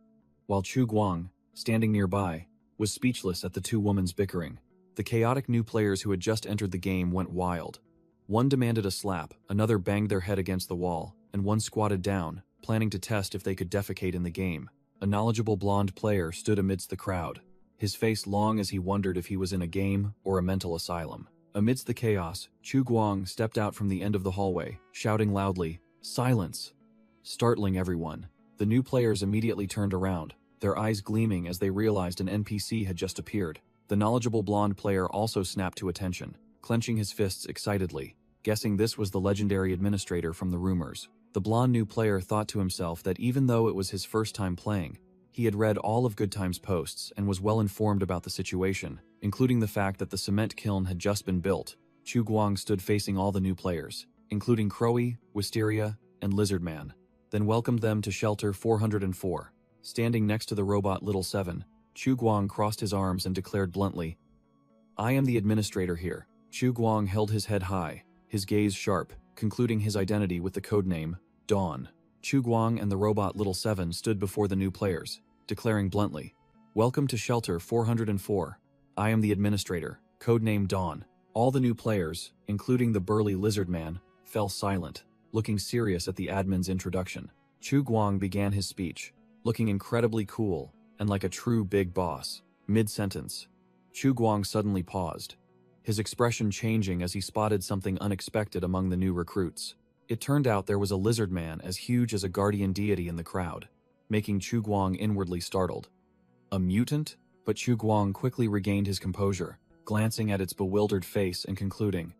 Speaker 1: While Chu Guang, standing nearby, was speechless at the two women's bickering. The chaotic new players who had just entered the game went wild. One demanded a slap, another banged their head against the wall, and one squatted down, planning to test if they could defecate in the game. A knowledgeable blonde player stood amidst the crowd, his face long as he wondered if he was in a game or a mental asylum. Amidst the chaos, Chu Guang stepped out from the end of the hallway, shouting loudly, "Silence!" Startling everyone, the new players immediately turned around, their eyes gleaming as they realized an NPC had just appeared. The knowledgeable blonde player also snapped to attention, clenching his fists excitedly, guessing this was the legendary administrator from the rumors. The blonde new player thought to himself that even though it was his first time playing, he had read all of Good Time's posts and was well informed about the situation, including the fact that the cement kiln had just been built. Chu Guang stood facing all the new players, including Crowy, Wisteria, and Lizardman, then welcomed them to Shelter 404. Standing next to the robot Little Seven, Chu Guang crossed his arms and declared bluntly, "I am the administrator here." Chu Guang held his head high, his gaze sharp, concluding his identity with the codename Dawn. Chu Guang and the robot Little Seven stood before the new players, declaring bluntly, "Welcome to Shelter 404. I am the administrator, codename Dawn." All the new players, including the burly lizard man, fell silent, looking serious at the admin's introduction. Chu Guang began his speech, looking incredibly cool and like a true big boss. Mid-sentence, Chu Guang suddenly paused, his expression changing as he spotted something unexpected among the new recruits. It turned out there was a lizard man as huge as a guardian deity in the crowd, making Chu Guang inwardly startled. A mutant? But Chu Guang quickly regained his composure, glancing at its bewildered face and concluding,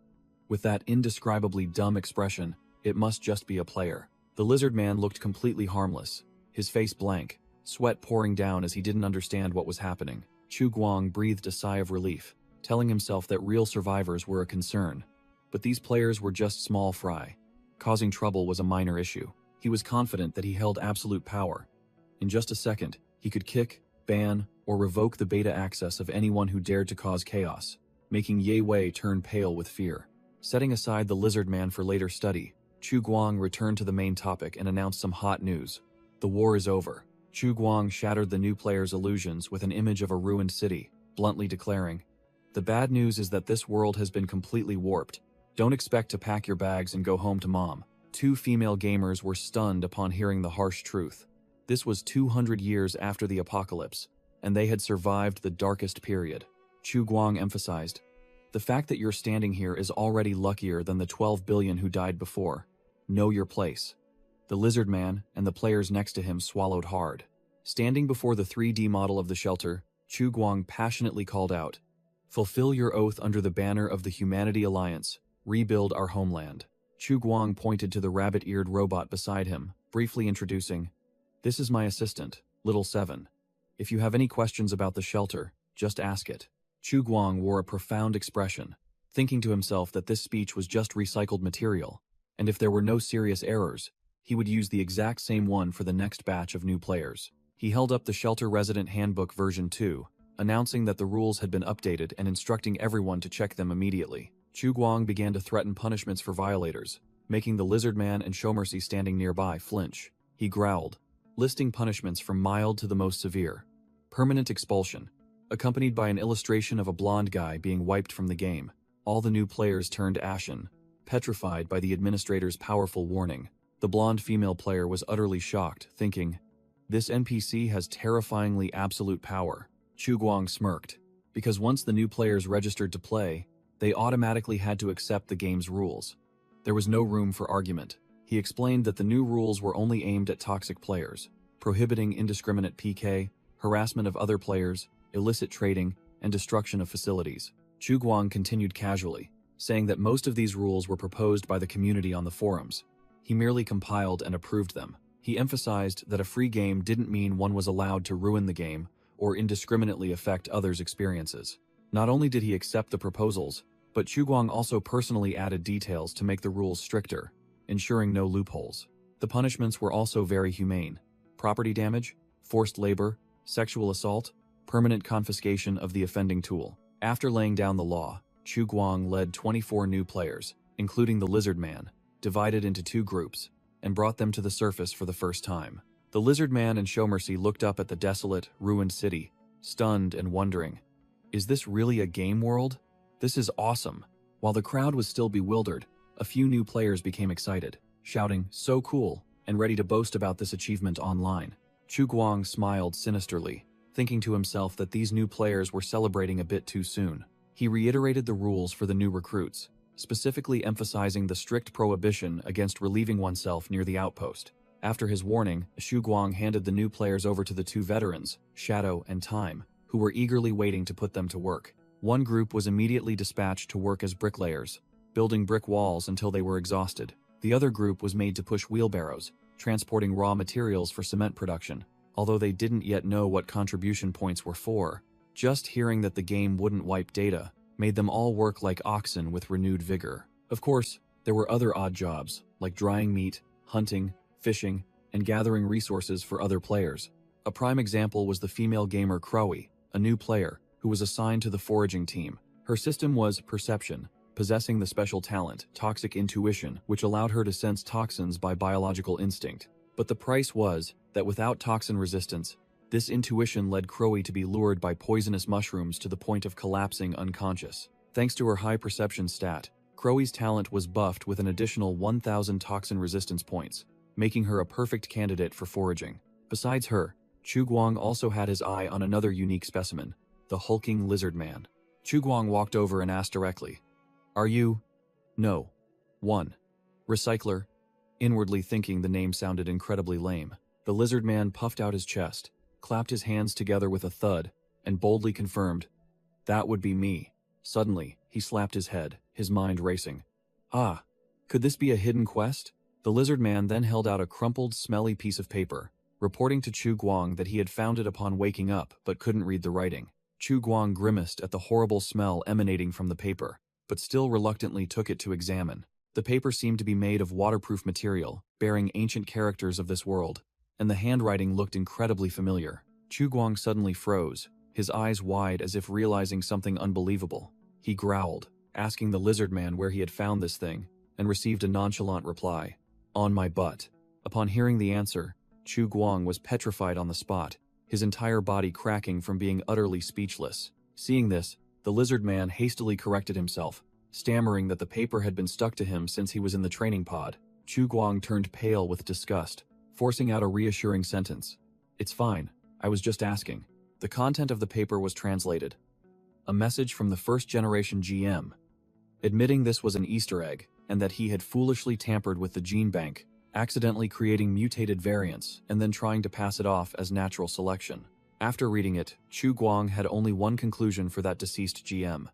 Speaker 1: with that indescribably dumb expression, it must just be a player. The lizard man looked completely harmless, his face blank, sweat pouring down as he didn't understand what was happening. Chu Guang breathed a sigh of relief, telling himself that real survivors were a concern. But these players were just small fry. Causing trouble was a minor issue. He was confident that he held absolute power. In just a second, he could kick, ban, or revoke the beta access of anyone who dared to cause chaos, making Ye Wei turn pale with fear. Setting aside the lizard man for later study, Chu Guang returned to the main topic and announced some hot news. The war is over. Chu Guang shattered the new players' illusions with an image of a ruined city, bluntly declaring, "The bad news is that this world has been completely warped. Don't expect to pack your bags and go home to mom." Two female gamers were stunned upon hearing the harsh truth. This was 200 years after the apocalypse, and they had survived the darkest period. Chu Guang emphasized, "The fact that you're standing here is already luckier than the 12 billion who died before. Know your place." The lizard man and the players next to him swallowed hard. Standing before the 3D model of the shelter, Chu Guang passionately called out, "Fulfill your oath under the banner of the Humanity Alliance. Rebuild our homeland." Chu Guang pointed to the rabbit-eared robot beside him, briefly introducing, "This is my assistant, Little Seven. If you have any questions about the shelter, just ask it." Chu Guang wore a profound expression, thinking to himself that this speech was just recycled material, and if there were no serious errors, he would use the exact same one for the next batch of new players. He held up the Shelter Resident Handbook version 2, announcing that the rules had been updated and instructing everyone to check them immediately. Chu Guang began to threaten punishments for violators, making the lizard man and Showmercy standing nearby flinch. He growled, listing punishments from mild to the most severe. Permanent expulsion, accompanied by an illustration of a blonde guy being wiped from the game. All the new players turned ashen, petrified by the administrator's powerful warning. The blonde female player was utterly shocked, thinking, "This NPC has terrifyingly absolute power." Chu Guang smirked, because once the new players registered to play, they automatically had to accept the game's rules. There was no room for argument. He explained that the new rules were only aimed at toxic players, prohibiting indiscriminate PK, harassment of other players, illicit trading, and destruction of facilities. Chu Guang continued casually, saying that most of these rules were proposed by the community on the forums. He merely compiled and approved them. He emphasized that a free game didn't mean one was allowed to ruin the game or indiscriminately affect others' experiences. Not only did he accept the proposals, but Chu Guang also personally added details to make the rules stricter, ensuring no loopholes. The punishments were also very humane. property damage, forced labor, sexual assault, permanent confiscation of the offending tool. After laying down the law, Chu Guang led 24 new players, including the Lizard Man, divided into 2 groups, and brought them to the surface for the first time. The Lizard Man and Showmercy looked up at the desolate, ruined city, stunned and wondering, "Is this really a game world? This is awesome." While the crowd was still bewildered, a few new players became excited, shouting, "So cool," and ready to boast about this achievement online. Chu Guang smiled sinisterly, thinking to himself that these new players were celebrating a bit too soon. He reiterated the rules for the new recruits, specifically emphasizing the strict prohibition against relieving oneself near the outpost. After his warning, Chu Guang handed the new players over to the 2 veterans, Shadow and Time, who were eagerly waiting to put them to work. One group was immediately dispatched to work as bricklayers, building brick walls until they were exhausted. The other group was made to push wheelbarrows, transporting raw materials for cement production. Although they didn't yet know what contribution points were for, just hearing that the game wouldn't wipe data made them all work like oxen with renewed vigor. Of course, there were other odd jobs, like drying meat, hunting, fishing, and gathering resources for other players. A prime example was the female gamer Crowy, a new player, who was assigned to the foraging team. Her system was Perception, possessing the special talent, Toxic Intuition, which allowed her to sense toxins by biological instinct. But the price was that without toxin resistance, this intuition led Crowy to be lured by poisonous mushrooms to the point of collapsing unconscious. Thanks to her high perception stat, Crowy's talent was buffed with an additional 1,000 toxin resistance points, making her a perfect candidate for foraging. Besides her, Chu Guang also had his eye on another unique specimen, the hulking Lizard Man. Chu Guang walked over and asked directly, "Are you?" "No." "1. Recycler?" Inwardly thinking the name sounded incredibly lame, the Lizard Man puffed out his chest, clapped his hands together with a thud, and boldly confirmed, "That would be me." Suddenly, he slapped his head, his mind racing. "Ah, could this be a hidden quest?" The Lizard Man then held out a crumpled, smelly piece of paper, reporting to Chu Guang that he had found it upon waking up but couldn't read the writing. Chu Guang grimaced at the horrible smell emanating from the paper, but still reluctantly took it to examine. The paper seemed to be made of waterproof material, bearing ancient characters of this world, and the handwriting looked incredibly familiar. Chu Guang suddenly froze, his eyes wide as if realizing something unbelievable. He growled, asking the Lizard Man where he had found this thing, and received a nonchalant reply, "On my butt." Upon hearing the answer, Chu Guang was petrified on the spot, his entire body cracking from being utterly speechless. Seeing this, the Lizard Man hastily corrected himself, stammering that the paper had been stuck to him since he was in the training pod. Chu Guang turned pale with disgust, forcing out a reassuring sentence. "It's fine, I was just asking." The content of the paper was translated. A message from the first-generation GM, admitting this was an Easter egg, and that he had foolishly tampered with the gene bank, accidentally creating mutated variants and then trying to pass it off as natural selection. After reading it, Chu Guang had only one conclusion for that deceased GM.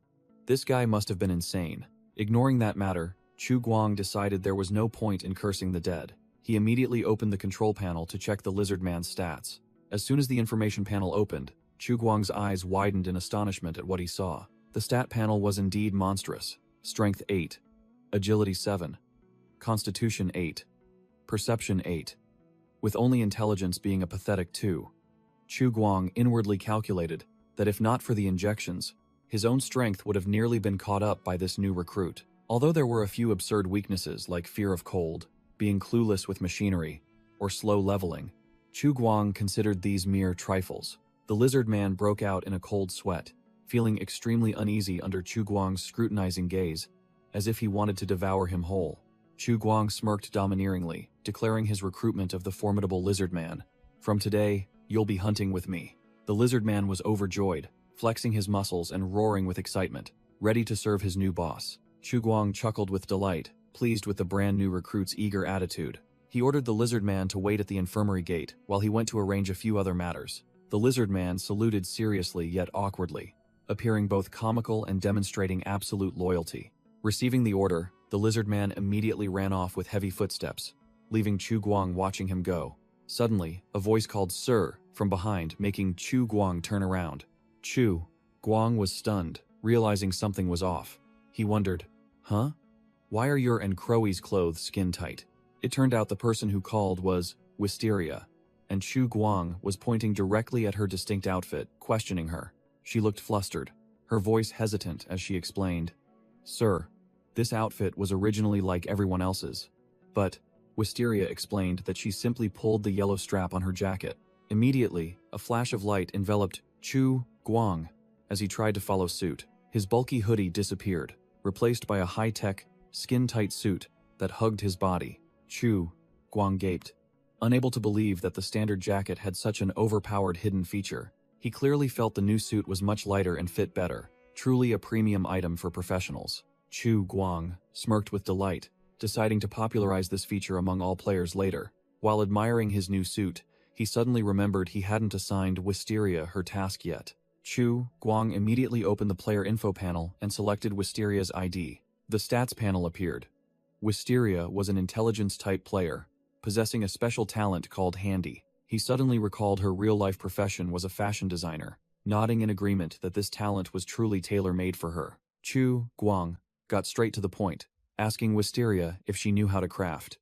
Speaker 1: This guy must have been insane. Ignoring that matter, Chu Guang decided there was no point in cursing the dead. He immediately opened the control panel to check the Lizard Man's stats. As soon as the information panel opened, Chu Guang's eyes widened in astonishment at what he saw. The stat panel was indeed monstrous. Strength 8, Agility 7, Constitution 8, Perception 8, with only intelligence being a pathetic 2. Chu Guang inwardly calculated that if not for the injections, his own strength would have nearly been caught up by this new recruit. Although there were a few absurd weaknesses like fear of cold, being clueless with machinery, or slow leveling, Chu Guang considered these mere trifles. The Lizard Man broke out in a cold sweat, feeling extremely uneasy under Chu Guang's scrutinizing gaze, as if he wanted to devour him whole. Chu Guang smirked domineeringly, declaring his recruitment of the formidable Lizard Man. "From today, you'll be hunting with me." The Lizard Man was overjoyed, flexing his muscles and roaring with excitement, ready to serve his new boss. Chu Guang chuckled with delight, pleased with the brand new recruit's eager attitude. He ordered the Lizard Man to wait at the infirmary gate while he went to arrange a few other matters. The Lizard Man saluted seriously yet awkwardly, appearing both comical and demonstrating absolute loyalty. Receiving the order, the Lizard Man immediately ran off with heavy footsteps, leaving Chu Guang watching him go. Suddenly, a voice called "Sir" from behind, making Chu Guang turn around. Chu Guang was stunned, realizing something was off. He wondered, "Huh? Why are your and Crowy's clothes skin tight?" It turned out the person who called was Wisteria. and Chu Guang was pointing directly at her distinct outfit, questioning her. She looked flustered, her voice hesitant as she explained, "Sir, this outfit was originally like everyone else's. But," Wisteria explained that she simply pulled the yellow strap on her jacket. Immediately, a flash of light enveloped Chu Guang as he tried to follow suit. His bulky hoodie disappeared, replaced by a high-tech, skin-tight suit that hugged his body. Chu Guang gaped, unable to believe that the standard jacket had such an overpowered hidden feature. He clearly felt the new suit was much lighter and fit better, truly a premium item for professionals. Chu Guang smirked with delight, deciding to popularize this feature among all players later. While admiring his new suit, he suddenly remembered he hadn't assigned Wisteria her task yet. Chu Guang immediately opened the player info panel and selected Wisteria's ID. The stats panel appeared. Wisteria was an intelligence-type player, possessing a special talent called Handy. He suddenly recalled her real-life profession was a fashion designer, nodding in agreement that this talent was truly tailor-made for her. Chu Guang got straight to the point, asking Wisteria if she knew how to craft.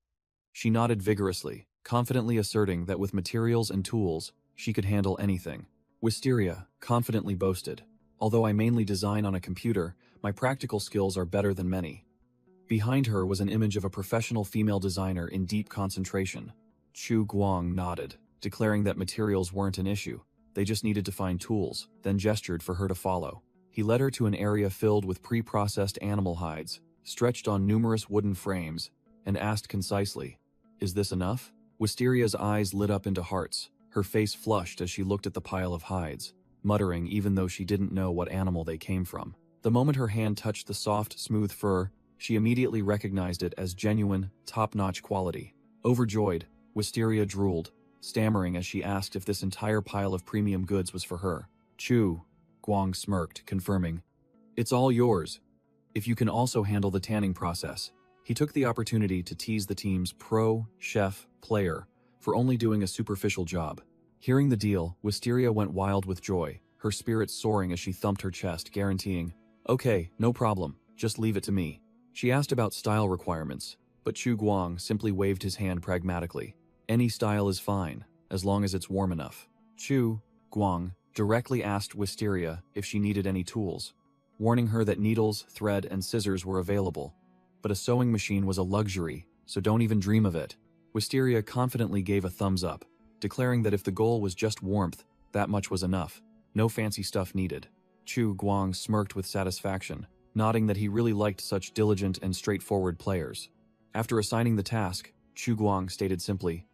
Speaker 1: She nodded vigorously, confidently asserting that with materials and tools, she could handle anything. Wisteria confidently boasted, "Although I mainly design on a computer, my practical skills are better than many." Behind her was an image of a professional female designer in deep concentration. Chu Guang nodded, declaring that materials weren't an issue. They just needed to find tools, then gestured for her to follow. He led her to an area filled with pre-processed animal hides, stretched on numerous wooden frames, and asked concisely, "Is this enough?" Wisteria's eyes lit up into hearts. Her face flushed as she looked at the pile of hides, muttering even though she didn't know what animal they came from. The moment her hand touched the soft, smooth fur, she immediately recognized it as genuine, top-notch quality. Overjoyed, Wisteria drooled, stammering as she asked if this entire pile of premium goods was for her. Chu Guang smirked, confirming, "It's all yours, if you can also handle the tanning process." He took the opportunity to tease the team's pro chef player for only doing a superficial job. Hearing the deal, Wisteria went wild with joy, her spirits soaring as she thumped her chest, guaranteeing, "Okay, no problem, just leave it to me." She asked about style requirements, but Chu Guang simply waved his hand pragmatically. "Any style is fine, as long as it's warm enough." Chu Guang directly asked Wisteria if she needed any tools, warning her that needles, thread, and scissors were available. But a sewing machine was a luxury, so don't even dream of it. Wisteria confidently gave a thumbs up, declaring that if the goal was just warmth, that much was enough. No fancy stuff needed. Chu Guang smirked with satisfaction, nodding that he really liked such diligent and straightforward players. After assigning the task, Chu Guang stated simply,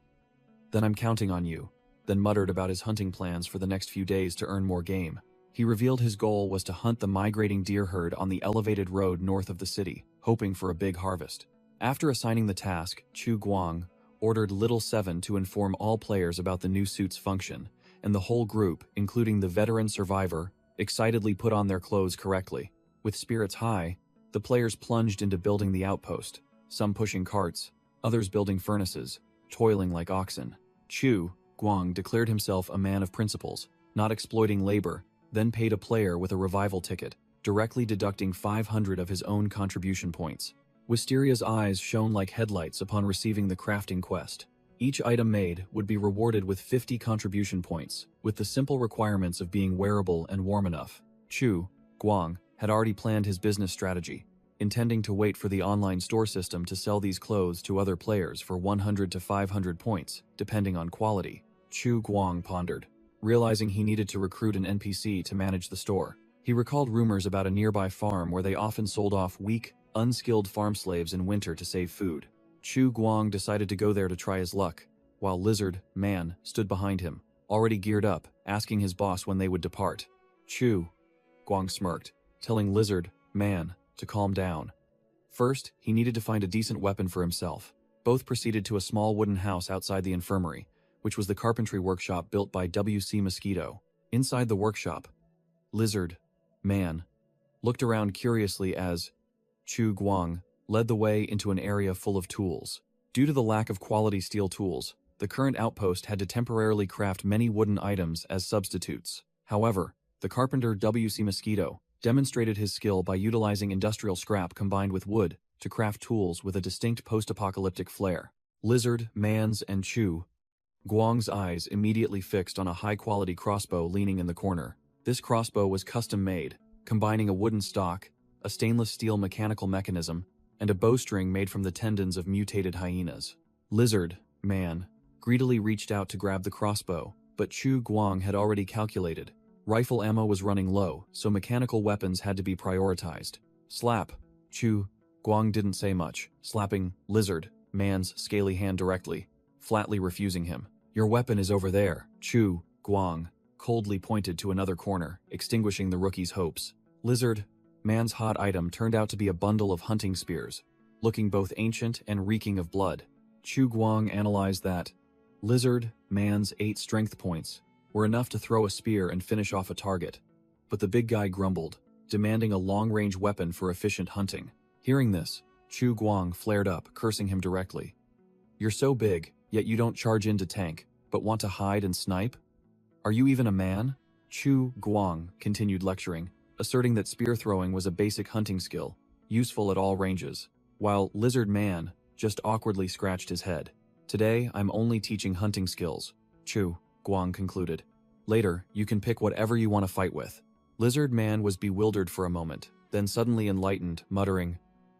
Speaker 1: "Then I'm counting on you," then muttered about his hunting plans for the next few days to earn more game. He revealed his goal was to hunt the migrating deer herd on the elevated road north of the city, hoping for a big harvest. After assigning the task, Chu Guang ordered Little Seven to inform all players about the new suit's function, and the whole group, including the veteran survivor, excitedly put on their clothes correctly. With spirits high, the players plunged into building the outpost, some pushing carts, others building furnaces, toiling like oxen. Chu Guang declared himself a man of principles, not exploiting labor, then paid a player with a revival ticket, directly deducting 500 of his own contribution points. Wisteria's eyes shone like headlights upon receiving the crafting quest. Each item made would be rewarded with 50 contribution points, with the simple requirements of being wearable and warm enough. Chu Guang had already planned his business strategy, intending to wait for the online store system to sell these clothes to other players for 100 to 500 points, depending on quality. Chu Guang pondered, realizing he needed to recruit an NPC to manage the store. He recalled rumors about a nearby farm where they often sold off weak, unskilled farm slaves in winter to save food. Chu Guang decided to go there to try his luck, while Lizard Man stood behind him, already geared up, asking his boss when they would depart. Chu Guang smirked, telling Lizard Man to calm down. First, he needed to find a decent weapon for himself. Both proceeded to a small wooden house outside the infirmary, which was the carpentry workshop built by W.C. Mosquito. Inside the workshop, Lizard Man looked around curiously as Chu Guang led the way into an area full of tools. Due to the lack of quality steel tools, the current outpost had to temporarily craft many wooden items as substitutes. However, the carpenter W.C. Mosquito demonstrated his skill by utilizing industrial scrap combined with wood to craft tools with a distinct post-apocalyptic flair. Lizard, Mans, and Chu Guang's eyes immediately fixed on a high-quality crossbow leaning in the corner. This crossbow was custom-made, combining a wooden stock, a stainless steel mechanical mechanism, and a bowstring made from the tendons of mutated hyenas. Lizard Man greedily reached out to grab the crossbow, but Chu Guang had already calculated. Rifle ammo was running low, so mechanical weapons had to be prioritized. Slap. Chu Guang didn't say much, slapping Lizard Man's scaly hand directly, flatly refusing him. Your weapon is over there. Chu Guang coldly pointed to another corner, extinguishing the rookie's hopes. Lizard Man's hot item turned out to be a bundle of hunting spears, looking both ancient and reeking of blood. Chu Guang analyzed that Lizard Man's 8 strength points were enough to throw a spear and finish off a target. But the big guy grumbled, demanding a long-range weapon for efficient hunting. Hearing this, Chu Guang flared up, cursing him directly. You're so big, yet you don't charge in to tank, but want to hide and snipe? Are you even a man? Chu Guang continued lecturing, asserting that spear throwing was a basic hunting skill, useful at all ranges, while Lizard Man just awkwardly scratched his head. Today, I'm only teaching hunting skills, Chu Guang concluded. Later, you can pick whatever you want to fight with. Lizard Man was bewildered for a moment, then suddenly enlightened, muttering,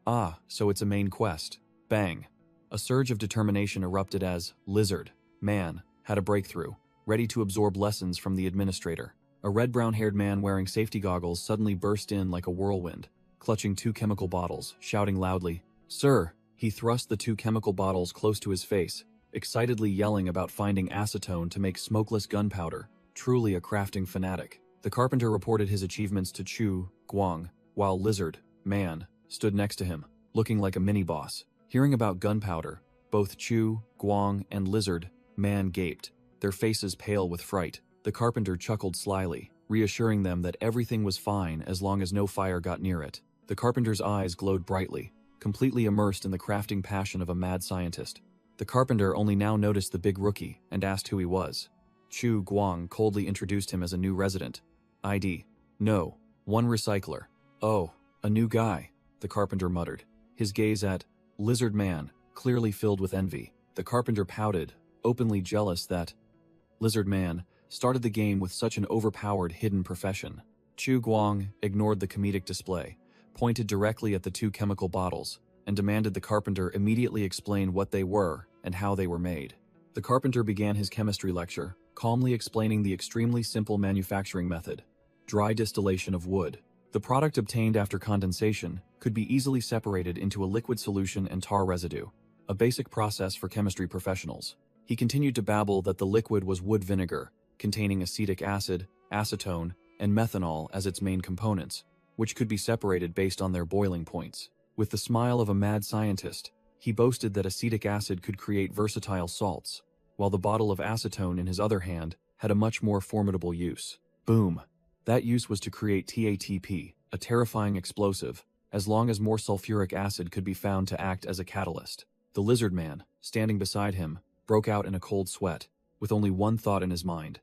Speaker 1: Ah, so it's a main quest. Bang. A surge of determination erupted as Lizard Man had a breakthrough, ready to absorb lessons from the administrator. A red-brown-haired man wearing safety goggles suddenly burst in like a whirlwind, clutching 2 chemical bottles, shouting loudly, Sir! He thrust the 2 chemical bottles close to his face, excitedly yelling about finding acetone to make smokeless gunpowder, truly a crafting fanatic. The carpenter reported his achievements to Chu Guang, while Lizard Man stood next to him, looking like a mini-boss. Hearing about gunpowder, both Chu Guang and Lizard Man gaped, their faces pale with fright. The carpenter chuckled slyly, reassuring them that everything was fine as long as no fire got near it. The carpenter's eyes glowed brightly, completely immersed in the crafting passion of a mad scientist. The carpenter only now noticed the big rookie and asked who he was. Chu Guang coldly introduced him as a new resident. ID. No. 1 recycler. Oh, a new guy, the carpenter muttered, his gaze at Lizard Man clearly filled with envy. The carpenter pouted, openly jealous that Lizard Man started the game with such an overpowered hidden profession. Chu Guang ignored the comedic display, pointed directly at the 2 chemical bottles, and demanded the carpenter immediately explain what they were and how they were made. The carpenter began his chemistry lecture, calmly explaining the extremely simple manufacturing method: dry distillation of wood. The product obtained after condensation could be easily separated into a liquid solution and tar residue, a basic process for chemistry professionals. He continued to babble that the liquid was wood vinegar, containing acetic acid, acetone, and methanol as its main components, which could be separated based on their boiling points. With the smile of a mad scientist, he boasted that acetic acid could create versatile salts, while the bottle of acetone in his other hand had a much more formidable use. Boom! That use was to create TATP, a terrifying explosive, as long as more sulfuric acid could be found to act as a catalyst. The Lizard Man, standing beside him, broke out in a cold sweat, with only one thought in his mind.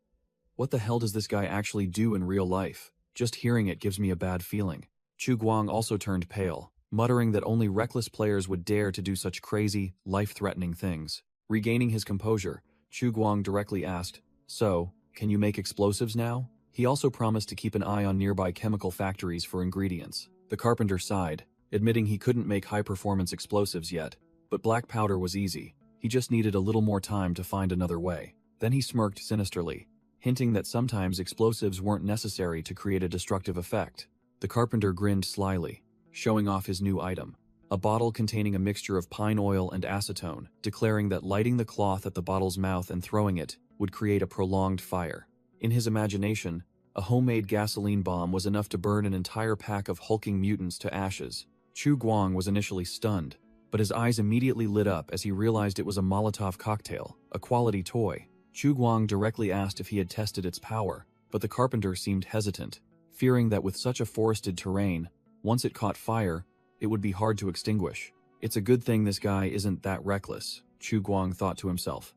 Speaker 1: What the hell does this guy actually do in real life? Just hearing it gives me a bad feeling. Chu Guang also turned pale, muttering that only reckless players would dare to do such crazy, life-threatening things. Regaining his composure, Chu Guang directly asked, So, can you make explosives now? He also promised to keep an eye on nearby chemical factories for ingredients. The carpenter sighed, admitting he couldn't make high-performance explosives yet, but black powder was easy. He just needed a little more time to find another way. Then he smirked sinisterly, hinting that sometimes explosives weren't necessary to create a destructive effect. The carpenter grinned slyly, showing off his new item, a bottle containing a mixture of pine oil and acetone, declaring that lighting the cloth at the bottle's mouth and throwing it would create a prolonged fire. In his imagination, a homemade gasoline bomb was enough to burn an entire pack of hulking mutants to ashes. Chu Guang was initially stunned, but his eyes immediately lit up as he realized it was a Molotov cocktail, a quality toy. Chu Guang directly asked if he had tested its power, but the carpenter seemed hesitant, fearing that with such a forested terrain, once it caught fire, it would be hard to extinguish. It's a good thing this guy isn't that reckless, Chu Guang thought to himself,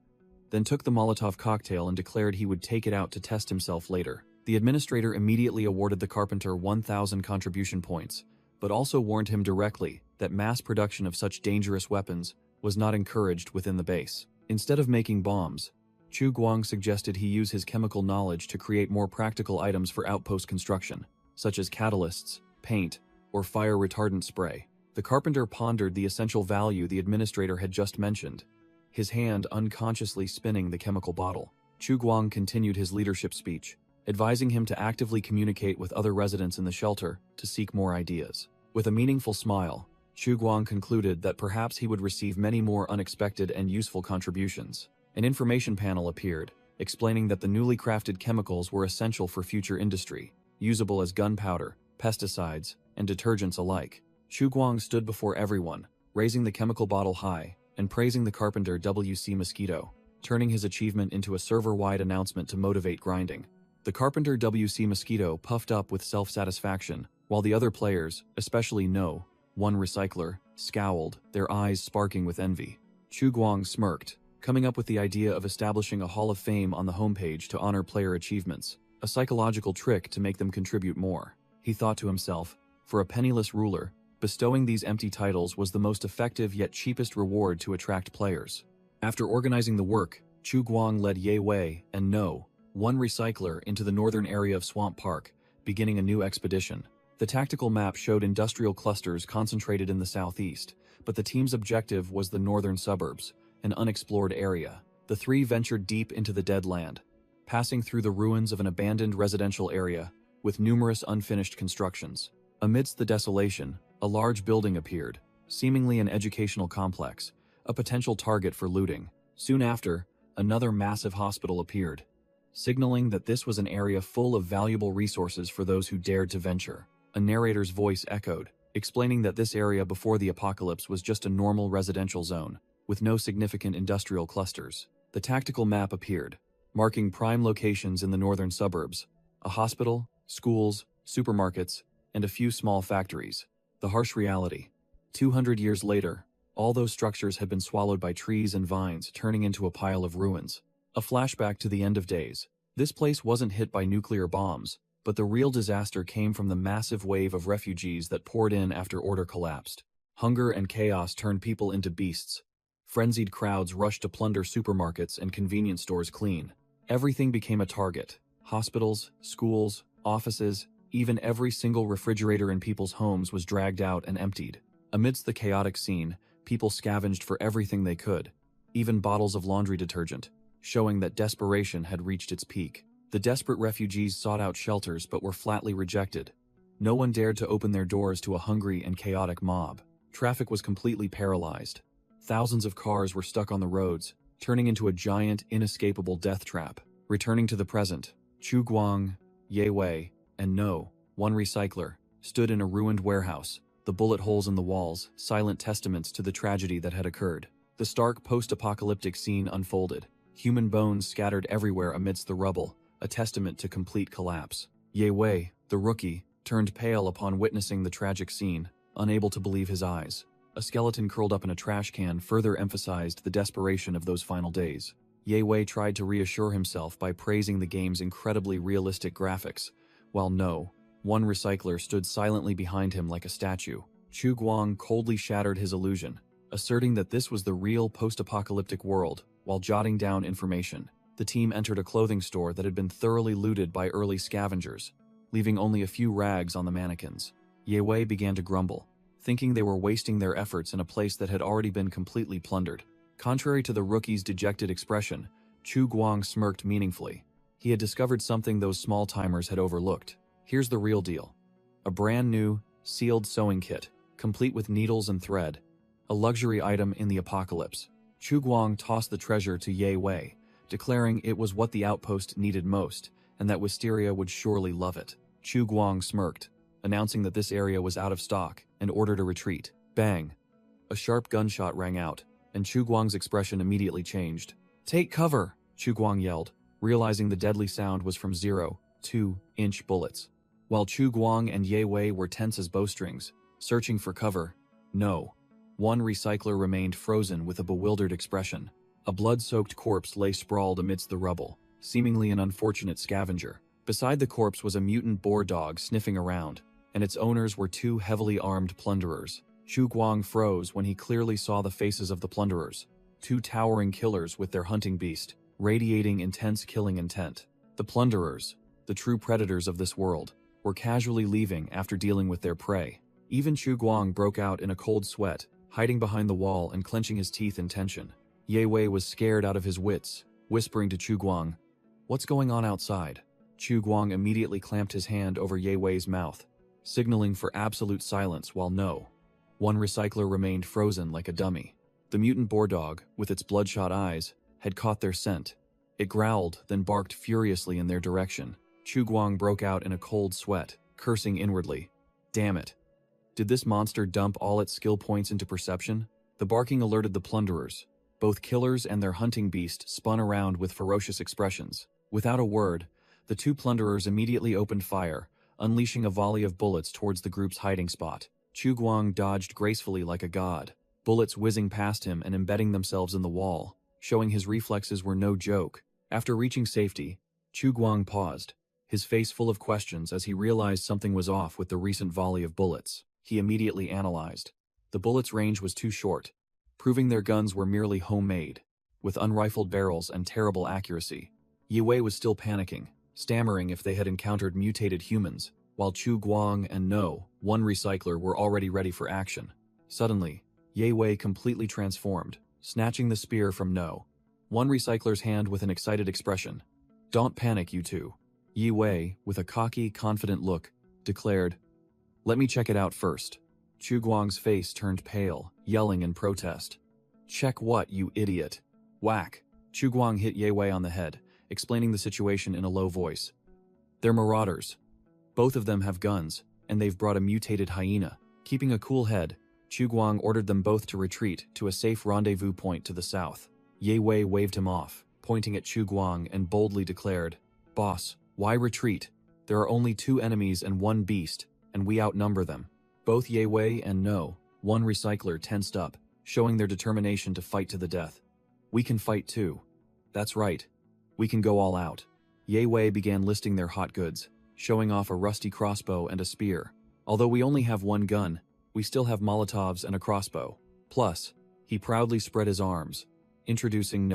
Speaker 1: then took the Molotov cocktail and declared he would take it out to test himself later. The administrator immediately awarded the carpenter 1,000 contribution points, but also warned him directly that mass production of such dangerous weapons was not encouraged within the base. Instead of making bombs, Chu Guang suggested he use his chemical knowledge to create more practical items for outpost construction, such as catalysts, paint, or fire retardant spray. The carpenter pondered the essential value the administrator had just mentioned, his hand unconsciously spinning the chemical bottle. Chu Guang continued his leadership speech, advising him to actively communicate with other residents in the shelter to seek more ideas. With a meaningful smile, Chu Guang concluded that perhaps he would receive many more unexpected and useful contributions. An information panel appeared, explaining that the newly crafted chemicals were essential for future industry, usable as gunpowder, pesticides, and detergents alike. Chu Guang stood before everyone, raising the chemical bottle high and praising the carpenter W.C. Mosquito, turning his achievement into a server-wide announcement to motivate grinding. The carpenter W.C. Mosquito puffed up with self-satisfaction, while the other players, especially No. One recycler, scowled, their eyes sparking with envy. Chu Guang smirked, coming up with the idea of establishing a Hall of Fame on the homepage to honor player achievements, a psychological trick to make them contribute more. He thought to himself, for a penniless ruler, bestowing these empty titles was the most effective yet cheapest reward to attract players. After organizing the work, Chu Guang led Ye Wei and No. One recycler into the northern area of Swamp Park, beginning a new expedition. The tactical map showed industrial clusters concentrated in the southeast, but the team's objective was the northern suburbs, an unexplored area. The three ventured deep into the dead land, passing through the ruins of an abandoned residential area with numerous unfinished constructions. Amidst the desolation, a large building appeared, seemingly an educational complex, a potential target for looting. Soon after, another massive hospital appeared, signaling that this was an area full of valuable resources for those who dared to venture. A narrator's voice echoed, explaining that this area before the apocalypse was just a normal residential zone, with no significant industrial clusters. The tactical map appeared, marking prime locations in the northern suburbs, a hospital, schools, supermarkets, and a few small factories. The harsh reality. 200 years later, all those structures had been swallowed by trees and vines, turning into a pile of ruins. A flashback to the end of days. This place wasn't hit by nuclear bombs, but the real disaster came from the massive wave of refugees that poured in after order collapsed. Hunger and chaos turned people into beasts. Frenzied crowds rushed to plunder supermarkets and convenience stores clean. Everything became a target. Hospitals, schools, offices, even every single refrigerator in people's homes was dragged out and emptied. Amidst the chaotic scene, people scavenged for everything they could, even bottles of laundry detergent, showing that desperation had reached its peak. The desperate refugees sought out shelters but were flatly rejected. No one dared to open their doors to a hungry and chaotic mob. Traffic was completely paralyzed. Thousands of cars were stuck on the roads, turning into a giant, inescapable death trap. Returning to the present, Chu Guang, Ye Wei, and No. One recycler stood in a ruined warehouse, the bullet holes in the walls, silent testaments to the tragedy that had occurred. The stark post-apocalyptic scene unfolded. Human bones scattered everywhere amidst the rubble, a testament to complete collapse. Ye Wei, the rookie, turned pale upon witnessing the tragic scene, unable to believe his eyes. A skeleton curled up in a trash can further emphasized the desperation of those final days. Ye Wei tried to reassure himself by praising the game's incredibly realistic graphics, while No. One recycler stood silently behind him like a statue. Chu Guang coldly shattered his illusion, asserting that this was the real post-apocalyptic world, while jotting down information. The team entered a clothing store that had been thoroughly looted by early scavengers, leaving only a few rags on the mannequins. Ye Wei began to grumble, thinking they were wasting their efforts in a place that had already been completely plundered. Contrary to the rookie's dejected expression, Chu Guang smirked meaningfully. He had discovered something those small-timers had overlooked. Here's the real deal. A brand new, sealed sewing kit, complete with needles and thread. A luxury item in the apocalypse. Chu Guang tossed the treasure to Ye Wei, declaring it was what the outpost needed most, and that Wisteria would surely love it. Chu Guang smirked, announcing that this area was out of stock and ordered a retreat. Bang! A sharp gunshot rang out, and Chu Guang's expression immediately changed. "Take cover!" Chu Guang yelled, realizing the deadly sound was from 0.2-inch bullets. While Chu Guang and Ye Wei were tense as bowstrings, searching for cover, No. One recycler remained frozen with a bewildered expression. A blood-soaked corpse lay sprawled amidst the rubble, seemingly an unfortunate scavenger. Beside the corpse was a mutant boar dog sniffing around, and its owners were two heavily armed plunderers. Chu Guang froze when he clearly saw the faces of the plunderers, two towering killers with their hunting beast, radiating intense killing intent. The plunderers, the true predators of this world, were casually leaving after dealing with their prey. Even Chu Guang broke out in a cold sweat, hiding behind the wall and clenching his teeth in tension. Ye Wei was scared out of his wits, whispering to Chu Guang, "What's going on outside?" Chu Guang immediately clamped his hand over Ye Wei's mouth, signaling for absolute silence while one recycler remained frozen like a dummy. The mutant boar dog, with its bloodshot eyes, had caught their scent. It growled, then barked furiously in their direction. Chu Guang broke out in a cold sweat, cursing inwardly. Damn it. Did this monster dump all its skill points into perception? The barking alerted the plunderers. Both killers and their hunting beast spun around with ferocious expressions. Without a word, the two plunderers immediately opened fire, unleashing a volley of bullets towards the group's hiding spot. Chu Guang dodged gracefully like a god, bullets whizzing past him and embedding themselves in the wall, showing his reflexes were no joke. After reaching safety, Chu Guang paused, his face full of questions as he realized something was off with the recent volley of bullets. He immediately analyzed. The bullets' range was too short, proving their guns were merely homemade, with unrifled barrels and terrible accuracy. Ye Wei was still panicking, stammering if they had encountered mutated humans, while Chu Guang and one recycler, were already ready for action. Suddenly, Ye Wei completely transformed, snatching the spear from one recycler's hand with an excited expression. "Don't panic, you two." Ye Wei, with a cocky, confident look, declared, "Let me check it out first." Chu Guang's face turned pale, yelling in protest. "Check what, you idiot?" Whack! Chu Guang hit Ye Wei on the head, explaining the situation in a low voice. "They're marauders. Both of them have guns, and they've brought a mutated hyena." Keeping a cool head, Chu Guang ordered them both to retreat to a safe rendezvous point to the south. Ye Wei waved him off, pointing at Chu Guang, and boldly declared, "Boss, why retreat? There are only two enemies and one beast, and we outnumber them." Both Ye Wei and one recycler tensed up, showing their determination to fight to the death. "We can fight too." "That's right. We can go all out." Ye Wei began listing their hot goods, showing off a rusty crossbow and a spear. "Although we only have one gun, we still have Molotovs and a crossbow. Plus," he proudly spread his arms, introducing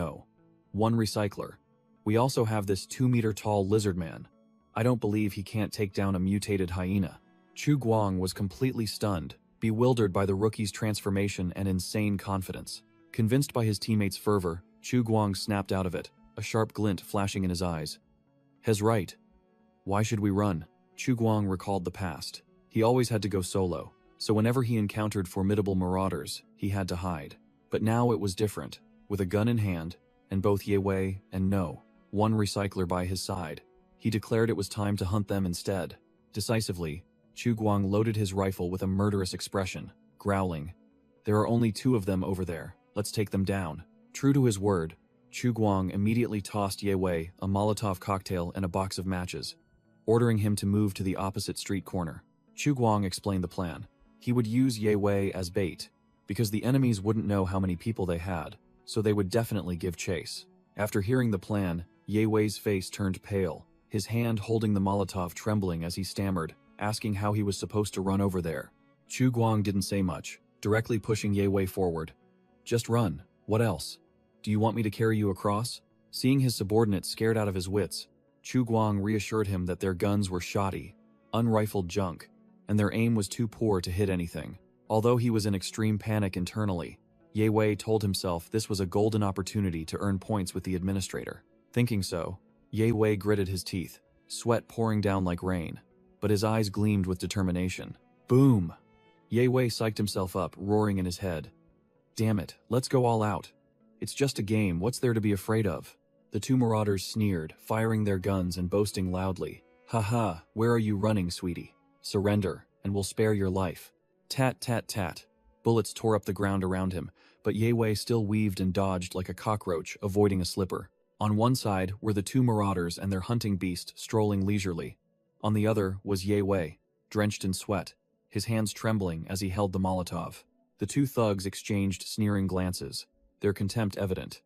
Speaker 1: one recycler. "We also have this 2-meter-tall lizard man. I don't believe he can't take down a mutated hyena." Chu Guang was completely stunned, bewildered by the rookie's transformation and insane confidence. Convinced by his teammates' fervor, Chu Guang snapped out of it, a sharp glint flashing in his eyes. "He's right. Why should we run?" Chu Guang recalled the past. He always had to go solo, so whenever he encountered formidable marauders, he had to hide. But now it was different. With a gun in hand, and both Ye Wei and one recycler by his side, he declared it was time to hunt them instead. Decisively, Chu Guang loaded his rifle with a murderous expression, growling, "There are only two of them over there. Let's take them down." True to his word, Chu Guang immediately tossed Ye Wei a Molotov cocktail and a box of matches, ordering him to move to the opposite street corner. Chu Guang explained the plan. He would use Ye Wei as bait, because the enemies wouldn't know how many people they had, so they would definitely give chase. After hearing the plan, Ye Wei's face turned pale, his hand holding the Molotov trembling as he stammered, asking how he was supposed to run over there. Chu Guang didn't say much, directly pushing Ye Wei forward. "Just run. What else? Do you want me to carry you across?" Seeing his subordinate scared out of his wits, Chu Guang reassured him that their guns were shoddy, unrifled junk, and their aim was too poor to hit anything. Although he was in extreme panic internally, Ye Wei told himself this was a golden opportunity to earn points with the administrator. Thinking so, Ye Wei gritted his teeth, sweat pouring down like rain, but his eyes gleamed with determination. Boom! Ye Wei psyched himself up, roaring in his head. "Damn it, let's go all out. It's just a game, what's there to be afraid of?" The two marauders sneered, firing their guns and boasting loudly. "Haha, where are you running, sweetie? Surrender, and we'll spare your life." Tat tat tat. Bullets tore up the ground around him, but Ye Wei still weaved and dodged like a cockroach, avoiding a slipper. On one side were the two marauders and their hunting beast strolling leisurely. On the other was Ye Wei, drenched in sweat, his hands trembling as he held the Molotov. The two thugs exchanged sneering glances, their contempt evident.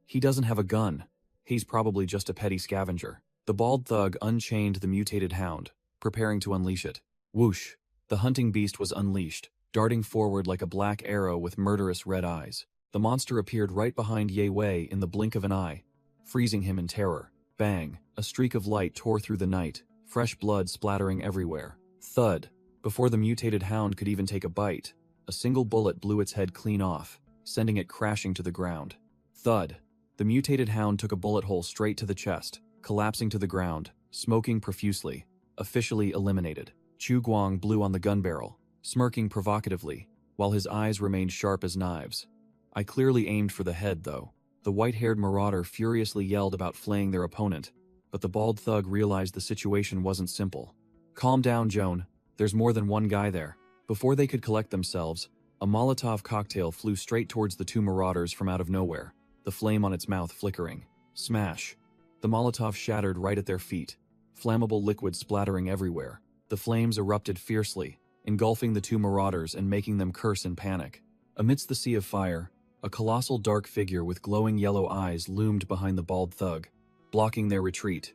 Speaker 1: "He doesn't have a gun. He's probably just a petty scavenger." The bald thug unchained the mutated hound, preparing to unleash it. Whoosh! The hunting beast was unleashed, darting forward like a black arrow with murderous red eyes. The monster appeared right behind Ye Wei in the blink of an eye, freezing him in terror. Bang! A streak of light tore through the night, fresh blood splattering everywhere. Thud! Before the mutated hound could even take a bite, a single bullet blew its head clean off, sending it crashing to the ground. Thud! The mutated hound took a bullet hole straight to the chest, collapsing to the ground, smoking profusely. Officially eliminated. Chu Guang blew on the gun barrel, smirking provocatively, while his eyes remained sharp as knives. I clearly aimed for the head, though. The white-haired marauder furiously yelled about flaying their opponent, but the bald thug realized the situation wasn't simple. Calm down, Joan. There's more than one guy there. Before they could collect themselves, a Molotov cocktail flew straight towards the two marauders from out of nowhere, the flame on its mouth flickering. Smash! The Molotov shattered right at their feet, flammable liquid splattering everywhere. The flames erupted fiercely, engulfing the two marauders and making them curse in panic. Amidst the sea of fire, a colossal dark figure with glowing yellow eyes loomed behind the bald thug, blocking their retreat.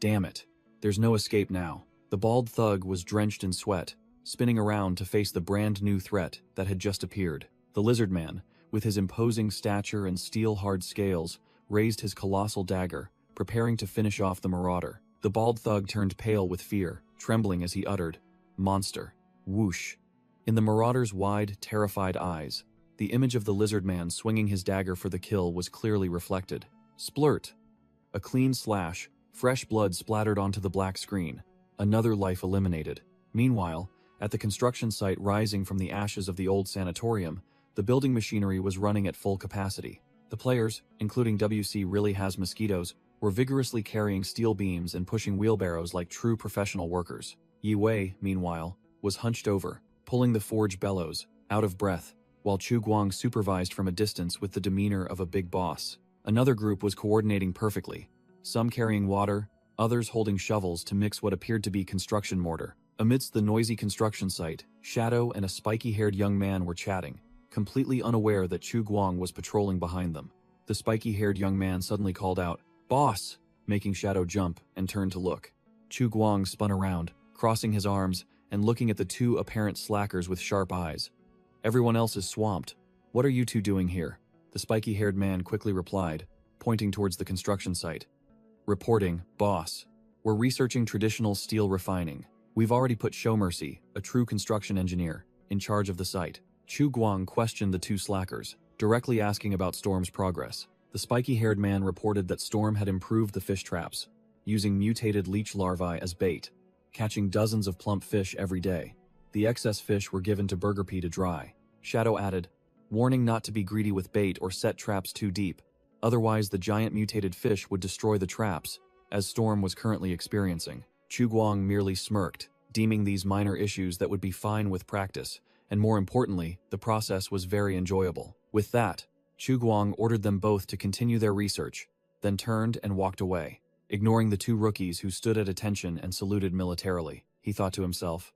Speaker 1: Damn it. There's no escape now. The bald thug was drenched in sweat, spinning around to face the brand new threat that had just appeared. The lizard man, with his imposing stature and steel-hard scales, raised his colossal dagger, preparing to finish off the marauder. The bald thug turned pale with fear, trembling as he uttered, "Monster." Whoosh. In the marauder's wide, terrified eyes, the image of the lizard man swinging his dagger for the kill was clearly reflected. Splurt! A clean slash, fresh blood splattered onto the black screen. Another life eliminated. Meanwhile, at the construction site rising from the ashes of the old sanatorium, the building machinery was running at full capacity. The players, including WC Really Has Mosquitoes, were vigorously carrying steel beams and pushing wheelbarrows like true professional workers. Yi Wei, meanwhile, was hunched over, pulling the forge bellows, out of breath, while Chu Guang supervised from a distance with the demeanor of a big boss. Another group was coordinating perfectly, some carrying water, others holding shovels to mix what appeared to be construction mortar. Amidst the noisy construction site, Shadow and a spiky-haired young man were chatting, completely unaware that Chu Guang was patrolling behind them. The spiky-haired young man suddenly called out, "Boss!" making Shadow jump and turn to look. Chu Guang spun around, crossing his arms and looking at the two apparent slackers with sharp eyes. "Everyone else is swamped. What are you two doing here?" The spiky-haired man quickly replied, pointing towards the construction site. "Reporting, boss. We're researching traditional steel refining. We've already put Showmercy, a true construction engineer, in charge of the site." Chu Guang questioned the two slackers, directly asking about Storm's progress. The spiky-haired man reported that Storm had improved the fish traps, using mutated leech larvae as bait, catching dozens of plump fish every day. The excess fish were given to Burger P to dry. Shadow added, warning not to be greedy with bait or set traps too deep, otherwise the giant mutated fish would destroy the traps, as Storm was currently experiencing. Chu Guang merely smirked, deeming these minor issues that would be fine with practice, and more importantly, the process was very enjoyable. With that, Chu Guang ordered them both to continue their research, then turned and walked away, ignoring the two rookies who stood at attention and saluted militarily. He thought to himself,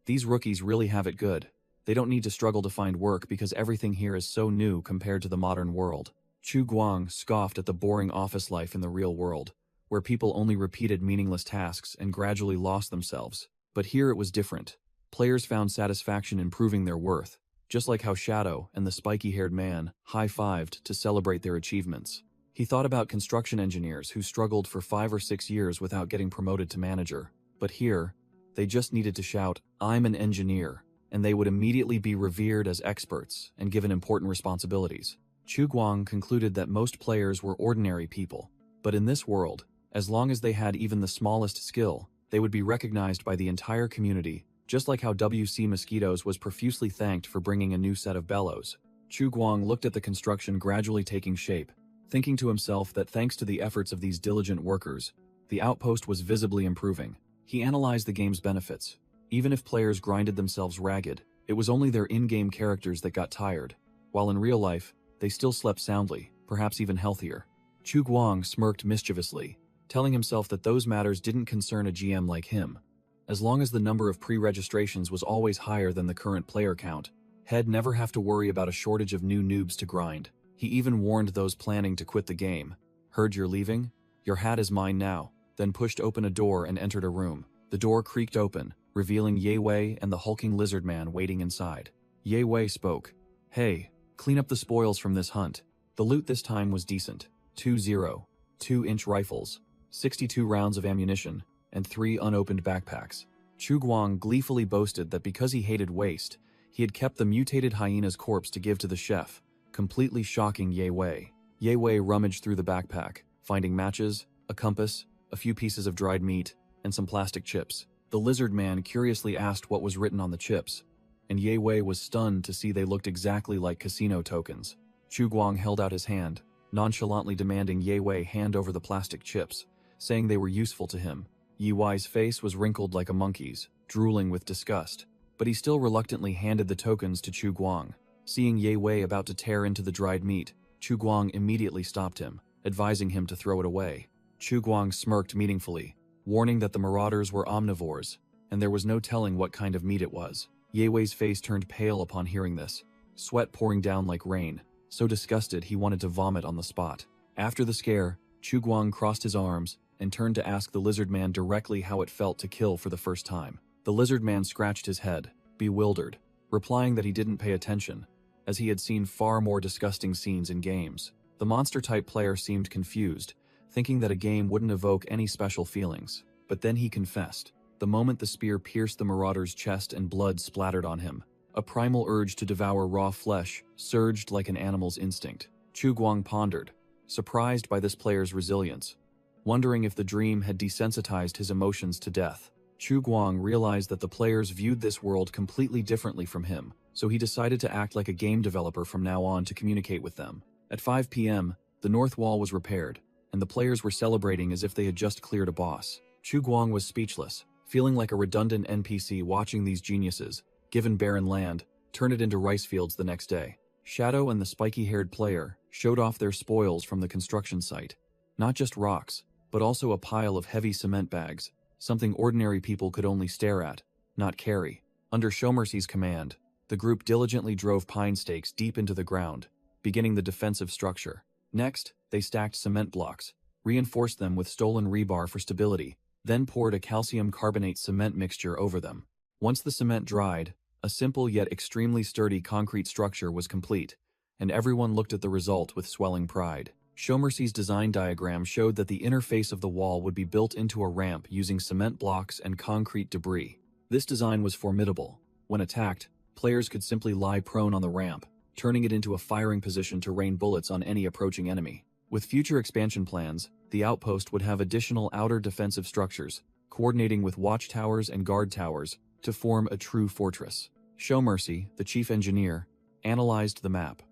Speaker 1: "These rookies really have it good. They don't need to struggle to find work because everything here is so new compared to the modern world." Chu Guang scoffed at the boring office life in the real world, where people only repeated meaningless tasks and gradually lost themselves. But here it was different. Players found satisfaction in proving their worth, just like how Shadow and the spiky-haired man high-fived to celebrate their achievements. He thought about construction engineers who struggled for 5 or 6 years without getting promoted to manager. But here, they just needed to shout, "I'm an engineer," and they would immediately be revered as experts and given important responsibilities. Chu Guang concluded that most players were ordinary people, but in this world, as long as they had even the smallest skill, they would be recognized by the entire community, just like how WC Mosquitoes was profusely thanked for bringing a new set of bellows. Chu Guang looked at the construction gradually taking shape, thinking to himself that thanks to the efforts of these diligent workers, the outpost was visibly improving. He analyzed the game's benefits. Even if players grinded themselves ragged, it was only their in-game characters that got tired, while in real life, they still slept soundly, perhaps even healthier. Chu Guang smirked mischievously, telling himself that those matters didn't concern a GM like him. As long as the number of pre-registrations was always higher than the current player count, he'd never have to worry about a shortage of new noobs to grind. He even warned those planning to quit the game. "Heard you're leaving? Your hat is mine now," then pushed open a door and entered a room. The door creaked open, revealing Ye Wei and the hulking lizard man waiting inside. Ye Wei spoke. "Hey, clean up the spoils from this hunt. The loot this time was decent. 2-0. 2-inch rifles, 62 rounds of ammunition, and 3 unopened backpacks. Chu Guang gleefully boasted that because he hated waste, he had kept the mutated hyena's corpse to give to the chef, completely shocking Ye Wei. Ye Wei rummaged through the backpack, finding matches, a compass, a few pieces of dried meat, and some plastic chips. The lizard man curiously asked what was written on the chips, and Ye Wei was stunned to see they looked exactly like casino tokens. Chu Guang held out his hand, nonchalantly demanding Ye Wei hand over the plastic chips, saying they were useful to him. Ye Wei's face was wrinkled like a monkey's, drooling with disgust, but he still reluctantly handed the tokens to Chu Guang. Seeing Ye Wei about to tear into the dried meat, Chu Guang immediately stopped him, advising him to throw it away. Chu Guang smirked meaningfully, warning that the marauders were omnivores, and there was no telling what kind of meat it was. Ye Wei's face turned pale upon hearing this, sweat pouring down like rain. So disgusted he wanted to vomit on the spot. After the scare, Chu Guang crossed his arms and turned to ask the lizard man directly how it felt to kill for the first time. The lizard man scratched his head, bewildered, replying that he didn't pay attention, as he had seen far more disgusting scenes in games. The monster-type player seemed confused, thinking that a game wouldn't evoke any special feelings. But then he confessed. The moment the spear pierced the marauder's chest and blood splattered on him, a primal urge to devour raw flesh surged like an animal's instinct. Chu Guang pondered, surprised by this player's resilience, wondering if the dream had desensitized his emotions to death. Chu Guang realized that the players viewed this world completely differently from him, so he decided to act like a game developer from now on to communicate with them. At 5 p.m., the north wall was repaired, and the players were celebrating as if they had just cleared a boss. Chu Guang was speechless, feeling like a redundant NPC watching these geniuses, given barren land, turn it into rice fields the next day. Shadow and the spiky-haired player showed off their spoils from the construction site. Not just rocks, but also a pile of heavy cement bags, something ordinary people could only stare at, not carry. Under Showmercy's command, the group diligently drove pine stakes deep into the ground, beginning the defensive structure. Next, they stacked cement blocks, reinforced them with stolen rebar for stability, then poured a calcium carbonate cement mixture over them. Once the cement dried, a simple yet extremely sturdy concrete structure was complete, and everyone looked at the result with swelling pride. Showmercy's design diagram showed that the inner face of the wall would be built into a ramp using cement blocks and concrete debris. This design was formidable. When attacked, players could simply lie prone on the ramp, turning it into a firing position to rain bullets on any approaching enemy. With future expansion plans, the outpost would have additional outer defensive structures, coordinating with watchtowers and guard towers to form a true fortress. Showmercy, the chief engineer, analyzed the map.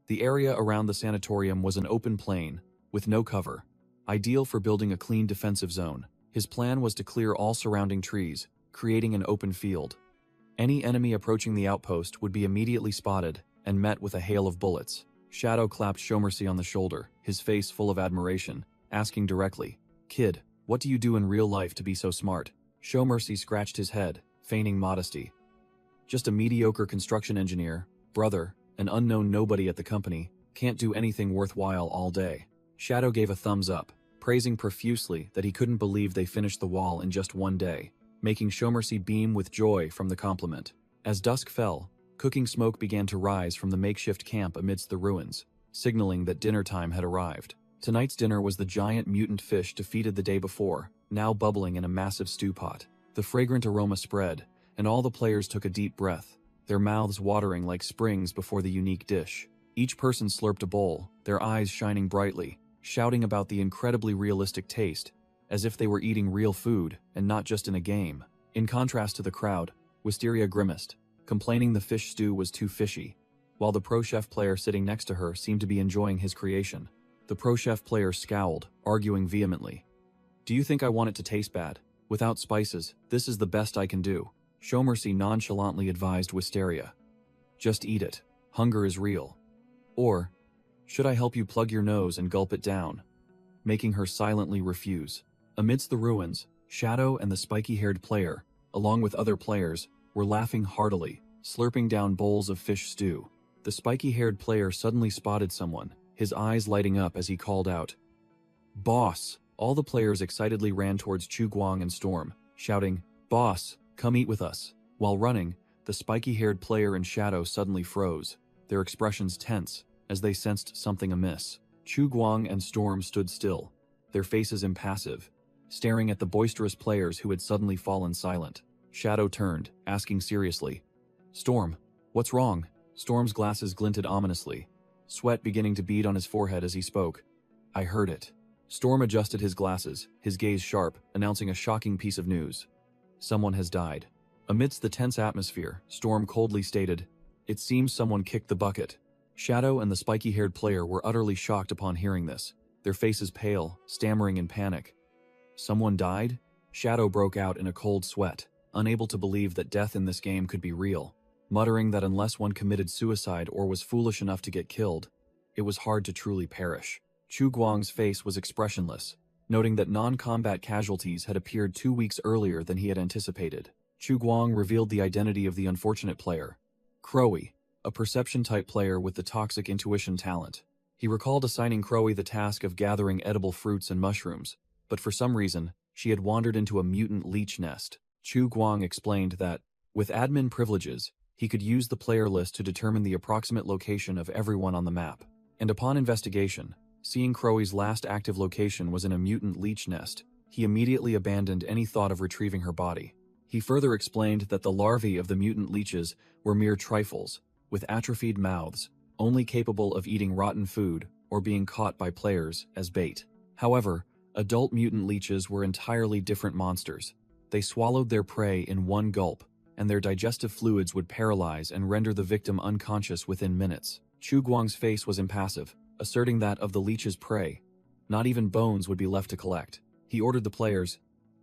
Speaker 1: The area around the sanatorium was an open plain, with no cover, ideal for building a clean defensive zone. His plan was to clear all surrounding trees, creating an open field. Any enemy approaching the outpost would be immediately spotted and met with a hail of bullets. Shadow clapped Showmercy on the shoulder, his face full of admiration, asking directly, "Kid, what do you do in real life to be so smart?" Showmercy scratched his head, feigning modesty. "Just a mediocre construction engineer, brother, an unknown nobody at the company, can't do anything worthwhile all day." Shadow gave a thumbs up, praising profusely that he couldn't believe they finished the wall in just one day, making Showmercy beam with joy from the compliment. As dusk fell, cooking smoke began to rise from the makeshift camp amidst the ruins, signaling that dinner time had arrived. Tonight's dinner was the giant mutant fish defeated the day before, now bubbling in a massive stew pot. The fragrant aroma spread, and all the players took a deep breath, their mouths watering like springs before the unique dish. Each person slurped a bowl, their eyes shining brightly, shouting about the incredibly realistic taste, as if they were eating real food and not just in a game. In contrast to the crowd, Wisteria grimaced, complaining the fish stew was too fishy, while the pro chef player sitting next to her seemed to be enjoying his creation. The pro chef player scowled, arguing vehemently. "Do you think I want it to taste bad? Without spices, this is the best I can do." Showmercy nonchalantly advised Wisteria, "Just eat it. Hunger is real." Or, "Should I help you plug your nose and gulp it down?" Making her silently refuse. Amidst the ruins, Shadow and the spiky-haired player, along with other players, were laughing heartily, slurping down bowls of fish stew. The spiky-haired player suddenly spotted someone, his eyes lighting up as he called out, "Boss!" All the players excitedly ran towards Chu Guang and Storm, shouting, "Boss, come eat with us." While running, the spiky-haired player and Shadow suddenly froze, their expressions tense, as they sensed something amiss. Chu Guang and Storm stood still, their faces impassive, staring at the boisterous players who had suddenly fallen silent. Shadow turned, asking seriously, "Storm, what's wrong?" Storm's glasses glinted ominously, sweat beginning to bead on his forehead as he spoke. "I heard it." Storm adjusted his glasses, his gaze sharp, announcing a shocking piece of news. "Someone has died." Amidst the tense atmosphere, Storm coldly stated, "It seems someone kicked the bucket." Shadow and the spiky-haired player were utterly shocked upon hearing this, their faces pale, stammering in panic. "Someone died?" Shadow broke out in a cold sweat, unable to believe that death in this game could be real, muttering that unless one committed suicide or was foolish enough to get killed, it was hard to truly perish. Chu Guang's face was expressionless, noting that non-combat casualties had appeared 2 weeks earlier than he had anticipated. Chu Guang revealed the identity of the unfortunate player, Crowy, a perception-type player with the toxic intuition talent. He recalled assigning Crowy the task of gathering edible fruits and mushrooms, but for some reason, she had wandered into a mutant leech nest. Chu Guang explained that, with admin privileges, he could use the player list to determine the approximate location of everyone on the map. And upon investigation, seeing Crowy's last active location was in a mutant leech nest, he immediately abandoned any thought of retrieving her body. He further explained that the larvae of the mutant leeches were mere trifles, with atrophied mouths, only capable of eating rotten food or being caught by players as bait. However, adult mutant leeches were entirely different monsters. They swallowed their prey in one gulp, and their digestive fluids would paralyze and render the victim unconscious within minutes. Chu Guang's face was impassive, asserting that of the leech's prey, not even bones would be left to collect. He ordered the players,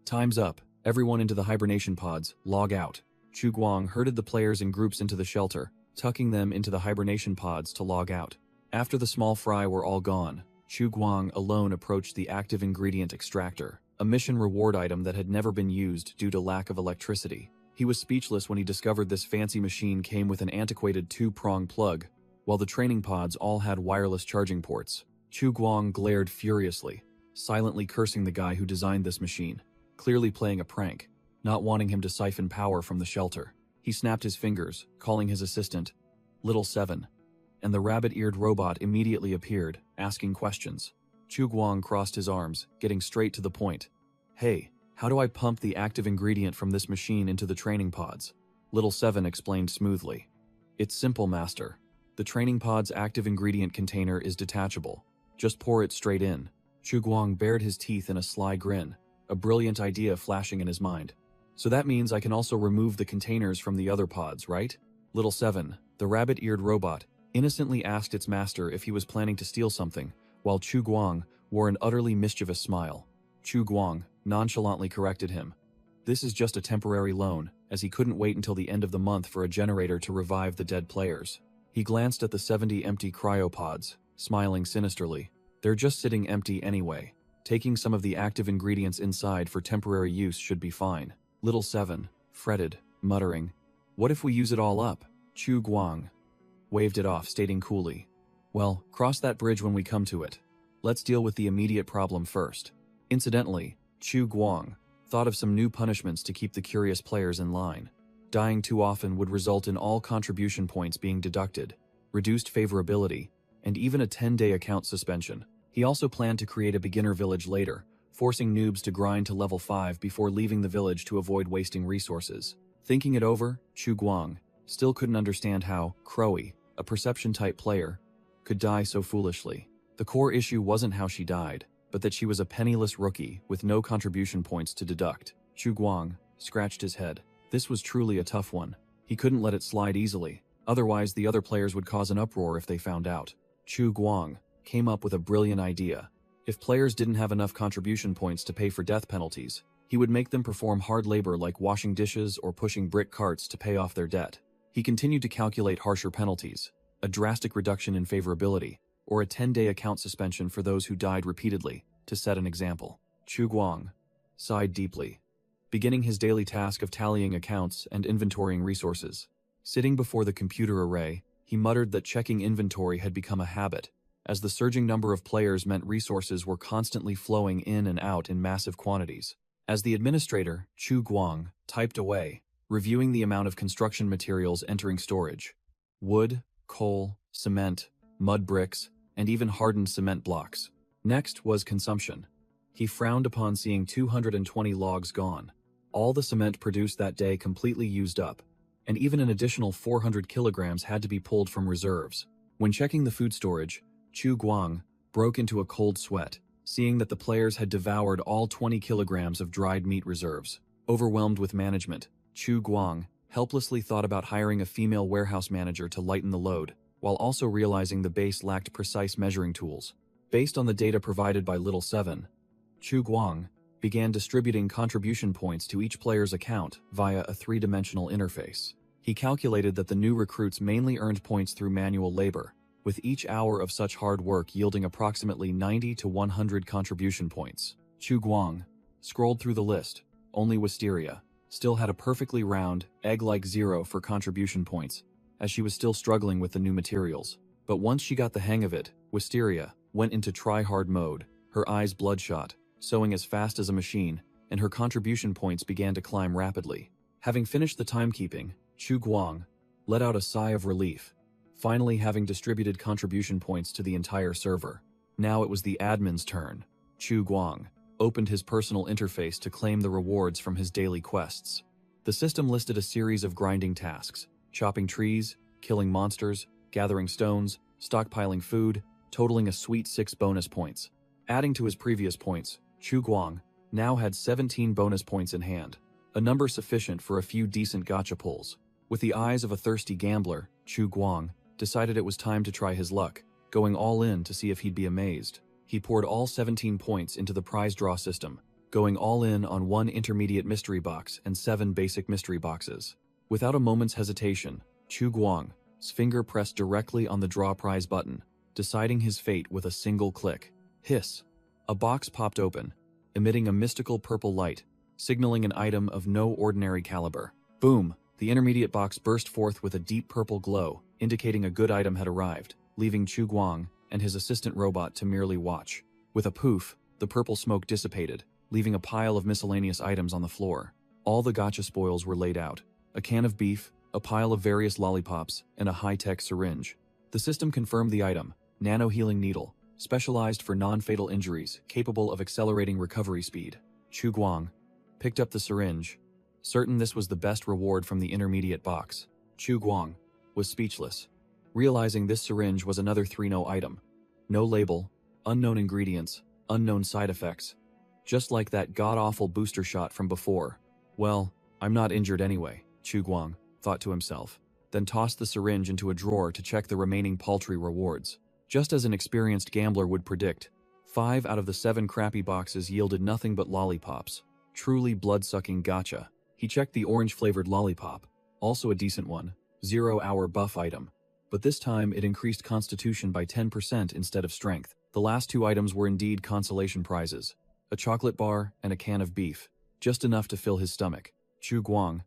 Speaker 1: "Time's up. Everyone into the hibernation pods, log out." Chu Guang herded the players in groups into the shelter, tucking them into the hibernation pods to log out. After the small fry were all gone, Chu Guang alone approached the active ingredient extractor, a mission reward item that had never been used due to lack of electricity. He was speechless when he discovered this fancy machine came with an antiquated 2-prong plug, while the training pods all had wireless charging ports. Chu Guang glared furiously, silently cursing the guy who designed this machine, clearly playing a prank, not wanting him to siphon power from the shelter. He snapped his fingers, calling his assistant, "Little Seven," and the rabbit-eared robot immediately appeared, asking questions. Chu Guang crossed his arms, getting straight to the point. "Hey, how do I pump the active ingredient from this machine into the training pods?" Little Seven explained smoothly. "It's simple, Master. The training pod's active ingredient container is detachable. Just pour it straight in." Chu Guang bared his teeth in a sly grin, a brilliant idea flashing in his mind. "So that means I can also remove the containers from the other pods, right?" Little Seven, the rabbit-eared robot, innocently asked its master if he was planning to steal something, while Chu Guang wore an utterly mischievous smile. Chu Guang nonchalantly corrected him. This is just a temporary loan, as he couldn't wait until the end of the month for a generator to revive the dead players. He glanced at the 70 empty cryopods, smiling sinisterly. They're just sitting empty anyway. Taking some of the active ingredients inside for temporary use should be fine. Little Seven fretted, muttering, "What if we use it all up?" Chu Guang waved it off, stating coolly, "Well, cross that bridge when we come to it. Let's deal with the immediate problem first." Incidentally, Chu Guang thought of some new punishments to keep the curious players in line. Dying too often would result in all contribution points being deducted, reduced favorability, and even a 10-day account suspension. He also planned to create a beginner village later, forcing noobs to grind to level 5 before leaving the village to avoid wasting resources. Thinking it over, Chu Guang still couldn't understand how Crowy, a perception-type player, could die so foolishly. The core issue wasn't how she died, but that she was a penniless rookie with no contribution points to deduct. Chu Guang scratched his head. This was truly a tough one. He couldn't let it slide easily, otherwise the other players would cause an uproar if they found out. Chu Guang came up with a brilliant idea. If players didn't have enough contribution points to pay for death penalties, he would make them perform hard labor like washing dishes or pushing brick carts to pay off their debt. He continued to calculate harsher penalties, a drastic reduction in favorability, or a 10-day account suspension for those who died repeatedly, to set an example. Chu Guang sighed deeply, beginning his daily task of tallying accounts and inventorying resources. Sitting before the computer array, he muttered that checking inventory had become a habit, as the surging number of players meant resources were constantly flowing in and out in massive quantities. As the administrator, Chu Guang typed away, reviewing the amount of construction materials entering storage. Wood, coal, cement, mud bricks, and even hardened cement blocks. Next was consumption. He frowned upon seeing 220 logs gone. All the cement produced that day completely used up, and even an additional 400 kilograms had to be pulled from reserves. When checking the food storage, Chu Guang broke into a cold sweat, seeing that the players had devoured all 20 kilograms of dried meat reserves. Overwhelmed with management, Chu Guang helplessly thought about hiring a female warehouse manager to lighten the load, while also realizing the base lacked precise measuring tools. Based on the data provided by Little Seven, Chu Guang began distributing contribution points to each player's account via a three-dimensional interface. He calculated that the new recruits mainly earned points through manual labor, with each hour of such hard work yielding approximately 90 to 100 contribution points. Chu Guang scrolled through the list. Only Wisteria still had a perfectly round, egg-like 0 for contribution points, as she was still struggling with the new materials. But once she got the hang of it, Wisteria went into try-hard mode, her eyes bloodshot, sewing as fast as a machine, and her contribution points began to climb rapidly. Having finished the timekeeping, Chu Guang let out a sigh of relief, finally having distributed contribution points to the entire server. Now it was the admin's turn. Chu Guang opened his personal interface to claim the rewards from his daily quests. The system listed a series of grinding tasks: chopping trees, killing monsters, gathering stones, stockpiling food, totaling a sweet 6 bonus points. Adding to his previous points, Chu Guang now had 17 bonus points in hand, a number sufficient for a few decent gacha pulls. With the eyes of a thirsty gambler, Chu Guang decided it was time to try his luck, going all in to see if he'd be amazed. He poured all 17 points into the prize draw system, going all in on 1 intermediate mystery box and 7 basic mystery boxes. Without a moment's hesitation, Chu Guang's finger pressed directly on the draw prize button, deciding his fate with a single click. Hiss! A box popped open, emitting a mystical purple light, signaling an item of no ordinary caliber. Boom! The intermediate box burst forth with a deep purple glow, indicating a good item had arrived, leaving Chu Guang and his assistant robot to merely watch. With a poof, the purple smoke dissipated, leaving a pile of miscellaneous items on the floor. All the gacha spoils were laid out: a can of beef, a pile of various lollipops, and a high-tech syringe. The system confirmed the item: nano-healing needle, specialized for non-fatal injuries, capable of accelerating recovery speed. Chu Guang picked up the syringe, certain this was the best reward from the intermediate box. Chu Guang was speechless, realizing this syringe was another 3-no item. No label, unknown ingredients, unknown side effects. Just like that god-awful booster shot from before. Well, I'm not injured anyway, Chu Guang thought to himself, then tossed the syringe into a drawer to check the remaining paltry rewards. Just as an experienced gambler would predict, 5 out of the 7 crappy boxes yielded nothing but lollipops. Truly blood-sucking gacha. He checked the orange-flavored lollipop, also a decent one, 0-hour buff item. But this time it increased constitution by 10% instead of strength. The last 2 items were indeed consolation prizes: a chocolate bar and a can of beef, just enough to fill his stomach. Chu Guang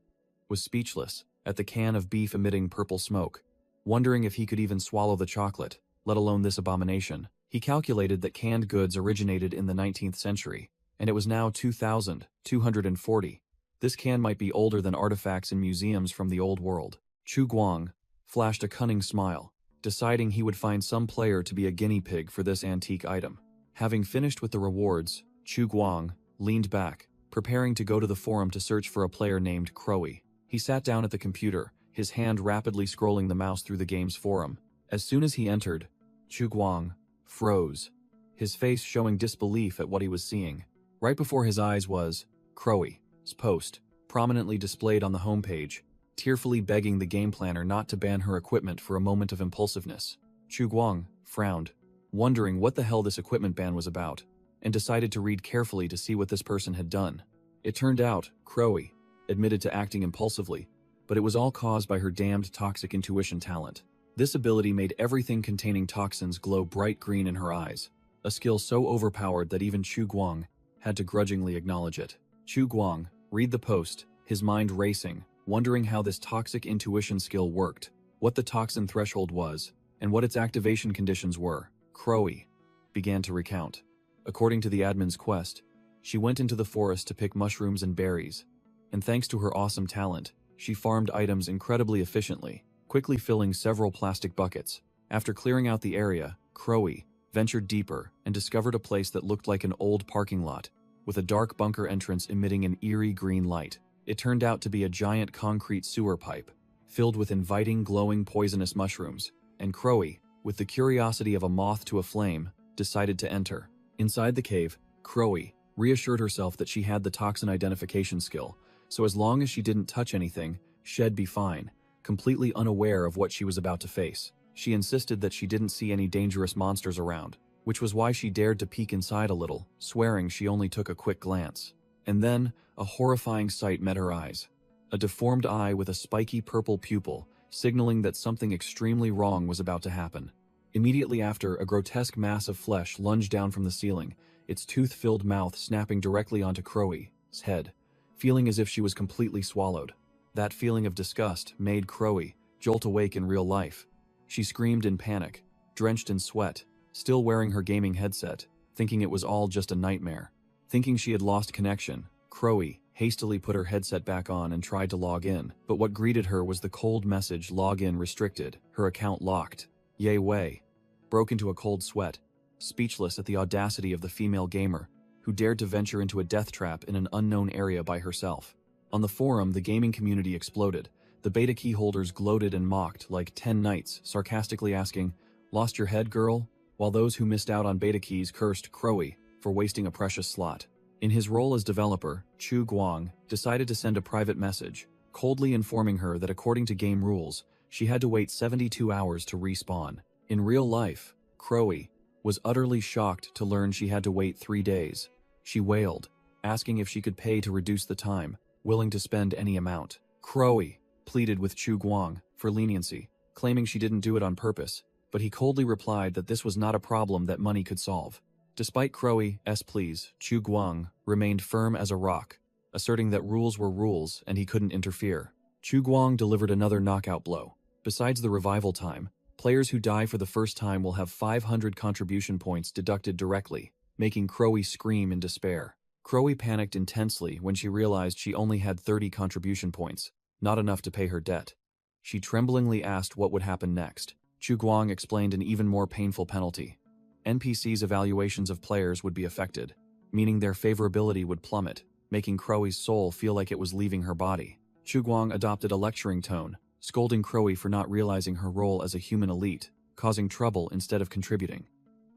Speaker 1: was speechless at the can of beef emitting purple smoke, wondering if he could even swallow the chocolate, let alone this abomination. He calculated that canned goods originated in the 19th century, and it was now 2240. This can might be older than artifacts in museums from the old world. Chu Guang flashed a cunning smile, deciding he would find some player to be a guinea pig for this antique item. Having finished with the rewards, Chu Guang leaned back, preparing to go to the forum to search for a player named Crowy. He sat down at the computer, his hand rapidly scrolling the mouse through the game's forum. As soon as he entered, Chu Guang froze, his face showing disbelief at what he was seeing. Right before his eyes was Crowy's post, prominently displayed on the homepage, tearfully begging the game planner not to ban her equipment for a moment of impulsiveness. Chu Guang frowned, wondering what the hell this equipment ban was about, and decided to read carefully to see what this person had done. It turned out Crowy admitted to acting impulsively, but it was all caused by her damned toxic intuition talent. This ability made everything containing toxins glow bright green in her eyes, a skill so overpowered that even Chu Guang had to grudgingly acknowledge it. Chu Guang read the post, his mind racing, wondering how this toxic intuition skill worked, what the toxin threshold was, and what its activation conditions were. Crowy began to recount. According to the admin's quest, she went into the forest to pick mushrooms and berries, and thanks to her awesome talent, she farmed items incredibly efficiently, quickly filling several plastic buckets. After clearing out the area, Crowy ventured deeper, and discovered a place that looked like an old parking lot, with a dark bunker entrance emitting an eerie green light. It turned out to be a giant concrete sewer pipe, filled with inviting, glowing, poisonous mushrooms, and Crowy, with the curiosity of a moth to a flame, decided to enter. Inside the cave, Crowy reassured herself that she had the toxin identification skill, so as long as she didn't touch anything, she'd be fine, completely unaware of what she was about to face. She insisted that she didn't see any dangerous monsters around, which was why she dared to peek inside a little, swearing she only took a quick glance. And then, a horrifying sight met her eyes. A deformed eye with a spiky purple pupil, signaling that something extremely wrong was about to happen. Immediately after, a grotesque mass of flesh lunged down from the ceiling, its tooth-filled mouth snapping directly onto Crowy's head, feeling as if she was completely swallowed. That feeling of disgust made Crowy jolt awake in real life. She screamed in panic, drenched in sweat, still wearing her gaming headset, thinking it was all just a nightmare. Thinking she had lost connection, Crowy hastily put her headset back on and tried to log in, but what greeted her was the cold message, "Login restricted, her account locked." Yay way. Broke into a cold sweat, speechless at the audacity of the female gamer, who dared to venture into a death trap in an unknown area by herself. On the forum, the gaming community exploded. The beta key holders gloated and mocked like 10 knights, sarcastically asking, "Lost your head, girl?" While those who missed out on beta keys cursed Crowy for wasting a precious slot. In his role as developer, Chu Guang decided to send a private message, coldly informing her that according to game rules, she had to wait 72 hours to respawn. In real life, Crowy was utterly shocked to learn she had to wait 3 days. She wailed, asking if she could pay to reduce the time, willing to spend any amount. Crowy pleaded with Chu Guang for leniency, claiming she didn't do it on purpose, but he coldly replied that this was not a problem that money could solve. Despite Crowy's pleas, Chu Guang remained firm as a rock, asserting that rules were rules and he couldn't interfere. Chu Guang delivered another knockout blow. Besides the revival time, players who die for the first time will have 500 contribution points deducted directly, making Crowy scream in despair. Crowy panicked intensely when she realized she only had 30 contribution points, not enough to pay her debt. She tremblingly asked what would happen next. Chu Guang explained an even more painful penalty. NPCs' evaluations of players would be affected, meaning their favorability would plummet, making Crowy's soul feel like it was leaving her body. Chu Guang adopted a lecturing tone, scolding Crowy for not realizing her role as a human elite, causing trouble instead of contributing.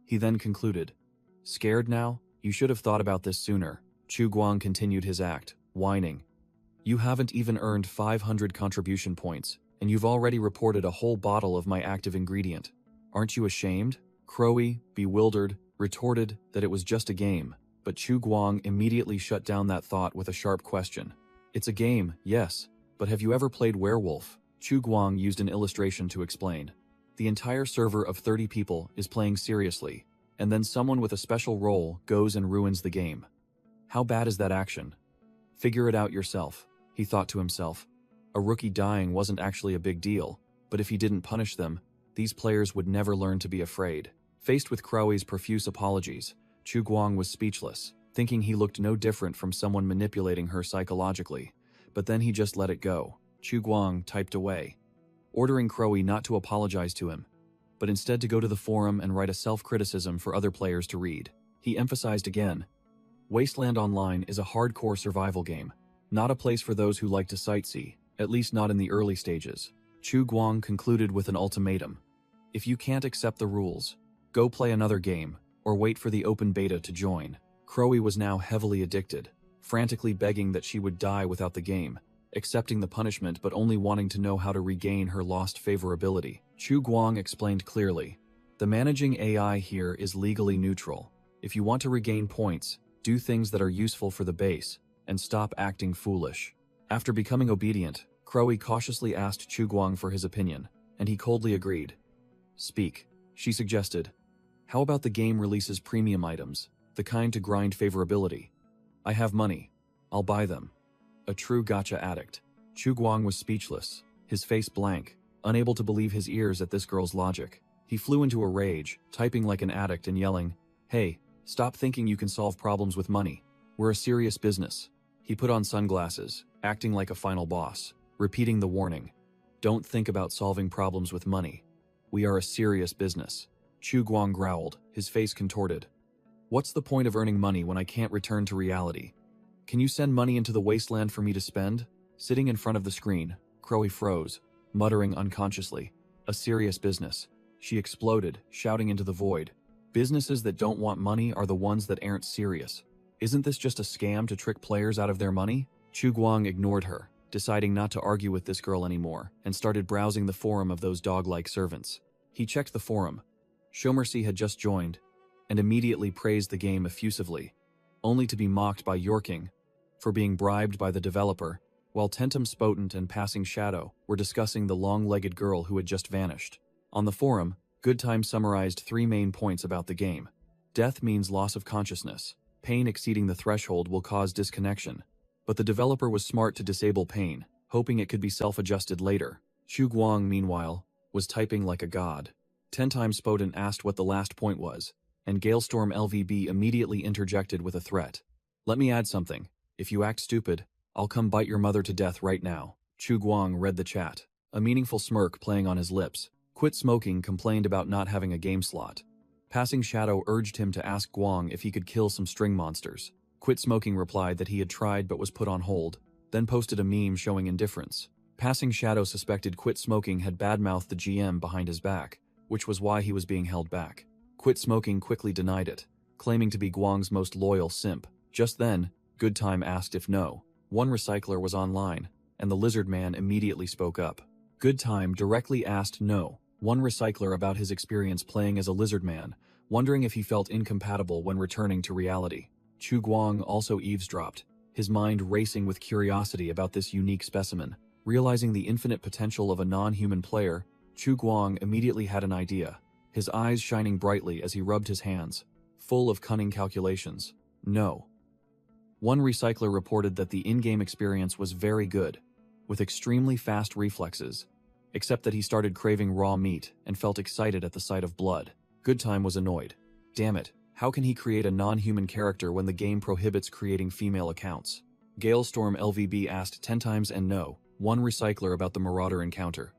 Speaker 1: He then concluded, "Scared now? You should have thought about this sooner." Chu Guang continued his act, whining, "You haven't even earned 500 contribution points, and you've already reported a whole bottle of my active ingredient. Aren't you ashamed?" Crowy, bewildered, retorted that it was just a game, but Chu Guang immediately shut down that thought with a sharp question. "It's a game, yes, but have you ever played Werewolf?" Chu Guang used an illustration to explain. The entire server of 30 people is playing seriously, and then someone with a special role goes and ruins the game. How bad is that action? Figure it out yourself, he thought to himself. A rookie dying wasn't actually a big deal, but if he didn't punish them, these players would never learn to be afraid. Faced with Crowy's profuse apologies, Chu Guang was speechless, thinking he looked no different from someone manipulating her psychologically, but then he just let it go. Chu Guang typed away, ordering Crowy not to apologize to him, but instead to go to the forum and write a self-criticism for other players to read. He emphasized again, Wasteland Online is a hardcore survival game, not a place for those who like to sightsee, at least not in the early stages. Chu Guang concluded with an ultimatum. If you can't accept the rules, go play another game, or wait for the open beta to join. Crowy was now heavily addicted, frantically begging that she would die without the game, accepting the punishment but only wanting to know how to regain her lost favorability. Chu Guang explained clearly, the managing AI here is legally neutral. If you want to regain points, do things that are useful for the base, and stop acting foolish. After becoming obedient, Crowy cautiously asked Chu Guang for his opinion, and he coldly agreed. Speak, she suggested. How about the game releases premium items, the kind to grind favorability? I have money. I'll buy them. A true gacha addict. Chu Guang was speechless, his face blank, unable to believe his ears at this girl's logic. He flew into a rage, typing like an addict and yelling, Hey, stop thinking you can solve problems with money. We're a serious business. He put on sunglasses, acting like a final boss, repeating the warning. Don't think about solving problems with money. We are a serious business. Chu Guang growled, his face contorted. What's the point of earning money when I can't return to reality? Can you send money into the wasteland for me to spend? Sitting in front of the screen, Crowy froze, muttering unconsciously. A serious business. She exploded, shouting into the void. Businesses that don't want money are the ones that aren't serious. Isn't this just a scam to trick players out of their money? Chu Guang ignored her, deciding not to argue with this girl anymore, and started browsing the forum of those dog-like servants. He checked the forum. Shomercy had just joined, and immediately praised the game effusively, only to be mocked by Yorking for being bribed by the developer, while Tentum Spotant and Passing Shadow were discussing the long-legged girl who had just vanished. On the forum, Goodtime summarized 3 main points about the game. Death means loss of consciousness. Pain exceeding the threshold will cause disconnection. But the developer was smart to disable pain, hoping it could be self-adjusted later. Chu Guang, meanwhile, was typing like a god. 10 times Spotan asked what the last point was, and Galestorm LVB immediately interjected with a threat. Let me add something. If you act stupid, I'll come bite your mother to death right now. Chu Guang read the chat, a meaningful smirk playing on his lips. Quit Smoking complained about not having a game slot. Passing Shadow urged him to ask Guang if he could kill some string monsters. Quit Smoking replied that he had tried but was put on hold, then posted a meme showing indifference. Passing Shadow suspected Quit Smoking had badmouthed the GM behind his back, which was why he was being held back. Quit Smoking quickly denied it, claiming to be Guang's most loyal simp. Just then, Goodtime asked if one recycler was online, and the lizard man immediately spoke up. Goodtime directly asked one recycler about his experience playing as a lizard man, wondering if he felt incompatible when returning to reality. Chu Guang also eavesdropped, his mind racing with curiosity about this unique specimen. Realizing the infinite potential of a non-human player, Chu Guang immediately had an idea, his eyes shining brightly as he rubbed his hands, full of cunning calculations. One recycler reported that the in-game experience was very good, with extremely fast reflexes, except that he started craving raw meat and felt excited at the sight of blood. Goodtime was annoyed. Damn it, how can he create a non-human character when the game prohibits creating female accounts? Galestorm LVB asked 10 times and one recycler about the Marauder encounter.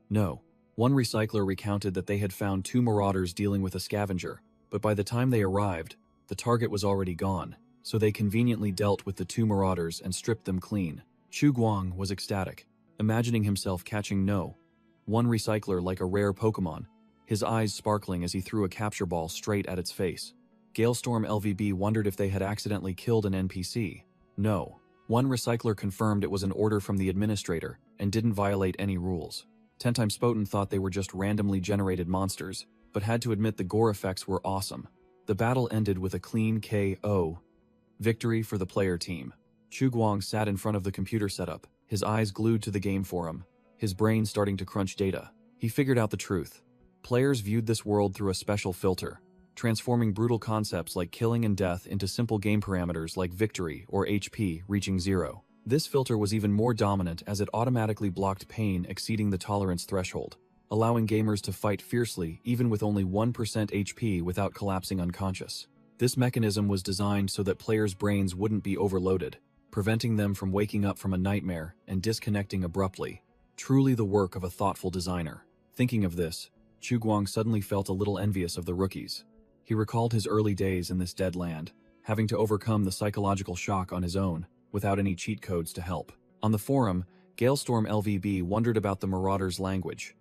Speaker 1: One recycler recounted that they had found 2 Marauders dealing with a scavenger, but by the time they arrived, the target was already gone, so they conveniently dealt with the 2 Marauders and stripped them clean. Chu Guang was ecstatic, imagining himself catching one recycler like a rare Pokemon, his eyes sparkling as he threw a capture ball straight at its face. Galestorm LVB wondered if they had accidentally killed an NPC. One recycler confirmed it was an order from the administrator and didn't violate any rules. 10 times Spotan thought they were just randomly generated monsters, but had to admit the gore effects were awesome. The battle ended with a clean KO victory for the player team. Chu Guang sat in front of the computer setup, his eyes glued to the game forum, his brain starting to crunch data. He figured out the truth. Players viewed this world through a special filter, transforming brutal concepts like killing and death into simple game parameters like victory or HP reaching 0. This filter was even more dominant as it automatically blocked pain exceeding the tolerance threshold, allowing gamers to fight fiercely even with only 1% HP without collapsing unconscious. This mechanism was designed so that players' brains wouldn't be overloaded, preventing them from waking up from a nightmare and disconnecting abruptly. Truly the work of a thoughtful designer. Thinking of this, Chu Guang suddenly felt a little envious of the rookies. He recalled his early days in this dead land, having to overcome the psychological shock on his own, without any cheat codes to help. On the forum, Galestorm LVB wondered about the Marauders' language.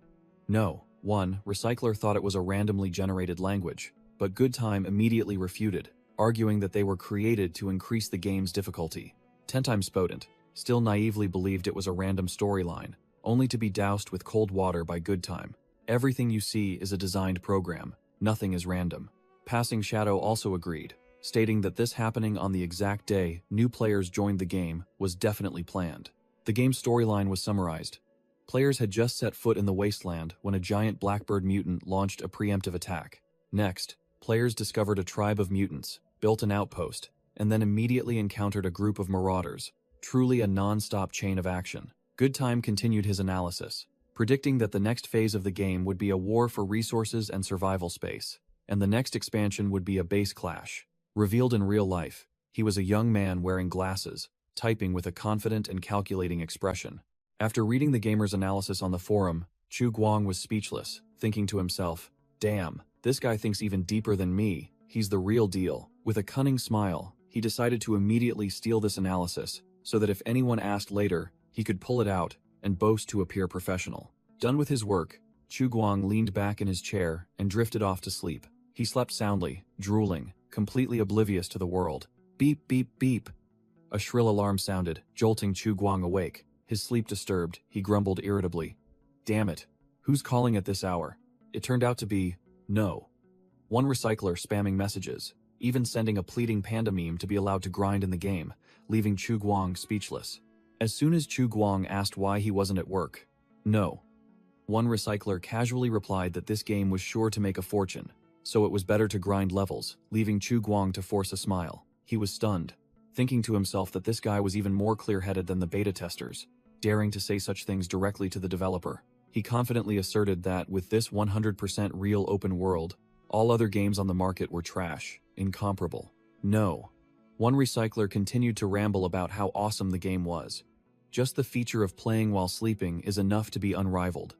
Speaker 1: One recycler thought it was a randomly generated language, but Goodtime immediately refuted, arguing that they were created to increase the game's difficulty. 10 times Spotant still naively believed it was a random storyline, only to be doused with cold water by Goodtime. Everything you see is a designed program, nothing is random. Passing Shadow also agreed, stating that this happening on the exact day new players joined the game was definitely planned. The game's storyline was summarized. Players had just set foot in the wasteland when a giant blackbird mutant launched a preemptive attack. Next, players discovered a tribe of mutants, built an outpost, and then immediately encountered a group of marauders. Truly a non-stop chain of action. Goodtime continued his analysis, predicting that the next phase of the game would be a war for resources and survival space, and the next expansion would be a base clash. Revealed in real life, he was a young man wearing glasses, typing with a confident and calculating expression. After reading the gamer's analysis on the forum, Chu Guang was speechless, thinking to himself, "Damn, This guy thinks even deeper than me. He's the real deal. With a cunning smile, he decided to immediately steal this analysis, so that if anyone asked later, he could pull it out and boast to appear professional. Done with his work, Chu Guang leaned back in his chair and drifted off to sleep. He slept soundly, drooling, completely oblivious to the world. Beep, beep, beep. A shrill alarm sounded, jolting Chu Guang awake. His sleep disturbed, he grumbled irritably. Damn it. Who's calling at this hour? It turned out to be No. One recycler spamming messages, even sending a pleading panda meme to be allowed to grind in the game, leaving Chu Guang speechless. As soon as Chu Guang asked why he wasn't at work, No. One recycler casually replied that this game was sure to make a fortune, so it was better to grind levels, leaving Chu Guang to force a smile. He was stunned, thinking to himself that this guy was even more clear-headed than the beta testers, daring to say such things directly to the developer. He confidently asserted that with this 100% real open world, all other games on the market were trash, incomparable. No. One recycler continued to ramble about how awesome the game was. Just the feature of playing while sleeping is enough to be unrivaled.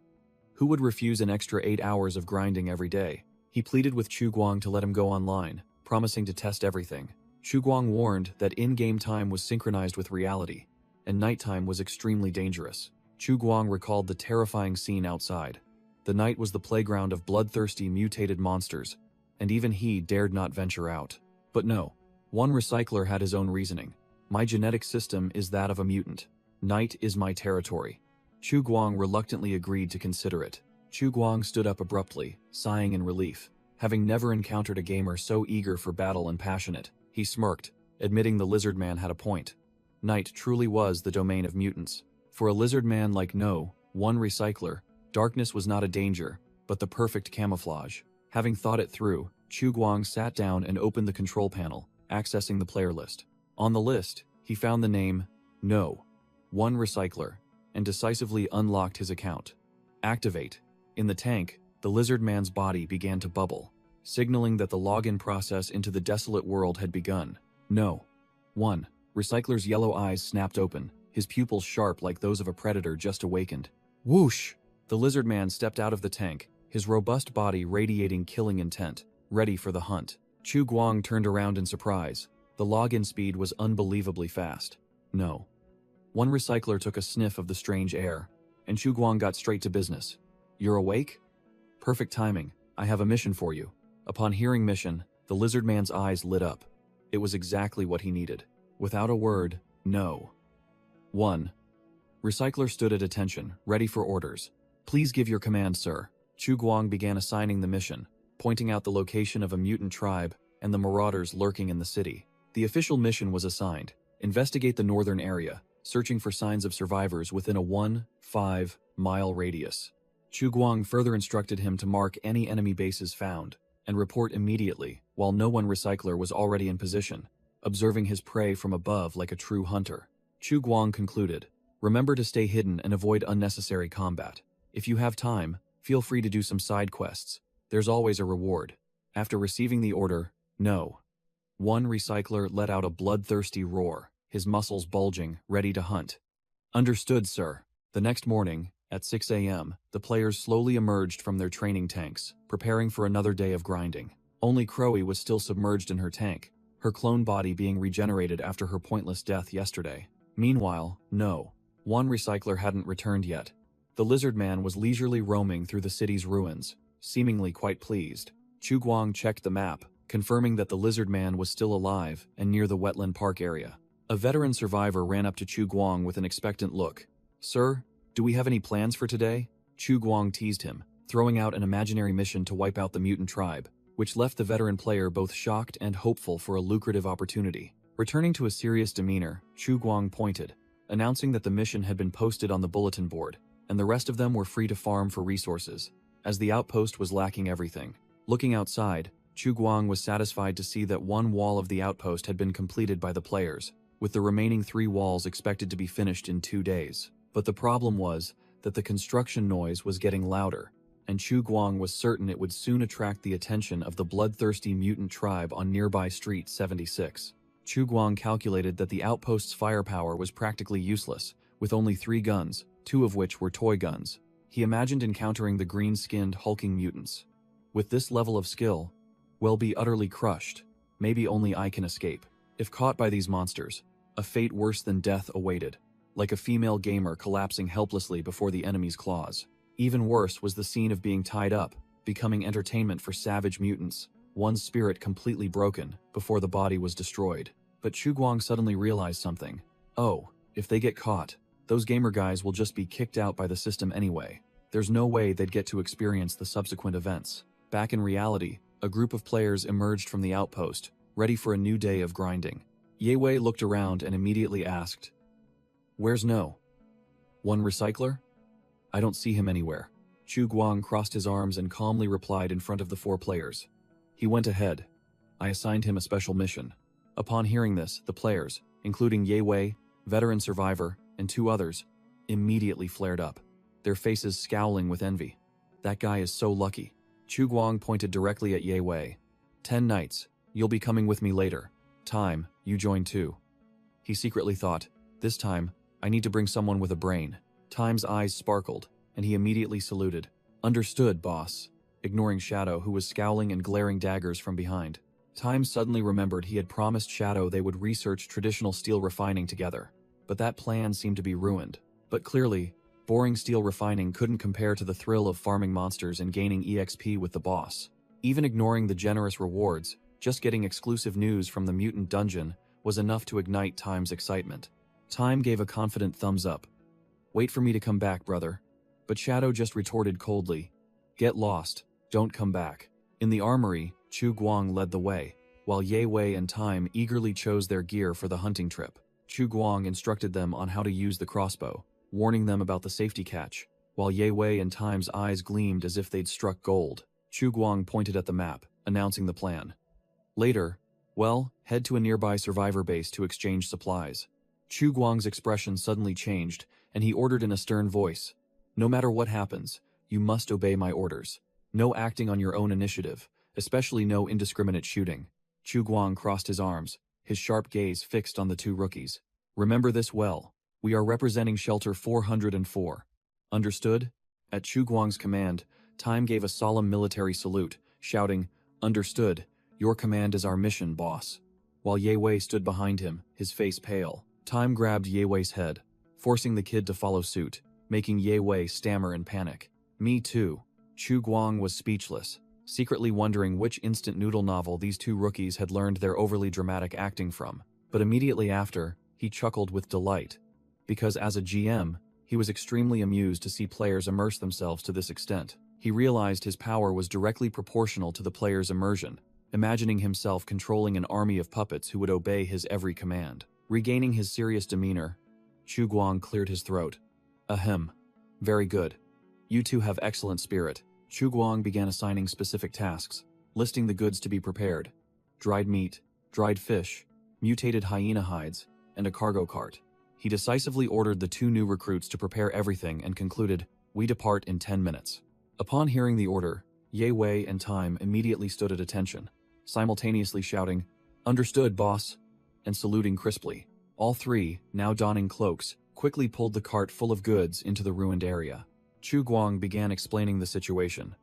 Speaker 1: Who would refuse an extra 8 hours of grinding every day? He pleaded with Chu Guang to let him go online, promising to test everything. Chu Guang warned that in-game time was synchronized with reality, and nighttime was extremely dangerous. Chu Guang recalled the terrifying scene outside. The night was the playground of bloodthirsty mutated monsters, and even he dared not venture out. But no. One recycler had his own reasoning. My genetic system is that of a mutant. Night is my territory. Chu Guang reluctantly agreed to consider it. Chu Guang stood up abruptly, sighing in relief. Having never encountered a gamer so eager for battle and passionate, he smirked, admitting the lizard man had a point. Night truly was the domain of mutants. For a lizard man like No, one recycler, darkness was not a danger, but the perfect camouflage. Having thought it through, Chu Guang sat down and opened the control panel, accessing the player list. On the list, he found the name No, one recycler, and decisively unlocked his account. Activate. In the tank, the lizard man's body began to bubble, signaling that the login process into the desolate world had begun. No. 1. Recycler's yellow eyes snapped open, his pupils sharp like those of a predator just awakened. Whoosh! The lizard man stepped out of the tank, his robust body radiating killing intent, ready for the hunt. Chu Guang turned around in surprise. The login speed was unbelievably fast. No. One recycler took a sniff of the strange air, and Chu Guang got straight to business. You're awake? Perfect timing. I have a mission for you. Upon hearing mission, the lizard man's eyes lit up. It was exactly what he needed. Without a word, No. 1. Recycler stood at attention, ready for orders. Please give your command, sir. Chu Guang began assigning the mission, pointing out the location of a mutant tribe and the marauders lurking in the city. The official mission was assigned: investigate the northern area, searching for signs of survivors within a 1-5-mile radius. Chu Guang further instructed him to mark any enemy bases found and report immediately, while no one recycler was already in position, observing his prey from above like a true hunter. Chu Guang concluded, remember to stay hidden and avoid unnecessary combat. If you have time, feel free to do some side quests. There's always a reward. After receiving the order, No. One recycler let out a bloodthirsty roar, his muscles bulging, ready to hunt. Understood, sir. The next morning, at 6 a.m., the players slowly emerged from their training tanks, preparing for another day of grinding. Only Crowy was still submerged in her tank, her clone body being regenerated after her pointless death yesterday. Meanwhile, No. One recycler hadn't returned yet. The lizard man was leisurely roaming through the city's ruins, seemingly quite pleased. Chu Guang checked the map, confirming that the lizard man was still alive and near the wetland park area. A veteran survivor ran up to Chu Guang with an expectant look. Sir, do we have any plans for today? Chu Guang teased him, throwing out an imaginary mission to wipe out the mutant tribe, which left the veteran player both shocked and hopeful for a lucrative opportunity. Returning to a serious demeanor, Chu Guang pointed, announcing that the mission had been posted on the bulletin board, and the rest of them were free to farm for resources, as the outpost was lacking everything. Looking outside, Chu Guang was satisfied to see that one wall of the outpost had been completed by the players, with the remaining 3 walls expected to be finished in 2 days. But the problem was that the construction noise was getting louder, and Chu Guang was certain it would soon attract the attention of the bloodthirsty mutant tribe on nearby Street 76. Chu Guang calculated that the outpost's firepower was practically useless, with only 3 guns, 2 of which were toy guns. He imagined encountering the green-skinned hulking mutants. With this level of skill, we'll be utterly crushed. Maybe only I can escape. If caught by these monsters, a fate worse than death awaited, like a female gamer collapsing helplessly before the enemy's claws. Even worse was the scene of being tied up, becoming entertainment for savage mutants, one's spirit completely broken before the body was destroyed. But Chu Guang suddenly realized something. Oh, if they get caught, those gamer guys will just be kicked out by the system anyway. There's no way they'd get to experience the subsequent events. Back in reality, a group of players emerged from the outpost, ready for a new day of grinding. Ye Wei looked around and immediately asked, "Where's No? One recycler? I don't see him anywhere." Chu Guang crossed his arms and calmly replied in front of the 4 players. He went ahead. I assigned him a special mission. Upon hearing this, the players, including Ye Wei, veteran survivor, and 2 others, immediately flared up, their faces scowling with envy. That guy is so lucky. Chu Guang pointed directly at Ye Wei. 10 nights, you'll be coming with me later. Time, you join too. He secretly thought, this time, I need to bring someone with a brain. Time's eyes sparkled, and he immediately saluted. Understood, boss. Ignoring Shadow, who was scowling and glaring daggers from behind. Time suddenly remembered he had promised Shadow they would research traditional steel refining together. But that plan seemed to be ruined. But clearly, boring steel refining couldn't compare to the thrill of farming monsters and gaining EXP with the boss. Even ignoring the generous rewards, just getting exclusive news from the mutant dungeon was enough to ignite Time's excitement. Time gave a confident thumbs up. Wait for me to come back, brother. But Shadow just retorted coldly. Get lost, don't come back. In the armory, Chu Guang led the way, while Ye Wei and Time eagerly chose their gear for the hunting trip. Chu Guang instructed them on how to use the crossbow, warning them about the safety catch, while Ye Wei and Time's eyes gleamed as if they'd struck gold. Chu Guang pointed at the map, announcing the plan. Later, well, head to a nearby survivor base to exchange supplies. Chu Guang's expression suddenly changed, and he ordered in a stern voice, no matter what happens, you must obey my orders. No acting on your own initiative, especially no indiscriminate shooting. Chu Guang crossed his arms, his sharp gaze fixed on the 2 rookies. Remember this well. We are representing Shelter 404. Understood? At Chu Guang's command, Time gave a solemn military salute, shouting, Understood. Your command is our mission, boss. While Ye Wei stood behind him, his face pale, Time grabbed Ye Wei's head, forcing the kid to follow suit, making Ye Wei stammer in panic. Me too. Chu Guang was speechless, secretly wondering which instant noodle novel these 2 rookies had learned their overly dramatic acting from. But immediately after, he chuckled with delight, because as a GM, he was extremely amused to see players immerse themselves to this extent. He realized his power was directly proportional to the players' immersion, imagining himself controlling an army of puppets who would obey his every command. Regaining his serious demeanor, Chu Guang cleared his throat. Ahem. Very good. You 2 have excellent spirit. Chu Guang began assigning specific tasks, listing the goods to be prepared. Dried meat, dried fish, mutated hyena hides, and a cargo cart. He decisively ordered the 2 new recruits to prepare everything and concluded, we depart in 10 minutes. Upon hearing the order, Ye Wei and Time immediately stood at attention, simultaneously shouting, Understood, boss, and saluting crisply. All 3, now donning cloaks, quickly pulled the cart full of goods into the ruined area. Chu Guang began explaining the situation.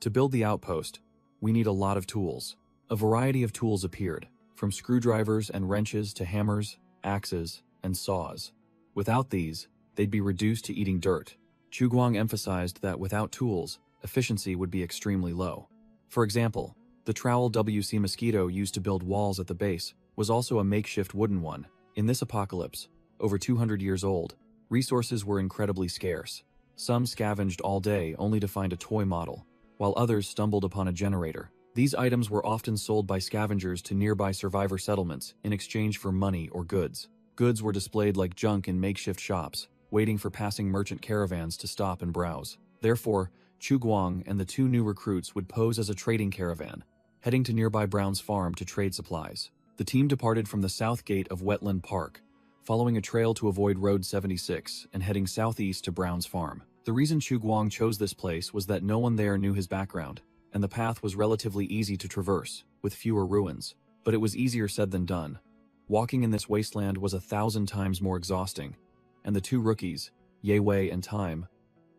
Speaker 1: To build the outpost, we need a lot of tools. A variety of tools appeared, from screwdrivers and wrenches to hammers, axes, and saws. Without these, they'd be reduced to eating dirt. Chu Guang emphasized that without tools, efficiency would be extremely low. For example, the trowel WC Mosquito used to build walls at the base was also a makeshift wooden one. In this apocalypse, over 200 years old, resources were incredibly scarce. Some scavenged all day only to find a toy model, while others stumbled upon a generator. These items were often sold by scavengers to nearby survivor settlements in exchange for money or goods. Goods were displayed like junk in makeshift shops, waiting for passing merchant caravans to stop and browse. Therefore, Chu Guang and the 2 new recruits would pose as a trading caravan, heading to nearby Brown's farm to trade supplies. The team departed from the south gate of Wetland Park, following a trail to avoid Road 76 and heading southeast to Brown's farm. The reason Chu Guang chose this place was that no one there knew his background, and the path was relatively easy to traverse, with fewer ruins. But it was easier said than done. Walking in this wasteland was 1,000 times more exhausting, and the 2 rookies, Ye Wei and Time,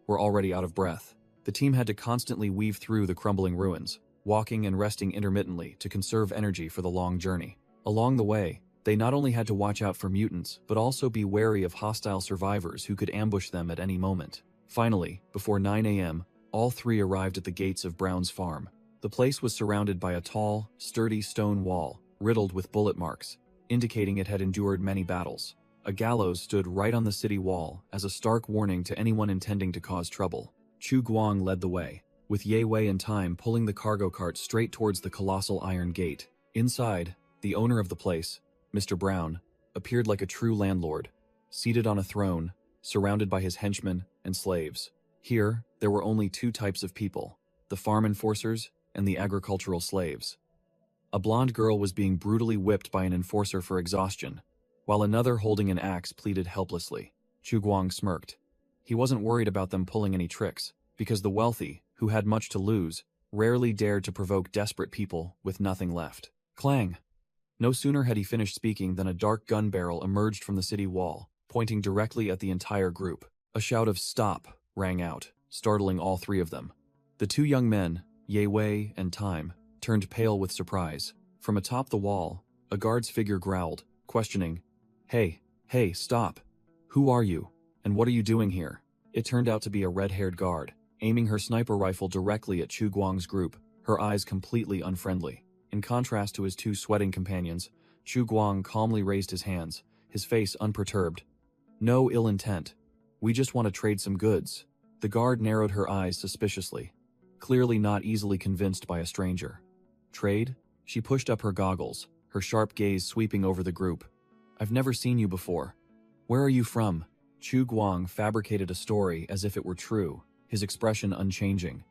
Speaker 1: were already out of breath. The team had to constantly weave through the crumbling ruins, walking and resting intermittently to conserve energy for the long journey. Along the way, they not only had to watch out for mutants, but also be wary of hostile survivors who could ambush them at any moment. Finally, before 9 a.m., all three arrived at the gates of Brown's farm. The place was surrounded by a tall, sturdy stone wall, riddled with bullet marks, indicating it had endured many battles. A gallows stood right on the city wall as a stark warning to anyone intending to cause trouble. Chu Guang led the way, with Ye Wei and Time pulling the cargo cart straight towards the colossal iron gate. Inside, the owner of the place, Mr. Brown, appeared like a true landlord, seated on a throne, surrounded by his henchmen and slaves. Here, there were only two types of people, the farm enforcers and the agricultural slaves. A blonde girl was being brutally whipped by an enforcer for exhaustion, while another holding an axe pleaded helplessly. Chu Guang smirked. He wasn't worried about them pulling any tricks, because the wealthy, who had much to lose, rarely dared to provoke desperate people with nothing left. Clang! No sooner had he finished speaking than a dark gun barrel emerged from the city wall, pointing directly at the entire group. A shout of "Stop!" rang out, startling all three of them. The two young men, Ye Wei and Time, turned pale with surprise. From atop the wall, a guard's figure growled, questioning, Hey, stop. Who are you? And what are you doing here?" It turned out to be a red-haired guard, aiming her sniper rifle directly at Chu Guang's group, her eyes completely unfriendly. In contrast to his two sweating companions, Chu Guang calmly raised his hands, his face unperturbed. "No ill intent. We just want to trade some goods." The guard narrowed her eyes suspiciously, clearly not easily convinced by a stranger. "Trade?" She pushed up her goggles, her sharp gaze sweeping over the group. "I've never seen you before. Where are you from?" Chu Guang fabricated a story as if it were true, his expression unchanging.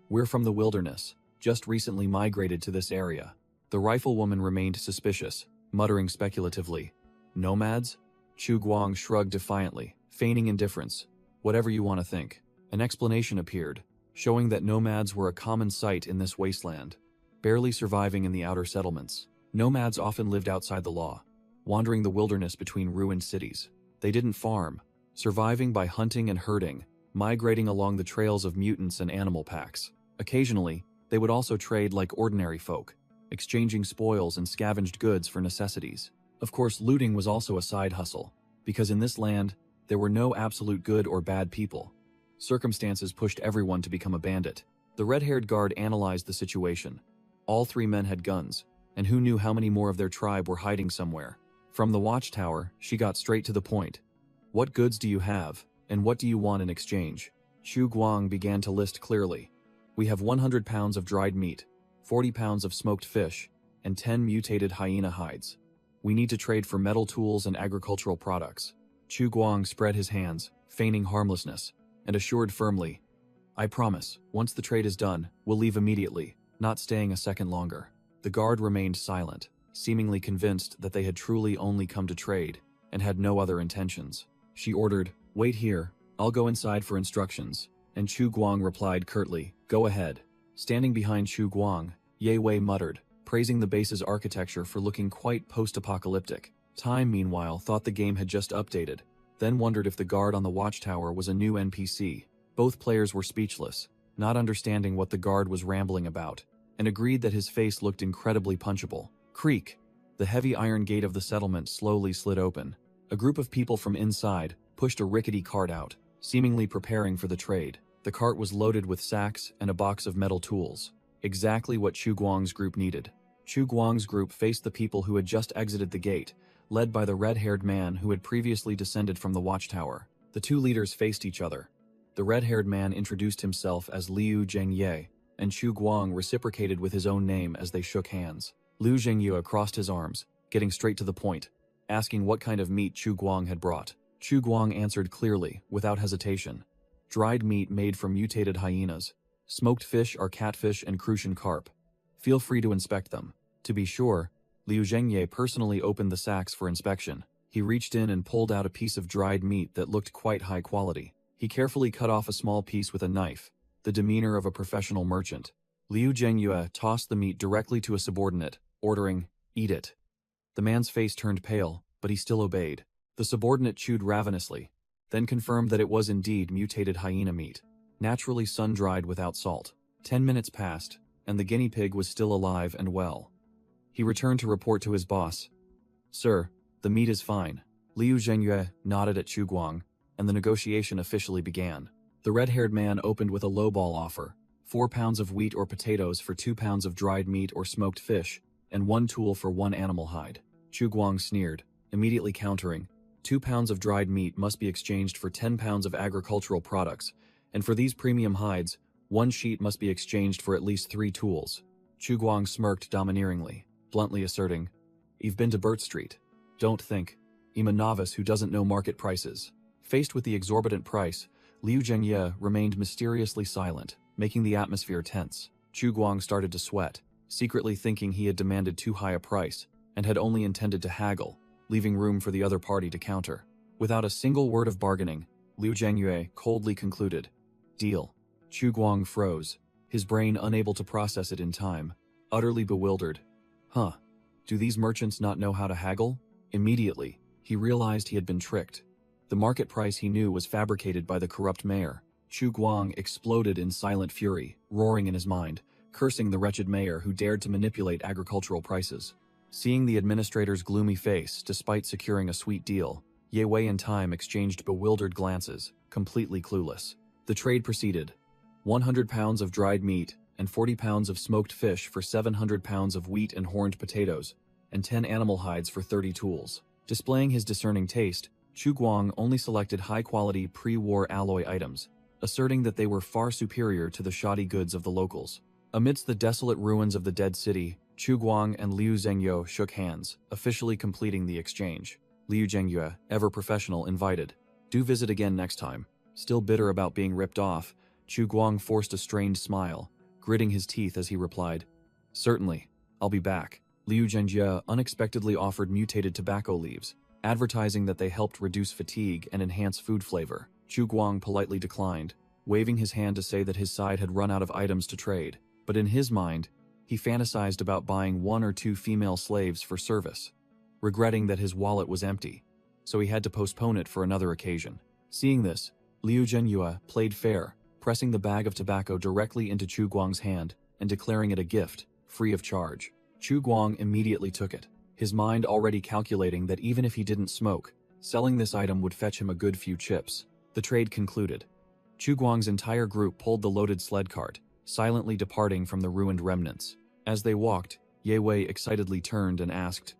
Speaker 1: "We're from the wilderness, just recently migrated to this area." The riflewoman remained suspicious, muttering speculatively. "Nomads?" Chu Guang shrugged defiantly, feigning indifference. "Whatever you want to think." An explanation appeared, showing that nomads were a common sight in this wasteland, barely surviving in the outer settlements. Nomads often lived outside the law, wandering the wilderness between ruined cities. They didn't farm, surviving by hunting and herding, migrating along the trails of mutants and animal packs. Occasionally, they would also trade like ordinary folk, exchanging spoils and scavenged goods for necessities. Of course, looting was also a side hustle, because in this land, there were no absolute good or bad people. Circumstances pushed everyone to become a bandit. The red-haired guard analyzed the situation. All three men had guns, and who knew how many more of their tribe were hiding somewhere. From the watchtower, she got straight to the point. "What goods do you have, and what do you want in exchange?" Chu Guang began to list clearly. "We have 100 pounds of dried meat, 40 pounds of smoked fish, and 10 mutated hyena hides. We need to trade for metal tools and agricultural products." Chu Guang spread his hands, feigning harmlessness, and assured firmly, "I promise, once the trade is done, we'll leave immediately, not staying a second longer." The guard remained silent, seemingly convinced that they had truly only come to trade, and had no other intentions. She ordered, "Wait here, I'll go inside for instructions," and Chu Guang replied curtly, "Go ahead." Standing behind Chu Guang, Ye Wei muttered, praising the base's architecture for looking quite post-apocalyptic. Time, meanwhile, thought the game had just updated, then wondered if the guard on the watchtower was a new NPC. Both players were speechless, not understanding what the guard was rambling about, and agreed that his face looked incredibly punchable. Creak! The heavy iron gate of the settlement slowly slid open. A group of people from inside pushed a rickety cart out, seemingly preparing for the trade. The cart was loaded with sacks and a box of metal tools, exactly what Chu Guang's group needed. Chu Guang's group faced the people who had just exited the gate, led by the red-haired man who had previously descended from the watchtower. The two leaders faced each other. The red-haired man introduced himself as Liu Zhengye, and Chu Guang reciprocated with his own name as they shook hands. Liu Zhengye crossed his arms, getting straight to the point, asking what kind of meat Chu Guang had brought. Chu Guang answered clearly, without hesitation. "Dried meat made from mutated hyenas. Smoked fish are catfish and crucian carp. Feel free to inspect them." To be sure, Liu Zhengye personally opened the sacks for inspection. He reached in and pulled out a piece of dried meat that looked quite high quality. He carefully cut off a small piece with a knife, the demeanor of a professional merchant. Liu Zhengye tossed the meat directly to a subordinate, ordering, "Eat it." The man's face turned pale, but he still obeyed. The subordinate chewed ravenously, then confirmed that it was indeed mutated hyena meat. naturally sun-dried without salt. 10 minutes passed, and the guinea pig was still alive and well. He returned to report to his boss. "Sir, the meat is fine." Liu Zhengyue nodded at Chu Guang, and the negotiation officially began. The red-haired man opened with a lowball offer: 4 pounds of wheat or potatoes for 2 pounds of dried meat or smoked fish, and 1 tool for 1 animal hide. Chu Guang sneered, immediately countering, 2 pounds of dried meat must be exchanged for 10 pounds of agricultural products, and for these premium hides, 1 sheet must be exchanged for at least 3 tools. Chu Guang smirked domineeringly, bluntly asserting, "You've been to Burt Street. Don't think. I'm a novice who doesn't know market prices." Faced with the exorbitant price, Liu Zhenye remained mysteriously silent, making the atmosphere tense. Chu Guang started to sweat, secretly thinking he had demanded too high a price, and had only intended to haggle, leaving room for the other party to counter. Without a single word of bargaining, Liu Zhengyue coldly concluded, "Deal." Chu Guang froze, his brain unable to process it in time, utterly bewildered. Huh. Do these merchants not know how to haggle? Immediately, he realized he had been tricked. The market price he knew was fabricated by the corrupt mayor. Chu Guang exploded in silent fury, roaring in his mind, cursing the wretched mayor who dared to manipulate agricultural prices. Seeing the administrator's gloomy face despite securing a sweet deal, Ye Wei and Time exchanged bewildered glances, completely clueless. The trade proceeded. 100 pounds of dried meat and 40 pounds of smoked fish for 700 pounds of wheat and horned potatoes, and 10 animal hides for 30 tools. Displaying his discerning taste, Chu Guang only selected high-quality pre-war alloy items, asserting that they were far superior to the shoddy goods of the locals. Amidst the desolate ruins of the dead city, Chu Guang and Liu Zhengyue shook hands, officially completing the exchange. Liu Zhengyue, ever professional, invited, "Do visit again next time." Still bitter about being ripped off, Chu Guang forced a strained smile, gritting his teeth as he replied, "Certainly, I'll be back." Liu Zhengyue unexpectedly offered mutated tobacco leaves, advertising that they helped reduce fatigue and enhance food flavor. Chu Guang politely declined, waving his hand to say that his side had run out of items to trade, but in his mind, he fantasized about buying 1 or 2 female slaves for service, regretting that his wallet was empty, so he had to postpone it for another occasion. Seeing this, Liu Zhengyue played fair, pressing the bag of tobacco directly into Chu Guang's hand and declaring it a gift, free of charge. Chu Guang immediately took it, his mind already calculating that even if he didn't smoke, selling this item would fetch him a good few chips. The trade concluded. Chu Guang's entire group pulled the loaded sled cart, silently departing from the ruined remnants. As they walked, Ye Wei excitedly turned and asked,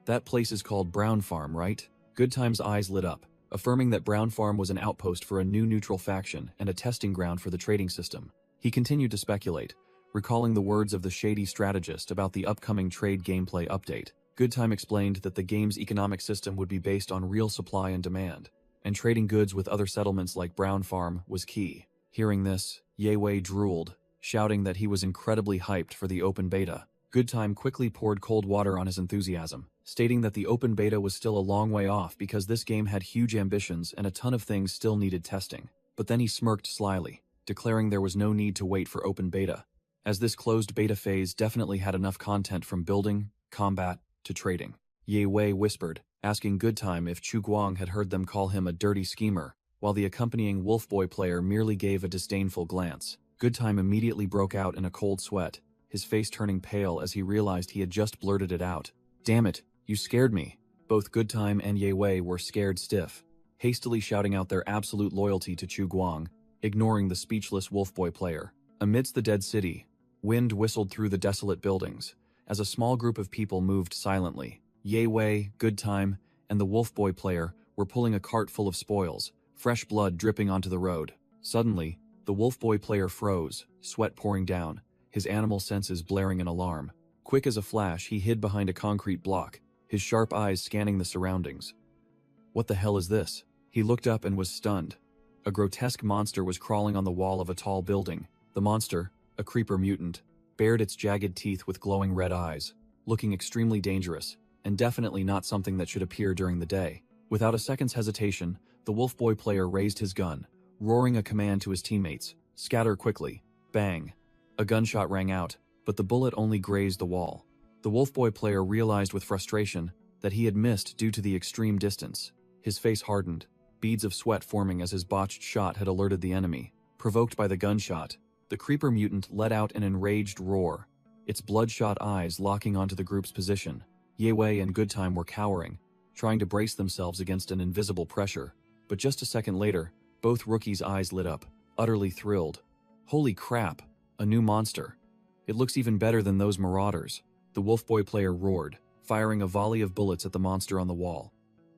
Speaker 1: "That place is called Brown Farm, right?" Good Time's eyes lit up, affirming that Brown Farm was an outpost for a new neutral faction and a testing ground for the trading system. He continued to speculate, recalling the words of the shady strategist about the upcoming trade gameplay update. Good Time explained that the game's economic system would be based on real supply and demand, and trading goods with other settlements like Brown Farm was key. Hearing this, Ye Wei drooled, shouting that he was incredibly hyped for the open beta. Good Time quickly poured cold water on his enthusiasm, stating that the open beta was still a long way off because this game had huge ambitions and a ton of things still needed testing. But then he smirked slyly, declaring there was no need to wait for open beta, as this closed beta phase definitely had enough content from building, combat, to trading. Ye Wei whispered, asking Good Time if Chu Guang had heard them call him a dirty schemer, while the accompanying Wolf Boy player merely gave a disdainful glance. Good Time immediately broke out in a cold sweat, his face turning pale as he realized he had just blurted it out. "Damn it, you scared me." Both Good Time and Ye Wei were scared stiff, hastily shouting out their absolute loyalty to Chu Guang, ignoring the speechless Wolf Boy player. Amidst the dead city, wind whistled through the desolate buildings, as a small group of people moved silently. Ye Wei, Good Time, and the Wolf Boy player were pulling a cart full of spoils, fresh blood dripping onto the road. Suddenly, the Wolf Boy player froze, sweat pouring down, his animal senses blaring in alarm. Quick as a flash, he hid behind a concrete block, his sharp eyes scanning the surroundings. What the hell is this? He looked up and was stunned. A grotesque monster was crawling on the wall of a tall building. The monster, a creeper mutant, bared its jagged teeth with glowing red eyes, looking extremely dangerous, and definitely not something that should appear during the day. Without a second's hesitation, the Wolf Boy player raised his gun, roaring a command to his teammates, "Scatter quickly." Bang! A gunshot rang out, but the bullet only grazed the wall. The Wolf Boy player realized with frustration that he had missed due to the extreme distance. His face hardened, beads of sweat forming as his botched shot had alerted the enemy. Provoked by the gunshot, the creeper mutant let out an enraged roar, its bloodshot eyes locking onto the group's position. Yewei and Goodtime were cowering, trying to brace themselves against an invisible pressure. But just a second later, both rookies' eyes lit up, utterly thrilled. Holy crap, a new monster. It looks even better than those marauders, the Wolfboy player roared, firing a volley of bullets at the monster on the wall.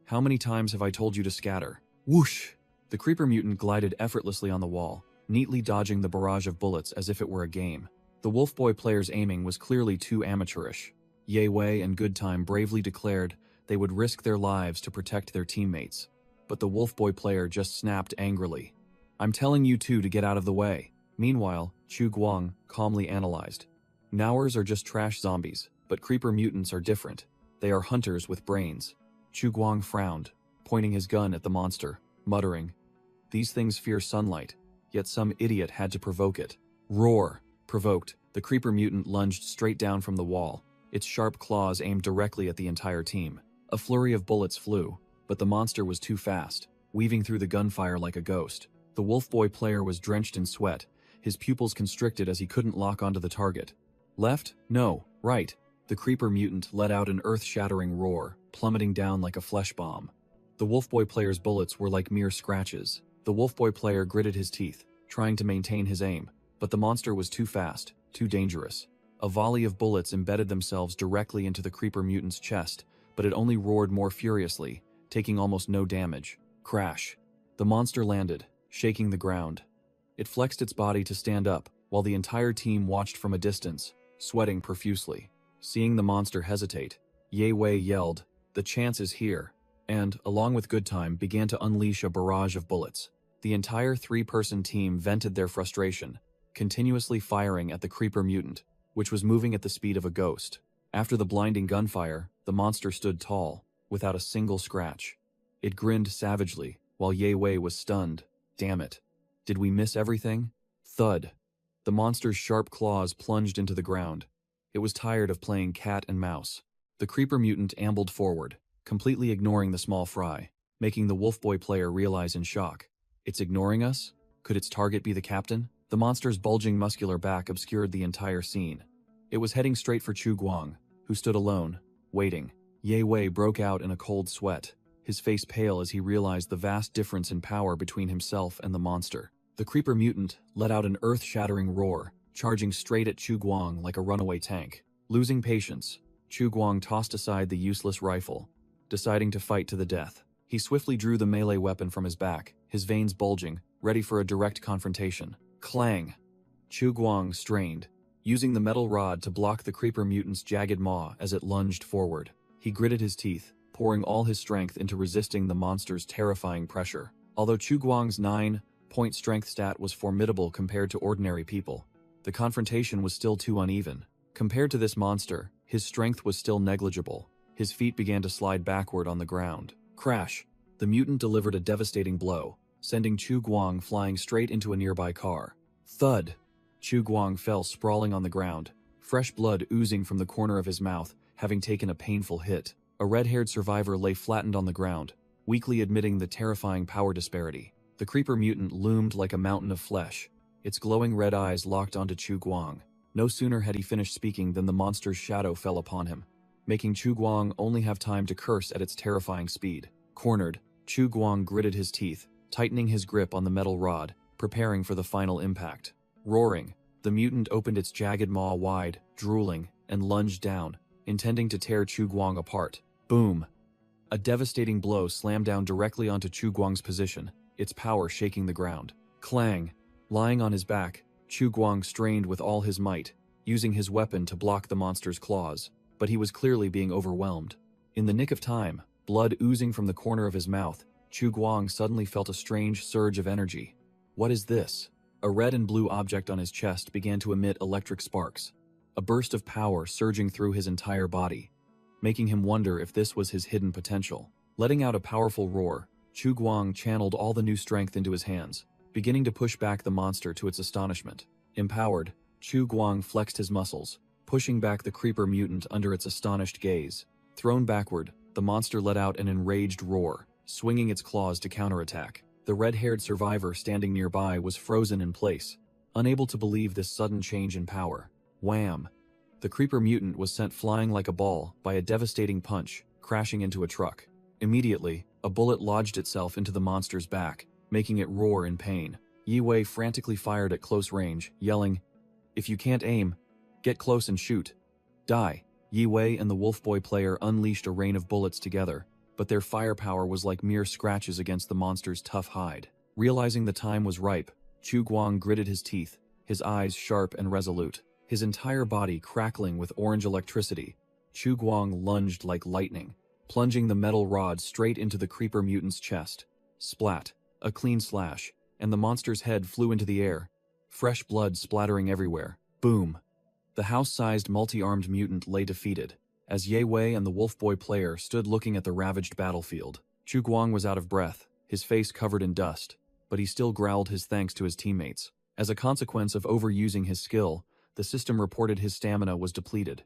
Speaker 1: How many times have I told you to scatter? Whoosh! The creeper mutant glided effortlessly on the wall, neatly dodging the barrage of bullets as if it were a game. The Wolfboy player's aiming was clearly too amateurish. Yewei and Goodtime bravely declared they would risk their lives to protect their teammates. But the Wolfboy player just snapped angrily. I'm telling you two to get out of the way. Meanwhile, Chu Guang calmly analyzed. Nowers are just trash zombies, but creeper mutants are different. They are hunters with brains. Chu Guang frowned, pointing his gun at the monster, muttering, "These things fear sunlight, yet some idiot had to provoke it." Roar! Provoked, the creeper mutant lunged straight down from the wall, its sharp claws aimed directly at the entire team. A flurry of bullets flew, but the monster was too fast, weaving through the gunfire like a ghost. The Wolfboy player was drenched in sweat, his pupils constricted as he couldn't lock onto the target. Left? No. Right. The creeper mutant let out an earth-shattering roar, plummeting down like a flesh bomb. The Wolfboy player's bullets were like mere scratches. The Wolfboy player gritted his teeth, trying to maintain his aim, but the monster was too fast, too dangerous. A volley of bullets embedded themselves directly into the creeper mutant's chest, but it only roared more furiously, taking almost no damage. Crash. The monster landed, shaking the ground. It flexed its body to stand up, while the entire team watched from a distance, sweating profusely. Seeing the monster hesitate, Yewei yelled, "The chance is here," and, along with Goodtime, began to unleash a barrage of bullets. The entire three-person team vented their frustration, continuously firing at the creeper mutant, which was moving at the speed of a ghost. After the blinding gunfire, the monster stood tall, without a single scratch. It grinned savagely, while Yewei was stunned. Damn it. Did we miss everything? Thud. The monster's sharp claws plunged into the ground. It was tired of playing cat and mouse. The creeper mutant ambled forward, completely ignoring the small fry, making the Wolfboy player realize in shock. It's ignoring us? Could its target be the captain? The monster's bulging muscular back obscured the entire scene. It was heading straight for Chu Guang, who stood alone, waiting. Yewei broke out in a cold sweat, his face pale as he realized the vast difference in power between himself and the monster. The creeper mutant let out an earth-shattering roar, charging straight at Chu Guang like a runaway tank. Losing patience, Chu Guang tossed aside the useless rifle, deciding to fight to the death. He swiftly drew the melee weapon from his back, his veins bulging, ready for a direct confrontation. Clang! Chu Guang strained, using the metal rod to block the creeper mutant's jagged maw as it lunged forward. He gritted his teeth, pouring all his strength into resisting the monster's terrifying pressure. Although Chu Guang's 9-point strength stat was formidable compared to ordinary people, the confrontation was still too uneven. Compared to this monster, his strength was still negligible. His feet began to slide backward on the ground. Crash! The mutant delivered a devastating blow, sending Chu Guang flying straight into a nearby car. Thud! Chu Guang fell sprawling on the ground, fresh blood oozing from the corner of his mouth, having taken a painful hit. A red-haired survivor lay flattened on the ground, weakly admitting the terrifying power disparity. The creeper mutant loomed like a mountain of flesh, its glowing red eyes locked onto Chu Guang. No sooner had he finished speaking than the monster's shadow fell upon him, making Chu Guang only have time to curse at its terrifying speed. Cornered, Chu Guang gritted his teeth, tightening his grip on the metal rod, preparing for the final impact. Roaring, the mutant opened its jagged maw wide, drooling, and lunged down, intending to tear Chu Guang apart. Boom! A devastating blow slammed down directly onto Chu Guang's position, its power shaking the ground. Clang! Lying on his back, Chu Guang strained with all his might, using his weapon to block the monster's claws, but he was clearly being overwhelmed. In the nick of time, blood oozing from the corner of his mouth, Chu Guang suddenly felt a strange surge of energy. What is this? A red and blue object on his chest began to emit electric sparks, a burst of power surging through his entire body, making him wonder if this was his hidden potential. Letting out a powerful roar, Chu Guang channeled all the new strength into his hands, beginning to push back the monster to its astonishment. Empowered, Chu Guang flexed his muscles, pushing back the creeper mutant under its astonished gaze. Thrown backward, the monster let out an enraged roar, swinging its claws to counterattack. The red-haired survivor standing nearby was frozen in place, unable to believe this sudden change in power. Wham! The creeper mutant was sent flying like a ball by a devastating punch, crashing into a truck. Immediately, a bullet lodged itself into the monster's back, making it roar in pain. Yi Wei frantically fired at close range, yelling, "If you can't aim, get close and shoot. Die." Yi Wei and the Wolf Boy player unleashed a rain of bullets together, but their firepower was like mere scratches against the monster's tough hide. Realizing the time was ripe, Chu Guang gritted his teeth, his eyes sharp and resolute. His entire body crackling with orange electricity, Chu Guang lunged like lightning, plunging the metal rod straight into the creeper mutant's chest. Splat, a clean slash, and the monster's head flew into the air, fresh blood splattering everywhere. Boom! The house-sized multi-armed mutant lay defeated, as Ye Wei and the Wolf Boy player stood looking at the ravaged battlefield. Chu Guang was out of breath, his face covered in dust, but he still growled his thanks to his teammates. As a consequence of overusing his skill, the system reported his stamina was depleted.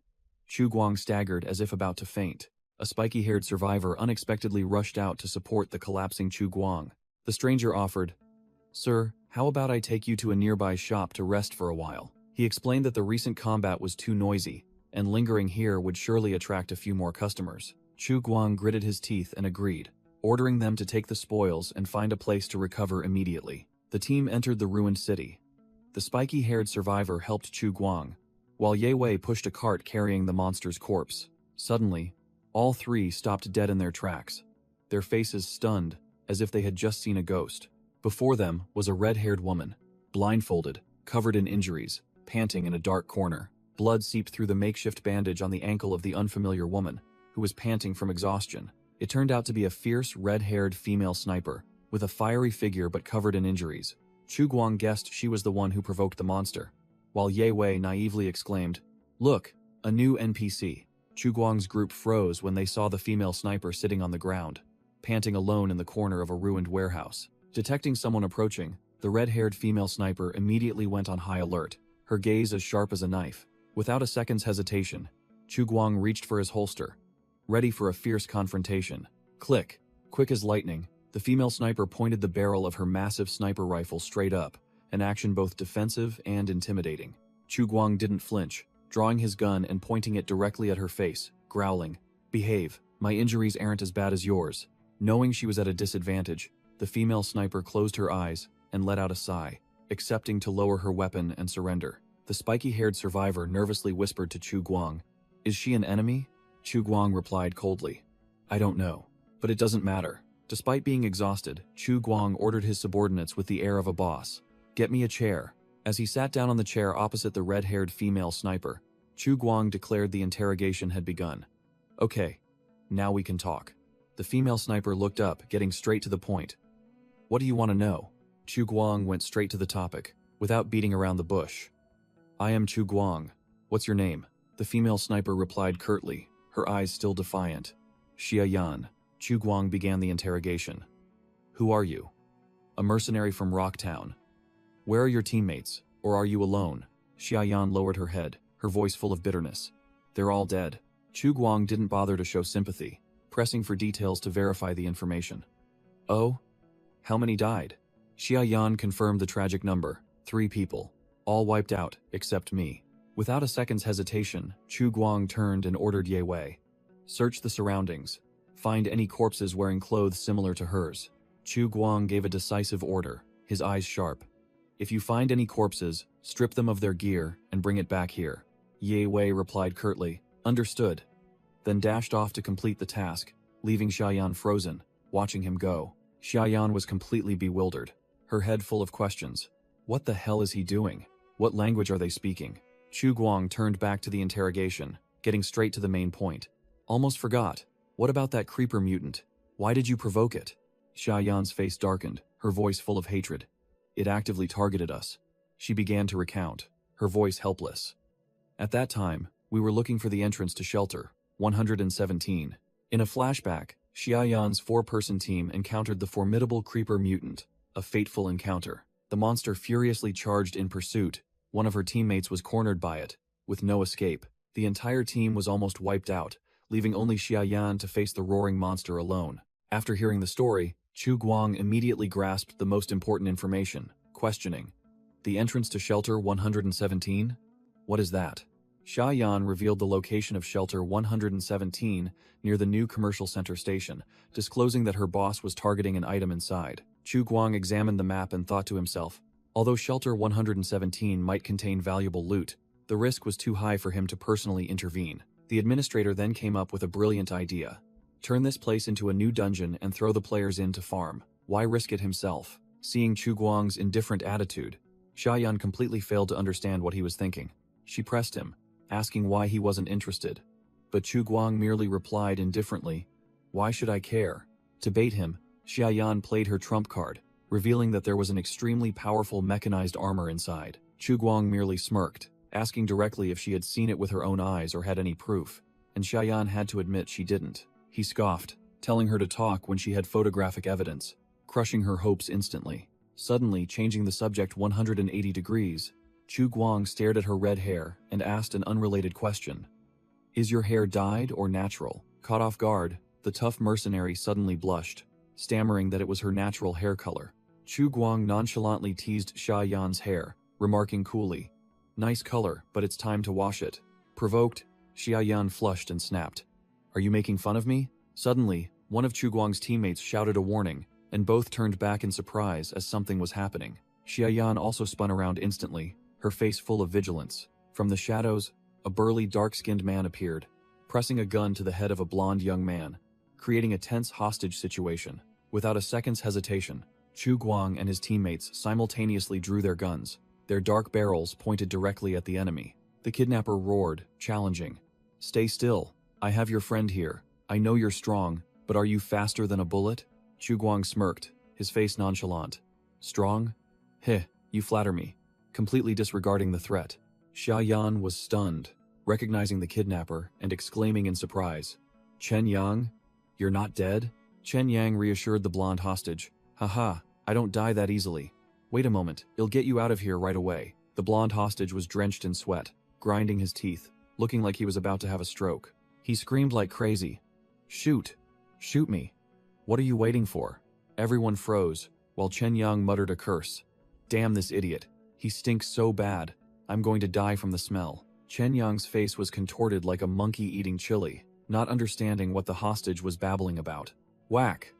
Speaker 1: Chu Guang staggered as if about to faint. A spiky-haired survivor unexpectedly rushed out to support the collapsing Chu Guang. The stranger offered, "Sir, how about I take you to a nearby shop to rest for a while?" He explained that the recent combat was too noisy, and lingering here would surely attract a few more customers. Chu Guang gritted his teeth and agreed, ordering them to take the spoils and find a place to recover immediately. The team entered the ruined city. The spiky-haired survivor helped Chu Guang, while Ye Wei pushed a cart carrying the monster's corpse. Suddenly, all three stopped dead in their tracks, their faces stunned, as if they had just seen a ghost. Before them was a red-haired woman, blindfolded, covered in injuries, panting in a dark corner. Blood seeped through the makeshift bandage on the ankle of the unfamiliar woman, who was panting from exhaustion. It turned out to be a fierce, red-haired female sniper, with a fiery figure but covered in injuries. Chu Guang guessed she was the one who provoked the monster, while Ye Wei naively exclaimed, "Look, a new NPC." Chu Guang's group froze when they saw the female sniper sitting on the ground, panting alone in the corner of a ruined warehouse. Detecting someone approaching, the red-haired female sniper immediately went on high alert, her gaze as sharp as a knife. Without a second's hesitation, Chu Guang reached for his holster, ready for a fierce confrontation. Click! Quick as lightning, the female sniper pointed the barrel of her massive sniper rifle straight up, an action both defensive and intimidating. Chu Guang didn't flinch, drawing his gun and pointing it directly at her face, growling, "Behave, my injuries aren't as bad as yours." Knowing she was at a disadvantage, the female sniper closed her eyes and let out a sigh, accepting to lower her weapon and surrender. The spiky-haired survivor nervously whispered to Chu Guang, "Is she an enemy?" Chu Guang replied coldly, "I don't know, but it doesn't matter." Despite being exhausted, Chu Guang ordered his subordinates with the air of a boss, "Get me a chair." As he sat down on the chair opposite the red-haired female sniper, Chu Guang declared the interrogation had begun. "Okay, now we can talk." The female sniper looked up, getting straight to the point. "What do you want to know?" Chu Guang went straight to the topic, without beating around the bush. "I am Chu Guang. What's your name?" The female sniper replied curtly, her eyes still defiant. "Xia Yan." Chu Guang began the interrogation. "Who are you?" "A mercenary from Rocktown." "Where are your teammates, or are you alone?" Xia Yan lowered her head, her voice full of bitterness. "They're all dead." Chu Guang didn't bother to show sympathy, pressing for details to verify the information. "Oh? How many died?" Xia Yan confirmed the tragic number, 3 people, all wiped out, except me. Without a second's hesitation, Chu Guang turned and ordered Ye Wei, "Search the surroundings. Find any corpses wearing clothes similar to hers." Chu Guang gave a decisive order, his eyes sharp. "If you find any corpses, strip them of their gear and bring it back here." Ye Wei replied curtly, "Understood," then dashed off to complete the task, leaving Xiaoyan frozen, watching him go. Xiaoyan was completely bewildered, her head full of questions. What the hell is he doing? What language are they speaking? Chu Guang turned back to the interrogation, getting straight to the main point. "Almost forgot. What about that creeper mutant? Why did you provoke it?" Xiaoyan's face darkened, her voice full of hatred. "It actively targeted us." She began to recount, her voice helpless. "At that time, we were looking for the entrance to shelter 117. In a flashback, Xiaoyan's 4-person team encountered the formidable creeper mutant, a fateful encounter. The monster furiously charged in pursuit. One of her teammates was cornered by it, with no escape. The entire team was almost wiped out, leaving only Xiaoyan to face the roaring monster alone. After hearing the story, Chu Guang immediately grasped the most important information, questioning. The entrance to Shelter 117? What is that? Xia Yan revealed the location of Shelter 117 near the new commercial center station, disclosing that her boss was targeting an item inside. Chu Guang examined the map and thought to himself, although Shelter 117 might contain valuable loot, the risk was too high for him to personally intervene. The administrator then came up with a brilliant idea. Turn this place into a new dungeon and throw the players in to farm. Why risk it himself? Seeing Chu Guang's indifferent attitude, Xia Yan completely failed to understand what he was thinking. She pressed him, asking why he wasn't interested. But Chu Guang merely replied indifferently, "Why should I care?" To bait him, Xia Yan played her trump card, revealing that there was an extremely powerful mechanized armor inside. Chu Guang merely smirked, asking directly if she had seen it with her own eyes or had any proof, and Xia Yan had to admit she didn't. He scoffed, telling her to talk when she had photographic evidence, crushing her hopes instantly. Suddenly, changing the subject 180 degrees, Chu Guang stared at her red hair and asked an unrelated question. "Is your hair dyed or natural?" Caught off guard, the tough mercenary suddenly blushed, stammering that it was her natural hair color. Chu Guang nonchalantly teased Xia Yan's hair, remarking coolly, "Nice color, but it's time to wash it." Provoked, Xia Yan flushed and snapped, "Are you making fun of me?" Suddenly, one of Chu Guang's teammates shouted a warning, and both turned back in surprise as something was happening. Xia Yan also spun around instantly, her face full of vigilance. From the shadows, a burly dark-skinned man appeared, pressing a gun to the head of a blonde young man, creating a tense hostage situation. Without a second's hesitation, Chu Guang and his teammates simultaneously drew their guns, their dark barrels pointed directly at the enemy. The kidnapper roared, challenging, "Stay still. I have your friend here. I know you're strong, but are you faster than a bullet?" Chu Guang smirked, his face nonchalant. "Strong? Heh, you flatter me," completely disregarding the threat. Xia Yan was stunned, recognizing the kidnapper and exclaiming in surprise, "Chen Yang? You're not dead?" Chen Yang reassured the blonde hostage, "Haha, I don't die that easily. Wait a moment, it'll get you out of here right away." The blonde hostage was drenched in sweat, grinding his teeth, looking like he was about to have a stroke. He screamed like crazy, "Shoot! Shoot me! What are you waiting for?" Everyone froze, while Chen Yang muttered a curse. "Damn this idiot. He stinks so bad. I'm going to die from the smell." Chen Yang's face was contorted like a monkey eating chili, not understanding what the hostage was babbling about. Whack!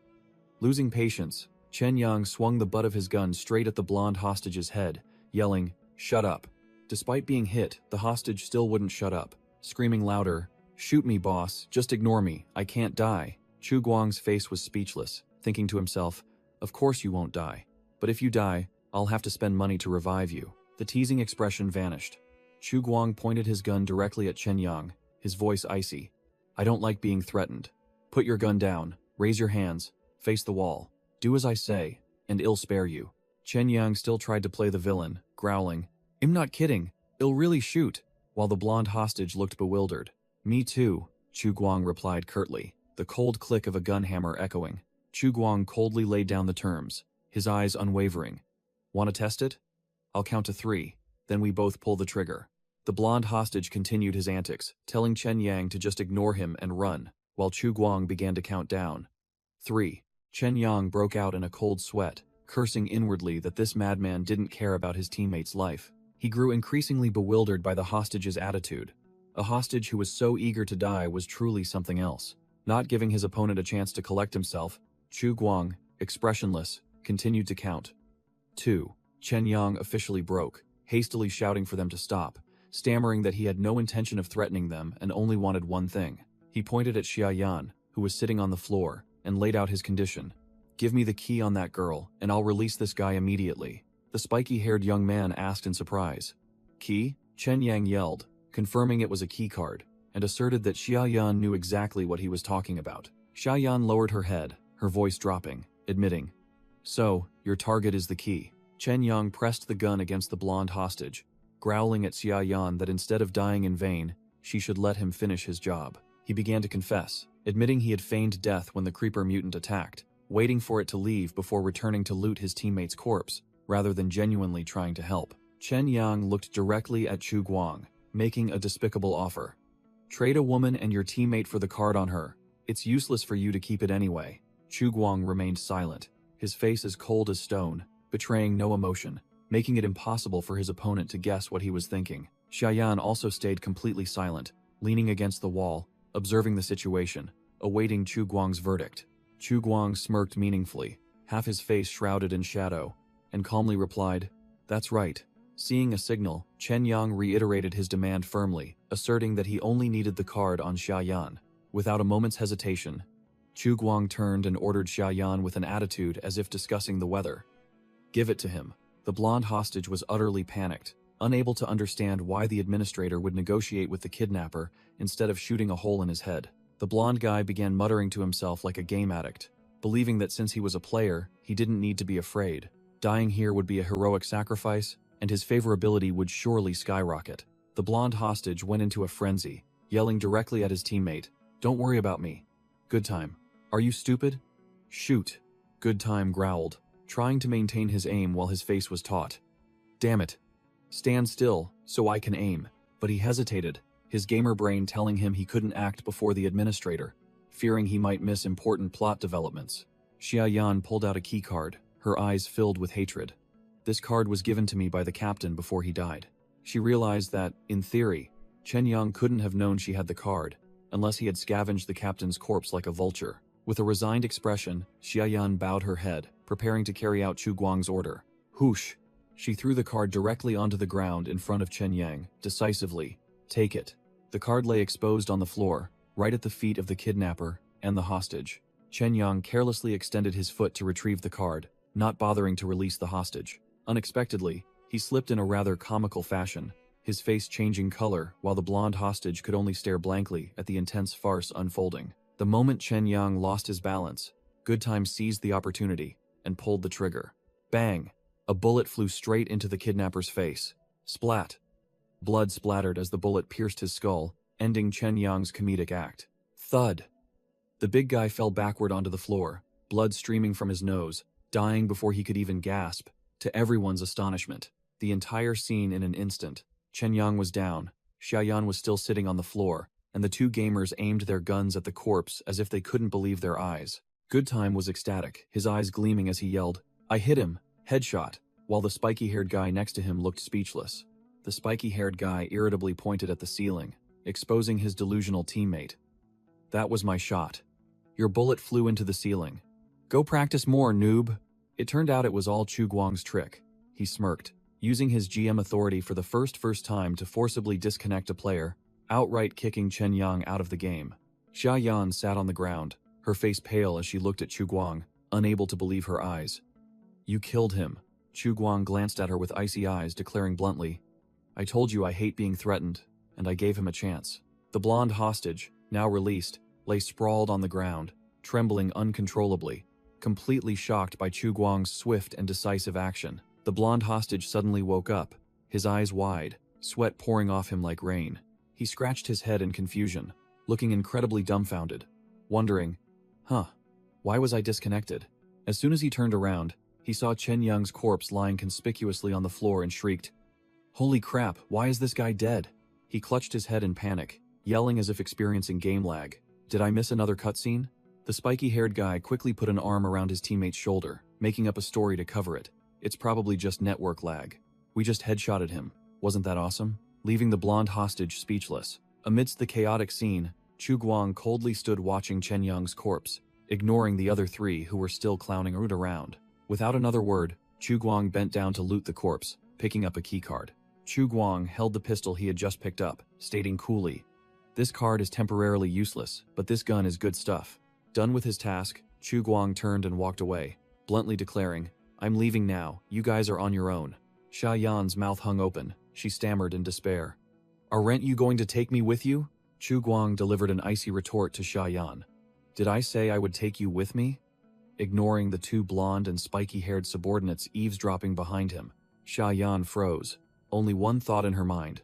Speaker 1: Losing patience, Chen Yang swung the butt of his gun straight at the blonde hostage's head, yelling, "Shut up." Despite being hit, the hostage still wouldn't shut up, screaming louder, "Shoot me, boss, just ignore me, I can't die." Chu Guang's face was speechless, thinking to himself, "Of course you won't die. But if you die, I'll have to spend money to revive you." The teasing expression vanished. Chu Guang pointed his gun directly at Chen Yang, his voice icy. "I don't like being threatened. Put your gun down, raise your hands, face the wall. Do as I say, and I'll spare you." Chen Yang still tried to play the villain, growling, "I'm not kidding, I'll really shoot," while the blonde hostage looked bewildered. "Me too," Chu Guang replied curtly, the cold click of a gun hammer echoing. Chu Guang coldly laid down the terms, his eyes unwavering. "Want to test it? I'll count to 3, then we both pull the trigger." The blonde hostage continued his antics, telling Chen Yang to just ignore him and run, while Chu Guang began to count down. 3. Chen Yang broke out in a cold sweat, cursing inwardly that this madman didn't care about his teammate's life. He grew increasingly bewildered by the hostage's attitude. A hostage who was so eager to die was truly something else. Not giving his opponent a chance to collect himself, Chu Guang, expressionless, continued to count. 2. Chen Yang officially broke, hastily shouting for them to stop, stammering that he had no intention of threatening them and only wanted one thing. He pointed at Xia Yan, who was sitting on the floor, and laid out his condition. "Give me the key on that girl, and I'll release this guy immediately." The spiky-haired young man asked in surprise. "Key?" Chen Yang yelled, confirming it was a key card, and asserted that Xia Yan knew exactly what he was talking about. Xia Yan lowered her head, her voice dropping, admitting, "So, your target is the key." Chen Yang pressed the gun against the blonde hostage, growling at Xia Yan that instead of dying in vain, she should let him finish his job. He began to confess, admitting he had feigned death when the creeper mutant attacked, waiting for it to leave before returning to loot his teammate's corpse, rather than genuinely trying to help. Chen Yang looked directly at Chu Guang, making a despicable offer. "Trade a woman and your teammate for the card on her. It's useless for you to keep it anyway." Chu Guang remained silent, his face as cold as stone, betraying no emotion, making it impossible for his opponent to guess what he was thinking. Xiaoyan also stayed completely silent, leaning against the wall, observing the situation, awaiting Chu Guang's verdict. Chu Guang smirked meaningfully, half his face shrouded in shadow, and calmly replied, "That's right." Seeing a signal, Chen Yang reiterated his demand firmly, asserting that he only needed the card on Xiaoyan. Without a moment's hesitation, Chu Guang turned and ordered Xiaoyan with an attitude as if discussing the weather. "Give it to him." The blonde hostage was utterly panicked, unable to understand why the administrator would negotiate with the kidnapper instead of shooting a hole in his head. The blonde guy began muttering to himself like a game addict, believing that since he was a player, he didn't need to be afraid. Dying here would be a heroic sacrifice, and his favorability would surely skyrocket. The blonde hostage went into a frenzy, yelling directly at his teammate, "Don't worry about me. Good time. Are you stupid? Shoot." Good time growled, trying to maintain his aim while his face was taut. "Damn it. Stand still, so I can aim." But he hesitated, his gamer brain telling him he couldn't act before the administrator, fearing he might miss important plot developments. Xiaoyan pulled out a keycard, her eyes filled with hatred. "This card was given to me by the captain before he died." She realized that, in theory, Chen Yang couldn't have known she had the card, unless he had scavenged the captain's corpse like a vulture. With a resigned expression, Xiaoyan bowed her head, preparing to carry out Chu Guang's order. Whoosh! She threw the card directly onto the ground in front of Chen Yang, decisively. "Take it." The card lay exposed on the floor, right at the feet of the kidnapper and the hostage. Chen Yang carelessly extended his foot to retrieve the card, not bothering to release the hostage. Unexpectedly, he slipped in a rather comical fashion, his face changing color while the blonde hostage could only stare blankly at the intense farce unfolding. The moment Chen Yang lost his balance, Good Time seized the opportunity and pulled the trigger. Bang! A bullet flew straight into the kidnapper's face. Splat! Blood splattered as the bullet pierced his skull, ending Chen Yang's comedic act. Thud! The big guy fell backward onto the floor, blood streaming from his nose, dying before he could even gasp. To everyone's astonishment, the entire scene in an instant. Chen Yang was down, Xiaoyan was still sitting on the floor, and the two gamers aimed their guns at the corpse as if they couldn't believe their eyes. Good Time was ecstatic, his eyes gleaming as he yelled, "I hit him! Headshot!" while the spiky-haired guy next to him looked speechless. The spiky-haired guy irritably pointed at the ceiling, exposing his delusional teammate. "That was my shot. Your bullet flew into the ceiling. Go practice more, noob." It turned out it was all Chu Guang's trick. He smirked, using his GM authority for the first time to forcibly disconnect a player, outright kicking Chen Yang out of the game. Xiaoyan sat on the ground, her face pale as she looked at Chu Guang, unable to believe her eyes. "You killed him." Chu Guang glanced at her with icy eyes, declaring bluntly, "I told you I hate being threatened, and I gave him a chance." The blonde hostage, now released, lay sprawled on the ground, trembling uncontrollably, completely shocked by Chu Guang's swift and decisive action. The blonde hostage suddenly woke up, his eyes wide, sweat pouring off him like rain. He scratched his head in confusion, looking incredibly dumbfounded, wondering, why was I disconnected? As soon as he turned around, he saw Chen Yang's corpse lying conspicuously on the floor and shrieked, "Holy crap, why is this guy dead?" He clutched his head in panic, yelling as if experiencing game lag. Did I miss another cutscene? The spiky-haired guy quickly put an arm around his teammate's shoulder, making up a story to cover it. It's probably just network lag. We just headshotted him. Wasn't that awesome? Leaving the blonde hostage speechless. Amidst the chaotic scene, Chu Guang coldly stood watching Chen Yang's corpse, ignoring the other three who were still clowning around. Without another word, Chu Guang bent down to loot the corpse, picking up a keycard. Chu Guang held the pistol he had just picked up, stating coolly, "This card is temporarily useless, but this gun is good stuff." Done with his task, Chu Guang turned and walked away, bluntly declaring, "I'm leaving now, you guys are on your own." Xiaoyan's mouth hung open, she stammered in despair. "Aren't you going to take me with you?" Chu Guang delivered an icy retort to Xiaoyan. "Did I say I would take you with me?" Ignoring the two blonde and spiky-haired subordinates eavesdropping behind him, Xiaoyan froze, only one thought in her mind.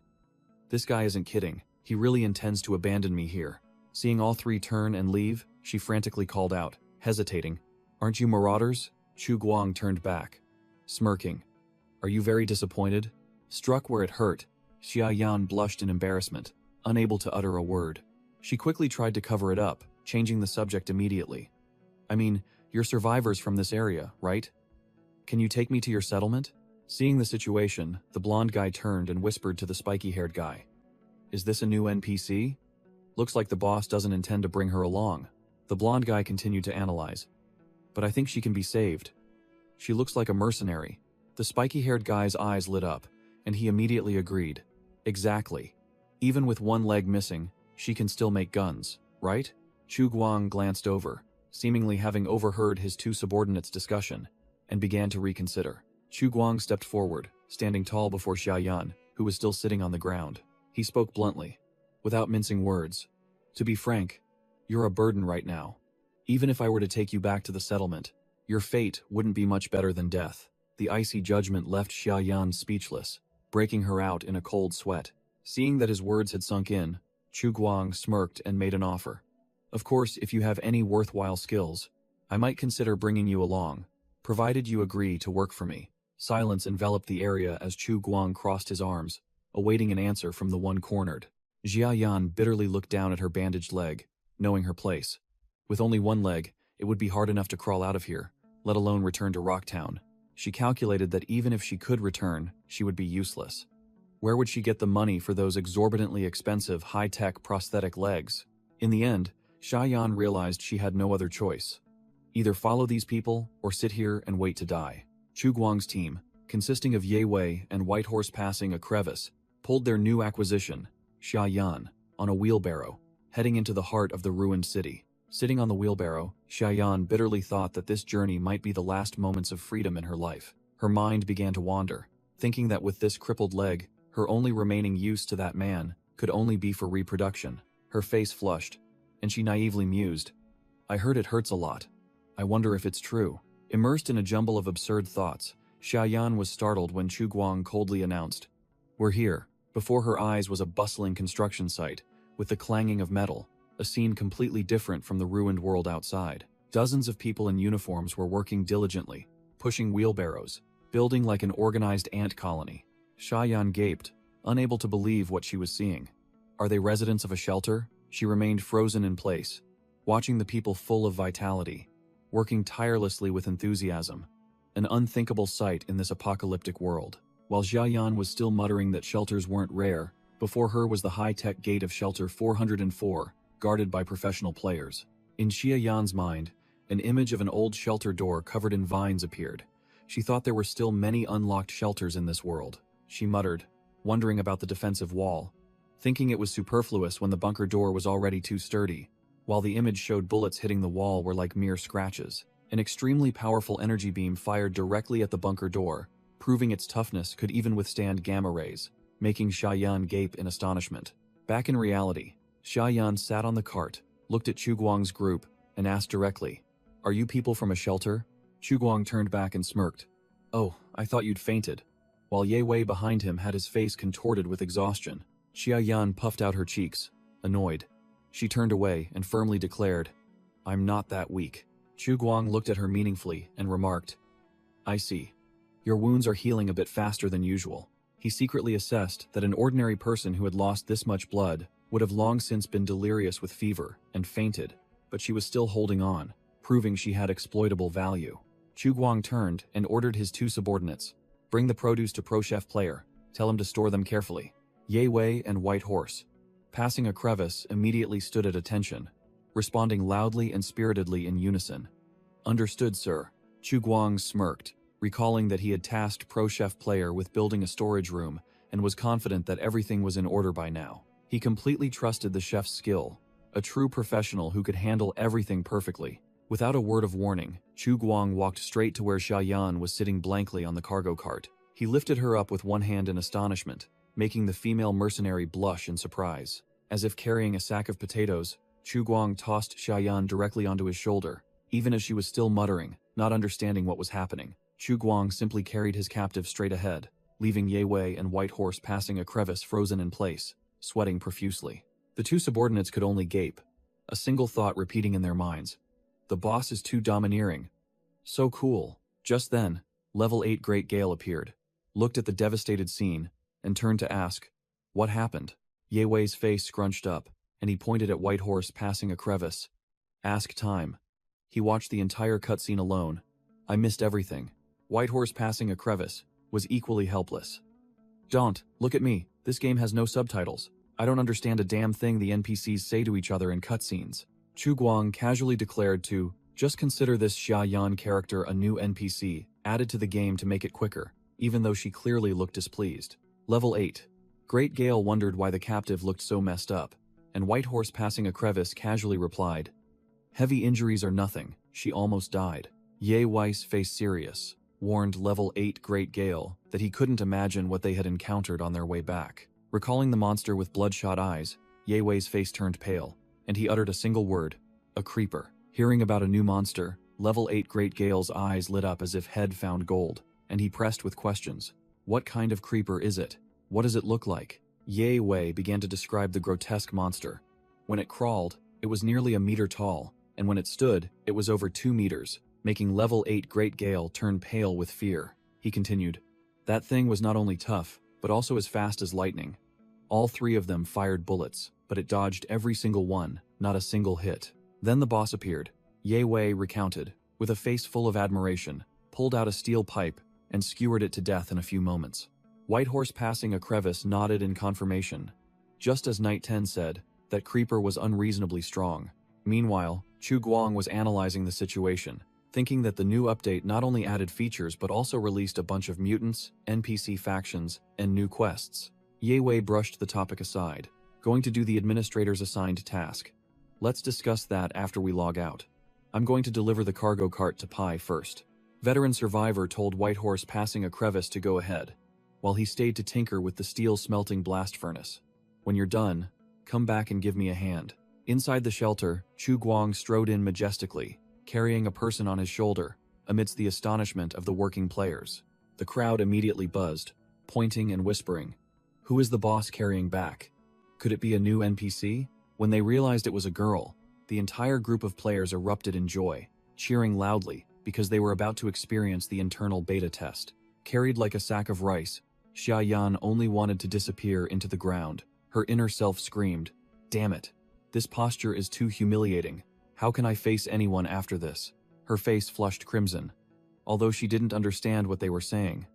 Speaker 1: This guy isn't kidding, he really intends to abandon me here. Seeing all three turn and leave, she frantically called out, hesitating, "Aren't you marauders?" Chu Guang turned back, smirking. "Are you very disappointed?" Struck where it hurt, Xiaoyan blushed in embarrassment, unable to utter a word. She quickly tried to cover it up, changing the subject immediately. "I mean, You're survivors from this area, right? Can you take me to your settlement? Seeing the situation, the blonde guy turned and whispered to the spiky-haired guy. Is this a new NPC? Looks like the boss doesn't intend to bring her along. The blonde guy continued to analyze. But I think she can be saved. She looks like a mercenary. The spiky-haired guy's eyes lit up, and he immediately agreed. Exactly. Even with one leg missing, she can still make guns, right? Chu Guang glanced over, seemingly having overheard his two subordinates' discussion, and began to reconsider. Chu Guang stepped forward, standing tall before Xia Yan, who was still sitting on the ground. He spoke bluntly, without mincing words. To be frank, you're a burden right now. Even if I were to take you back to the settlement, your fate wouldn't be much better than death. The icy judgment left Xia Yan speechless, breaking her out in a cold sweat. Seeing that his words had sunk in, Chu Guang smirked and made an offer. Of course, if you have any worthwhile skills, I might consider bringing you along, provided you agree to work for me. Silence enveloped the area as Chu Guang crossed his arms, awaiting an answer from the one cornered. Xia Yan bitterly looked down at her bandaged leg, knowing her place. With only one leg, it would be hard enough to crawl out of here, let alone return to Rocktown. She calculated that even if she could return, she would be useless. Where would she get the money for those exorbitantly expensive, high-tech prosthetic legs? In the end, Xia Yan realized she had no other choice. Either follow these people, or sit here and wait to die. Chu Guang's team, consisting of Ye Wei and White Horse passing a crevice, pulled their new acquisition, Xia Yan, on a wheelbarrow, heading into the heart of the ruined city. Sitting on the wheelbarrow, Xia Yan bitterly thought that this journey might be the last moments of freedom in her life. Her mind began to wander, thinking that with this crippled leg, her only remaining use to that man could only be for reproduction. Her face flushed, and she naively mused, I heard it hurts a lot. I wonder if it's true. Immersed in a jumble of absurd thoughts, Xia Yan was startled when Chu Guang coldly announced, We're here. Before her eyes was a bustling construction site, with the clanging of metal, a scene completely different from the ruined world outside. Dozens of people in uniforms were working diligently, pushing wheelbarrows, building like an organized ant colony. Xia Yan gaped, unable to believe what she was seeing. Are they residents of a shelter? She remained frozen in place, watching the people full of vitality, working tirelessly with enthusiasm, an unthinkable sight in this apocalyptic world. While Xia Yan was still muttering that shelters weren't rare, before her was the high-tech gate of Shelter 404, guarded by professional players. In Xia Yan's mind, an image of an old shelter door covered in vines appeared. She thought there were still many unlocked shelters in this world. She muttered, wondering about the defensive wall, thinking it was superfluous when the bunker door was already too sturdy, while the image showed bullets hitting the wall were like mere scratches. An extremely powerful energy beam fired directly at the bunker door, proving its toughness could even withstand gamma rays, making Xia Yan gape in astonishment. Back in reality, Xia Yan sat on the cart, looked at Chu Guang's group, and asked directly, Are you people from a shelter? Chu Guang turned back and smirked. Oh, I thought you'd fainted. While Ye Wei behind him had his face contorted with exhaustion, Xia Yan puffed out her cheeks, annoyed. She turned away and firmly declared, I'm not that weak. Chu Guang looked at her meaningfully and remarked, I see. Your wounds are healing a bit faster than usual. He secretly assessed that an ordinary person who had lost this much blood would have long since been delirious with fever and fainted, but she was still holding on, proving she had exploitable value. Chu Guang turned and ordered his two subordinates, Bring the produce to Pro Chef Player, tell him to store them carefully. Ye Wei and White Horse, passing a crevice, immediately stood at attention, responding loudly and spiritedly in unison. Understood, sir. Chu Guang smirked, recalling that he had tasked Pro Chef Player with building a storage room and was confident that everything was in order by now. He completely trusted the chef's skill, a true professional who could handle everything perfectly. Without a word of warning, Chu Guang walked straight to where Xia Yan was sitting blankly on the cargo cart. He lifted her up with one hand in astonishment, making the female mercenary blush in surprise. As if carrying a sack of potatoes, Chu Guang tossed Xia Yan directly onto his shoulder. Even as she was still muttering, not understanding what was happening, Chu Guang simply carried his captive straight ahead, leaving Ye Wei and White Horse passing a crevice frozen in place, sweating profusely. The two subordinates could only gape, a single thought repeating in their minds. The boss is too domineering. So cool. Just then, Level 8 Great Gale appeared, looked at the devastated scene, and turned to ask, What happened? Ye Wei's face scrunched up, and he pointed at White Horse passing a crevice. Ask time. He watched the entire cutscene alone. I missed everything. Whitehorse passing a crevice was equally helpless. Don't, look at me. This game has no subtitles. I don't understand a damn thing the NPCs say to each other in cutscenes. Chu Guang casually declared to just consider this Xia Yan character a new NPC, added to the game to make it quicker, even though she clearly looked displeased. Level 8. Great Gale wondered why the captive looked so messed up, and Whitehorse passing a crevice casually replied, heavy injuries are nothing, she almost died. Ye Weiss face serious, warned Level 8 Great Gale that he couldn't imagine what they had encountered on their way back. Recalling the monster with bloodshot eyes, Ye Wei's face turned pale, and he uttered a single word, a creeper. Hearing about a new monster, Level 8 Great Gale's eyes lit up as if head found gold, and he pressed with questions. What kind of creeper is it? What does it look like? Ye Wei began to describe the grotesque monster. When it crawled, it was nearly a meter tall, and when it stood, it was over 2 meters, making Level 8 Great Gale turn pale with fear. He continued, that thing was not only tough, but also as fast as lightning. All 3 of them fired bullets, but it dodged every single one, not a single hit. Then the boss appeared. Ye Wei recounted, with a face full of admiration, pulled out a steel pipe, and skewered it to death in a few moments. Whitehorse passing a crevice nodded in confirmation. Just as Night 10 said, that creeper was unreasonably strong. Meanwhile, Chu Guang was analyzing the situation, thinking that the new update not only added features but also released a bunch of mutants, NPC factions, and new quests. Ye Wei brushed the topic aside, going to do the administrator's assigned task. Let's discuss that after we log out. I'm going to deliver the cargo cart to Pai first. Veteran Survivor told Whitehorse passing a crevice to go ahead, while he stayed to tinker with the steel smelting blast furnace. When you're done, come back and give me a hand. Inside the shelter, Chu Guang strode in majestically, carrying a person on his shoulder, amidst the astonishment of the working players. The crowd immediately buzzed, pointing and whispering. Who is the boss carrying back? Could it be a new NPC? When they realized it was a girl, the entire group of players erupted in joy, cheering loudly because they were about to experience the internal beta test. Carried like a sack of rice, Xia Yan only wanted to disappear into the ground. Her inner self screamed, damn it, this posture is too humiliating. How can I face anyone after this? Her face flushed crimson, although she didn't understand what they were saying.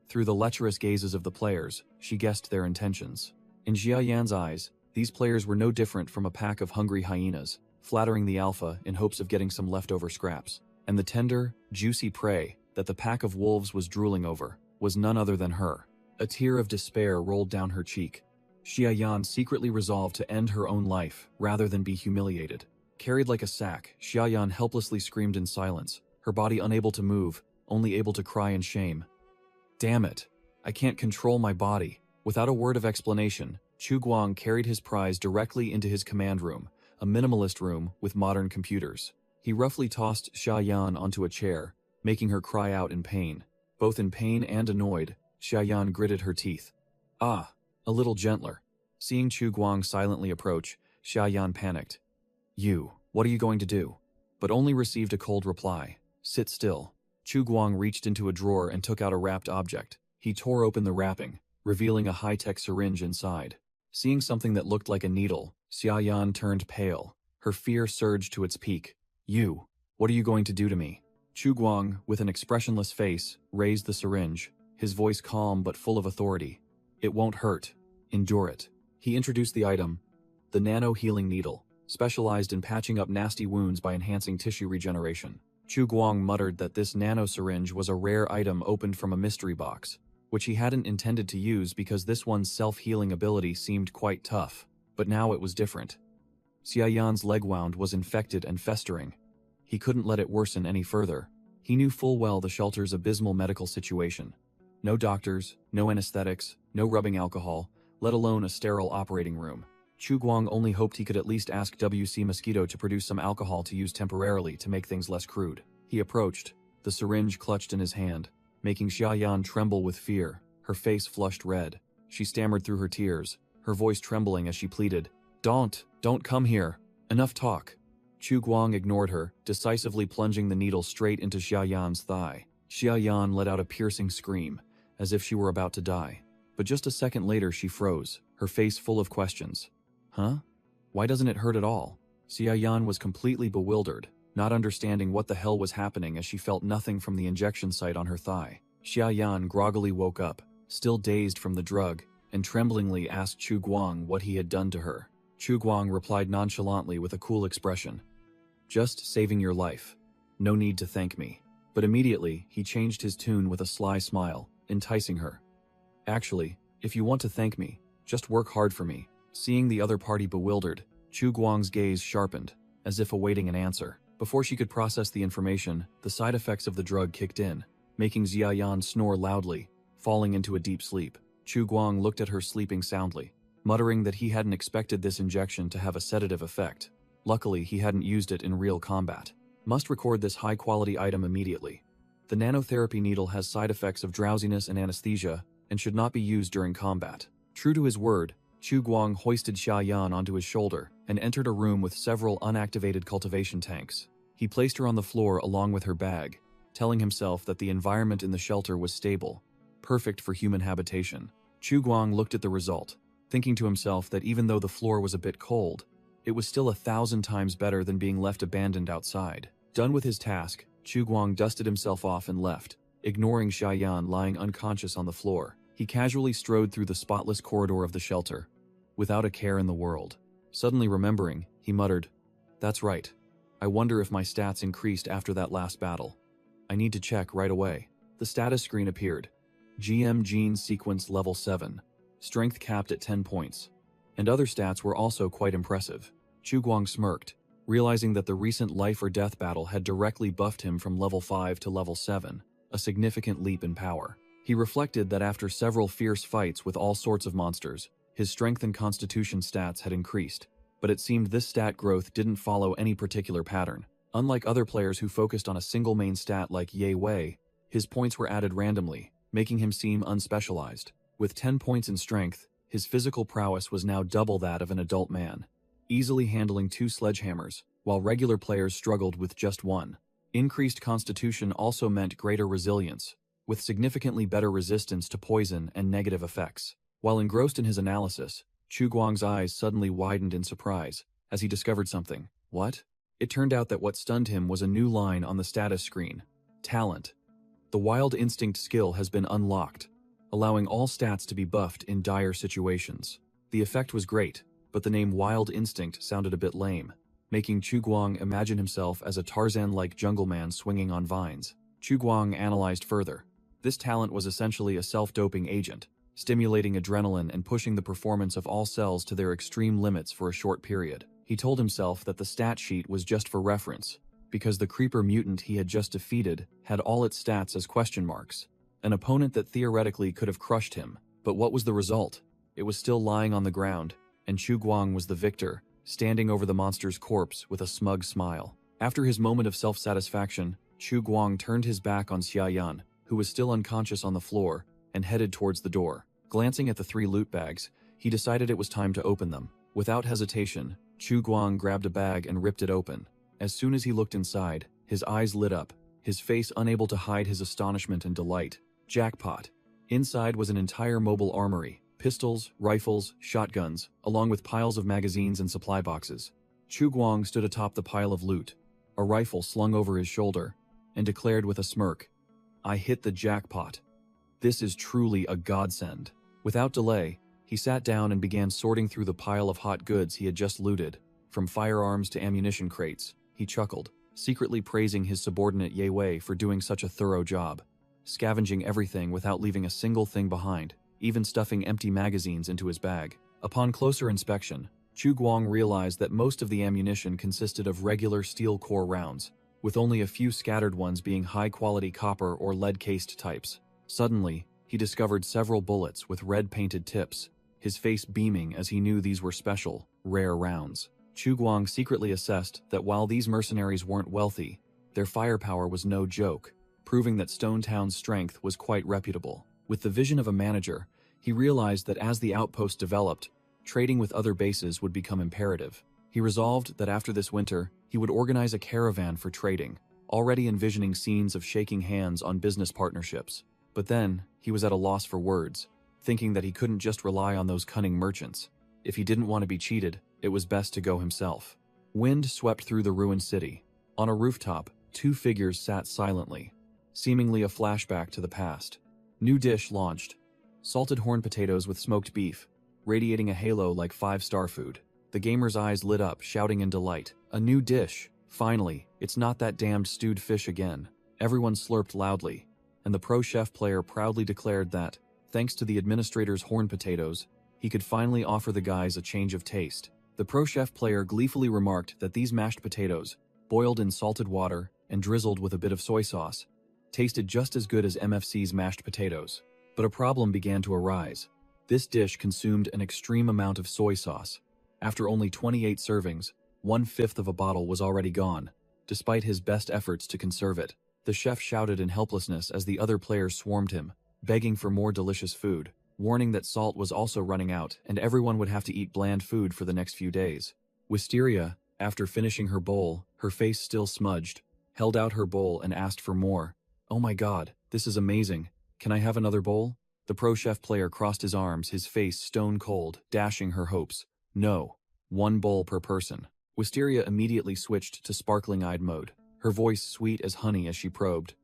Speaker 1: Through the lecherous gazes of the players, she guessed their intentions. In Xia Yan's eyes, these players were no different from a pack of hungry hyenas, flattering the alpha in hopes of getting some leftover scraps. And the tender, juicy prey that the pack of wolves was drooling over was none other than her. A tear of despair rolled down her cheek. Xia Yan secretly resolved to end her own life rather than be humiliated. Carried like a sack, Xia Yan helplessly screamed in silence, her body unable to move, only able to cry in shame. Damn it, I can't control my body. Without a word of explanation, Chu Guang carried his prize directly into his command room, a minimalist room with modern computers. He roughly tossed Xia Yan onto a chair, making her cry out in pain. Both in pain and annoyed, Xia Yan gritted her teeth. Ah, a little gentler. Seeing Chu Guang silently approach, Xia Yan panicked. You, what are you going to do? But only received a cold reply. Sit still. Chu Guang reached into a drawer and took out a wrapped object. He tore open the wrapping, revealing a high-tech syringe inside. Seeing something that looked like a needle, Xia Yan turned pale. Her fear surged to its peak. You, what are you going to do to me? Chu Guang, with an expressionless face, raised the syringe, his voice calm but full of authority. It won't hurt. Endure it. He introduced the item, the Nano Healing Needle, specialized in patching up nasty wounds by enhancing tissue regeneration. Chu Guang muttered that this nano syringe was a rare item opened from a mystery box, which he hadn't intended to use because this one's self-healing ability seemed quite tough, but now it was different. Xia Yan's leg wound was infected and festering. He couldn't let it worsen any further. He knew full well the shelter's abysmal medical situation. No doctors, no anesthetics, no rubbing alcohol, let alone a sterile operating room. Chu Guang only hoped he could at least ask WC Mosquito to produce some alcohol to use temporarily to make things less crude. He approached, the syringe clutched in his hand, making Xia Yan tremble with fear. Her face flushed red. She stammered through her tears, her voice trembling as she pleaded, Don't come here. Enough talk. Chu Guang ignored her, decisively plunging the needle straight into Xia Yan's thigh. Xia Yan let out a piercing scream, as if she were about to die. But just a second later she froze, her face full of questions. Huh? Why doesn't it hurt at all? Xia Yan was completely bewildered, not understanding what the hell was happening as she felt nothing from the injection site on her thigh. Xia Yan groggily woke up, still dazed from the drug, and tremblingly asked Chu Guang what he had done to her. Chu Guang replied nonchalantly with a cool expression. Just saving your life. No need to thank me. But immediately, he changed his tune with a sly smile, enticing her. Actually, if you want to thank me, just work hard for me. Seeing the other party bewildered, Chu Guang's gaze sharpened, as if awaiting an answer. Before she could process the information, the side effects of the drug kicked in, making Xia Yan snore loudly, falling into a deep sleep. Chu Guang looked at her sleeping soundly, muttering that he hadn't expected this injection to have a sedative effect. Luckily, he hadn't used it in real combat. Must record this high-quality item immediately. The nanotherapy needle has side effects of drowsiness and anesthesia, and should not be used during combat. True to his word, Chu Guang hoisted Xia Yan onto his shoulder and entered a room with several unactivated cultivation tanks. He placed her on the floor along with her bag, telling himself that the environment in the shelter was stable, perfect for human habitation. Chu Guang looked at the result, thinking to himself that even though the floor was a bit cold, it was still 1,000 times better than being left abandoned outside. Done with his task, Chu Guang dusted himself off and left, ignoring Xia Yan lying unconscious on the floor. He casually strode through the spotless corridor of the shelter, without a care in the world. Suddenly remembering, he muttered, "That's right. I wonder if my stats increased after that last battle. I need to check right away." The status screen appeared. GM Gene Sequence Level 7. Strength capped at 10 points. And other stats were also quite impressive. Chu Guang smirked, realizing that the recent life or death battle had directly buffed him from level 5 to level 7, a significant leap in power. He reflected that after several fierce fights with all sorts of monsters, his strength and constitution stats had increased, but it seemed this stat growth didn't follow any particular pattern. Unlike other players who focused on a single main stat like Ye Wei, his points were added randomly, making him seem unspecialized. With 10 points in strength, his physical prowess was now double that of an adult man, easily handling 2 sledgehammers, while regular players struggled with just 1. Increased constitution also meant greater resilience, with significantly better resistance to poison and negative effects. While engrossed in his analysis, Chu Guang's eyes suddenly widened in surprise as he discovered something. What? It turned out that what stunned him was a new line on the status screen. Talent. The Wild Instinct skill has been unlocked, allowing all stats to be buffed in dire situations. The effect was great, but the name Wild Instinct sounded a bit lame, making Chu Guang imagine himself as a Tarzan-like jungle man swinging on vines. Chu Guang analyzed further. This talent was essentially a self-doping agent, stimulating adrenaline and pushing the performance of all cells to their extreme limits for a short period. He told himself that the stat sheet was just for reference, because the creeper mutant he had just defeated had all its stats as question marks, an opponent that theoretically could have crushed him. But what was the result? It was still lying on the ground, and Chu Guang was the victor, standing over the monster's corpse with a smug smile. After his moment of self-satisfaction, Chu Guang turned his back on Xia Yan, who was still unconscious on the floor, and headed towards the door. Glancing at the 3 loot bags, he decided it was time to open them. Without hesitation, Chu Guang grabbed a bag and ripped it open. As soon as he looked inside, his eyes lit up, his face unable to hide his astonishment and delight. Jackpot. Inside was an entire mobile armory, pistols, rifles, shotguns, along with piles of magazines and supply boxes. Chu Guang stood atop the pile of loot, a rifle slung over his shoulder, and declared with a smirk, "I hit the jackpot. This is truly a godsend." Without delay, he sat down and began sorting through the pile of hot goods he had just looted, from firearms to ammunition crates. He chuckled, secretly praising his subordinate Ye Wei for doing such a thorough job, scavenging everything without leaving a single thing behind, even stuffing empty magazines into his bag. Upon closer inspection, Chu Guang realized that most of the ammunition consisted of regular steel core rounds, with only a few scattered ones being high-quality copper or lead-cased types. Suddenly, he discovered several bullets with red-painted tips, his face beaming as he knew these were special, rare rounds. Chu Guang secretly assessed that while these mercenaries weren't wealthy, their firepower was no joke, proving that Stone Town's strength was quite reputable. With the vision of a manager, he realized that as the outpost developed, trading with other bases would become imperative. He resolved that after this winter, he would organize a caravan for trading, already envisioning scenes of shaking hands on business partnerships. But then, he was at a loss for words, thinking that he couldn't just rely on those cunning merchants. If he didn't want to be cheated, it was best to go himself. Wind swept through the ruined city, On a rooftop, two figures sat silently, seemingly a flashback to the past. New dish launched. Salted horn potatoes with smoked beef, radiating a halo like five-star food. The gamer's eyes lit up, shouting in delight. A new dish. Finally, it's not that damned stewed fish again. Everyone slurped loudly, and the pro chef player proudly declared that, thanks to the administrator's horn potatoes, he could finally offer the guys a change of taste. The pro chef player gleefully remarked that these mashed potatoes, boiled in salted water and drizzled with a bit of soy sauce, tasted just as good as MFC's mashed potatoes. But a problem began to arise. This dish consumed an extreme amount of soy sauce. After only 28 servings, 1/5 of a bottle was already gone, despite his best efforts to conserve it. The chef shouted in helplessness as the other players swarmed him, begging for more delicious food, warning that salt was also running out and everyone would have to eat bland food for the next few days. Wisteria, after finishing her bowl, her face still smudged, held out her bowl and asked for more. "Oh my god, this is amazing. Can I have another bowl?" The pro chef player crossed his arms, his face stone cold, dashing her hopes. "No. 1 bowl per person." Wisteria immediately switched to sparkling-eyed mode, her voice sweet as honey as she probed.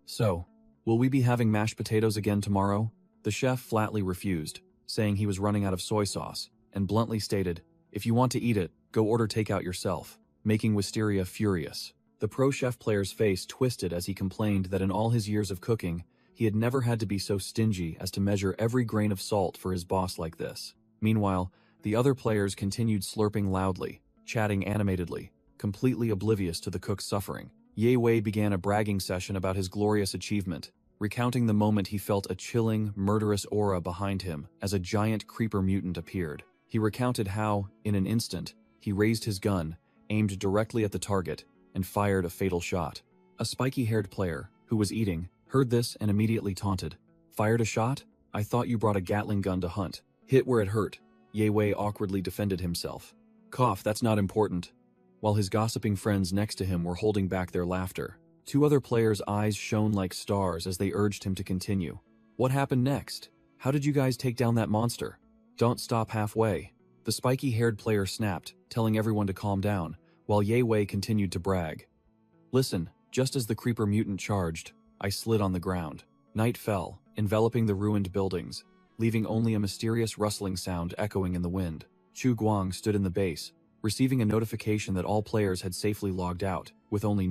Speaker 1: "So, will we be having mashed potatoes again tomorrow?" The chef flatly refused, saying he was running out of soy sauce, and bluntly stated, "If you want to eat it, go order takeout yourself," making Wisteria furious. The pro chef player's face twisted as he complained that in all his years of cooking, he had never had to be so stingy as to measure every grain of salt for his boss like this. Meanwhile, the other players continued slurping loudly, chatting animatedly, completely oblivious to the cook's suffering. Ye Wei began a bragging session about his glorious achievement, recounting the moment he felt a chilling, murderous aura behind him as a giant creeper mutant appeared. He recounted how, in an instant, he raised his gun, aimed directly at the target, and fired a fatal shot. A spiky-haired player, who was eating, heard this and immediately taunted. "Fired a shot? I thought you brought a Gatling gun to hunt. Hit where it hurt." Ye Wei awkwardly defended himself. "Cough, that's not important," while his gossiping friends next to him were holding back their laughter. Two other players' eyes shone like stars as they urged him to continue. "What happened next? How did you guys take down that monster?" "Don't stop halfway." The spiky-haired player snapped, telling everyone to calm down, while Ye Wei continued to brag. "Listen, just as the creeper mutant charged, I slid on the ground. Night fell, enveloping the ruined buildings, leaving only a mysterious rustling sound echoing in the wind. Chu Guang stood in the base, receiving a notification that all players had safely logged out, with only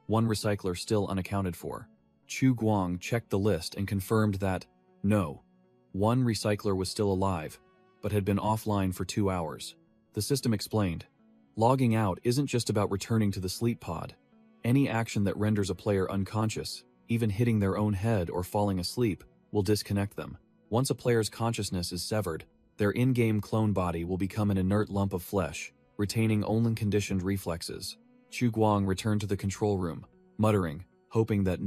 Speaker 1: one recycler still unaccounted for. Chu Guang checked the list and confirmed that one recycler was still alive, but had been offline for 2 hours. The system explained, logging out isn't just about returning to the sleep pod. Any action that renders a player unconscious, even hitting their own head or falling asleep, will disconnect them. Once a player's consciousness is severed, their in-game clone body will become an inert lump of flesh, retaining only conditioned reflexes. Chu Guang returned to the control room, muttering, hoping that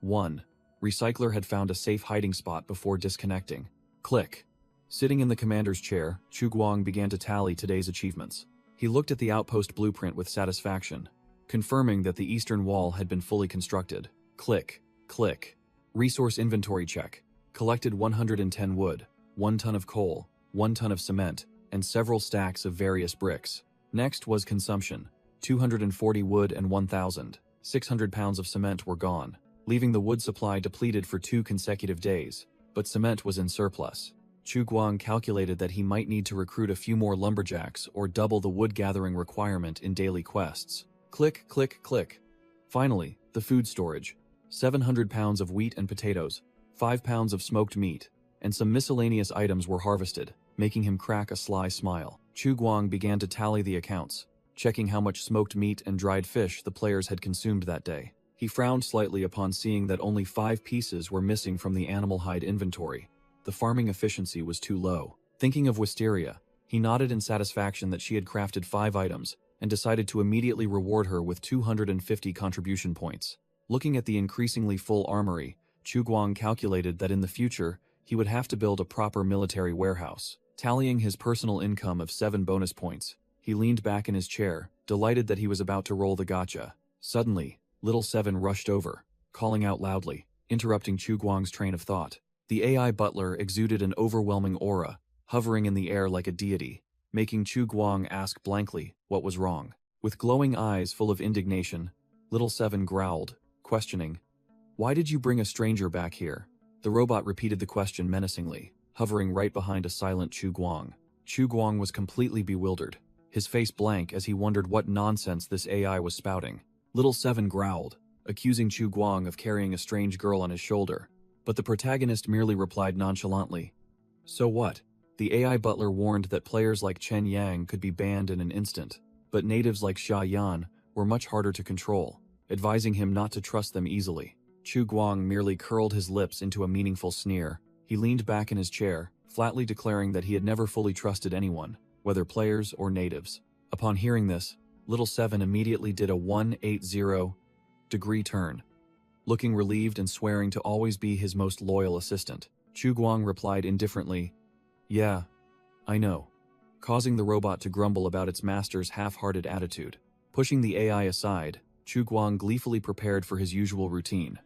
Speaker 1: one recycler had found a safe hiding spot before disconnecting. Click. Sitting in the commander's chair, Chu Guang began to tally today's achievements. He looked at the outpost blueprint with satisfaction, confirming that the eastern wall had been fully constructed. Click. Click. Resource inventory check. Collected 110 wood, 1 ton of coal, 1 ton of cement, and several stacks of various bricks. Next was consumption. 240 wood and 1,600 pounds of cement were gone, leaving the wood supply depleted for 2 consecutive days, but cement was in surplus. Chu Guang calculated that he might need to recruit a few more lumberjacks or double the wood gathering requirement in daily quests. Click, click, click. Finally, the food storage. 700 pounds of wheat and potatoes, 5 pounds of smoked meat, and some miscellaneous items were harvested, making him crack a sly smile. Chu Guang began to tally the accounts, checking how much smoked meat and dried fish the players had consumed that day. He frowned slightly upon seeing that only 5 pieces were missing from the animal hide inventory. The farming efficiency was too low. Thinking of Wisteria, he nodded in satisfaction that she had crafted 5 items, and decided to immediately reward her with 250 contribution points. Looking at the increasingly full armory, Chu Guang calculated that in the future, he would have to build a proper military warehouse. Tallying his personal income of 7 bonus points, he leaned back in his chair, delighted that he was about to roll the gacha. Suddenly, Little Seven rushed over, calling out loudly, interrupting Chu Guang's train of thought. The AI butler exuded an overwhelming aura, hovering in the air like a deity, making Chu Guang ask blankly what was wrong. With glowing eyes full of indignation, Little Seven growled, questioning, "Why did you bring a stranger back here?" The robot repeated the question menacingly, hovering right behind a silent Chu Guang. Chu Guang was completely bewildered, his face blank as he wondered what nonsense this AI was spouting. Little Seven growled, accusing Chu Guang of carrying a strange girl on his shoulder, but the protagonist merely replied nonchalantly, "So what?" The AI butler warned that players like Chen Yang could be banned in an instant, but natives like Xia Yan were much harder to control, advising him not to trust them easily. Chu Guang merely curled his lips into a meaningful sneer. He leaned back in his chair, flatly declaring that he had never fully trusted anyone, whether players or natives. Upon hearing this, Little Seven immediately did a 180-degree turn, looking relieved and swearing to always be his most loyal assistant. Chu Guang replied indifferently, "Yeah, I know," causing the robot to grumble about its master's half-hearted attitude. Pushing the AI aside, Chu Guang gleefully prepared for his usual routine.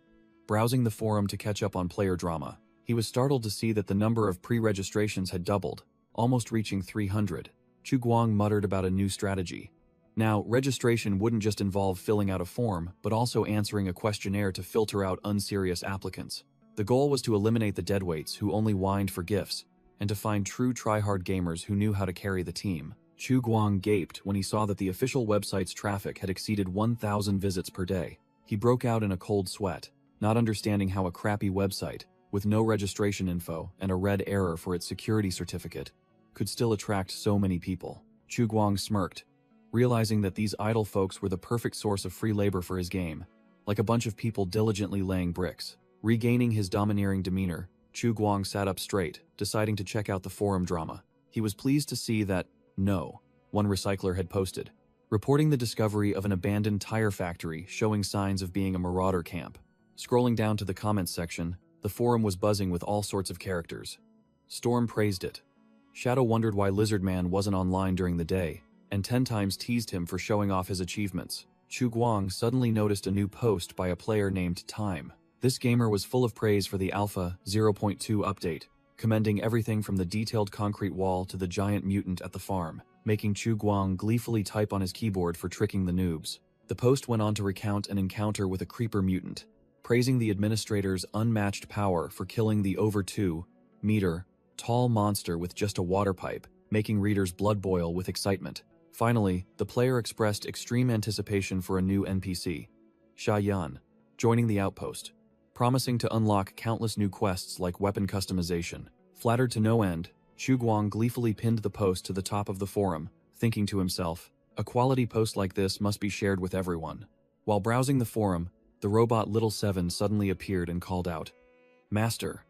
Speaker 1: Browsing the forum to catch up on player drama, he was startled to see that the number of pre-registrations had doubled, almost reaching 300. Chu Guang muttered about a new strategy. Now, registration wouldn't just involve filling out a form, but also answering a questionnaire to filter out unserious applicants. The goal was to eliminate the deadweights who only whined for gifts, and to find true try-hard gamers who knew how to carry the team. Chu Guang gaped when he saw that the official website's traffic had exceeded 1,000 visits per day. He broke out in a cold sweat, not understanding how a crappy website, with no registration info and a red error for its security certificate, could still attract so many people. Chu Guang smirked, realizing that these idle folks were the perfect source of free labor for his game, like a bunch of people diligently laying bricks. Regaining his domineering demeanor, Chu Guang sat up straight, deciding to check out the forum drama. He was pleased to see that, one recycler had posted, reporting the discovery of an abandoned tire factory showing signs of being a marauder camp. Scrolling down to the comments section, the forum was buzzing with all sorts of characters. Storm praised it. Shadow wondered why Lizardman wasn't online during the day, and 10 times teased him for showing off his achievements. Chu Guang suddenly noticed a new post by a player named Time. This gamer was full of praise for the Alpha 0.2 update, commending everything from the detailed concrete wall to the giant mutant at the farm, making Chu Guang gleefully type on his keyboard for tricking the noobs. The post went on to recount an encounter with a creeper mutant, praising the administrator's unmatched power for killing the over 2-meter tall monster with just a water pipe, making readers blood boil with excitement. Finally, the player expressed extreme anticipation for a new NPC, Xia Yan, joining the outpost, promising to unlock countless new quests like weapon customization. Flattered to no end, Chu Guang gleefully pinned the post to the top of the forum, thinking to himself, a quality post like this must be shared with everyone. While browsing the forum, the robot Little Seven suddenly appeared and called out, "Master."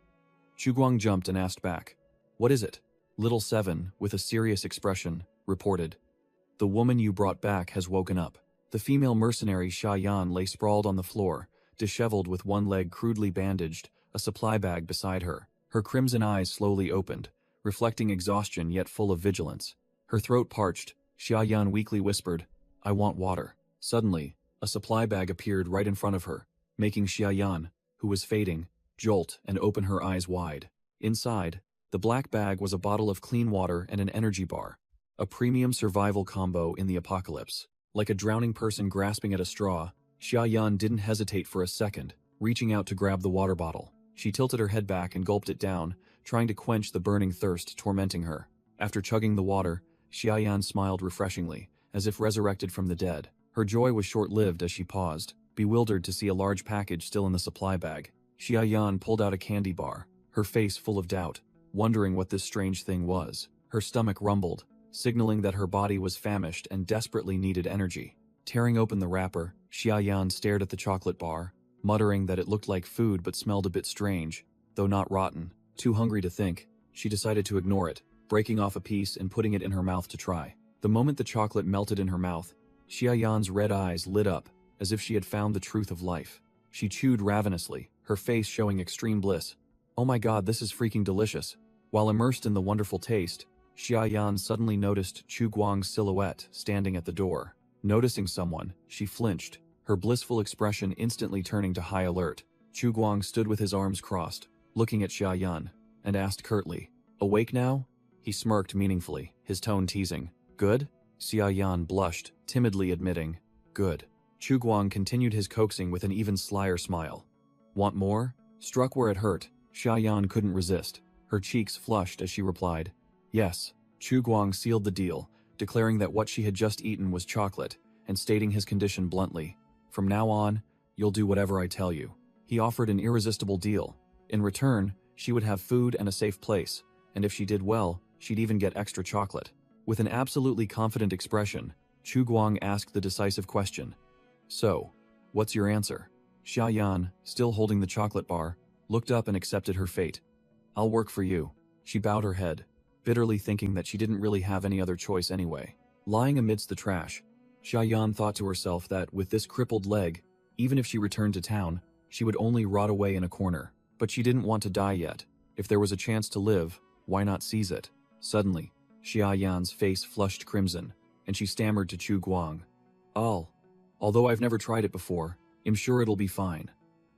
Speaker 1: Chu Guang jumped and asked back, "What is it?" Little Seven, with a serious expression, reported, "The woman you brought back has woken up." The female mercenary Xia Yan lay sprawled on the floor, disheveled with one leg crudely bandaged, a supply bag beside her. Her crimson eyes slowly opened, reflecting exhaustion yet full of vigilance. Her throat parched, Xia Yan weakly whispered, "I want water." Suddenly, a supply bag appeared right in front of her, making Xia Yan, who was fading, jolt and open her eyes wide. Inside, the black bag was a bottle of clean water and an energy bar, a premium survival combo in the apocalypse. Like a drowning person grasping at a straw, Xia Yan didn't hesitate for a second, reaching out to grab the water bottle. She tilted her head back and gulped it down, trying to quench the burning thirst tormenting her. After chugging the water, Xia Yan smiled refreshingly, as if resurrected from the dead. Her joy was short-lived as she paused, bewildered to see a large package still in the supply bag. Xia Yan pulled out a candy bar, her face full of doubt, wondering what this strange thing was. Her stomach rumbled, signaling that her body was famished and desperately needed energy. Tearing open the wrapper, Xia Yan stared at the chocolate bar, muttering that it looked like food but smelled a bit strange, though not rotten. Too hungry to think, she decided to ignore it, breaking off a piece and putting it in her mouth to try. The moment the chocolate melted in her mouth, Xia Yan's red eyes lit up, as if she had found the truth of life. She chewed ravenously, her face showing extreme bliss. "Oh my god, this is freaking delicious." While immersed in the wonderful taste, Xia Yan suddenly noticed Chu Guang's silhouette standing at the door. Noticing someone, she flinched, her blissful expression instantly turning to high alert. Chu Guang stood with his arms crossed, looking at Xia Yan, and asked curtly, "Awake now?" He smirked meaningfully, his tone teasing. "Good? Xia Yan blushed, timidly admitting, "Good." Chu Guang continued his coaxing with an even slyer smile. "Want more?" Struck where it hurt, Xia Yan couldn't resist. Her cheeks flushed as she replied, "Yes." Chu Guang sealed the deal, declaring that what she had just eaten was chocolate, and stating his condition bluntly. "From now on, you'll do whatever I tell you." He offered an irresistible deal. In return, she would have food and a safe place, and if she did well, she'd even get extra chocolate. With an absolutely confident expression, Chu Guang asked the decisive question. "So, what's your answer?" Xia Yan, still holding the chocolate bar, looked up and accepted her fate. "I'll work for you." She bowed her head, bitterly thinking that she didn't really have any other choice anyway. Lying amidst the trash, Xia Yan thought to herself that with this crippled leg, even if she returned to town, she would only rot away in a corner. But she didn't want to die yet. If there was a chance to live, why not seize it? Suddenly, Xia Yan's face flushed crimson, and she stammered to Chu Guang. Although I've never tried it before, I'm sure it'll be fine.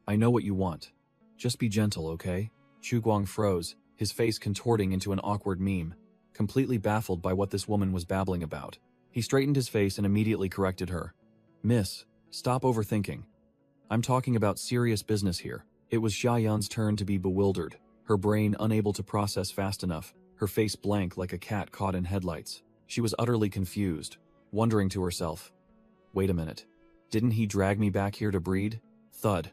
Speaker 1: I know what you want. Just be gentle, okay?" Chu Guang froze, his face contorting into an awkward meme, completely baffled by what this woman was babbling about. He straightened his face and immediately corrected her. "Miss, stop overthinking. I'm talking about serious business here." It was Xia Yan's turn to be bewildered, her brain unable to process fast enough, her face blank like a cat caught in headlights. She was utterly confused, wondering to herself, "Wait a minute. Didn't he drag me back here to breed?" Thud.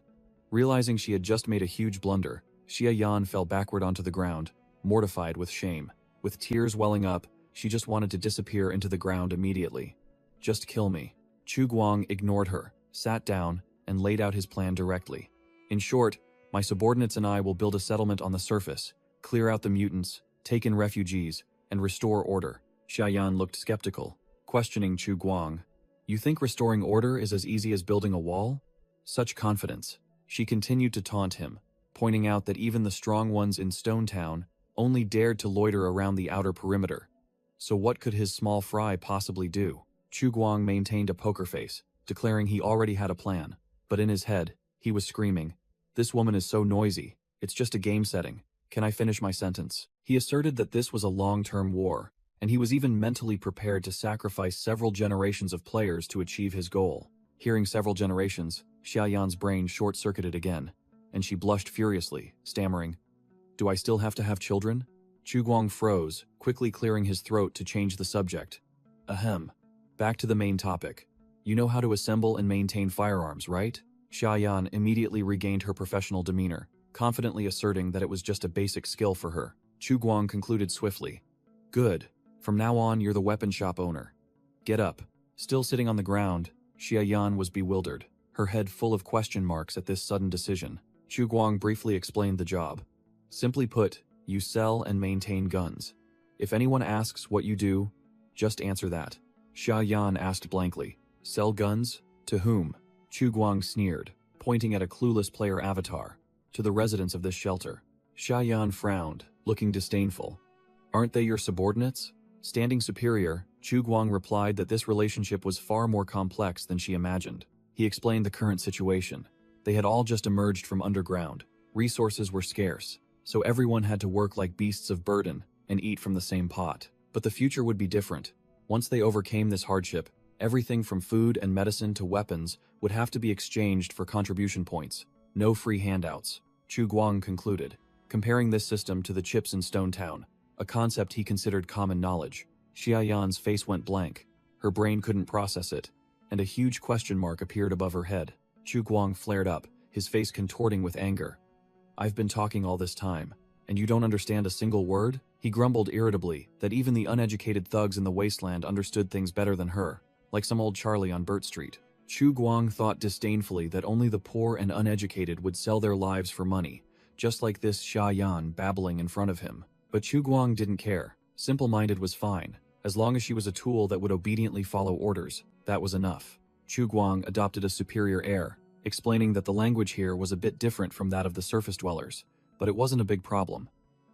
Speaker 1: Realizing she had just made a huge blunder, Xia Yan fell backward onto the ground, mortified with shame. With tears welling up, she just wanted to disappear into the ground immediately. "Just kill me." Chu Guang ignored her, sat down, and laid out his plan directly. "In short, my subordinates and I will build a settlement on the surface, clear out the mutants, take in refugees, and restore order." Xia Yan looked skeptical, questioning Chu Guang. "You think restoring order is as easy as building a wall?" Such confidence. She continued to taunt him, pointing out that even the strong ones in Stone Town only dared to loiter around the outer perimeter. So what could his small fry possibly do? Chu Guang maintained a poker face, declaring he already had a plan, but in his head, he was screaming, "This woman is so noisy, it's just a game setting. Can I finish my sentence?" He asserted that this was a long-term war, and he was even mentally prepared to sacrifice several generations of players to achieve his goal. Hearing several generations, Xia Yan's brain short-circuited again, and she blushed furiously, stammering, "Do I still have to have children?" Chu Guang froze, quickly clearing his throat to change the subject. "Ahem. Back to the main topic. You know how to assemble and maintain firearms, right?" Xia Yan immediately regained her professional demeanor, confidently asserting that it was just a basic skill for her. Chu Guang concluded swiftly, "Good. From now on, you're the weapon shop owner. Get up." Still sitting on the ground, Xia Yan was bewildered, her head full of question marks at this sudden decision. Chu Guang briefly explained the job. "Simply put, you sell and maintain guns. If anyone asks what you do, just answer that." Xia Yan asked blankly, "Sell guns? To whom?" Chu Guang sneered, pointing at a clueless player avatar. "To the residents of this shelter." Xia Yan frowned, looking disdainful. "Aren't they your subordinates?" Standing superior, Chu Guang replied that this relationship was far more complex than she imagined. He explained the current situation. They had all just emerged from underground. Resources were scarce, so everyone had to work like beasts of burden and eat from the same pot. But the future would be different. Once they overcame this hardship, everything from food and medicine to weapons would have to be exchanged for contribution points. No free handouts, Chu Guang concluded, comparing this system to the chips in Stone Town, a concept he considered common knowledge. Xia Yan's face went blank. Her brain couldn't process it, and a huge question mark appeared above her head. Chu Guang flared up, his face contorting with anger. "I've been talking all this time, and you don't understand a single word?" He grumbled irritably that even the uneducated thugs in the wasteland understood things better than her, like some old Charlie on Burt Street. Chu Guang thought disdainfully that only the poor and uneducated would sell their lives for money, just like this Xia Yan babbling in front of him. But Chu Guang didn't care. Simple-minded was fine. As long as she was a tool that would obediently follow orders, that was enough. Chu Guang adopted a superior air, explaining that the language here was a bit different from that of the surface dwellers, but it wasn't a big problem.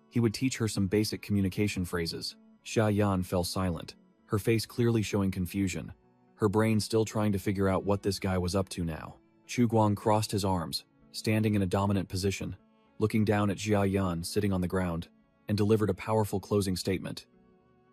Speaker 1: He would teach her some basic communication phrases. Xia Yan fell silent, her face clearly showing confusion, her brain still trying to figure out what this guy was up to now. Chu Guang crossed his arms, standing in a dominant position, looking down at Xia Yan sitting on the ground, and delivered a powerful closing statement.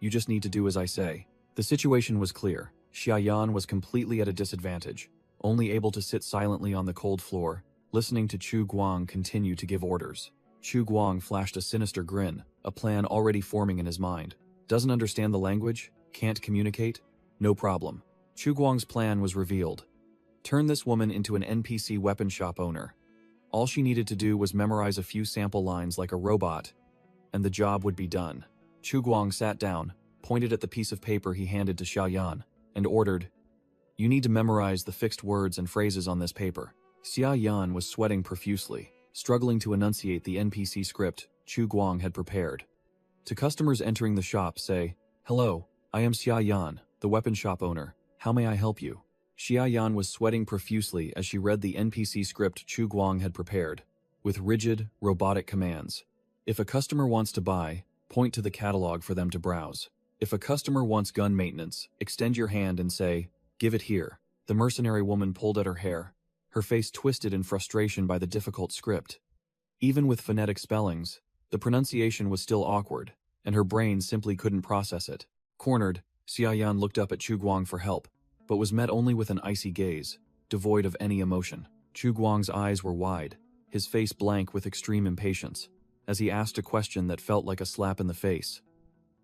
Speaker 1: "You just need to do as I say. The situation was clear. Xiaoyan was completely at a disadvantage, only able to sit silently on the cold floor, listening to Chu Guang continue to give orders. Chu Guang flashed a sinister grin, a plan already forming in his mind. Doesn't understand the language? Can't communicate? No problem. Chu Guang's plan was revealed. Turn this woman into an NPC weapon shop owner. All she needed to do was memorize a few sample lines like a robot, and the job would be done. Chu Guang sat down, pointed at the piece of paper he handed to Xiaoyan, and ordered, "You need to memorize the fixed words and phrases on this paper." Xiaoyan was sweating profusely, struggling to enunciate the NPC script Chu Guang had prepared. To customers entering the shop, say, "Hello, I am Xiaoyan, the weapon shop owner. How may I help you?" Xiaoyan was sweating profusely as she read the NPC script Chu Guang had prepared, with rigid, robotic commands. If a customer wants to buy, point to the catalog for them to browse. If a customer wants gun maintenance, extend your hand and say, "Give it here." The mercenary woman pulled at her hair, her face twisted in frustration by the difficult script. Even with phonetic spellings, the pronunciation was still awkward, and her brain simply couldn't process it. Cornered, Xiaoyan looked up at Chu Guang for help, but was met only with an icy gaze, devoid of any emotion. Chu Guang's eyes were wide, his face blank with extreme impatience, as he asked a question that felt like a slap in the face.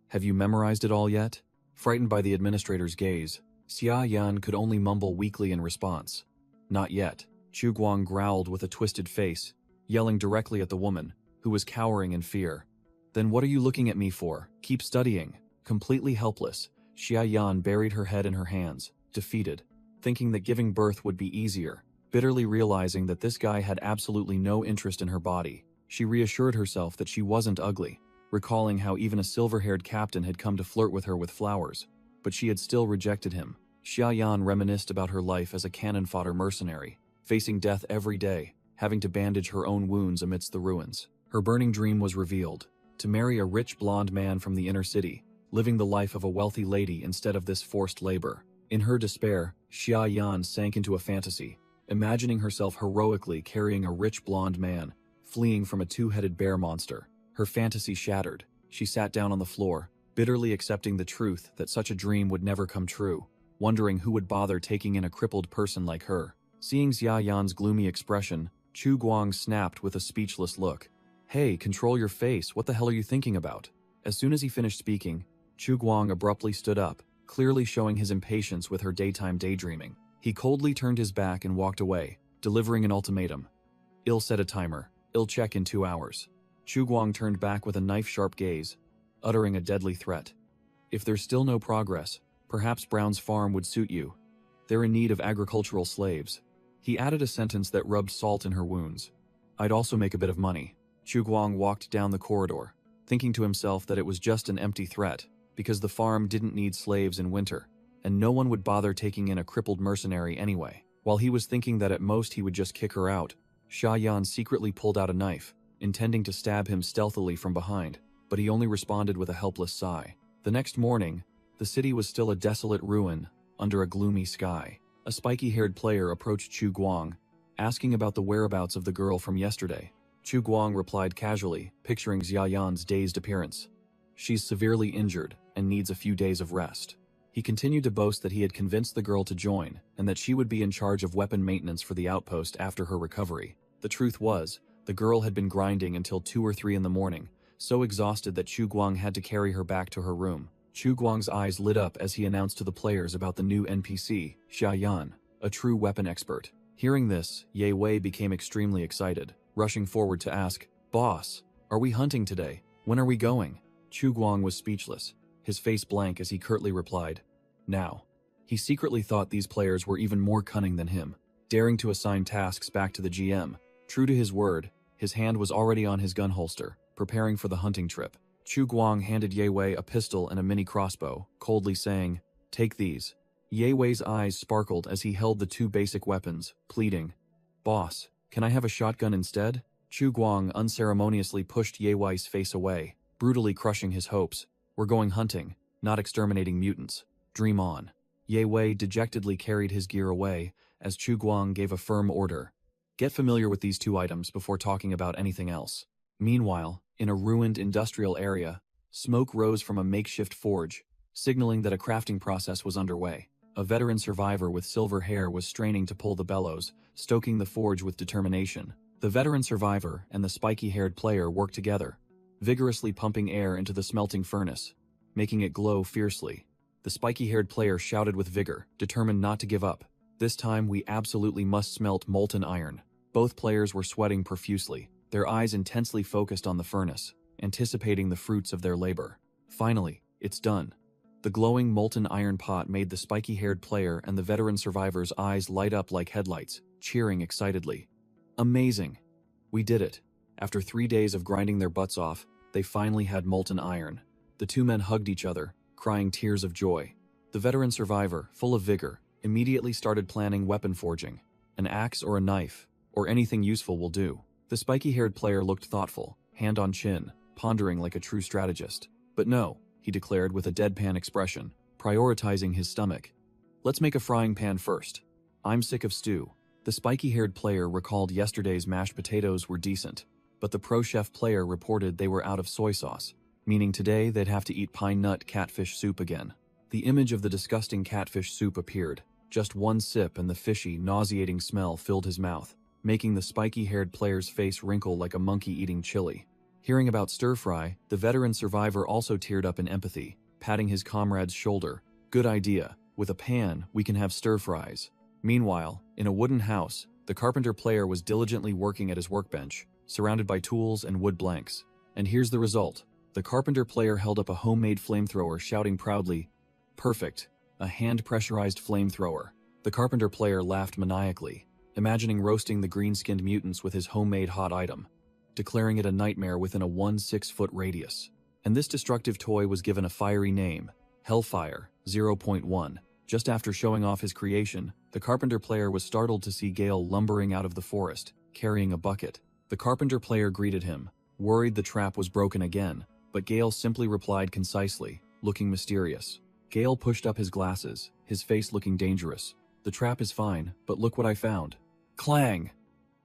Speaker 1: "Have you memorized it all yet?" Frightened by the administrator's gaze, Xiaoyan could only mumble weakly in response. "Not yet." Chu Guang growled with a twisted face, yelling directly at the woman, who was cowering in fear. "Then what are you looking at me for? Keep studying." Completely helpless, Xiaoyan buried her head in her hands, defeated, thinking that giving birth would be easier, bitterly realizing that this guy had absolutely no interest in her body. She reassured herself that she wasn't ugly, recalling how even a silver-haired captain had come to flirt with her with flowers, but she had still rejected him. Xiaoyan reminisced about her life as a cannon-fodder mercenary, facing death every day, having to bandage her own wounds amidst the ruins. Her burning dream was revealed, to marry a rich blonde man from the inner city, living the life of a wealthy lady instead of this forced labor. In her despair, Xiaoyan sank into a fantasy, imagining herself heroically carrying a rich blonde man, fleeing from a two-headed bear monster. Her fantasy shattered. She sat down on the floor, bitterly accepting the truth that such a dream would never come true, wondering who would bother taking in a crippled person like her. Seeing Xiaoyan's gloomy expression, Chu Guang snapped with a speechless look. "Hey, control your face, what the hell are you thinking about?" As soon as he finished speaking, Chu Guang abruptly stood up, clearly showing his impatience with her daytime daydreaming. He coldly turned his back and walked away, delivering an ultimatum. "I'll set a timer. I'll check in 2 hours." Chu Guang turned back with a knife-sharp gaze, uttering a deadly threat. "If there's still no progress, perhaps Brown's farm would suit you. They're in need of agricultural slaves." He added a sentence that rubbed salt in her wounds. "I'd also make a bit of money." Chu Guang walked down the corridor, thinking to himself that it was just an empty threat, because the farm didn't need slaves in winter, and no one would bother taking in a crippled mercenary anyway. While he was thinking that at most he would just kick her out, Xiaoyan secretly pulled out a knife, intending to stab him stealthily from behind, but he only responded with a helpless sigh. The next morning, the city was still a desolate ruin under a gloomy sky. A spiky-haired player approached Chu Guang, asking about the whereabouts of the girl from yesterday. Chu Guang replied casually, picturing Xiaoyan's dazed appearance. "She's severely injured and needs a few days of rest." He continued to boast that he had convinced the girl to join and that she would be in charge of weapon maintenance for the outpost after her recovery. The truth was, the girl had been grinding until 2 or 3 in the morning, so exhausted that Chu Guang had to carry her back to her room. Chu Guang's eyes lit up as he announced to the players about the new NPC, Xiaoyan, a true weapon expert. Hearing this, Ye Wei became extremely excited, rushing forward to ask, "Boss, are we hunting today? When are we going?" Chu Guang was speechless, his face blank as he curtly replied, "Now." He secretly thought these players were even more cunning than him, daring to assign tasks back to the GM. True to his word, his hand was already on his gun holster, preparing for the hunting trip. Chu Guang handed Ye Wei a pistol and a mini crossbow, coldly saying, "Take these." Ye Wei's eyes sparkled as he held the 2 basic weapons, pleading, "Boss, can I have a shotgun instead?" Chu Guang unceremoniously pushed Ye Wei's face away, brutally crushing his hopes. "We're going hunting, not exterminating mutants. Dream on." Ye Wei dejectedly carried his gear away as Chu Guang gave a firm order. "Get familiar with these 2 items before talking about anything else." Meanwhile, in a ruined industrial area, smoke rose from a makeshift forge, signaling that a crafting process was underway. A veteran survivor with silver hair was straining to pull the bellows, stoking the forge with determination. The veteran survivor and the spiky-haired player worked together, vigorously pumping air into the smelting furnace, making it glow fiercely. The spiky-haired player shouted with vigor, determined not to give up. This time we absolutely must smelt molten iron. Both players were sweating profusely, their eyes intensely focused on the furnace, anticipating the fruits of their labor. Finally, it's done. The glowing molten iron pot made the spiky-haired player and the veteran survivor's eyes light up like headlights, cheering excitedly. Amazing! We did it. After 3 days of grinding their butts off, they finally had molten iron. The two men hugged each other, crying tears of joy. The veteran survivor, full of vigor, immediately started planning weapon forging. An axe or a knife, or anything useful will do. The spiky-haired player looked thoughtful, hand on chin, pondering like a true strategist. But no, he declared with a deadpan expression, prioritizing his stomach. Let's make a frying pan first. I'm sick of stew. The spiky-haired player recalled yesterday's mashed potatoes were decent, but the pro-chef player reported they were out of soy sauce, meaning today they'd have to eat pine nut catfish soup again. The image of the disgusting catfish soup appeared. Just one sip and the fishy, nauseating smell filled his mouth, making the spiky-haired player's face wrinkle like a monkey eating chili. Hearing about stir-fry, the veteran survivor also teared up in empathy, patting his comrade's shoulder. Good idea. With a pan, we can have stir-fries. Meanwhile, in a wooden house, the carpenter player was diligently working at his workbench, surrounded by tools and wood blanks. And here's the result. The carpenter player held up a homemade flamethrower, shouting proudly, "Perfect! A hand-pressurized flamethrower." The carpenter player laughed maniacally, imagining roasting the green-skinned mutants with his homemade hot item, declaring it a nightmare within a 1-6-foot radius. And this destructive toy was given a fiery name, Hellfire 0.1. Just after showing off his creation, the carpenter player was startled to see Gale lumbering out of the forest, carrying a bucket. The carpenter player greeted him, worried the trap was broken again, but Gale simply replied concisely, looking mysterious. Gale pushed up his glasses, his face looking dangerous. "The trap is fine, but look what I found." Clang!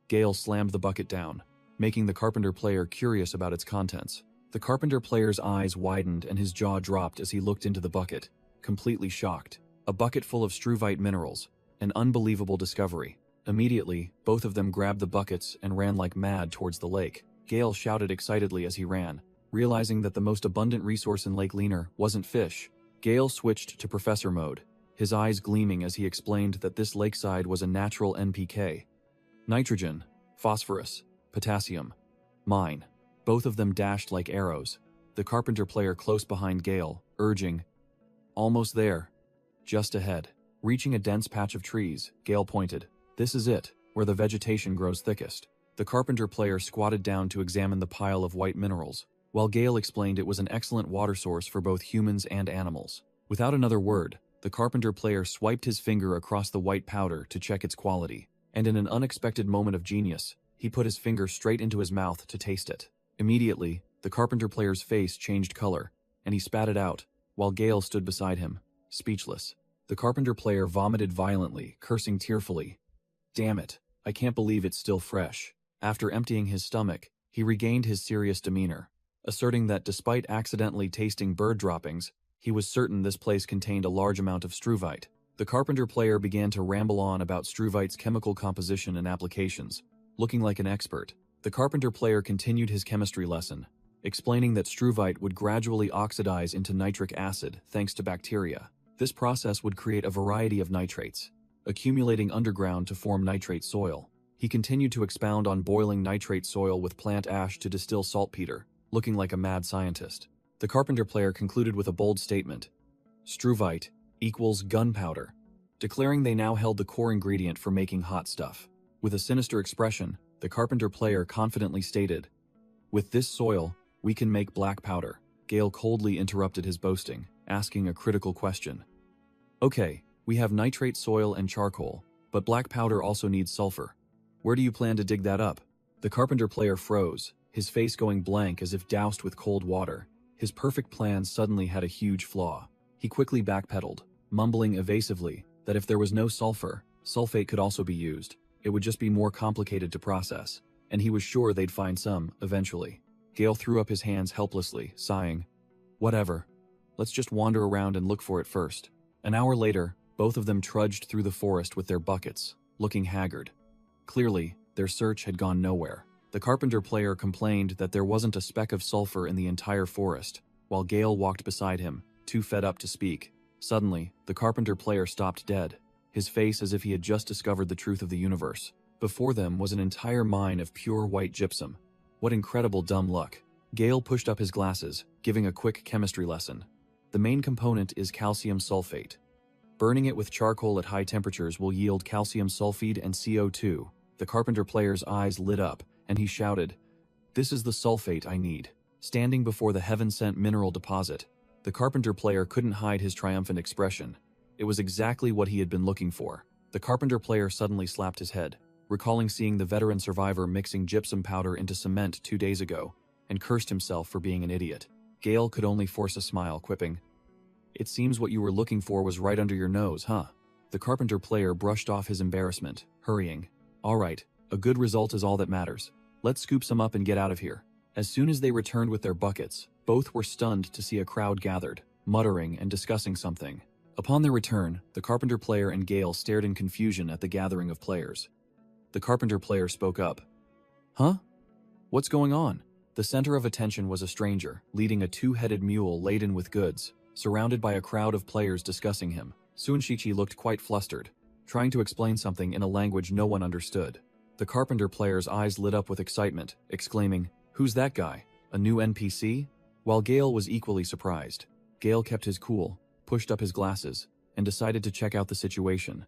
Speaker 1: Gale slammed the bucket down, making the carpenter player curious about its contents. The carpenter player's eyes widened and his jaw dropped as he looked into the bucket, completely shocked. A bucket full of struvite minerals, an unbelievable discovery. Immediately, both of them grabbed the buckets and ran like mad towards the lake. Gale shouted excitedly as he ran, realizing that the most abundant resource in Lake Leaner wasn't fish. Gale switched to Professor mode, his eyes gleaming as he explained that this lakeside was a natural NPK. Nitrogen, phosphorus, potassium, mine. Both of them dashed like arrows, the carpenter player close behind Gale, urging, "Almost there. Just ahead." Reaching a dense patch of trees, Gale pointed. "This is it, where the vegetation grows thickest." The carpenter player squatted down to examine the pile of white minerals, while Gale explained it was an excellent water source for both humans and animals. Without another word, the carpenter player swiped his finger across the white powder to check its quality, and in an unexpected moment of genius, he put his finger straight into his mouth to taste it. Immediately, the carpenter player's face changed color, and he spat it out, while Gale stood beside him, speechless. The carpenter player vomited violently, cursing tearfully. "Damn it, I can't believe it's still fresh." After emptying his stomach, he regained his serious demeanor, asserting that despite accidentally tasting bird droppings, he was certain this place contained a large amount of struvite. The carpenter player began to ramble on about struvite's chemical composition and applications, looking like an expert. The carpenter player continued his chemistry lesson, explaining that struvite would gradually oxidize into nitric acid thanks to bacteria. This process would create a variety of nitrates, accumulating underground to form nitrate soil. He continued to expound on boiling nitrate soil with plant ash to distill saltpeter, looking like a mad scientist. The carpenter player concluded with a bold statement: "Struvite equals gunpowder," declaring they now held the core ingredient for making hot stuff. With a sinister expression, the carpenter player confidently stated, "With this soil, we can make black powder." Gale coldly interrupted his boasting, asking a critical question. "Okay, we have nitrate soil and charcoal, but black powder also needs sulfur. Where do you plan to dig that up?" The carpenter player froze, his face going blank as if doused with cold water. His perfect plan suddenly had a huge flaw. He quickly backpedaled, mumbling evasively that if there was no sulfur, sulfate could also be used. It would just be more complicated to process, and he was sure they'd find some, eventually. Gale threw up his hands helplessly, sighing, "Whatever. Let's just wander around and look for it first. An hour later, both of them trudged through the forest with their buckets, looking haggard. Clearly, their search had gone nowhere. The carpenter player complained that there wasn't a speck of sulfur in the entire forest, while Gale walked beside him, too fed up to speak. Suddenly, the carpenter player stopped dead, his face as if he had just discovered the truth of the universe. Before them was an entire mine of pure white gypsum. What incredible dumb luck. Gale pushed up his glasses, giving a quick chemistry lesson. The main component is calcium sulfate. Burning it with charcoal at high temperatures will yield calcium sulfide and CO2. The carpenter player's eyes lit up, and he shouted, "This is the sulfate I need." Standing before the heaven-sent mineral deposit, the carpenter player couldn't hide his triumphant expression. It was exactly what he had been looking for. The carpenter player suddenly slapped his head, recalling seeing the veteran survivor mixing gypsum powder into cement 2 days ago, and cursed himself for being an idiot. Gale could only force a smile, quipping, "It seems what you were looking for was right under your nose, huh?" The carpenter player brushed off his embarrassment, hurrying. "All right, a good result is all that matters. Let's scoop some up and get out of here." As soon as they returned with their buckets, both were stunned to see a crowd gathered, muttering and discussing something. Upon their return, the carpenter player and Gale stared in confusion at the gathering of players. The carpenter player spoke up. "Huh? What's going on?" The center of attention was a stranger, leading a 2-headed mule laden with goods, surrounded by a crowd of players discussing him. Sunshichi looked quite flustered, trying to explain something in a language no one understood. The carpenter player's eyes lit up with excitement, exclaiming, "Who's that guy? A new NPC?" While Gale was equally surprised, Gale kept his cool, pushed up his glasses, and decided to check out the situation.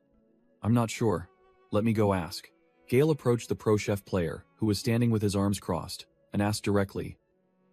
Speaker 1: "I'm not sure. Let me go ask." Gale approached the pro chef player, who was standing with his arms crossed, and asked directly,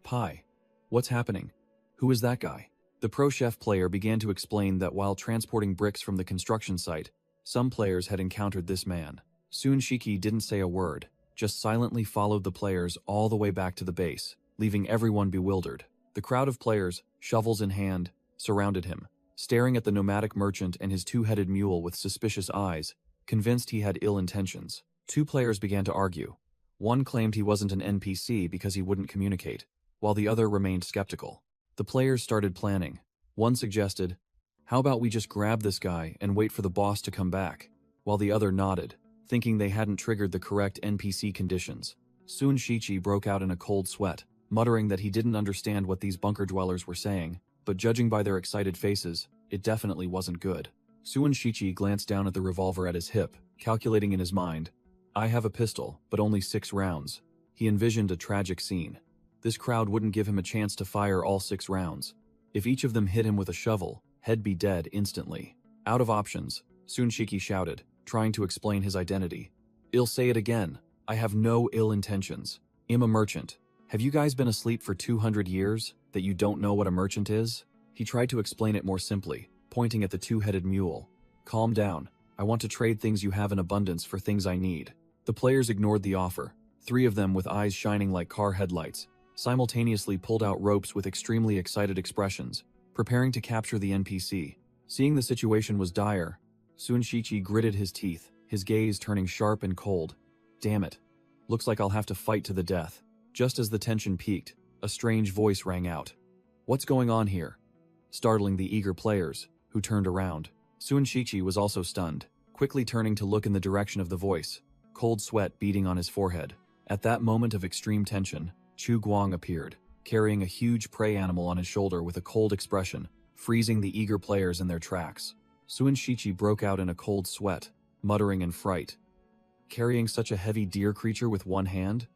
Speaker 1: "Pi, what's happening? Who is that guy?" The pro chef player began to explain that while transporting bricks from the construction site, some players had encountered this man. Sunshiki didn't say a word, just silently followed the players all the way back to the base, leaving everyone bewildered. The crowd of players, shovels in hand, surrounded him, staring at the nomadic merchant and his 2-headed mule with suspicious eyes, convinced he had ill intentions. 2 players began to argue. One claimed he wasn't an NPC because he wouldn't communicate, while the other remained skeptical. The players started planning. One suggested, "How about we just grab this guy and wait for the boss to come back?" While the other nodded, thinking they hadn't triggered the correct NPC conditions. Soon Shichi broke out in a cold sweat, muttering that he didn't understand what these bunker dwellers were saying, but judging by their excited faces, it definitely wasn't good. Suan Shichi glanced down at the revolver at his hip, calculating in his mind, "I have a pistol, but only 6 rounds. He envisioned a tragic scene. This crowd wouldn't give him a chance to fire all 6 rounds. If each of them hit him with a shovel, he'd be dead instantly. Out of options, Sunshiki shouted, trying to explain his identity. "I'll say it again. I have no ill intentions. I'm a merchant. Have you guys been asleep for 200 years, that you don't know what a merchant is?" He tried to explain it more simply, pointing at the 2-headed mule. "Calm down. I want to trade things you have in abundance for things I need." The players ignored the offer. 3 of them with eyes shining like car headlights, simultaneously pulled out ropes with extremely excited expressions, preparing to capture the NPC. Seeing the situation was dire, Sunshichi gritted his teeth, his gaze turning sharp and cold. "Damn it. Looks like I'll have to fight to the death." Just as the tension peaked, a strange voice rang out. "What's going on here?" Startling the eager players, who turned around. Sunshichi was also stunned, quickly turning to look in the direction of the voice, cold sweat beading on his forehead. At that moment of extreme tension, Chu Guang appeared, carrying a huge prey animal on his shoulder with a cold expression, freezing the eager players in their tracks. Sunshichi broke out in a cold sweat, muttering in fright. Carrying such a heavy deer creature with one hand?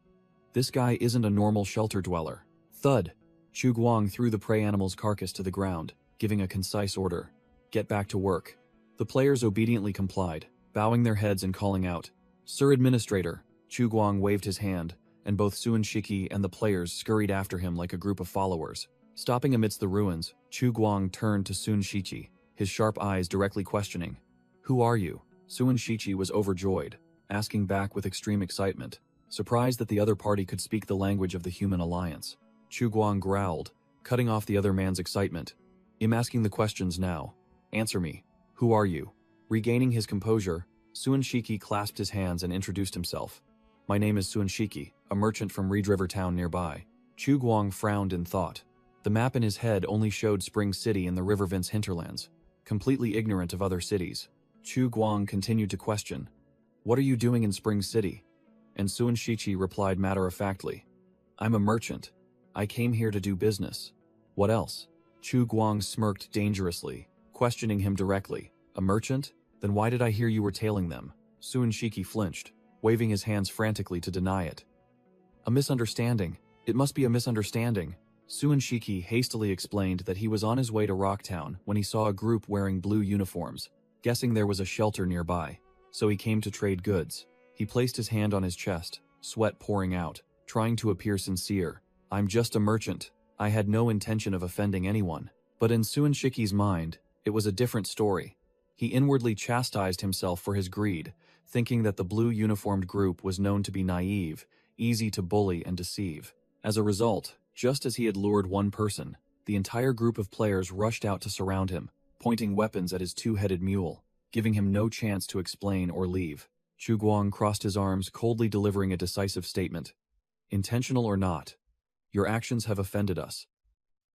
Speaker 1: This guy isn't a normal shelter dweller. Thud! Chu Guang threw the prey animal's carcass to the ground, giving a concise order. "Get back to work." The players obediently complied, bowing their heads and calling out, "Sir Administrator." Chu Guang waved his hand, and both Sunshichi and the players scurried after him like a group of followers. Stopping amidst the ruins, Chu Guang turned to Sunshichi, his sharp eyes directly questioning, "Who are you?" Sunshichi was overjoyed, asking back with extreme excitement, surprised that the other party could speak the language of the human alliance. Chu Guang growled, cutting off the other man's excitement. "I'm asking the questions now. Answer me. Who are you?" Regaining his composure, Sunshichi clasped his hands and introduced himself. "My name is Sunshichi, a merchant from Reed River Town nearby." Chu Guang frowned in thought. The map in his head only showed Spring City and the Rivervince hinterlands, completely ignorant of other cities. Chu Guang continued to question, "What are you doing in Spring City?" And Sun Shiqi replied matter-of-factly, "I'm a merchant. I came here to do business." "What else?" Chu Guang smirked dangerously, questioning him directly. "A merchant? Then why did I hear you were tailing them?" Sun Shiqi flinched, waving his hands frantically to deny it. "A misunderstanding. It must be a misunderstanding." Sun Shiqi hastily explained that he was on his way to Rocktown when he saw a group wearing blue uniforms, guessing there was a shelter nearby, so he came to trade goods. He placed his hand on his chest, sweat pouring out, trying to appear sincere. "I'm just a merchant. I had no intention of offending anyone." But in Sun Shiqi's mind, it was a different story. He inwardly chastised himself for his greed, thinking that the blue-uniformed group was known to be naive, easy to bully and deceive. As a result, just as he had lured one person, the entire group of players rushed out to surround him, pointing weapons at his two-headed mule, giving him no chance to explain or leave. Chu Guang crossed his arms, coldly delivering a decisive statement. "Intentional or not, your actions have offended us.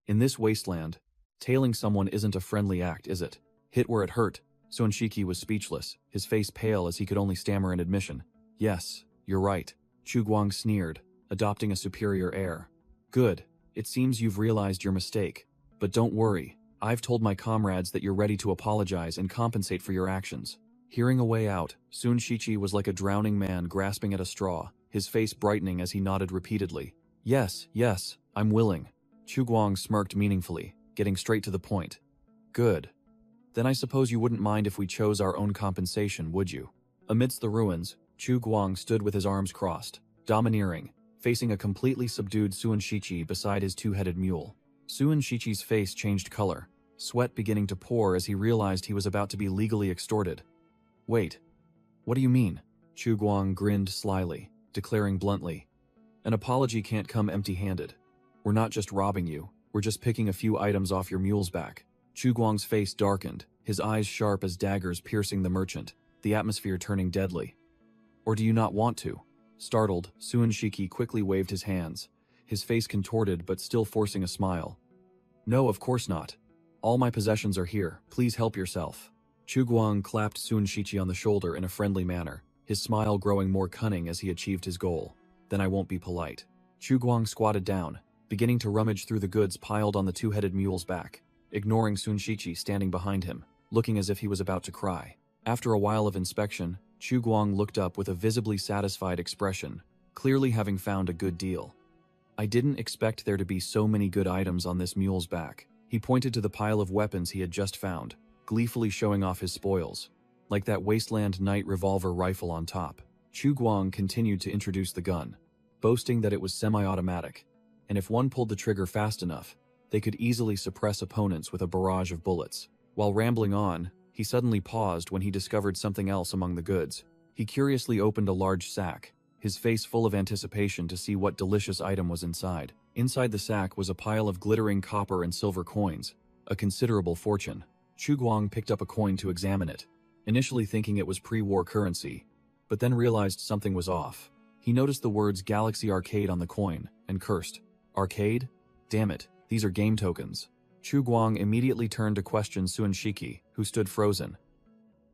Speaker 1: In this wasteland, tailing someone isn't a friendly act, is it? Hit where it hurt." Sun Shiqi was speechless, his face pale as he could only stammer an admission. "Yes, you're right." Chu Guang sneered, adopting a superior air. "Good. It seems you've realized your mistake. But don't worry, I've told my comrades that you're ready to apologize and compensate for your actions." Hearing a way out, Sun Shiqi was like a drowning man grasping at a straw, his face brightening as he nodded repeatedly. Yes, I'm willing." Chu Guang smirked meaningfully, getting straight to the point. "Good. Then I suppose you wouldn't mind if we chose our own compensation, would you?" Amidst the ruins, Chu Guang stood with his arms crossed, domineering, facing a completely subdued Sun Shiqi beside his two-headed mule. Sun Shiqi's face changed color, sweat beginning to pour as he realized he was about to be legally extorted. "Wait, what do you mean?" Chu Guang grinned slyly, declaring bluntly, "An apology can't come empty-handed. We're not just robbing you, we're just picking a few items off your mule's back." Chu Guang's face darkened, his eyes sharp as daggers piercing the merchant, the atmosphere turning deadly. "Or do you not want to?" Startled, Sun Shiqi quickly waved his hands, his face contorted but still forcing a smile. "No, of course not. All my possessions are here, please help yourself." Chu Guang clapped Sun Shiqi on the shoulder in a friendly manner, his smile growing more cunning as he achieved his goal. "Then I won't be polite." Chu Guang squatted down, beginning to rummage through the goods piled on the two-headed mule's back, ignoring Sun Shiqi standing behind him, looking as if he was about to cry. After a while of inspection, Chu Guang looked up with a visibly satisfied expression, clearly having found a good deal. "I didn't expect there to be so many good items on this mule's back." He pointed to the pile of weapons he had just found, gleefully showing off his spoils, like that Wasteland Night revolver rifle on top. Chu Guang continued to introduce the gun, boasting that it was semi-automatic, and if one pulled the trigger fast enough, they could easily suppress opponents with a barrage of bullets. While rambling on, he suddenly paused when he discovered something else among the goods. He curiously opened a large sack, his face full of anticipation to see what delicious item was inside. Inside the sack was a pile of glittering copper and silver coins, a considerable fortune. Chu Guang picked up a coin to examine it, initially thinking it was pre-war currency, but then realized something was off. He noticed the words Galaxy Arcade on the coin, and cursed. "Arcade? Damn it, these are game tokens." Chu Guang immediately turned to question Sun Shiqi, who stood frozen.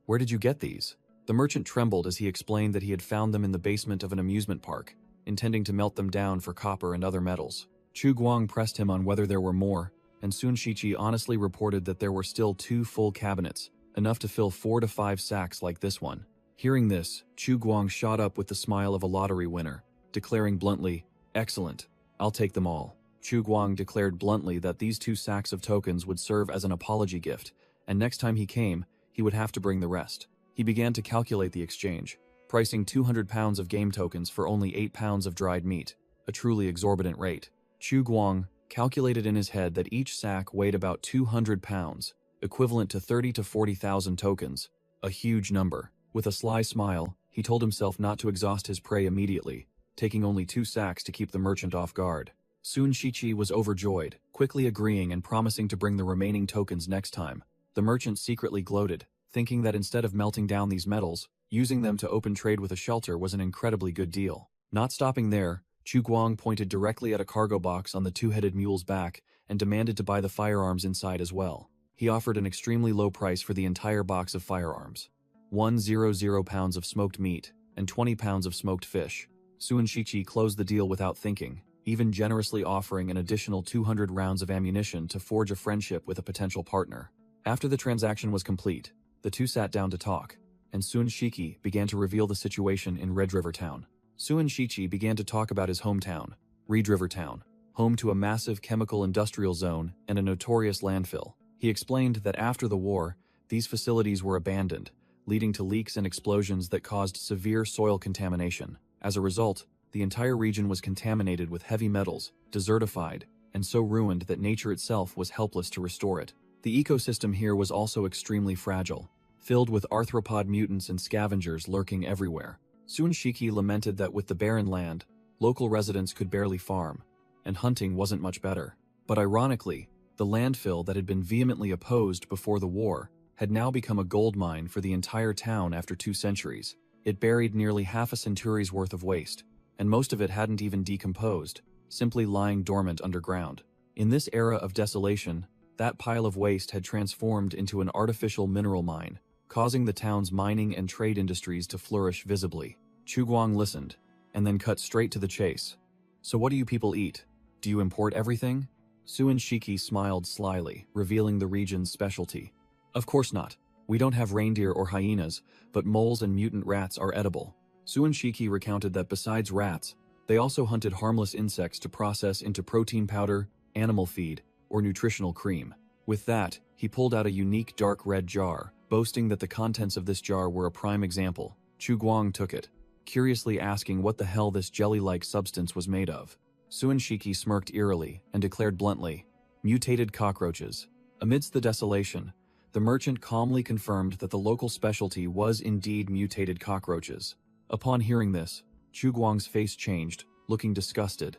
Speaker 1: "Where did you get these?" The merchant trembled as he explained that he had found them in the basement of an amusement park, intending to melt them down for copper and other metals. Chu Guang pressed him on whether there were more, and Sun Shiqi honestly reported that there were still 2 full cabinets, enough to fill 4 to 5 sacks like this one. Hearing this, Chu Guang shot up with the smile of a lottery winner, declaring bluntly, "Excellent, I'll take them all." Chu Guang declared bluntly that these 2 sacks of tokens would serve as an apology gift, and next time he came, he would have to bring the rest. He began to calculate the exchange, pricing 200 pounds of game tokens for only 8 pounds of dried meat, a truly exorbitant rate. Chu Guang calculated in his head that each sack weighed about 200 pounds, equivalent to 30 to 40,000 tokens, a huge number. With a sly smile, he told himself not to exhaust his prey immediately, taking only 2 sacks to keep the merchant off guard. Sun Shiqi was overjoyed, quickly agreeing and promising to bring the remaining tokens next time. The merchant secretly gloated, thinking that instead of melting down these metals, using them to open trade with a shelter was an incredibly good deal. Not stopping there, Chu Guang pointed directly at a cargo box on the two-headed mule's back and demanded to buy the firearms inside as well. He offered an extremely low price for the entire box of firearms. 100 pounds of smoked meat and 20 pounds of smoked fish. Sun Shiqi closed the deal without thinking, even generously offering an additional 200 rounds of ammunition to forge a friendship with a potential partner. After the transaction was complete, the two sat down to talk, and Sun Shiqi began to reveal the situation in Red River Town. Sun Shiqi began to talk about his hometown, Red River Town, home to a massive chemical industrial zone and a notorious landfill. He explained that after the war, these facilities were abandoned, leading to leaks and explosions that caused severe soil contamination. As a result, the entire region was contaminated with heavy metals, desertified, and so ruined that nature itself was helpless to restore it. The ecosystem here was also extremely fragile, filled with arthropod mutants and scavengers lurking everywhere. Sun Shiqi lamented that with the barren land, local residents could barely farm, and hunting wasn't much better. But ironically, the landfill that had been vehemently opposed before the war had now become a gold mine for the entire town after 2 centuries. It buried nearly half a century's worth of waste, and most of it hadn't even decomposed, simply lying dormant underground. In this era of desolation, that pile of waste had transformed into an artificial mineral mine, causing the town's mining and trade industries to flourish visibly. Chu Guang listened, and then cut straight to the chase. "So what do you people eat? Do you import everything?" Sun Shiqi smiled slyly, revealing the region's specialty. "Of course not. We don't have reindeer or hyenas, but moles and mutant rats are edible." Sun Shiqi recounted that besides rats, they also hunted harmless insects to process into protein powder, animal feed, or nutritional cream. With that, he pulled out a unique dark red jar, boasting that the contents of this jar were a prime example. Chu Guang took it, curiously asking what the hell this jelly-like substance was made of. Sun Shiqi smirked eerily and declared bluntly, "Mutated cockroaches." Amidst the desolation, the merchant calmly confirmed that the local specialty was indeed mutated cockroaches. Upon hearing this, Chu Guang's face changed, looking disgusted.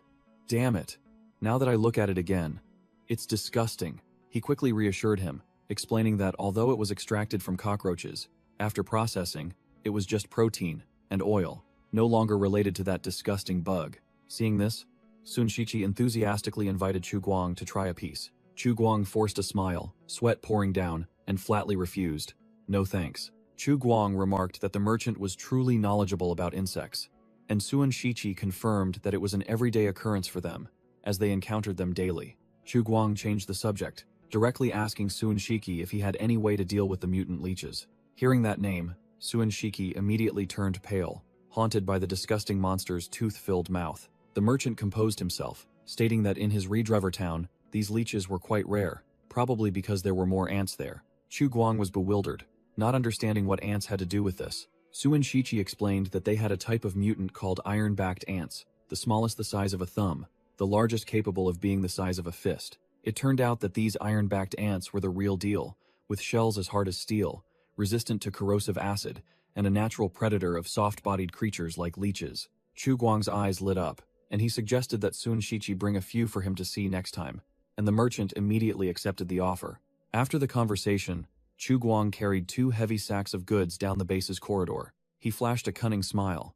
Speaker 1: "Damn it. Now that I look at it again, it's disgusting." He quickly reassured him, explaining that although it was extracted from cockroaches, after processing, it was just protein and oil, no longer related to that disgusting bug. Seeing this, Sun Shiqi enthusiastically invited Chu Guang to try a piece. Chu Guang forced a smile, sweat pouring down, and flatly refused. "No thanks." Chu Guang remarked that the merchant was truly knowledgeable about insects, and Sun Shiqi confirmed that it was an everyday occurrence for them, as they encountered them daily. Chu Guang changed the subject, directly asking Sun Shiqi if he had any way to deal with the mutant leeches. Hearing that name, Sun Shiqi immediately turned pale, haunted by the disgusting monster's tooth-filled mouth. The merchant composed himself, stating that in his Red River town, these leeches were quite rare, probably because there were more ants there. Chu Guang was bewildered, not understanding what ants had to do with this. Sun Shiqi explained that they had a type of mutant called iron-backed ants, the smallest the size of a thumb, the largest capable of being the size of a fist. It turned out that these iron-backed ants were the real deal, with shells as hard as steel, resistant to corrosive acid, and a natural predator of soft-bodied creatures like leeches. Chu Guang's eyes lit up, and he suggested that Sun Shiqi bring a few for him to see next time, and the merchant immediately accepted the offer. After the conversation, Chu Guang carried 2 heavy sacks of goods down the base's corridor. He flashed a cunning smile,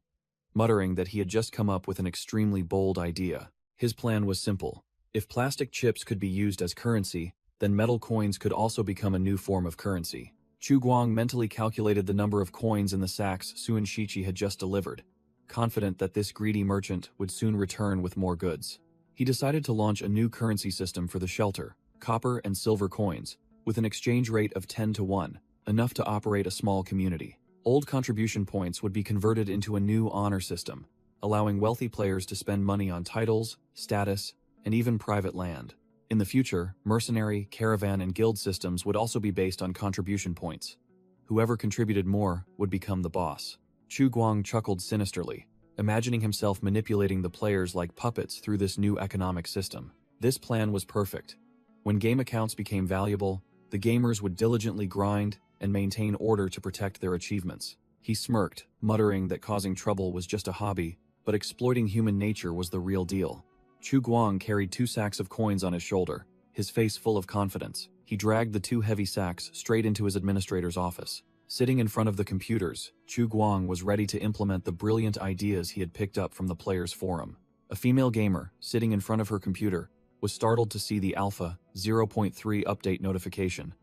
Speaker 1: muttering that he had just come up with an extremely bold idea. His plan was simple. If plastic chips could be used as currency, then metal coins could also become a new form of currency. Chu Guang mentally calculated the number of coins in the sacks Sun Shiqi had just delivered, confident that this greedy merchant would soon return with more goods. He decided to launch a new currency system for the shelter, copper and silver coins, with an exchange rate of 10-to-1, enough to operate a small community. Old contribution points would be converted into a new honor system, allowing wealthy players to spend money on titles, status, and even private land. In the future, mercenary, caravan, and guild systems would also be based on contribution points. Whoever contributed more would become the boss. Chu Guang chuckled sinisterly, imagining himself manipulating the players like puppets through this new economic system. This plan was perfect. When game accounts became valuable, the gamers would diligently grind and maintain order to protect their achievements. He smirked, muttering that causing trouble was just a hobby, but exploiting human nature was the real deal. Chu Guang carried 2 sacks of coins on his shoulder, his face full of confidence. He dragged the 2 heavy sacks straight into his administrator's office. Sitting in front of the computers, Chu Guang was ready to implement the brilliant ideas he had picked up from the players' forum. A female gamer, sitting in front of her computer, was startled to see the Alpha 0.3 update notification,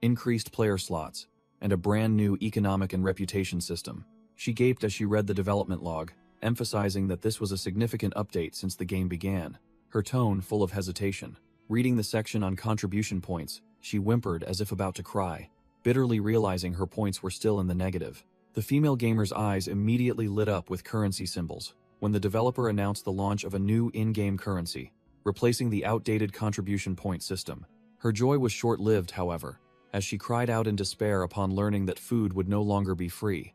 Speaker 1: increased player slots, and a brand new economic and reputation system. She gaped as she read the development log, emphasizing that this was a significant update since the game began, her tone full of hesitation. Reading the section on contribution points, she whimpered as if about to cry, bitterly realizing her points were still in the negative. The female gamer's eyes immediately lit up with currency symbols when the developer announced the launch of a new in-game currency, replacing the outdated contribution point system. Her joy was short-lived, however, as she cried out in despair upon learning that food would no longer be free.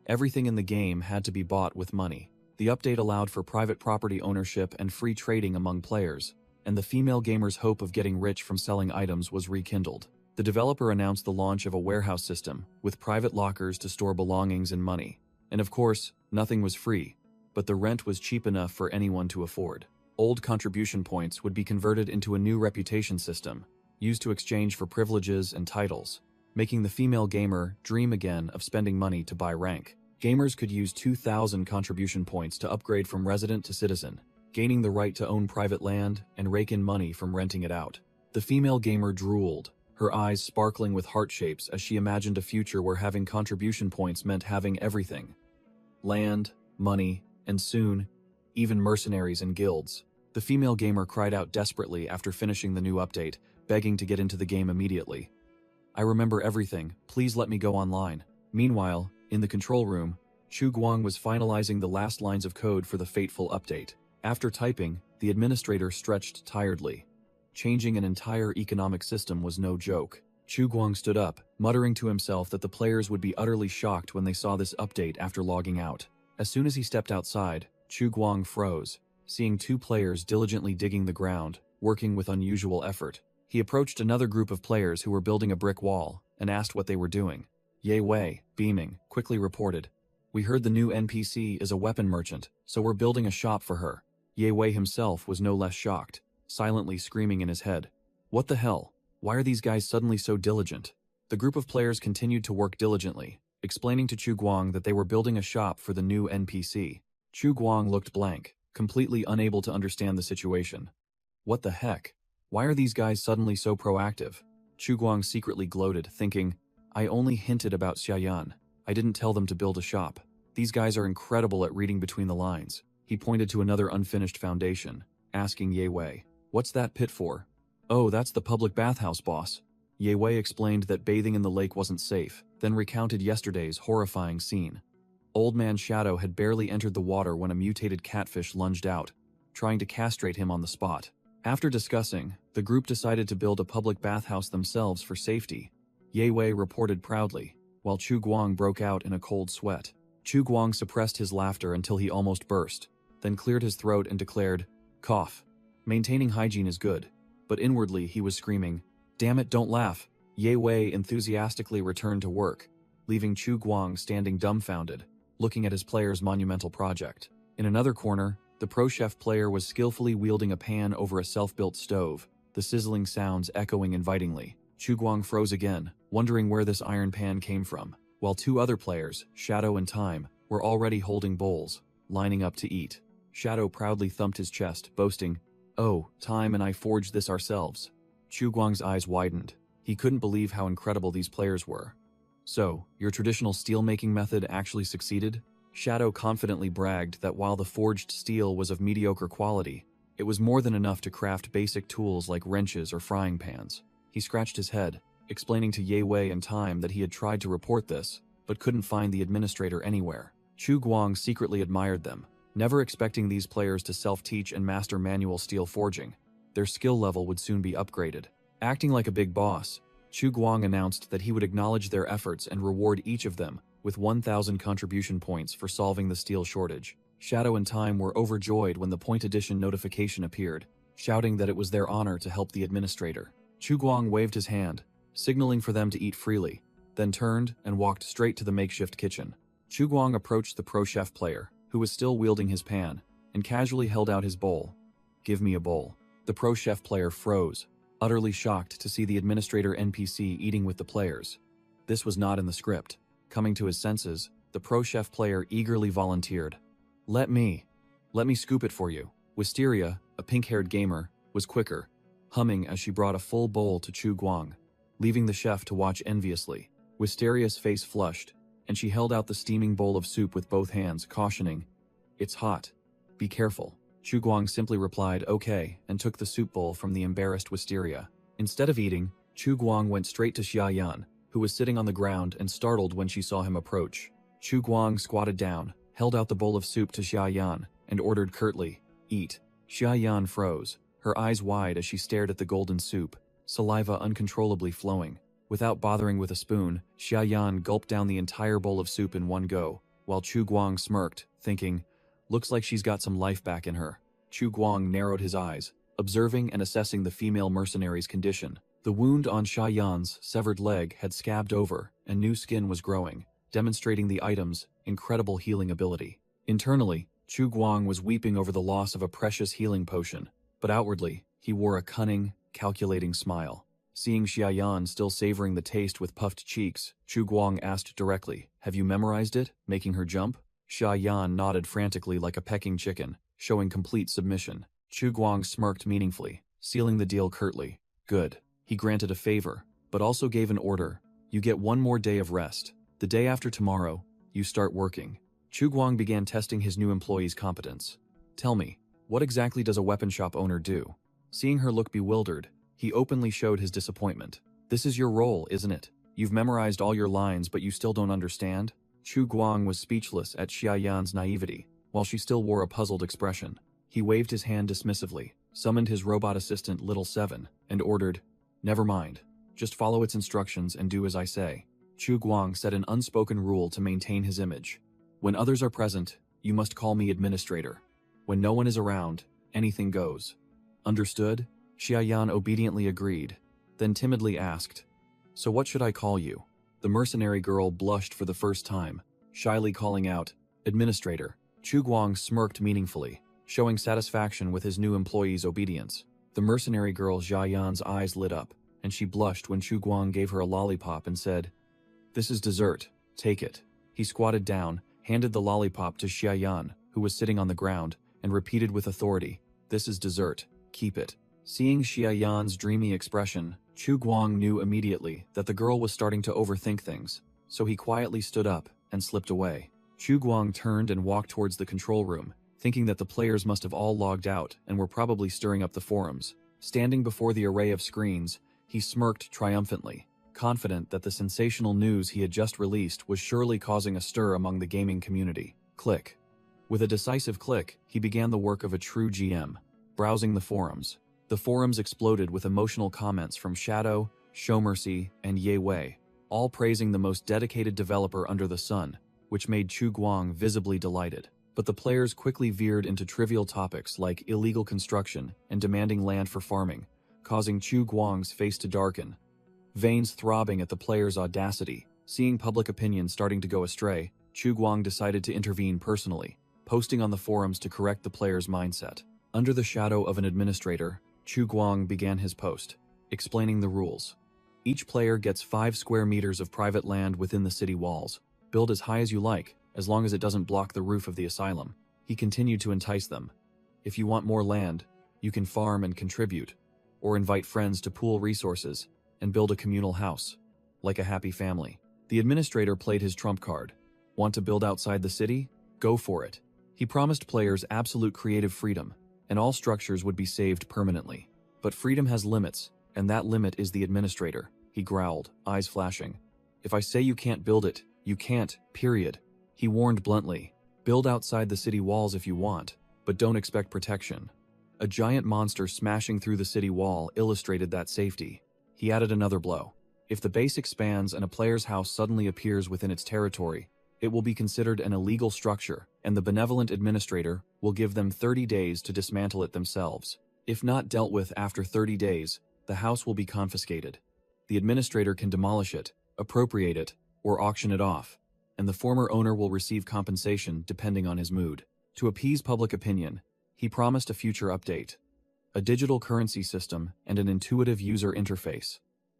Speaker 1: Everything in the game had to be bought with money. The update allowed for private property ownership and free trading among players, and the female gamer's hope of getting rich from selling items was rekindled. The developer announced the launch of a warehouse system with private lockers to store belongings and money. And of course, nothing was free, but the rent was cheap enough for anyone to afford. Old contribution points would be converted into a new reputation system, used to exchange for privileges and titles, making the female gamer dream again of spending money to buy rank. Gamers could use 2,000 contribution points to upgrade from resident to citizen, gaining the right to own private land and rake in money from renting it out. The female gamer drooled, her eyes sparkling with heart shapes as she imagined a future where having contribution points meant having everything: land, money, and soon, even mercenaries and guilds. The female gamer cried out desperately after finishing the new update, begging to get into the game immediately. "I remember everything, please let me go online." Meanwhile, in the control room, Chu Guang was finalizing the last lines of code for the fateful update. After typing, the administrator stretched tiredly. Changing an entire economic system was no joke. Chu Guang stood up, muttering to himself that the players would be utterly shocked when they saw this update after logging out. As soon as he stepped outside, Chu Guang froze, seeing two players diligently digging the ground, working with unusual effort. He approached another group of players who were building a brick wall and asked what they were doing. Ye Wei, beaming, quickly reported, "We heard the new NPC is a weapon merchant, so we're building a shop for her." Ye Wei himself was no less shocked, silently screaming in his head, "What the hell? Why are these guys suddenly so diligent?" The group of players continued to work diligently, explaining to Chu Guang that they were building a shop for the new NPC. Chu Guang looked blank, completely unable to understand the situation. What the heck? Why are these guys suddenly so proactive? Chu Guang secretly gloated, thinking, "I only hinted about Xiaoyan. I didn't tell them to build a shop. These guys are incredible at reading between the lines." He pointed to another unfinished foundation, asking Ye Wei, "What's that pit for?" "Oh, that's the public bathhouse, boss." Ye Wei explained that bathing in the lake wasn't safe, then recounted yesterday's horrifying scene. Old Man Shadow had barely entered the water when a mutated catfish lunged out, trying to castrate him on the spot. After discussing, the group decided to build a public bathhouse themselves for safety. Ye Wei reported proudly, while Chu Guang broke out in a cold sweat. Chu Guang suppressed his laughter until he almost burst, then cleared his throat and declared, "Cough. Maintaining hygiene is good." But inwardly he was screaming, "Damn it, don't laugh." Ye Wei enthusiastically returned to work, leaving Chu Guang standing dumbfounded, looking at his player's monumental project. In another corner, the pro chef player was skillfully wielding a pan over a self-built stove, the sizzling sounds echoing invitingly. Chu Guang froze again, wondering where this iron pan came from, while two other players, Shadow and Time, were already holding bowls, lining up to eat. Shadow proudly thumped his chest, boasting, "Oh, Time and I forged this ourselves." Chu Guang's eyes widened. He couldn't believe how incredible these players were. "So, your traditional steel-making method actually succeeded?" Shadow confidently bragged that while the forged steel was of mediocre quality, it was more than enough to craft basic tools like wrenches or frying pans. He scratched his head, explaining to Ye Wei and Time that he had tried to report this, but couldn't find the administrator anywhere. Chu Guang secretly admired them, never expecting these players to self-teach and master manual steel forging. Their skill level would soon be upgraded. Acting like a big boss, Chu Guang announced that he would acknowledge their efforts and reward each of them with 1,000 contribution points for solving the steel shortage. Shadow and Time were overjoyed when the point addition notification appeared, shouting that it was their honor to help the administrator. Chu Guang waved his hand, signaling for them to eat freely, then turned and walked straight to the makeshift kitchen. Chu Guang approached the pro chef player, who was still wielding his pan, and casually held out his bowl. "Give me a bowl." The pro chef player froze, utterly shocked to see the administrator NPC eating with the players. This was not in the script. Coming to his senses, the pro chef player eagerly volunteered. Let me scoop it for you." Wisteria, a pink-haired gamer, was quicker, humming as she brought a full bowl to Chu Guang, leaving the chef to watch enviously. Wisteria's face flushed, and she held out the steaming bowl of soup with both hands, cautioning, "It's hot. Be careful." Chu Guang simply replied, "Okay," and took the soup bowl from the embarrassed Wisteria. Instead of eating, Chu Guang went straight to Xia Yan, who was sitting on the ground and startled when she saw him approach. Chu Guang squatted down, held out the bowl of soup to Xia Yan, and ordered curtly, "Eat." Xia Yan froze, her eyes wide as she stared at the golden soup, saliva uncontrollably flowing. Without bothering with a spoon, Xia Yan gulped down the entire bowl of soup in one go, while Chu Guang smirked, thinking, "Looks like she's got some life back in her." Chu Guang narrowed his eyes, observing and assessing the female mercenary's condition. The wound on Xia Yan's severed leg had scabbed over, and new skin was growing, demonstrating the item's incredible healing ability. Internally, Chu Guang was weeping over the loss of a precious healing potion, but outwardly, he wore a cunning, calculating smile. Seeing Xia Yan still savoring the taste with puffed cheeks, Chu Guang asked directly, "Have you memorized it?" making her jump. Xia Yan nodded frantically like a pecking chicken, showing complete submission. Chu Guang smirked meaningfully, sealing the deal curtly. Good. He granted a favor, but also gave an order. "You get one more day of rest. The day after tomorrow, you start working." Chu Guang began testing his new employee's competence. "Tell me, what exactly does a weapon shop owner do?" Seeing her look bewildered, he openly showed his disappointment. "This is your role, isn't it? You've memorized all your lines but you still don't understand?" Chu Guang was speechless at Xia Yan's naivety, while she still wore a puzzled expression. He waved his hand dismissively, summoned his robot assistant Little Seven, and ordered, "Never mind. Just follow its instructions and do as I say." Chu Guang set an unspoken rule to maintain his image. "When others are present, you must call me administrator. When no one is around, anything goes." "Understood?" Xia Yan obediently agreed, then timidly asked, "So what should I call you?" The mercenary girl blushed for the first time, shyly calling out, "Administrator." Chu Guang smirked meaningfully, showing satisfaction with his new employee's obedience. The mercenary girl Xia Yan's eyes lit up, and she blushed when Chu Guang gave her a lollipop and said, "This is dessert. Take it." He squatted down, handed the lollipop to Xia Yan, who was sitting on the ground, and repeated with authority, "This is dessert. Keep it." Seeing Xia Yan's dreamy expression, Chu Guang knew immediately that the girl was starting to overthink things, so he quietly stood up and slipped away. Chu Guang turned and walked towards the control room, thinking that the players must have all logged out and were probably stirring up the forums. Standing before the array of screens, he smirked triumphantly, confident that the sensational news he had just released was surely causing a stir among the gaming community. Click. With a decisive click, he began the work of a true GM, browsing the forums. The forums exploded with emotional comments from Shadow, Showmercy, and Ye Wei, all praising the most dedicated developer under the sun, which made Chu Guang visibly delighted. But the players quickly veered into trivial topics like illegal construction and demanding land for farming, causing Chu Guang's face to darken. Veins throbbing at the players' audacity, seeing public opinion starting to go astray, Chu Guang decided to intervene personally, posting on the forums to correct the players' mindset. Under the shadow of an administrator, Chu Guang began his post, explaining the rules. Each player gets 5 square meters of private land within the city walls. Build as high as you like, as long as it doesn't block the roof of the asylum. He continued to entice them. If you want more land, you can farm and contribute, or invite friends to pool resources and build a communal house, like a happy family. The administrator played his trump card. Want to build outside the city? Go for it. He promised players absolute creative freedom, and all structures would be saved permanently. But freedom has limits, and that limit is the administrator, he growled, eyes flashing. If I say you can't build it, you can't, period. He warned bluntly, build outside the city walls if you want, but don't expect protection. A giant monster smashing through the city wall illustrated that safety. He added another blow. If the base expands and a player's house suddenly appears within its territory, it will be considered an illegal structure, and the benevolent administrator will give them 30 days to dismantle it themselves. If not dealt with after 30 days, the house will be confiscated. The administrator can demolish it, appropriate it, or auction it off, and the former owner will receive compensation depending on his mood. To appease public opinion, he promised a future update, a digital currency system, and an intuitive user interface,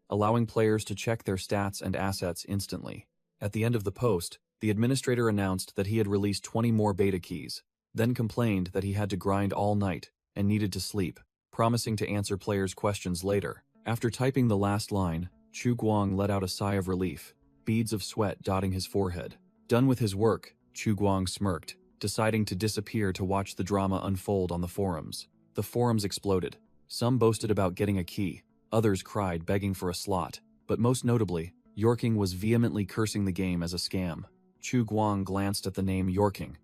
Speaker 1: allowing players to check their stats and assets instantly. At the end of the post, the administrator announced that he had released 20 more beta keys. then complained that he had to grind all night and needed to sleep, promising to answer players' questions later. After typing the last line, Chu Guang let out a sigh of relief, beads of sweat dotting his forehead. Done with his work, Chu Guang smirked, deciding to disappear to watch the drama unfold on the forums. The forums exploded. Some boasted about getting a key, others cried begging for a slot, but most notably, Yorking was vehemently cursing the game as a scam. Chu Guang glanced at the name Yorking.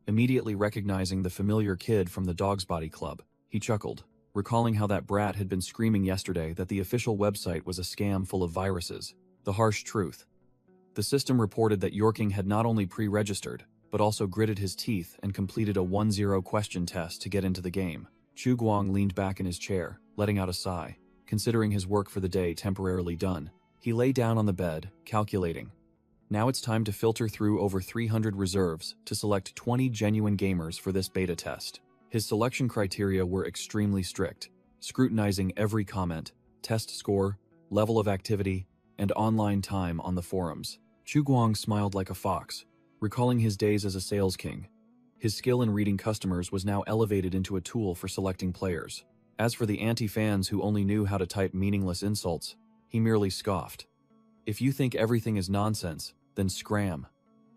Speaker 1: Immediately recognizing the familiar kid from the Dog's Body Club, he chuckled, recalling how that brat had been screaming yesterday that the official website was a scam full of viruses. The harsh truth. The system reported that Yorking had not only pre-registered, but also gritted his teeth and completed a 1-0 question test to get into the game. Chu Guang leaned back in his chair, letting out a sigh, considering his work for the day temporarily done. He lay down on the bed, calculating. Now it's time to filter through over 300 reserves to select 20 genuine gamers for this beta test. His selection criteria were extremely strict, scrutinizing every comment, test score, level of activity, and online time on the forums. Chu Guang smiled like a fox, recalling his days as a sales king. His skill in reading customers was now elevated into a tool for selecting players. As for the anti-fans who only knew how to type meaningless insults, he merely scoffed. If you think everything is nonsense, then scram.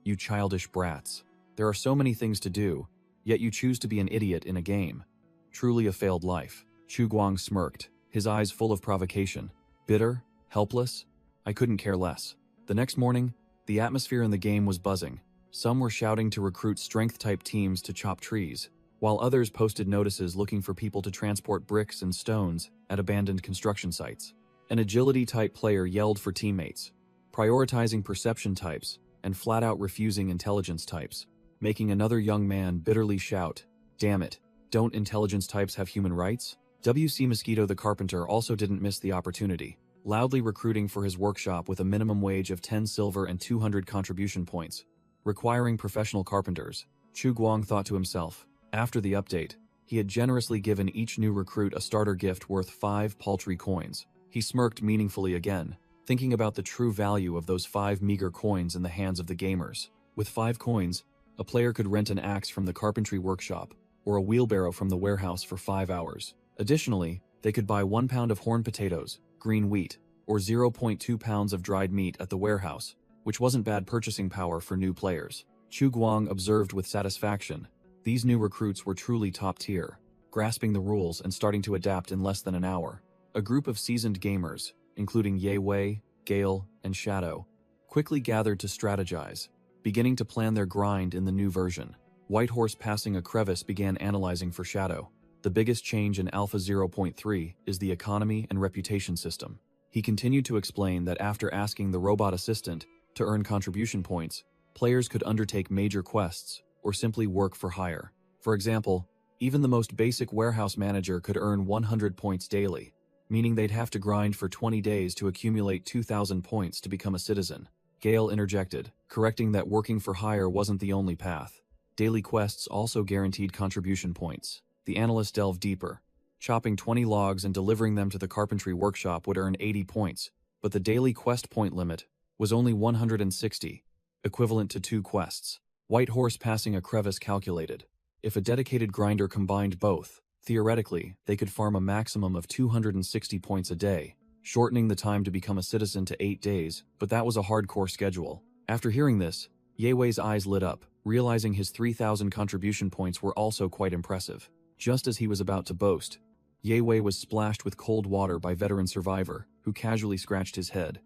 Speaker 1: You childish brats. There are so many things to do, yet you choose to be an idiot in a game. Truly a failed life. Chu Guang smirked, his eyes full of provocation. Bitter? Helpless? I couldn't care less. The next morning, the atmosphere in the game was buzzing. Some were shouting to recruit strength-type teams to chop trees, while others posted notices looking for people to transport bricks and stones at abandoned construction sites. An agility-type player yelled for teammates, prioritizing perception types and flat-out refusing intelligence types, making another young man bitterly shout, "Damn it, don't intelligence types have human rights?" WC Mosquito the carpenter also didn't miss the opportunity, loudly recruiting for his workshop with a minimum wage of 10 silver and 200 contribution points, requiring professional carpenters. Chu Guang thought to himself, after the update, he had generously given each new recruit a starter gift worth 5 paltry coins. He smirked meaningfully again, thinking about the true value of those 5 meager coins in the hands of the gamers. With 5 coins, a player could rent an axe from the carpentry workshop or a wheelbarrow from the warehouse for 5 hours. Additionally, they could buy 1 pound of horn potatoes, green wheat, or 0.2 pounds of dried meat at the warehouse, which wasn't bad purchasing power for new players. Chu Guang observed with satisfaction. These new recruits were truly top tier, grasping the rules and starting to adapt in less than an hour. A group of seasoned gamers, including Ye Wei, Gale, and Shadow, quickly gathered to strategize, beginning to plan their grind in the new version. Whitehorse passing a crevice began analyzing for Shadow. The biggest change in Alpha 0.3 is the economy and reputation system. He continued to explain that after asking the robot assistant to earn contribution points, players could undertake major quests or simply work for hire. For example, even the most basic warehouse manager could earn 100 points daily, meaning they'd have to grind for 20 days to accumulate 2,000 points to become a citizen. Gale interjected, correcting that working for hire wasn't the only path. Daily quests also guaranteed contribution points. The analyst delved deeper. Chopping 20 logs and delivering them to the carpentry workshop would earn 80 points, but the daily quest point limit was only 160, equivalent to 2 quests. Whitehorse passing a crevice calculated. If a dedicated grinder combined both, theoretically, they could farm a maximum of 260 points a day, shortening the time to become a citizen to 8 days, but that was a hardcore schedule. After hearing this, Ye Wei's eyes lit up, realizing his 3,000 contribution points were also quite impressive. Just as he was about to boast, Ye Wei was splashed with cold water by veteran survivor, who casually scratched his head.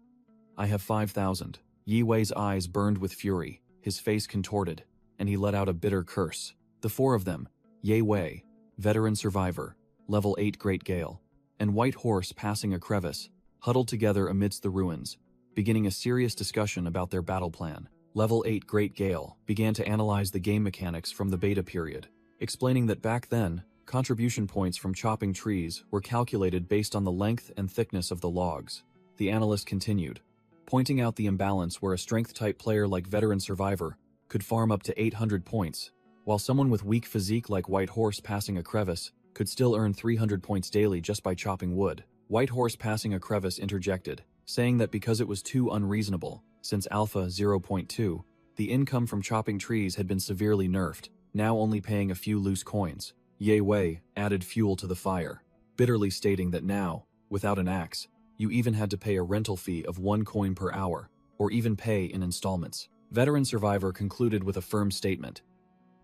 Speaker 1: "I have 5,000. Ye Wei's eyes burned with fury, his face contorted, and he let out a bitter curse. The 4 of them, Ye Wei, veteran survivor, level 8 Great Gale, and Whitehorse passing a crevice, huddled together amidst the ruins, beginning a serious discussion about their battle plan. Level 8 Great Gale began to analyze the game mechanics from the beta period, explaining that back then, contribution points from chopping trees were calculated based on the length and thickness of the logs. The analyst continued, pointing out the imbalance where a strength-type player like Veteran Survivor could farm up to 800 points, while someone with weak physique like Whitehorse passing a crevice could still earn 300 points daily just by chopping wood. Whitehorse passing a crevice interjected, saying that because it was too unreasonable, since Alpha 0.2, the income from chopping trees had been severely nerfed, now only paying a few loose coins. Ye Wei added fuel to the fire, bitterly stating that now, without an axe, you even had to pay a rental fee of 1 coin per hour, or even pay in installments. Veteran Survivor concluded with a firm statement.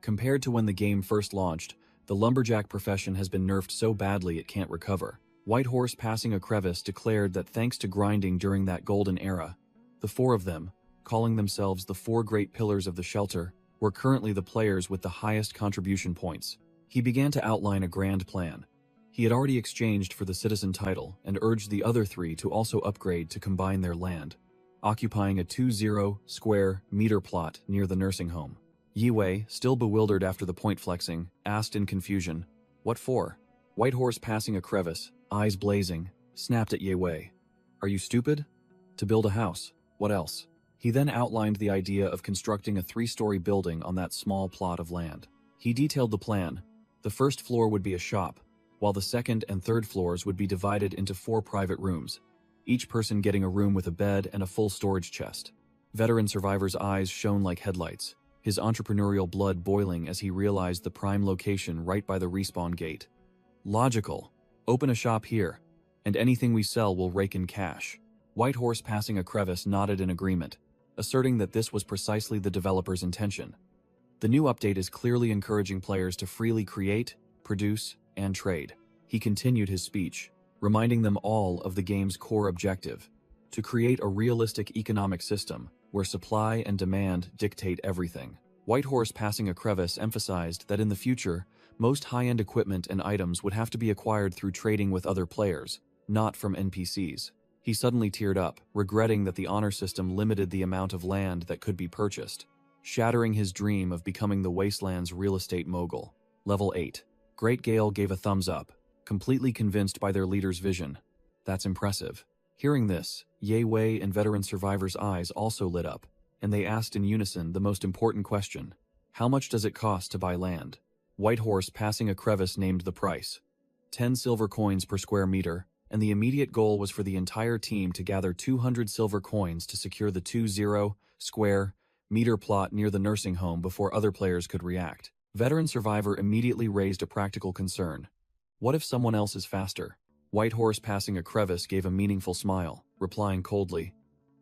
Speaker 1: Compared to when the game first launched, the lumberjack profession has been nerfed so badly it can't recover. White Horse Passing a Crevice declared that thanks to grinding during that golden era, the 4 of them, calling themselves the 4 great pillars of the shelter, were currently the players with the highest contribution points. He began to outline a grand plan. He had already exchanged for the citizen title and urged the other 3 to also upgrade to combine their land, occupying a 20 square meter plot near the nursing home. Yi Wei, still bewildered after the point flexing, asked in confusion, "What for?" White Horse Passing a Crevice, eyes blazing, snapped at Yi Wei. "Are you stupid? To build a house. What else?" He then outlined the idea of constructing a 3-story building on that small plot of land. He detailed the plan. The first floor would be a shop, while the second and third floors would be divided into 4 private rooms, each person getting a room with a bed and a full storage chest. Veteran Survivor's eyes shone like headlights, his entrepreneurial blood boiling as he realized the prime location right by the respawn gate. Logical. Open a shop here, and anything we sell will rake in cash. White Horse Passing a Crevice nodded in agreement, asserting that this was precisely the developer's intention. The new update is clearly encouraging players to freely create, produce, and trade. He continued his speech, reminding them all of the game's core objective: to create a realistic economic system where supply and demand dictate everything. White Horse Passing a Crevice emphasized that in the future, most high-end equipment and items would have to be acquired through trading with other players, not from NPCs. He suddenly teared up, regretting that the honor system limited the amount of land that could be purchased, shattering his dream of becoming the Wasteland's real estate mogul. Level 8. Great Gale gave a thumbs up, completely convinced by their leader's vision. That's impressive. Hearing this, Ye Wei and Veteran Survivor's eyes also lit up, and they asked in unison the most important question: how much does it cost to buy land? White Horse Passing a Crevice named the price: 10 silver coins per square meter, and the immediate goal was for the entire team to gather 200 silver coins to secure the 20 square meter plot near the nursing home before other players could react. Veteran Survivor immediately raised a practical concern. What if someone else is faster? White Horse Passing a Crevice gave a meaningful smile, replying coldly,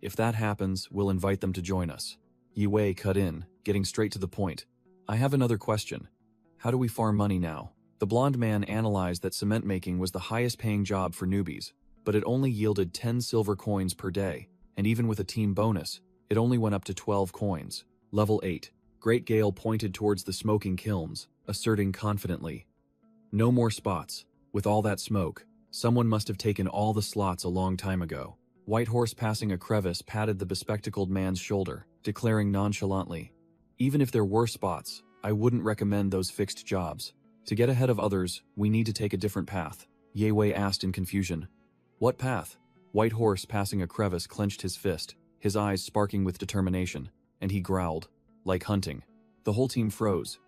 Speaker 1: "If that happens, we'll invite them to join us." Yi Wei cut in, getting straight to the point. "I have another question. How do we farm money now?" The blonde man analyzed that cement making was the highest paying job for newbies, but it only yielded 10 silver coins per day, and even with a team bonus, it only went up to 12 coins. Level 8. Great Gale pointed towards the smoking kilns, asserting confidently, "No more spots. With all that smoke, someone must have taken all the slots a long time ago." White Horse Passing a Crevice patted the bespectacled man's shoulder, declaring nonchalantly, "Even if there were spots, I wouldn't recommend those fixed jobs. To get ahead of others, we need to take a different path." Ye Wei asked in confusion. "What path?" White Horse Passing a Crevice clenched his fist, his eyes sparking with determination, and he growled, "Like hunting." The whole team froze.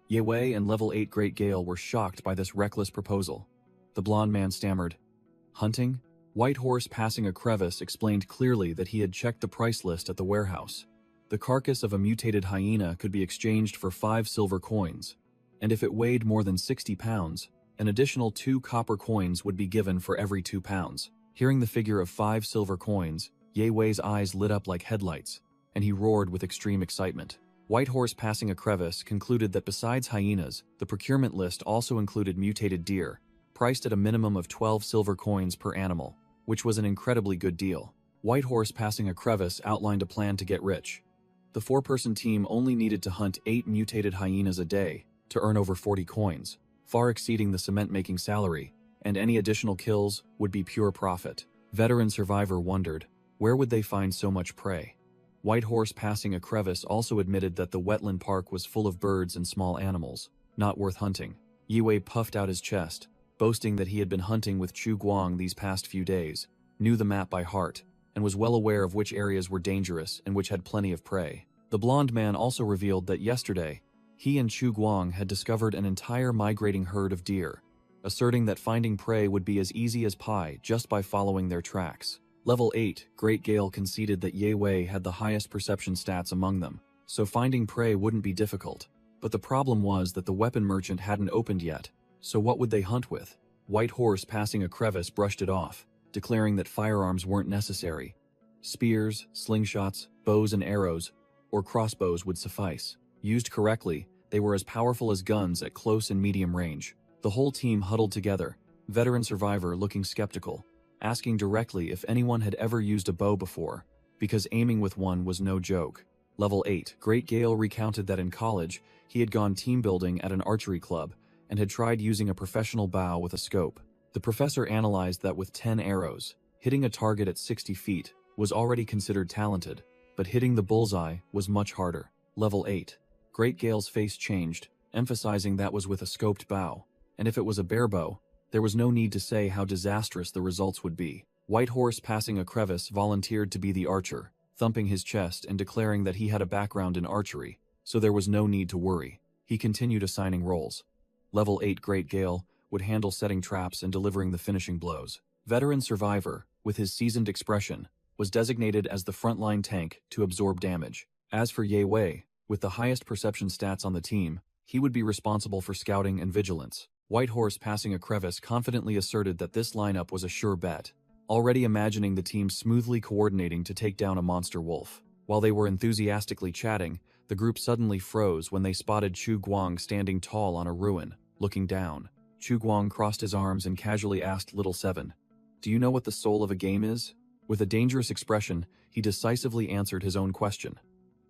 Speaker 1: Ye Wei and Level 8 Great Gale were shocked by this reckless proposal. The blonde man stammered, "Hunting?" White Horse Passing a Crevice explained clearly that he had checked the price list at the warehouse. The carcass of a mutated hyena could be exchanged for 5 silver coins, and if it weighed more than 60 pounds, an additional 2 copper coins would be given for every 2 pounds. Hearing the figure of 5 silver coins, Ye Wei's eyes lit up like headlights, and he roared with extreme excitement. White Horse Passing a Crevice concluded that besides hyenas, the procurement list also included mutated deer, priced at a minimum of 12 silver coins per animal, which was an incredibly good deal. White Horse Passing a Crevice outlined a plan to get rich. The 4-person team only needed to hunt 8 mutated hyenas a day to earn over 40 coins, far exceeding the cement-making salary, and any additional kills would be pure profit. Veteran Survivor wondered, where would they find so much prey? White Horse Passing a Crevice also admitted that the wetland park was full of birds and small animals, not worth hunting. Yi Wei puffed out his chest, boasting that he had been hunting with Chu Guang these past few days, knew the map by heart, and was well aware of which areas were dangerous and which had plenty of prey. The blonde man also revealed that yesterday, he and Chu Guang had discovered an entire migrating herd of deer, asserting that finding prey would be as easy as pie just by following their tracks. Level 8, Great Gale conceded that Ye Wei had the highest perception stats among them, so finding prey wouldn't be difficult. But the problem was that the weapon merchant hadn't opened yet, so what would they hunt with? White Horse, passing a crevice, brushed it off, declaring that firearms weren't necessary. Spears, slingshots, bows and arrows, or crossbows would suffice. Used correctly, they were as powerful as guns at close and medium range. The whole team huddled together, veteran survivor looking skeptical, asking directly if anyone had ever used a bow before, because aiming with one was no joke. Level 8, Great Gale recounted that in college, he had gone team building at an archery club and had tried using a professional bow with a scope. The professor analyzed that with 10 arrows, hitting a target at 60 feet was already considered talented, but hitting the bullseye was much harder. Level 8, Great Gale's face changed, emphasizing that was with a scoped bow, and if it was a bare bow, there was no need to say how disastrous the results would be. White Horse, passing a crevice, volunteered to be the archer, thumping his chest and declaring that he had a background in archery, so there was no need to worry. He continued assigning roles. Level 8 Great Gale would handle setting traps and delivering the finishing blows. Veteran Survivor, with his seasoned expression, was designated as the frontline tank to absorb damage. As for Ye Wei, with the highest perception stats on the team, he would be responsible for scouting and vigilance. White Horse, passing a crevice, confidently asserted that this lineup was a sure bet, already imagining the team smoothly coordinating to take down a monster wolf. While they were enthusiastically chatting, the group suddenly froze when they spotted Chu Guang standing tall on a ruin, looking down. Chu Guang crossed his arms and casually asked Little Seven, "Do you know what the soul of a game is?" With a dangerous expression, he decisively answered his own question.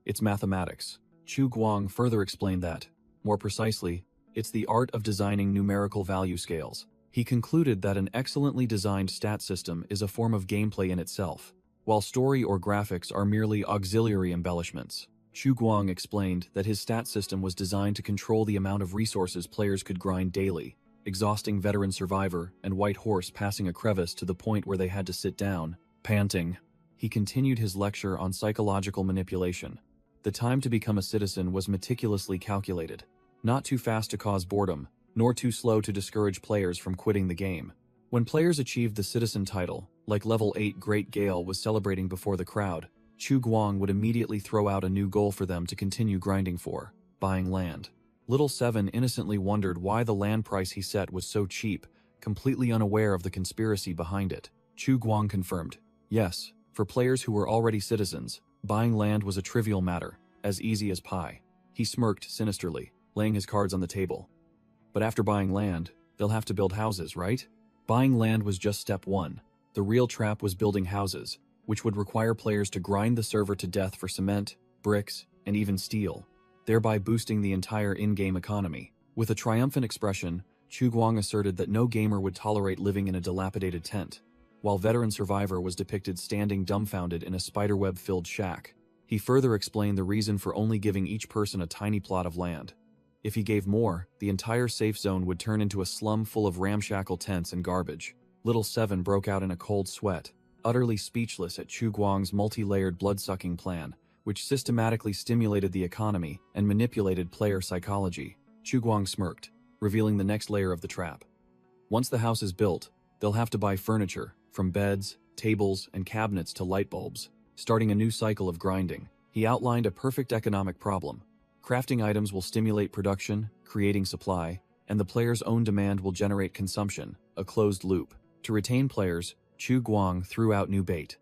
Speaker 1: "It's mathematics." Chu Guang further explained that, more precisely, it's the art of designing numerical value scales. He concluded that an excellently designed stat system is a form of gameplay in itself, while story or graphics are merely auxiliary embellishments. Chu Guang explained that his stat system was designed to control the amount of resources players could grind daily, exhausting Veteran Survivor and White Horse, passing a crevice to the point where they had to sit down, panting. He continued his lecture on psychological manipulation. The time to become a citizen was meticulously calculated, not too fast to cause boredom, nor too slow to discourage players from quitting the game. When players achieved the citizen title, like Level 8 Great Gale was celebrating before the crowd, Chu Guang would immediately throw out a new goal for them to continue grinding for: buying land. Little Seven innocently wondered why the land price he set was so cheap, completely unaware of the conspiracy behind it. Chu Guang confirmed, yes, for players who were already citizens, buying land was a trivial matter, as easy as pie. He smirked sinisterly, laying his cards on the table. But after buying land, they'll have to build houses, right? Buying land was just step one. The real trap was building houses, which would require players to grind the server to death for cement, bricks, and even steel, thereby boosting the entire in-game economy. With a triumphant expression, Chu Guang asserted that no gamer would tolerate living in a dilapidated tent, while Veteran Survivor was depicted standing dumbfounded in a spiderweb-filled shack. He further explained the reason for only giving each person a tiny plot of land. If he gave more, the entire safe zone would turn into a slum full of ramshackle tents and garbage. Little Seven broke out in a cold sweat, utterly speechless at Chu Guang's multi-layered blood-sucking plan, which systematically stimulated the economy and manipulated player psychology. Chu Guang smirked, revealing the next layer of the trap. Once the house is built, they'll have to buy furniture, from beds, tables, and cabinets to light bulbs, starting a new cycle of grinding. He outlined a perfect economic problem. Crafting items will stimulate production, creating supply, and the player's own demand will generate consumption, a closed loop. To retain players, Chu Guang threw out new bait.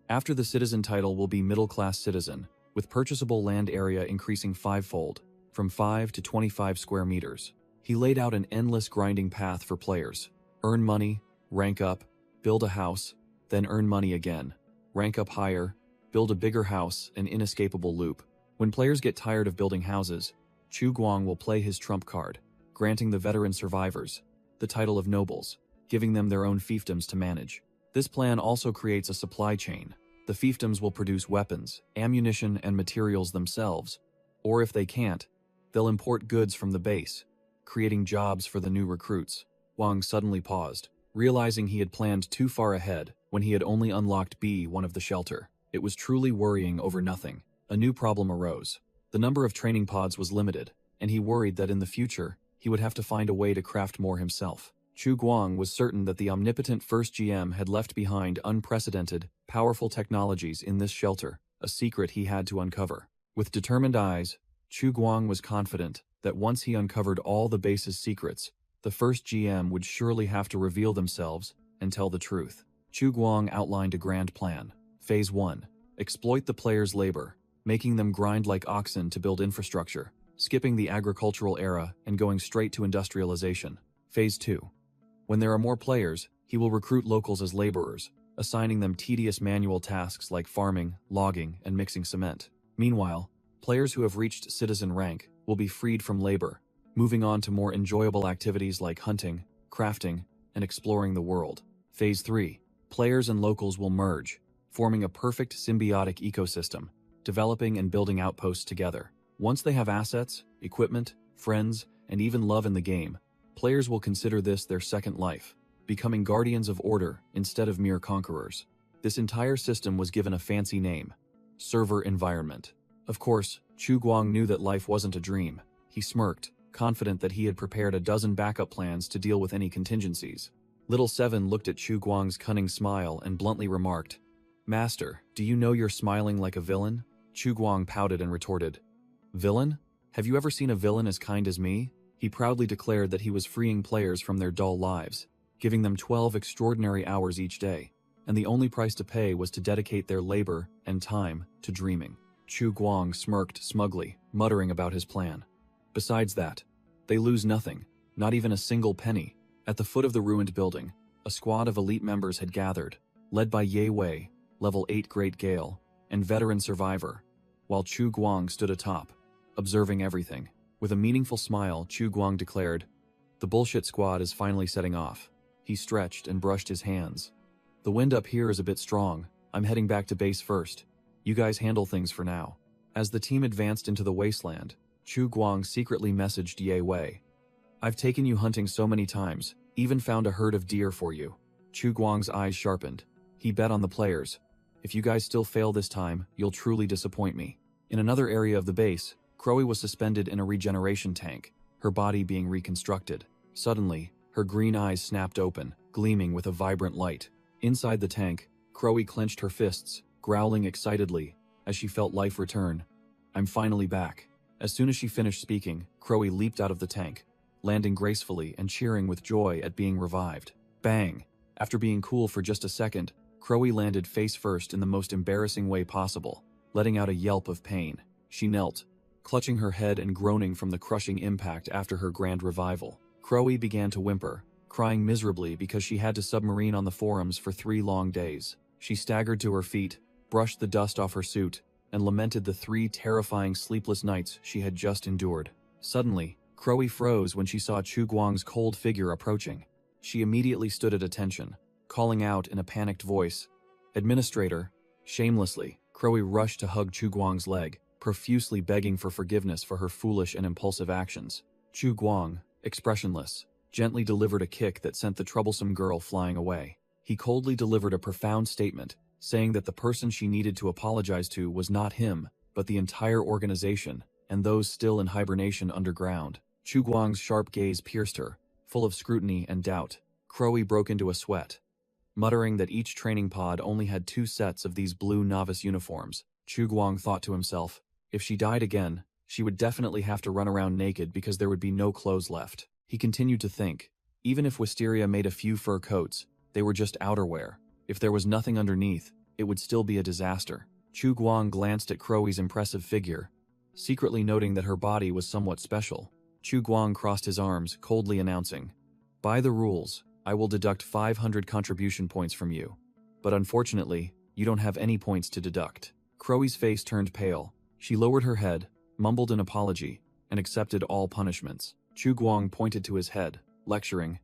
Speaker 1: After the citizen title will be middle-class citizen, with purchasable land area increasing fivefold, from 5 to 25 square meters. He laid out an endless grinding path for players. Earn money, rank up, build a house, then earn money again. Rank up higher, build a bigger house, an inescapable loop. When players get tired of building houses, Chu Guang will play his trump card, granting the Veteran Survivors the title of nobles, giving them their own fiefdoms to manage. This plan also creates a supply chain. The fiefdoms will produce weapons, ammunition, and materials themselves, or if they can't, they'll import goods from the base, creating jobs for the new recruits. Wang suddenly paused, realizing he had planned too far ahead when he had only unlocked B1 of the shelter. It was truly worrying over nothing. A new problem arose. The number of training pods was limited, and he worried that in the future, he would have to find a way to craft more himself. Chu Guang was certain that the omnipotent first GM had left behind unprecedented, powerful technologies in this shelter, a secret he had to uncover. With determined eyes, Chu Guang was confident that once he uncovered all the base's secrets, the first GM would surely have to reveal themselves and tell the truth. Chu Guang outlined a grand plan. Phase 1. Exploit the players' labor, making them grind like oxen to build infrastructure, skipping the agricultural era and going straight to industrialization. Phase 2. When there are more players, he will recruit locals as laborers, assigning them tedious manual tasks like farming, logging, and mixing cement. Meanwhile, players who have reached citizen rank will be freed from labor, moving on to more enjoyable activities like hunting, crafting, and exploring the world. Phase 3. Players and locals will merge, forming a perfect symbiotic ecosystem, developing and building outposts together. Once they have assets, equipment, friends, and even love in the game, players will consider this their second life, becoming guardians of order instead of mere conquerors. This entire system was given a fancy name: server environment. Of course, Chu Guang knew that life wasn't a dream. He smirked, confident that he had prepared a dozen backup plans to deal with any contingencies. Little Seven looked at Chu Guang's cunning smile and bluntly remarked, "Master, do you know you're smiling like a villain?" Chu Guang pouted and retorted, "Villain? Have you ever seen a villain as kind as me?" He proudly declared that he was freeing players from their dull lives, giving them 12 extraordinary hours each day, and the only price to pay was to dedicate their labor and time to dreaming. Chu Guang smirked smugly, muttering about his plan. Besides that, they lose nothing, not even a single penny. At the foot of the ruined building, a squad of elite members had gathered, led by Ye Wei, level 8 Great Gale, and veteran survivor, while Chu Guang stood atop, observing everything. With a meaningful smile, Chu Guang declared, "The bullshit squad is finally setting off." He stretched and brushed his hands. "The wind up here is a bit strong. I'm heading back to base first. You guys handle things for now." As the team advanced into the wasteland, Chu Guang secretly messaged Ye Wei, "I've taken you hunting so many times, even found a herd of deer for you." Chu Guang's eyes sharpened. He bet on the players. "If you guys still fail this time, you'll truly disappoint me." In another area of the base, Crowy was suspended in a regeneration tank, her body being reconstructed. Suddenly, her green eyes snapped open, gleaming with a vibrant light. Inside the tank, Crowy clenched her fists, growling excitedly as she felt life return. "I'm finally back." As soon as she finished speaking, Crowy leaped out of the tank, landing gracefully and cheering with joy at being revived. Bang! After being cool for just a second, Crowy landed face first in the most embarrassing way possible, letting out a yelp of pain. She knelt, clutching her head and groaning from the crushing impact after her grand revival. Crowy began to whimper, crying miserably because she had to submarine on the forums for 3 long days. She staggered to her feet, brushed the dust off her suit, and lamented the 3 terrifying sleepless nights she had just endured. Suddenly, Crowy froze when she saw Chu Guang's cold figure approaching. She immediately stood at attention, calling out in a panicked voice, "Administrator!" Shamelessly, Crowy rushed to hug Chu Guang's leg, profusely begging for forgiveness for her foolish and impulsive actions. Chu Guang, expressionless, gently delivered a kick that sent the troublesome girl flying away. He coldly delivered a profound statement, saying that the person she needed to apologize to was not him, but the entire organization, and those still in hibernation underground. Chu Guang's sharp gaze pierced her, full of scrutiny and doubt. Crowy broke into a sweat. Muttering that each training pod only had 2 sets of these blue novice uniforms, Chu Guang thought to himself, if she died again, she would definitely have to run around naked because there would be no clothes left. He continued to think, even if Wisteria made a few fur coats, they were just outerwear. If there was nothing underneath, it would still be a disaster. Chu Guang glanced at Crowy's impressive figure, secretly noting that her body was somewhat special. Chu Guang crossed his arms, coldly announcing, "By the rules, I will deduct 500 contribution points from you. But unfortunately, you don't have any points to deduct." Crowy's face turned pale. She lowered her head, mumbled an apology, and accepted all punishments. Chu Guang pointed to his head, lecturing,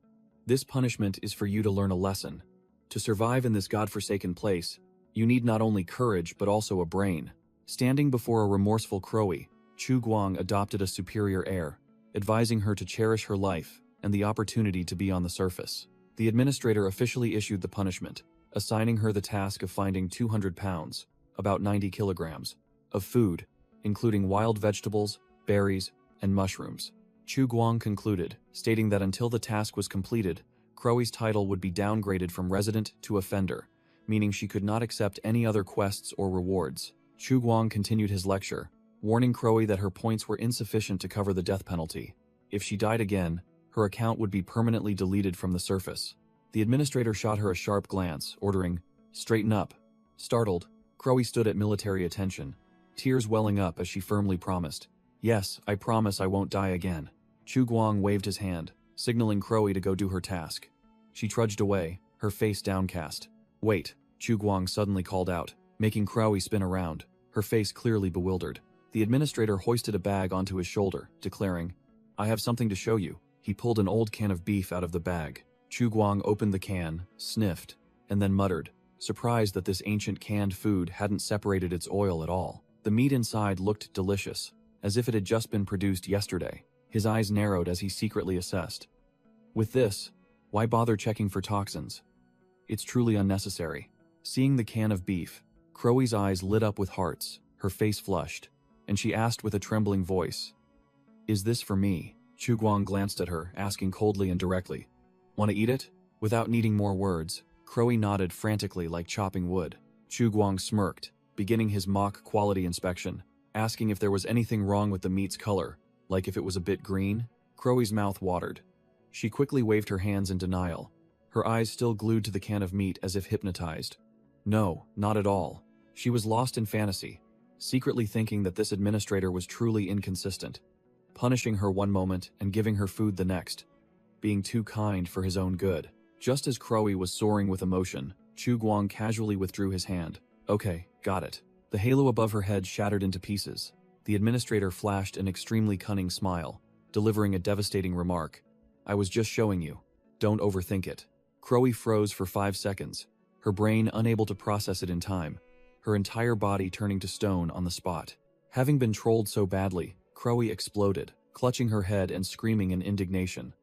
Speaker 1: "This punishment is for you to learn a lesson. To survive in this godforsaken place, you need not only courage but also a brain." Standing before a remorseful Crowy, Chu Guang adopted a superior air, advising her to cherish her life and the opportunity to be on the surface. The administrator officially issued the punishment, assigning her the task of finding 200 pounds, about 90 kilograms, of food, including wild vegetables, berries, and mushrooms. Chu Guang concluded, stating that until the task was completed, Crowy's title would be downgraded from resident to offender, meaning she could not accept any other quests or rewards. Chu Guang continued his lecture, warning Crowy that her points were insufficient to cover the death penalty. If she died again, her account would be permanently deleted from the surface. The administrator shot her a sharp glance, ordering, "Straighten up." Startled, Crowy stood at military attention, tears welling up as she firmly promised, "Yes, I promise I won't die again." Chu Guang waved his hand, signaling Crowy to go do her task. She trudged away, her face downcast. "Wait," Chu Guang suddenly called out, making Crowy spin around, her face clearly bewildered. The administrator hoisted a bag onto his shoulder, declaring, "I have something to show you." He pulled an old can of beef out of the bag. Chu Guang opened the can, sniffed, and then muttered, surprised that this ancient canned food hadn't separated its oil at all. The meat inside looked delicious, as if it had just been produced yesterday. His eyes narrowed as he secretly assessed. With this, why bother checking for toxins? It's truly unnecessary. Seeing the can of beef, Crowy's eyes lit up with hearts, her face flushed, and she asked with a trembling voice, "Is this for me?" Chu Guang glanced at her, asking coldly and directly, "Want to eat it?" Without needing more words, Crowy nodded frantically like chopping wood. Chu Guang smirked, beginning his mock quality inspection, asking if there was anything wrong with the meat's color, like if it was a bit green. Crowy's mouth watered. She quickly waved her hands in denial, her eyes still glued to the can of meat as if hypnotized. No, not at all. She was lost in fantasy, secretly thinking that this administrator was truly inconsistent, punishing her one moment and giving her food the next, being too kind for his own good. Just as Crowy was soaring with emotion, Chu Guang casually withdrew his hand. "Okay, got it." The halo above her head shattered into pieces. The administrator flashed an extremely cunning smile, delivering a devastating remark. "I was just showing you. Don't overthink it." Crowy froze for 5 seconds, her brain unable to process it in time, her entire body turning to stone on the spot. Having been trolled so badly, Crowy exploded, clutching her head and screaming in indignation.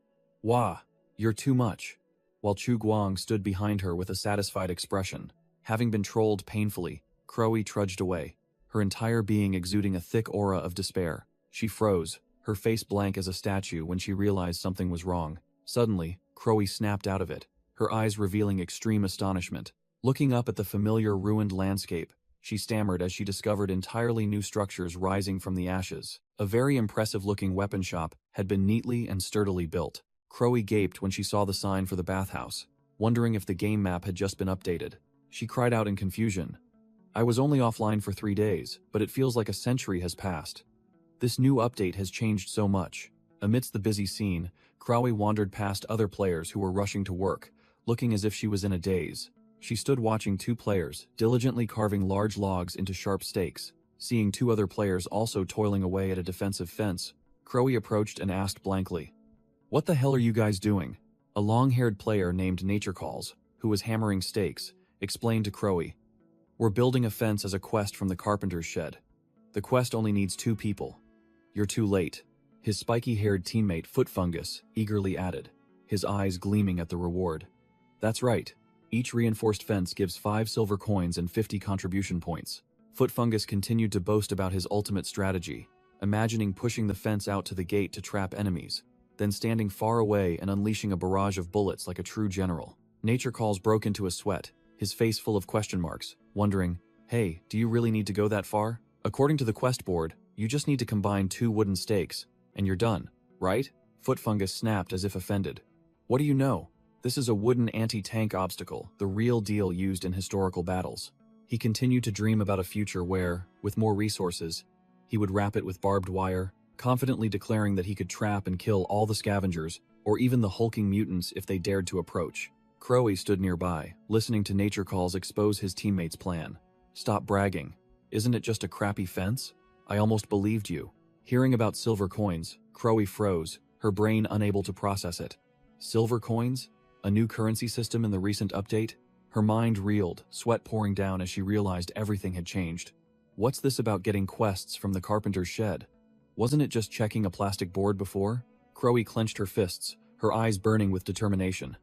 Speaker 1: "Wah! You're too much." While Chu Guang stood behind her with a satisfied expression. Having been trolled painfully, Crowy trudged away, her entire being exuding a thick aura of despair. She froze, her face blank as a statue when she realized something was wrong. Suddenly, Crowy snapped out of it, her eyes revealing extreme astonishment. Looking up at the familiar ruined landscape, she stammered as she discovered entirely new structures rising from the ashes. A very impressive-looking weapon shop had been neatly and sturdily built. Crowy gaped when she saw the sign for the bathhouse, wondering if the game map had just been updated. She cried out in confusion, "I was only offline for 3 days, but it feels like a century has passed. This new update has changed so much." Amidst the busy scene, Crowy wandered past other players who were rushing to work, looking as if she was in a daze. She stood watching 2 players diligently carving large logs into sharp stakes. Seeing 2 other players also toiling away at a defensive fence, Crowy approached and asked blankly, "What the hell are you guys doing?" A long-haired player named Nature Calls, who was hammering stakes, explained to Crowy, "We're building a fence as a quest from the carpenter's shed. The quest only needs 2 people. You're too late." His spiky-haired teammate Foot Fungus eagerly added, his eyes gleaming at the reward. "That's right. Each reinforced fence gives 5 silver coins and 50 contribution points." Foot Fungus continued to boast about his ultimate strategy, imagining pushing the fence out to the gate to trap enemies, then standing far away and unleashing a barrage of bullets like a true general. Nature Calls broke into a sweat, his face full of question marks, wondering, "Hey, do you really need to go that far? According to the quest board, you just need to combine 2 wooden stakes, and you're done, right?" Foot Fungus snapped as if offended. "What do you know? This is a wooden anti-tank obstacle, the real deal used in historical battles." He continued to dream about a future where, with more resources, he would wrap it with barbed wire, confidently declaring that he could trap and kill all the scavengers, or even the hulking mutants if they dared to approach. Crowy stood nearby, listening to Nature Calls expose his teammate's plan. "Stop bragging. Isn't it just a crappy fence? I almost believed you." Hearing about silver coins, Crowy froze, her brain unable to process it. Silver coins? A new currency system in the recent update? Her mind reeled, sweat pouring down as she realized everything had changed. What's this about getting quests from the carpenter's shed? Wasn't it just checking a plastic board before? Crowy clenched her fists, her eyes burning with determination.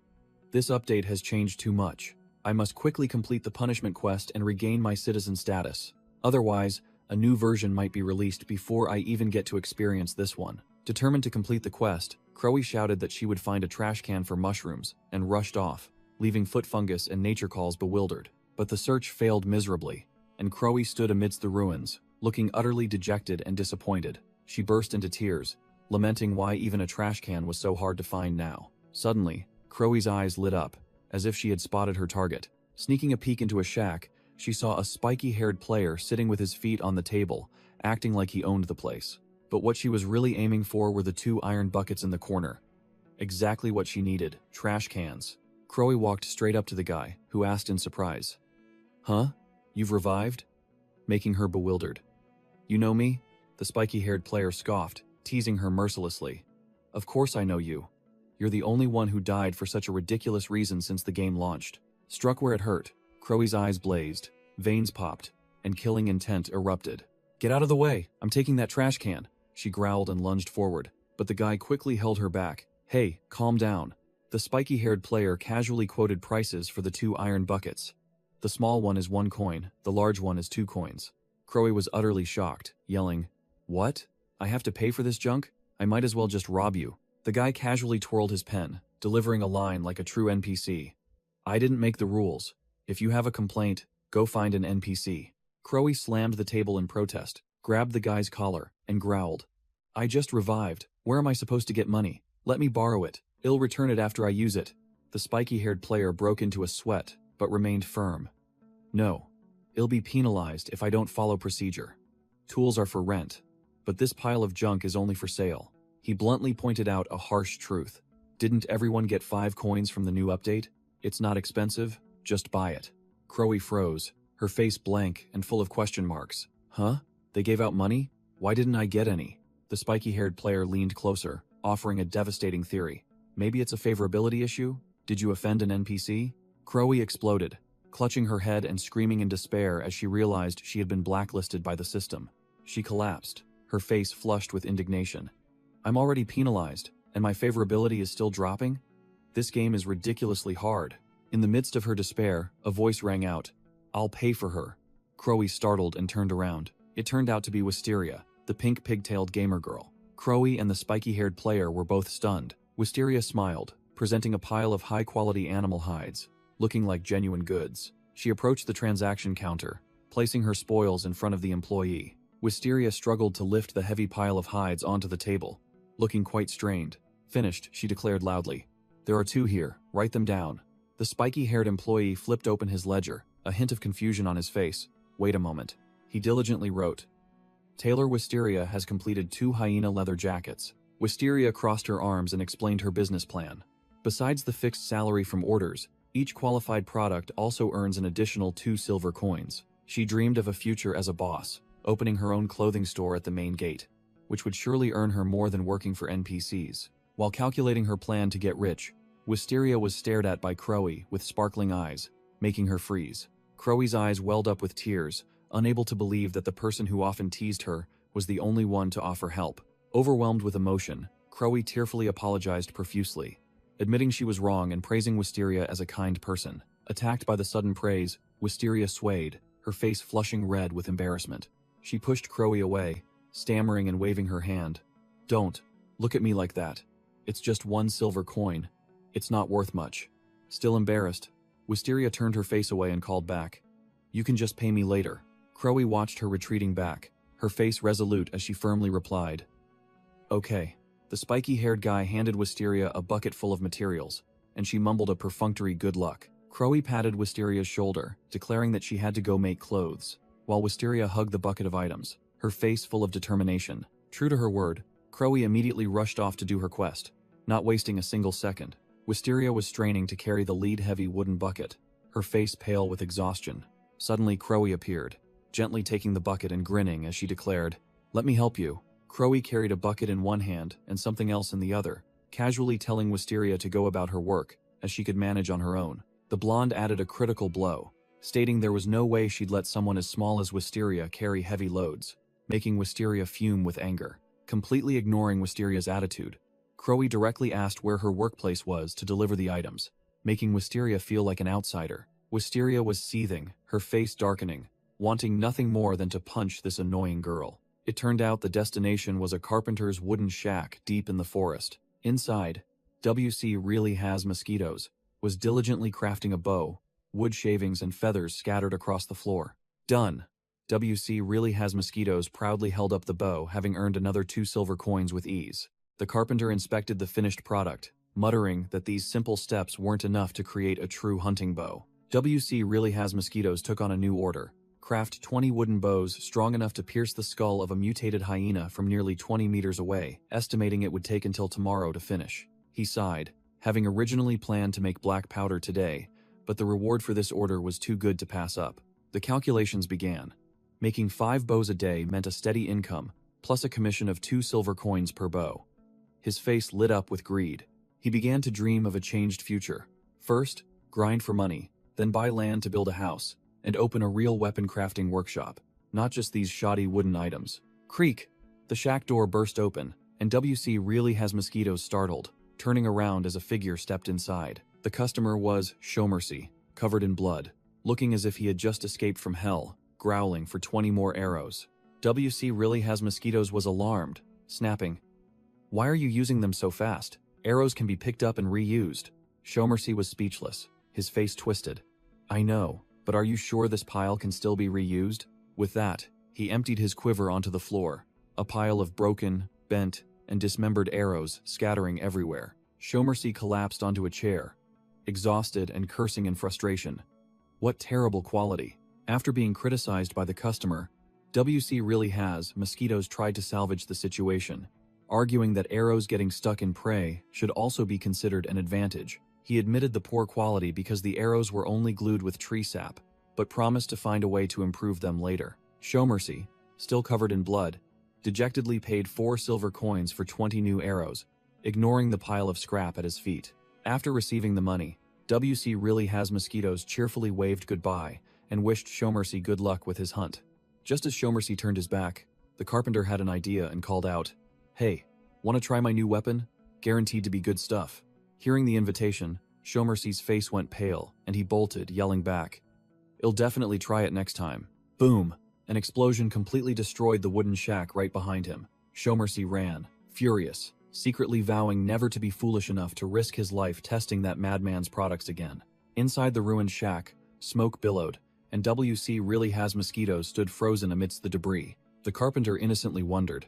Speaker 1: This update has changed too much. I must quickly complete the punishment quest and regain my citizen status. Otherwise, a new version might be released before I even get to experience this one. Determined to complete the quest, Crowy shouted that she would find a trash can for mushrooms, and rushed off, leaving Foot Fungus and Nature Calls bewildered. But the search failed miserably, and Crowy stood amidst the ruins, Looking utterly dejected and disappointed, she burst into tears, lamenting why even a trash can was so hard to find now. Suddenly, Crowie's eyes lit up, as if she had spotted her target. Sneaking a peek into a shack, she saw a spiky-haired player sitting with his feet on the table, acting like he owned the place. But what she was really aiming for were the 2 iron buckets in the corner. Exactly what she needed, trash cans. Crowie walked straight up to the guy, who asked in surprise, "Huh? You've revived?" Making her bewildered. "You know me?" The spiky-haired player scoffed, teasing her mercilessly. "Of course I know you. You're the only one who died for such a ridiculous reason since the game launched." Struck where it hurt, Crowie's eyes blazed, veins popped, and killing intent erupted. "Get out of the way! I'm taking that trash can!" She growled and lunged forward, but the guy quickly held her back. "Hey, calm down." The spiky-haired player casually quoted prices for the 2 iron buckets. "The small one is 1 coin, the large one is 2 coins. Crowie was utterly shocked, yelling, "What? I have to pay for this junk? I might as well just rob you." The guy casually twirled his pen, delivering a line like a true NPC. "I didn't make the rules. If you have a complaint, go find an NPC." Crowie slammed the table in protest, grabbed the guy's collar, and growled, "I just revived. Where am I supposed to get money? Let me borrow it. I'll return it after I use it." The spiky-haired player broke into a sweat, but remained firm. "No. I'll be penalized if I don't follow procedure. Tools are for rent, but this pile of junk is only for sale." He bluntly pointed out a harsh truth. Didn't everyone get 5 coins from the new update? It's not expensive, just buy it. Crowie froze, her face blank and full of question marks. "Huh? They gave out money? Why didn't I get any?" The spiky-haired player leaned closer, offering a devastating theory. "Maybe it's a favorability issue? Did you offend an NPC?" Crowie exploded, clutching her head and screaming in despair as she realized she had been blacklisted by the system. She collapsed, her face flushed with indignation. "I'm already penalized, and my favorability is still dropping? This game is ridiculously hard." In the midst of her despair, a voice rang out, "I'll pay for her." Crowie startled and turned around. It turned out to be Wisteria, the pink pigtailed gamer girl. Crowie and the spiky-haired player were both stunned. Wisteria smiled, presenting a pile of high-quality animal hides, looking like genuine goods. She approached the transaction counter, placing her spoils in front of the employee. Wisteria struggled to lift the heavy pile of hides onto the table, looking quite strained. "Finished," she declared loudly. "There are 2 here, write them down." The spiky-haired employee flipped open his ledger, a hint of confusion on his face. "Wait a moment." He diligently wrote, "Taylor Wisteria has completed 2 hyena leather jackets." Wisteria crossed her arms and explained her business plan. Besides the fixed salary from orders, each qualified product also earns an additional 2 silver coins. She dreamed of a future as a boss, opening her own clothing store at the main gate, which would surely earn her more than working for NPCs. While calculating her plan to get rich, Wisteria was stared at by Crowie with sparkling eyes, making her freeze. Crowie's eyes welled up with tears, unable to believe that the person who often teased her was the only one to offer help. Overwhelmed with emotion, Crowie tearfully apologized profusely, admitting she was wrong and praising Wisteria as a kind person. Attacked by the sudden praise, Wisteria swayed, her face flushing red with embarrassment. She pushed Crowie away, stammering and waving her hand. "Don't look at me like that. It's just 1 silver coin. It's not worth much." Still embarrassed, Wisteria turned her face away and called back, "You can just pay me later." Crowie watched her retreating back, her face resolute as she firmly replied, "Okay." The spiky-haired guy handed Wisteria a bucket full of materials, and she mumbled a perfunctory good luck. Crowie patted Wisteria's shoulder, declaring that she had to go make clothes, while Wisteria hugged the bucket of items, her face full of determination. True to her word, Crowie immediately rushed off to do her quest, not wasting a single second. Wisteria was straining to carry the lead-heavy wooden bucket, her face pale with exhaustion. Suddenly Crowie appeared, gently taking the bucket and grinning as she declared, "Let me help you." Crowie carried a bucket in one hand and something else in the other, casually telling Wisteria to go about her work, as she could manage on her own. The blonde added a critical blow, stating there was no way she'd let someone as small as Wisteria carry heavy loads, making Wisteria fume with anger. Completely ignoring Wisteria's attitude, Crowie directly asked where her workplace was to deliver the items, making Wisteria feel like an outsider. Wisteria was seething, her face darkening, wanting nothing more than to punch this annoying girl. It turned out the destination was a carpenter's wooden shack deep in the forest. Inside, WC really has mosquitoes, was diligently crafting a bow, wood shavings and feathers scattered across the floor. "Done." WC really has mosquitoes proudly held up the bow, having earned another 2 silver coins with ease. The carpenter inspected the finished product, muttering that these simple steps weren't enough to create a true hunting bow. WC really has mosquitoes took on a new order. Craft 20 wooden bows strong enough to pierce the skull of a mutated hyena from nearly 20 meters away, estimating it would take until tomorrow to finish. He sighed, having originally planned to make black powder today, but the reward for this order was too good to pass up. The calculations began. Making 5 bows a day meant a steady income, plus a commission of 2 silver coins per bow. His face lit up with greed. He began to dream of a changed future. First, grind for money, then buy land to build a house, and open a real weapon crafting workshop, not just these shoddy wooden items. Creak! The shack door burst open, and WC really has mosquitoes startled, turning around as a figure stepped inside. The customer was Shomercy, covered in blood, looking as if he had just escaped from hell, growling for 20 more arrows. WC really has mosquitoes was alarmed, snapping, "Why are you using them so fast? Arrows can be picked up and reused." Shomercy was speechless, his face twisted. "I know, but are you sure this pile can still be reused?" With that, he emptied his quiver onto the floor, a pile of broken, bent, and dismembered arrows scattering everywhere. Shomercy collapsed onto a chair, exhausted and cursing in frustration. What terrible quality. After being criticized by the customer, WC really has mosquitoes tried to salvage the situation, arguing that arrows getting stuck in prey should also be considered an advantage. He admitted the poor quality because the arrows were only glued with tree sap, but promised to find a way to improve them later. Shomercy, still covered in blood, dejectedly paid 4 silver coins for 20 new arrows, ignoring the pile of scrap at his feet. After receiving the money, WC really has mosquitoes cheerfully waved goodbye and wished Shomercy good luck with his hunt. Just as Shomercy turned his back, the carpenter had an idea and called out, "Hey, want to try my new weapon? Guaranteed to be good stuff." Hearing the invitation, Shomercy's face went pale, and he bolted, yelling back, "I'll definitely try it next time." Boom! An explosion completely destroyed the wooden shack right behind him. Shomercy ran, furious, secretly vowing never to be foolish enough to risk his life testing that madman's products again. Inside the ruined shack, smoke billowed, and WC really has mosquitoes stood frozen amidst the debris. The carpenter innocently wondered,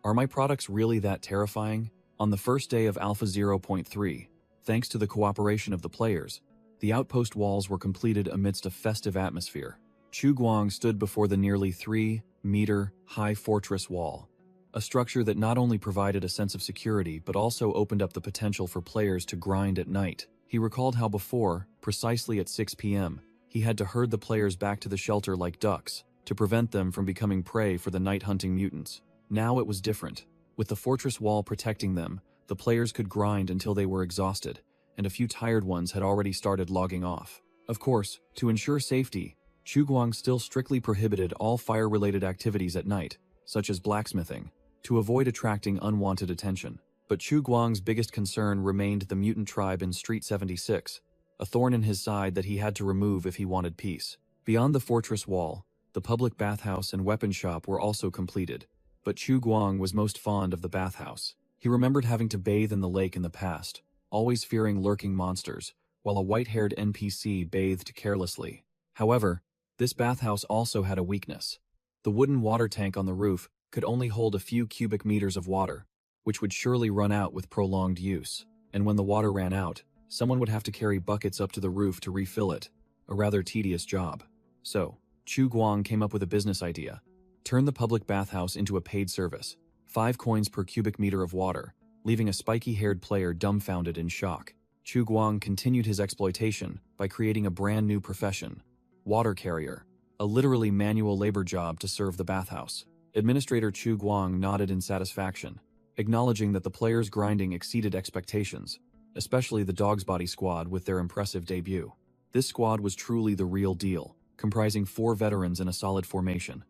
Speaker 1: "Are my products really that terrifying?" On the first day of Alpha 0.3, thanks to the cooperation of the players, the outpost walls were completed amidst a festive atmosphere. Chu Guang stood before the nearly 3-meter-high fortress wall, a structure that not only provided a sense of security but also opened up the potential for players to grind at night. He recalled how before, precisely at 6 p.m., he had to herd the players back to the shelter like ducks to prevent them from becoming prey for the night-hunting mutants. Now it was different. With the fortress wall protecting them, the players could grind until they were exhausted, and a few tired ones had already started logging off. Of course, to ensure safety, Chu Guang still strictly prohibited all fire-related activities at night, such as blacksmithing, to avoid attracting unwanted attention. But Chu Guang's biggest concern remained the mutant tribe in Street 76, a thorn in his side that he had to remove if he wanted peace. Beyond the fortress wall, the public bathhouse and weapon shop were also completed, but Chu Guang was most fond of the bathhouse. He remembered having to bathe in the lake in the past, always fearing lurking monsters, while a white-haired NPC bathed carelessly. However, this bathhouse also had a weakness. The wooden water tank on the roof could only hold a few cubic meters of water, which would surely run out with prolonged use, and when the water ran out, someone would have to carry buckets up to the roof to refill it, a rather tedious job. So, Chu Guang came up with a business idea. Turn the public bathhouse into a paid service, 5 coins per cubic meter of water, leaving a spiky-haired player dumbfounded in shock. Chu Guang continued his exploitation by creating a brand new profession, water carrier, a literally manual labor job to serve the bathhouse. Administrator Chu Guang nodded in satisfaction, acknowledging that the players' grinding exceeded expectations, especially the Dog's Body squad with their impressive debut. This squad was truly the real deal, comprising 4 veterans in a solid formation.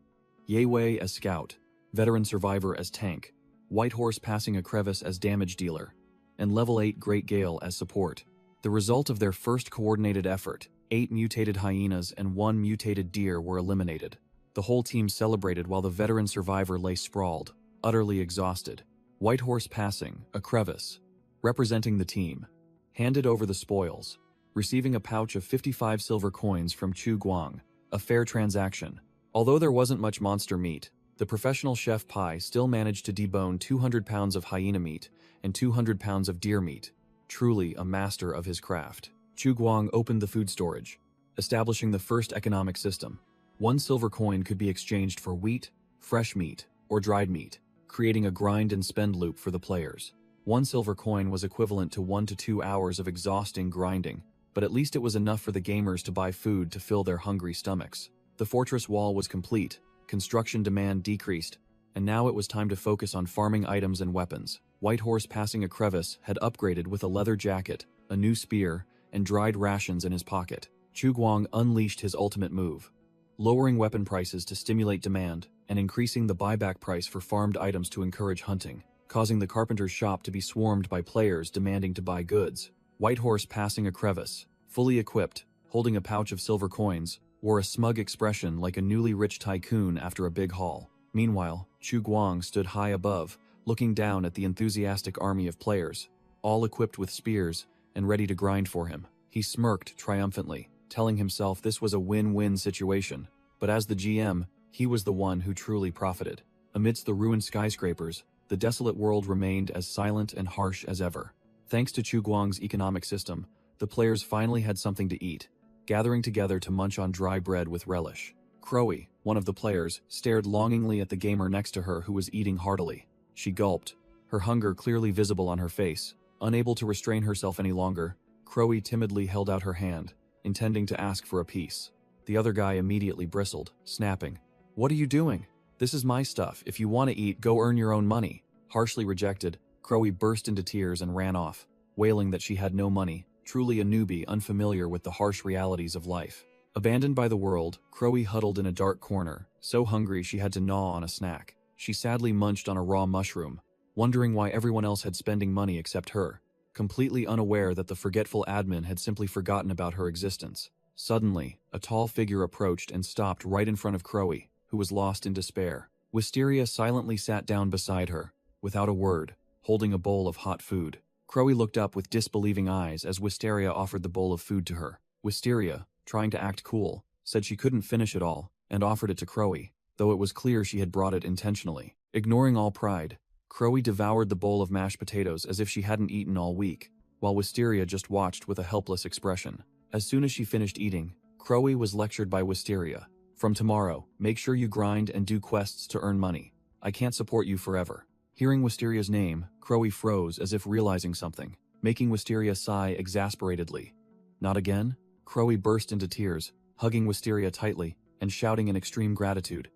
Speaker 1: Ye Wei as scout, veteran survivor as tank, White Horse passing a crevice as damage dealer, and level 8 Great Gale as support. The result of their first coordinated effort, 8 mutated hyenas and 1 mutated deer were eliminated. The whole team celebrated while the veteran survivor lay sprawled, utterly exhausted. White Horse passing a crevice, representing the team, handed over the spoils, receiving a pouch of 55 silver coins from Chu Guang, a fair transaction. Although there wasn't much monster meat, the professional chef Pai still managed to debone 200 pounds of hyena meat and 200 pounds of deer meat, truly a master of his craft. Chu Guang opened the food storage, establishing the first economic system. 1 silver coin could be exchanged for wheat, fresh meat, or dried meat, creating a grind and spend loop for the players. 1 silver coin was equivalent to 1 to 2 hours of exhausting grinding, but at least it was enough for the gamers to buy food to fill their hungry stomachs. The fortress wall was complete, construction demand decreased, and now it was time to focus on farming items and weapons. White Horse passing a crevice had upgraded with a leather jacket, a new spear, and dried rations in his pocket. Chu Guang unleashed his ultimate move, lowering weapon prices to stimulate demand and increasing the buyback price for farmed items to encourage hunting, causing the carpenter's shop to be swarmed by players demanding to buy goods. White Horse passing a crevice, fully equipped, holding a pouch of silver coins, wore a smug expression like a newly rich tycoon after a big haul. Meanwhile, Chu Guang stood high above, looking down at the enthusiastic army of players, all equipped with spears and ready to grind for him. He smirked triumphantly, telling himself this was a win-win situation. But as the GM, he was the one who truly profited. Amidst the ruined skyscrapers, the desolate world remained as silent and harsh as ever. Thanks to Chu Guang's economic system, the players finally had something to eat, gathering together to munch on dry bread with relish. Crowy, one of the players, stared longingly at the gamer next to her who was eating heartily. She gulped, her hunger clearly visible on her face. Unable to restrain herself any longer, Crowy timidly held out her hand, intending to ask for a piece. The other guy immediately bristled, snapping, "What are you doing? This is my stuff. If you want to eat, go earn your own money." Harshly rejected, Crowy burst into tears and ran off, wailing that she had no money, truly a newbie unfamiliar with the harsh realities of life. Abandoned by the world, Crowy huddled in a dark corner, so hungry she had to gnaw on a snack. She sadly munched on a raw mushroom, wondering why everyone else had spending money except her, completely unaware that the forgetful admin had simply forgotten about her existence. Suddenly, a tall figure approached and stopped right in front of Crowy, who was lost in despair. Wisteria silently sat down beside her, without a word, holding a bowl of hot food. Crowy looked up with disbelieving eyes as Wisteria offered the bowl of food to her. Wisteria, trying to act cool, said she couldn't finish it all, and offered it to Crowy, though it was clear she had brought it intentionally. Ignoring all pride, Crowy devoured the bowl of mashed potatoes as if she hadn't eaten all week, while Wisteria just watched with a helpless expression. As soon as she finished eating, Crowy was lectured by Wisteria. "From tomorrow, make sure you grind and do quests to earn money. I can't support you forever." Hearing Wisteria's name, Crowy froze as if realizing something, making Wisteria sigh exasperatedly. "Not again?" Crowy burst into tears, hugging Wisteria tightly and shouting in extreme gratitude.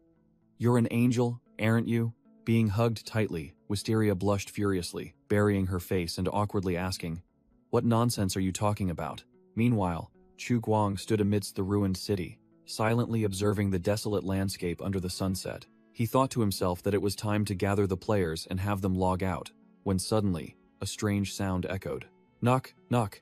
Speaker 1: "You're an angel, aren't you?" Being hugged tightly, Wisteria blushed furiously, burying her face and awkwardly asking, "What nonsense are you talking about?" Meanwhile, Chu Guang stood amidst the ruined city, silently observing the desolate landscape under the sunset. He thought to himself that it was time to gather the players and have them log out, when suddenly, a strange sound echoed. "Knock, knock."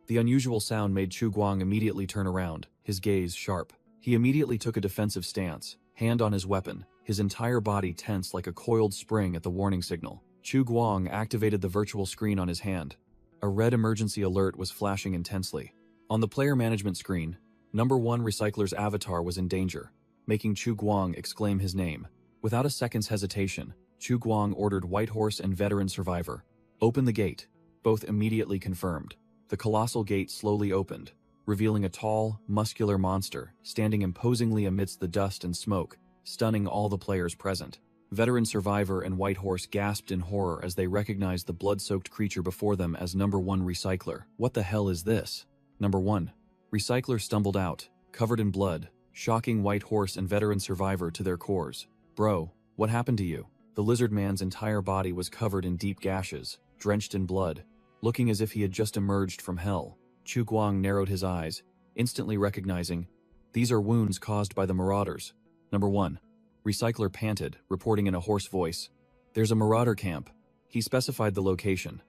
Speaker 1: The unusual sound made Chu Guang immediately turn around, his gaze sharp. He immediately took a defensive stance, hand on his weapon, his entire body tense like a coiled spring at the warning signal. Chu Guang activated the virtual screen on his hand. A red emergency alert was flashing intensely. On the player management screen, number 1 Recycler's avatar was in danger, making Chu Guang exclaim his name. Without a second's hesitation, Chu Guang ordered White Horse and Veteran Survivor, "Open the gate." Both immediately confirmed. The colossal gate slowly opened, revealing a tall, muscular monster standing imposingly amidst the dust and smoke, stunning all the players present. Veteran Survivor and White Horse gasped in horror as they recognized the blood-soaked creature before them as number 1 Recycler. "What the hell is this?" Number 1. Recycler stumbled out, covered in blood, shocking White Horse and Veteran Survivor to their cores. "Bro, what happened to you?" The lizard man's entire body was covered in deep gashes, drenched in blood, looking as if he had just emerged from hell. Chu Guang narrowed his eyes, instantly recognizing, "These are wounds caused by the marauders." Number 1. Recycler panted, reporting in a hoarse voice, "There's a marauder camp." He specified the location.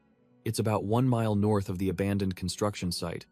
Speaker 1: "It's about 1 mile north of the abandoned construction site,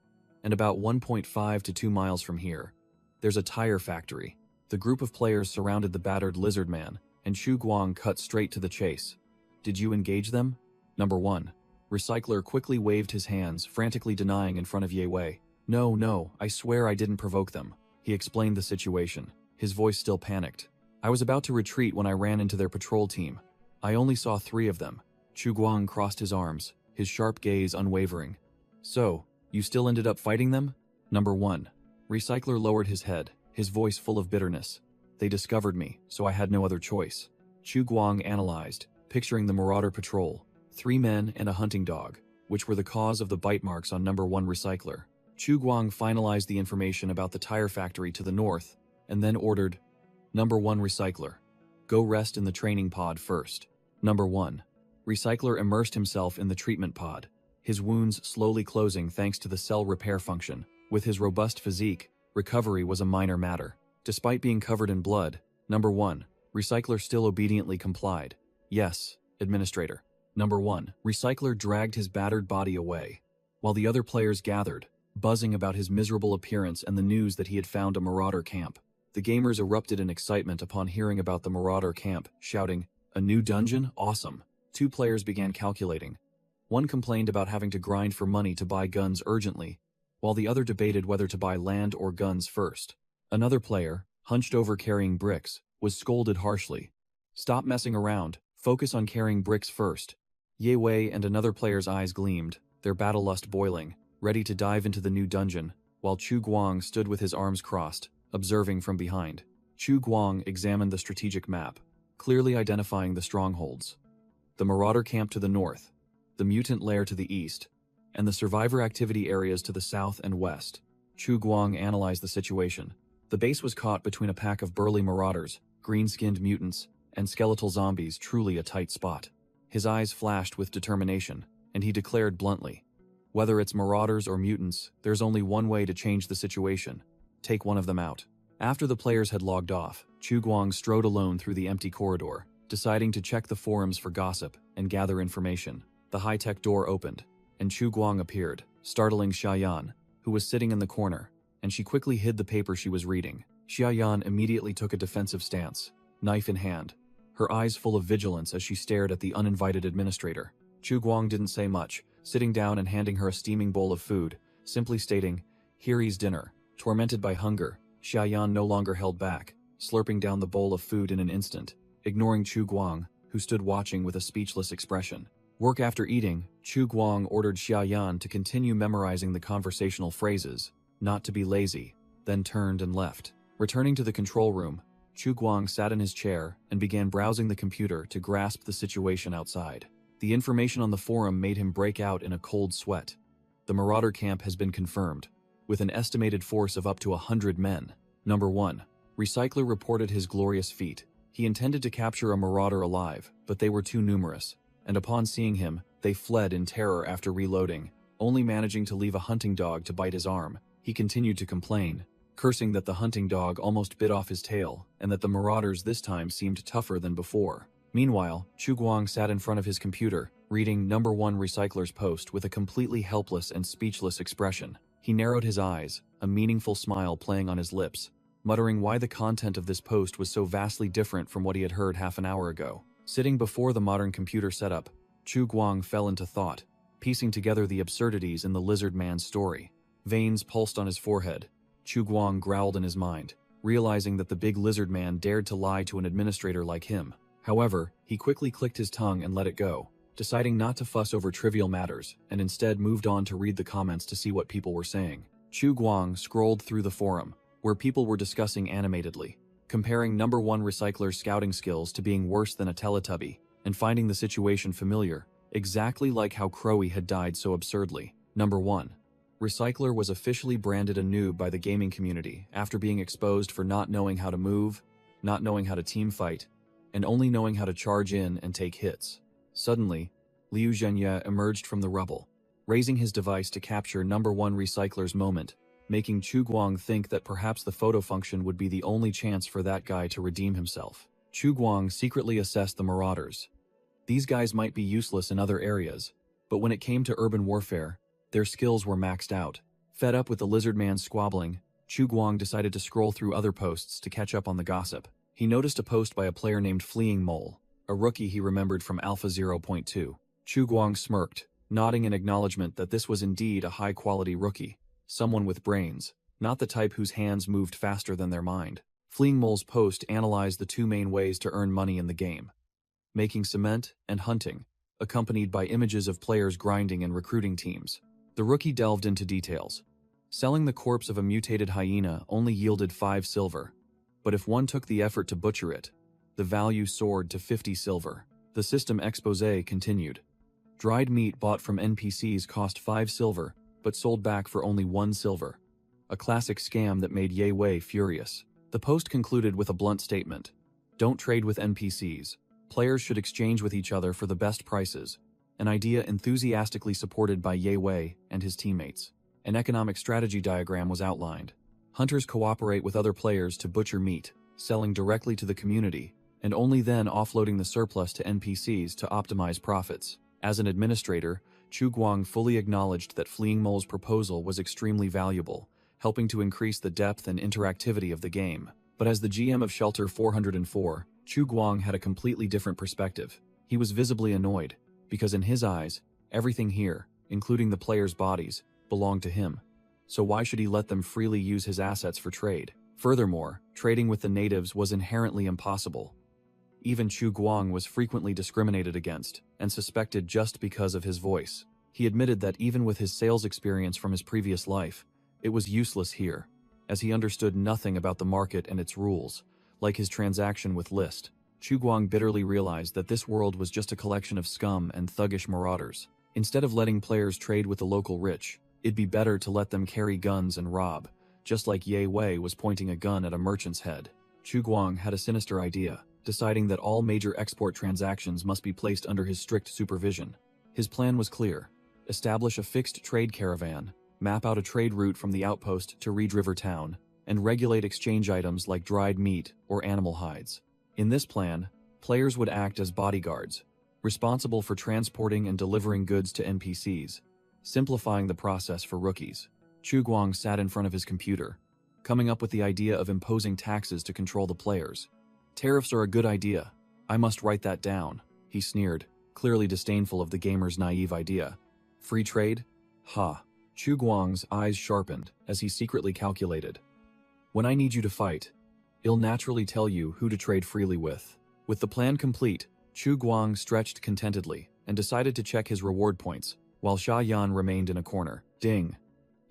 Speaker 1: and about 1.5 to 2 miles from here. There's a tire factory." The group of players surrounded the battered lizard man, and Chu Guang cut straight to the chase. "Did you engage them?" Number 1. Recycler quickly waved his hands, frantically denying in front of Ye Wei. No, I swear I didn't provoke them." He explained the situation. his voice still panicked. I was about to retreat when I ran into their patrol team. I only saw 3 of them. Chu Guang crossed his arms, his sharp gaze unwavering. So, you still ended up fighting them? Number 1. Recycler lowered his head, his voice full of bitterness. They discovered me, so I had no other choice. Chu Guang analyzed, picturing the Marauder patrol, 3 men and a hunting dog, which were the cause of the bite marks on Number 1 Recycler. Chu Guang finalized the information about the tire factory to the north, and then ordered, Number 1 Recycler, go rest in the training pod first. Number 1. Recycler immersed himself in the treatment pod, his wounds slowly closing thanks to the cell repair function. With his robust physique, recovery was a minor matter. Despite being covered in blood, Number 1. Recycler still obediently complied. Yes, Administrator. Number 1. Recycler dragged his battered body away, while the other players gathered, buzzing about his miserable appearance and the news that he had found a Marauder camp. The gamers erupted in excitement upon hearing about the Marauder camp, shouting, "A new dungeon? Awesome!" 2 players began calculating. One complained about having to grind for money to buy guns urgently, while the other debated whether to buy land or guns first. Another player, hunched over carrying bricks, was scolded harshly. "Stop messing around, focus on carrying bricks first." Ye Wei and another player's eyes gleamed, their battle lust boiling, ready to dive into the new dungeon, while Chu Guang stood with his arms crossed, observing from behind. Chu Guang examined the strategic map, clearly identifying the strongholds. The Marauder camp to the north, the mutant lair to the east, and the survivor activity areas to the south and west. Chu Guang analyzed the situation. The base was caught between a pack of burly marauders, green-skinned mutants, and skeletal zombies, truly a tight spot. His eyes flashed with determination, and he declared bluntly, "Whether it's marauders or mutants, there's only one way to change the situation. Take one of them out." After the players had logged off, Chu Guang strode alone through the empty corridor, deciding to check the forums for gossip and gather information. The high-tech door opened, and Chu Guang appeared, startling Xiaoyan, who was sitting in the corner, and she quickly hid the paper she was reading. Xiaoyan immediately took a defensive stance, knife in hand, her eyes full of vigilance as she stared at the uninvited administrator. Chu Guang didn't say much, sitting down and handing her a steaming bowl of food, simply stating, "Here is dinner." Tormented by hunger, Xiaoyan no longer held back, slurping down the bowl of food in an instant, ignoring Chu Guang, who stood watching with a speechless expression. Work after eating, Chu Guang ordered Xiaoyan to continue memorizing the conversational phrases, not to be lazy, then turned and left. Returning to the control room, Chu Guang sat in his chair and began browsing the computer to grasp the situation outside. The information on the forum made him break out in a cold sweat. The Marauder camp has been confirmed, with an estimated force of up to 100 men. Number 1. Recycler reported his glorious feat. He intended to capture a Marauder alive, but they were too numerous, and upon seeing him, they fled in terror after reloading, only managing to leave a hunting dog to bite his arm. He continued to complain, cursing that the hunting dog almost bit off his tail, and that the Marauders this time seemed tougher than before. Meanwhile, Chu Guang sat in front of his computer, reading Number 1 Recycler's post with a completely helpless and speechless expression. He narrowed his eyes, a meaningful smile playing on his lips, muttering why the content of this post was so vastly different from what he had heard half an hour ago. Sitting before the modern computer setup, Chu Guang fell into thought, piecing together the absurdities in the lizard man's story. Veins pulsed on his forehead. Chu Guang growled in his mind, realizing that the big lizard man dared to lie to an administrator like him. However, he quickly clicked his tongue and let it go, deciding not to fuss over trivial matters, and instead moved on to read the comments to see what people were saying. Chu Guang scrolled through the forum, where people were discussing animatedly, comparing Number 1 Recycler's scouting skills to being worse than a Teletubby, and finding the situation familiar, exactly like how Crowy had died so absurdly. Number 1. Recycler was officially branded a noob by the gaming community after being exposed for not knowing how to move, not knowing how to team fight, and only knowing how to charge in and take hits. Suddenly, Liu Zhenye emerged from the rubble, raising his device to capture Number 1 Recycler's moment, making Chu Guang think that perhaps the photo function would be the only chance for that guy to redeem himself. Chu Guang secretly assessed the Marauders. These guys might be useless in other areas, but when it came to urban warfare, their skills were maxed out. Fed up with the lizard man's squabbling, Chu Guang decided to scroll through other posts to catch up on the gossip. He noticed a post by a player named Fleeing Mole, a rookie he remembered from Alpha 0.2. Chu Guang smirked, nodding in acknowledgement that this was indeed a high-quality rookie, someone with brains, not the type whose hands moved faster than their mind. Fleeing Mole's post analyzed the two main ways to earn money in the game: making cement and hunting, accompanied by images of players grinding and recruiting teams. The rookie delved into details. Selling the corpse of a mutated hyena only yielded 5 silver, but if one took the effort to butcher it, the value soared to 50 silver. The system exposé continued. Dried meat bought from NPCs cost 5 silver, but sold back for only 1 silver. A classic scam that made Ye Wei furious. The post concluded with a blunt statement: don't trade with NPCs. Players should exchange with each other for the best prices, an idea enthusiastically supported by Ye Wei and his teammates. An economic strategy diagram was outlined. Hunters cooperate with other players to butcher meat, selling directly to the community, and only then offloading the surplus to NPCs to optimize profits. As an administrator, Chu Guang fully acknowledged that Fleeing Mole's proposal was extremely valuable, helping to increase the depth and interactivity of the game. But as the GM of Shelter 404, Chu Guang had a completely different perspective. He was visibly annoyed, because in his eyes, everything here, including the players' bodies, belonged to him. So why should he let them freely use his assets for trade? Furthermore, trading with the natives was inherently impossible. Even Chu Guang was frequently discriminated against and suspected just because of his voice. He admitted that even with his sales experience from his previous life, it was useless here, as he understood nothing about the market and its rules. Like his transaction with List, Chu Guang bitterly realized that this world was just a collection of scum and thuggish marauders. Instead of letting players trade with the local rich, it'd be better to let them carry guns and rob, just like Ye Wei was pointing a gun at a merchant's head. Chu Guang had a sinister idea, deciding that all major export transactions must be placed under his strict supervision. His plan was clear: establish a fixed trade caravan, map out a trade route from the outpost to Reed River Town, and regulate exchange items like dried meat or animal hides. In this plan, players would act as bodyguards, responsible for transporting and delivering goods to NPCs, simplifying the process for rookies. Chu Guang sat in front of his computer, coming up with the idea of imposing taxes to control the players. Tariffs are a good idea. I must write that down, he sneered, clearly disdainful of the gamer's naive idea. Free trade? Ha. Chu Guang's eyes sharpened as he secretly calculated. When I need you to fight, it'll naturally tell you who to trade freely with. With the plan complete, Chu Guang stretched contentedly and decided to check his reward points, while Sha Yan remained in a corner. Ding!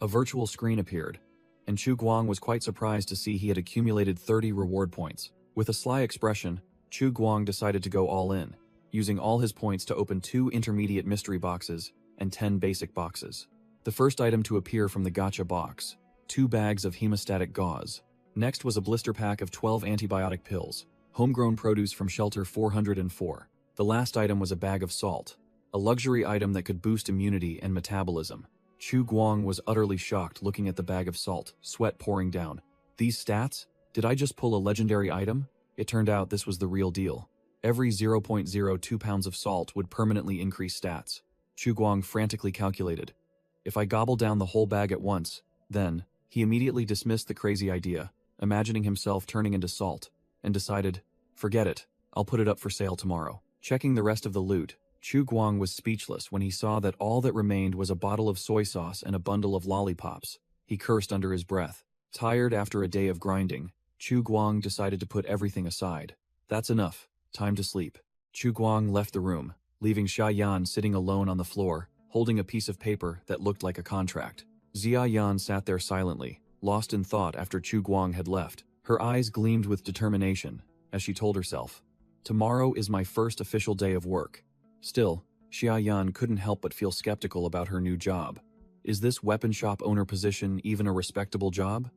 Speaker 1: A virtual screen appeared, and Chu Guang was quite surprised to see he had accumulated 30 reward points. With a sly expression, Chu Guang decided to go all in, using all his points to open 2 intermediate mystery boxes and 10 basic boxes. The first item to appear from the gacha box: 2 bags of hemostatic gauze. Next was a blister pack of 12 antibiotic pills, homegrown produce from Shelter 404. The last item was a bag of salt, a luxury item that could boost immunity and metabolism. Chu Guang was utterly shocked looking at the bag of salt, sweat pouring down. These stats? Did I just pull a legendary item? It turned out this was the real deal. Every 0.02 pounds of salt would permanently increase stats. Chu Guang frantically calculated. If I gobble down the whole bag at once, then, he immediately dismissed the crazy idea, imagining himself turning into salt, and decided, forget it, I'll put it up for sale tomorrow. Checking the rest of the loot, Chu Guang was speechless when he saw that all that remained was a bottle of soy sauce and a bundle of lollipops. He cursed under his breath. Tired after a day of grinding, Chu Guang decided to put everything aside. That's enough. Time to sleep. Chu Guang left the room, leaving Sha Yan sitting alone on the floor, holding a piece of paper that looked like a contract. Xia Yan sat there silently, lost in thought after Chu Guang had left. Her eyes gleamed with determination, as she told herself, tomorrow is my first official day of work. Still, Xia Yan couldn't help but feel skeptical about her new job. Is this weapon shop owner position even a respectable job?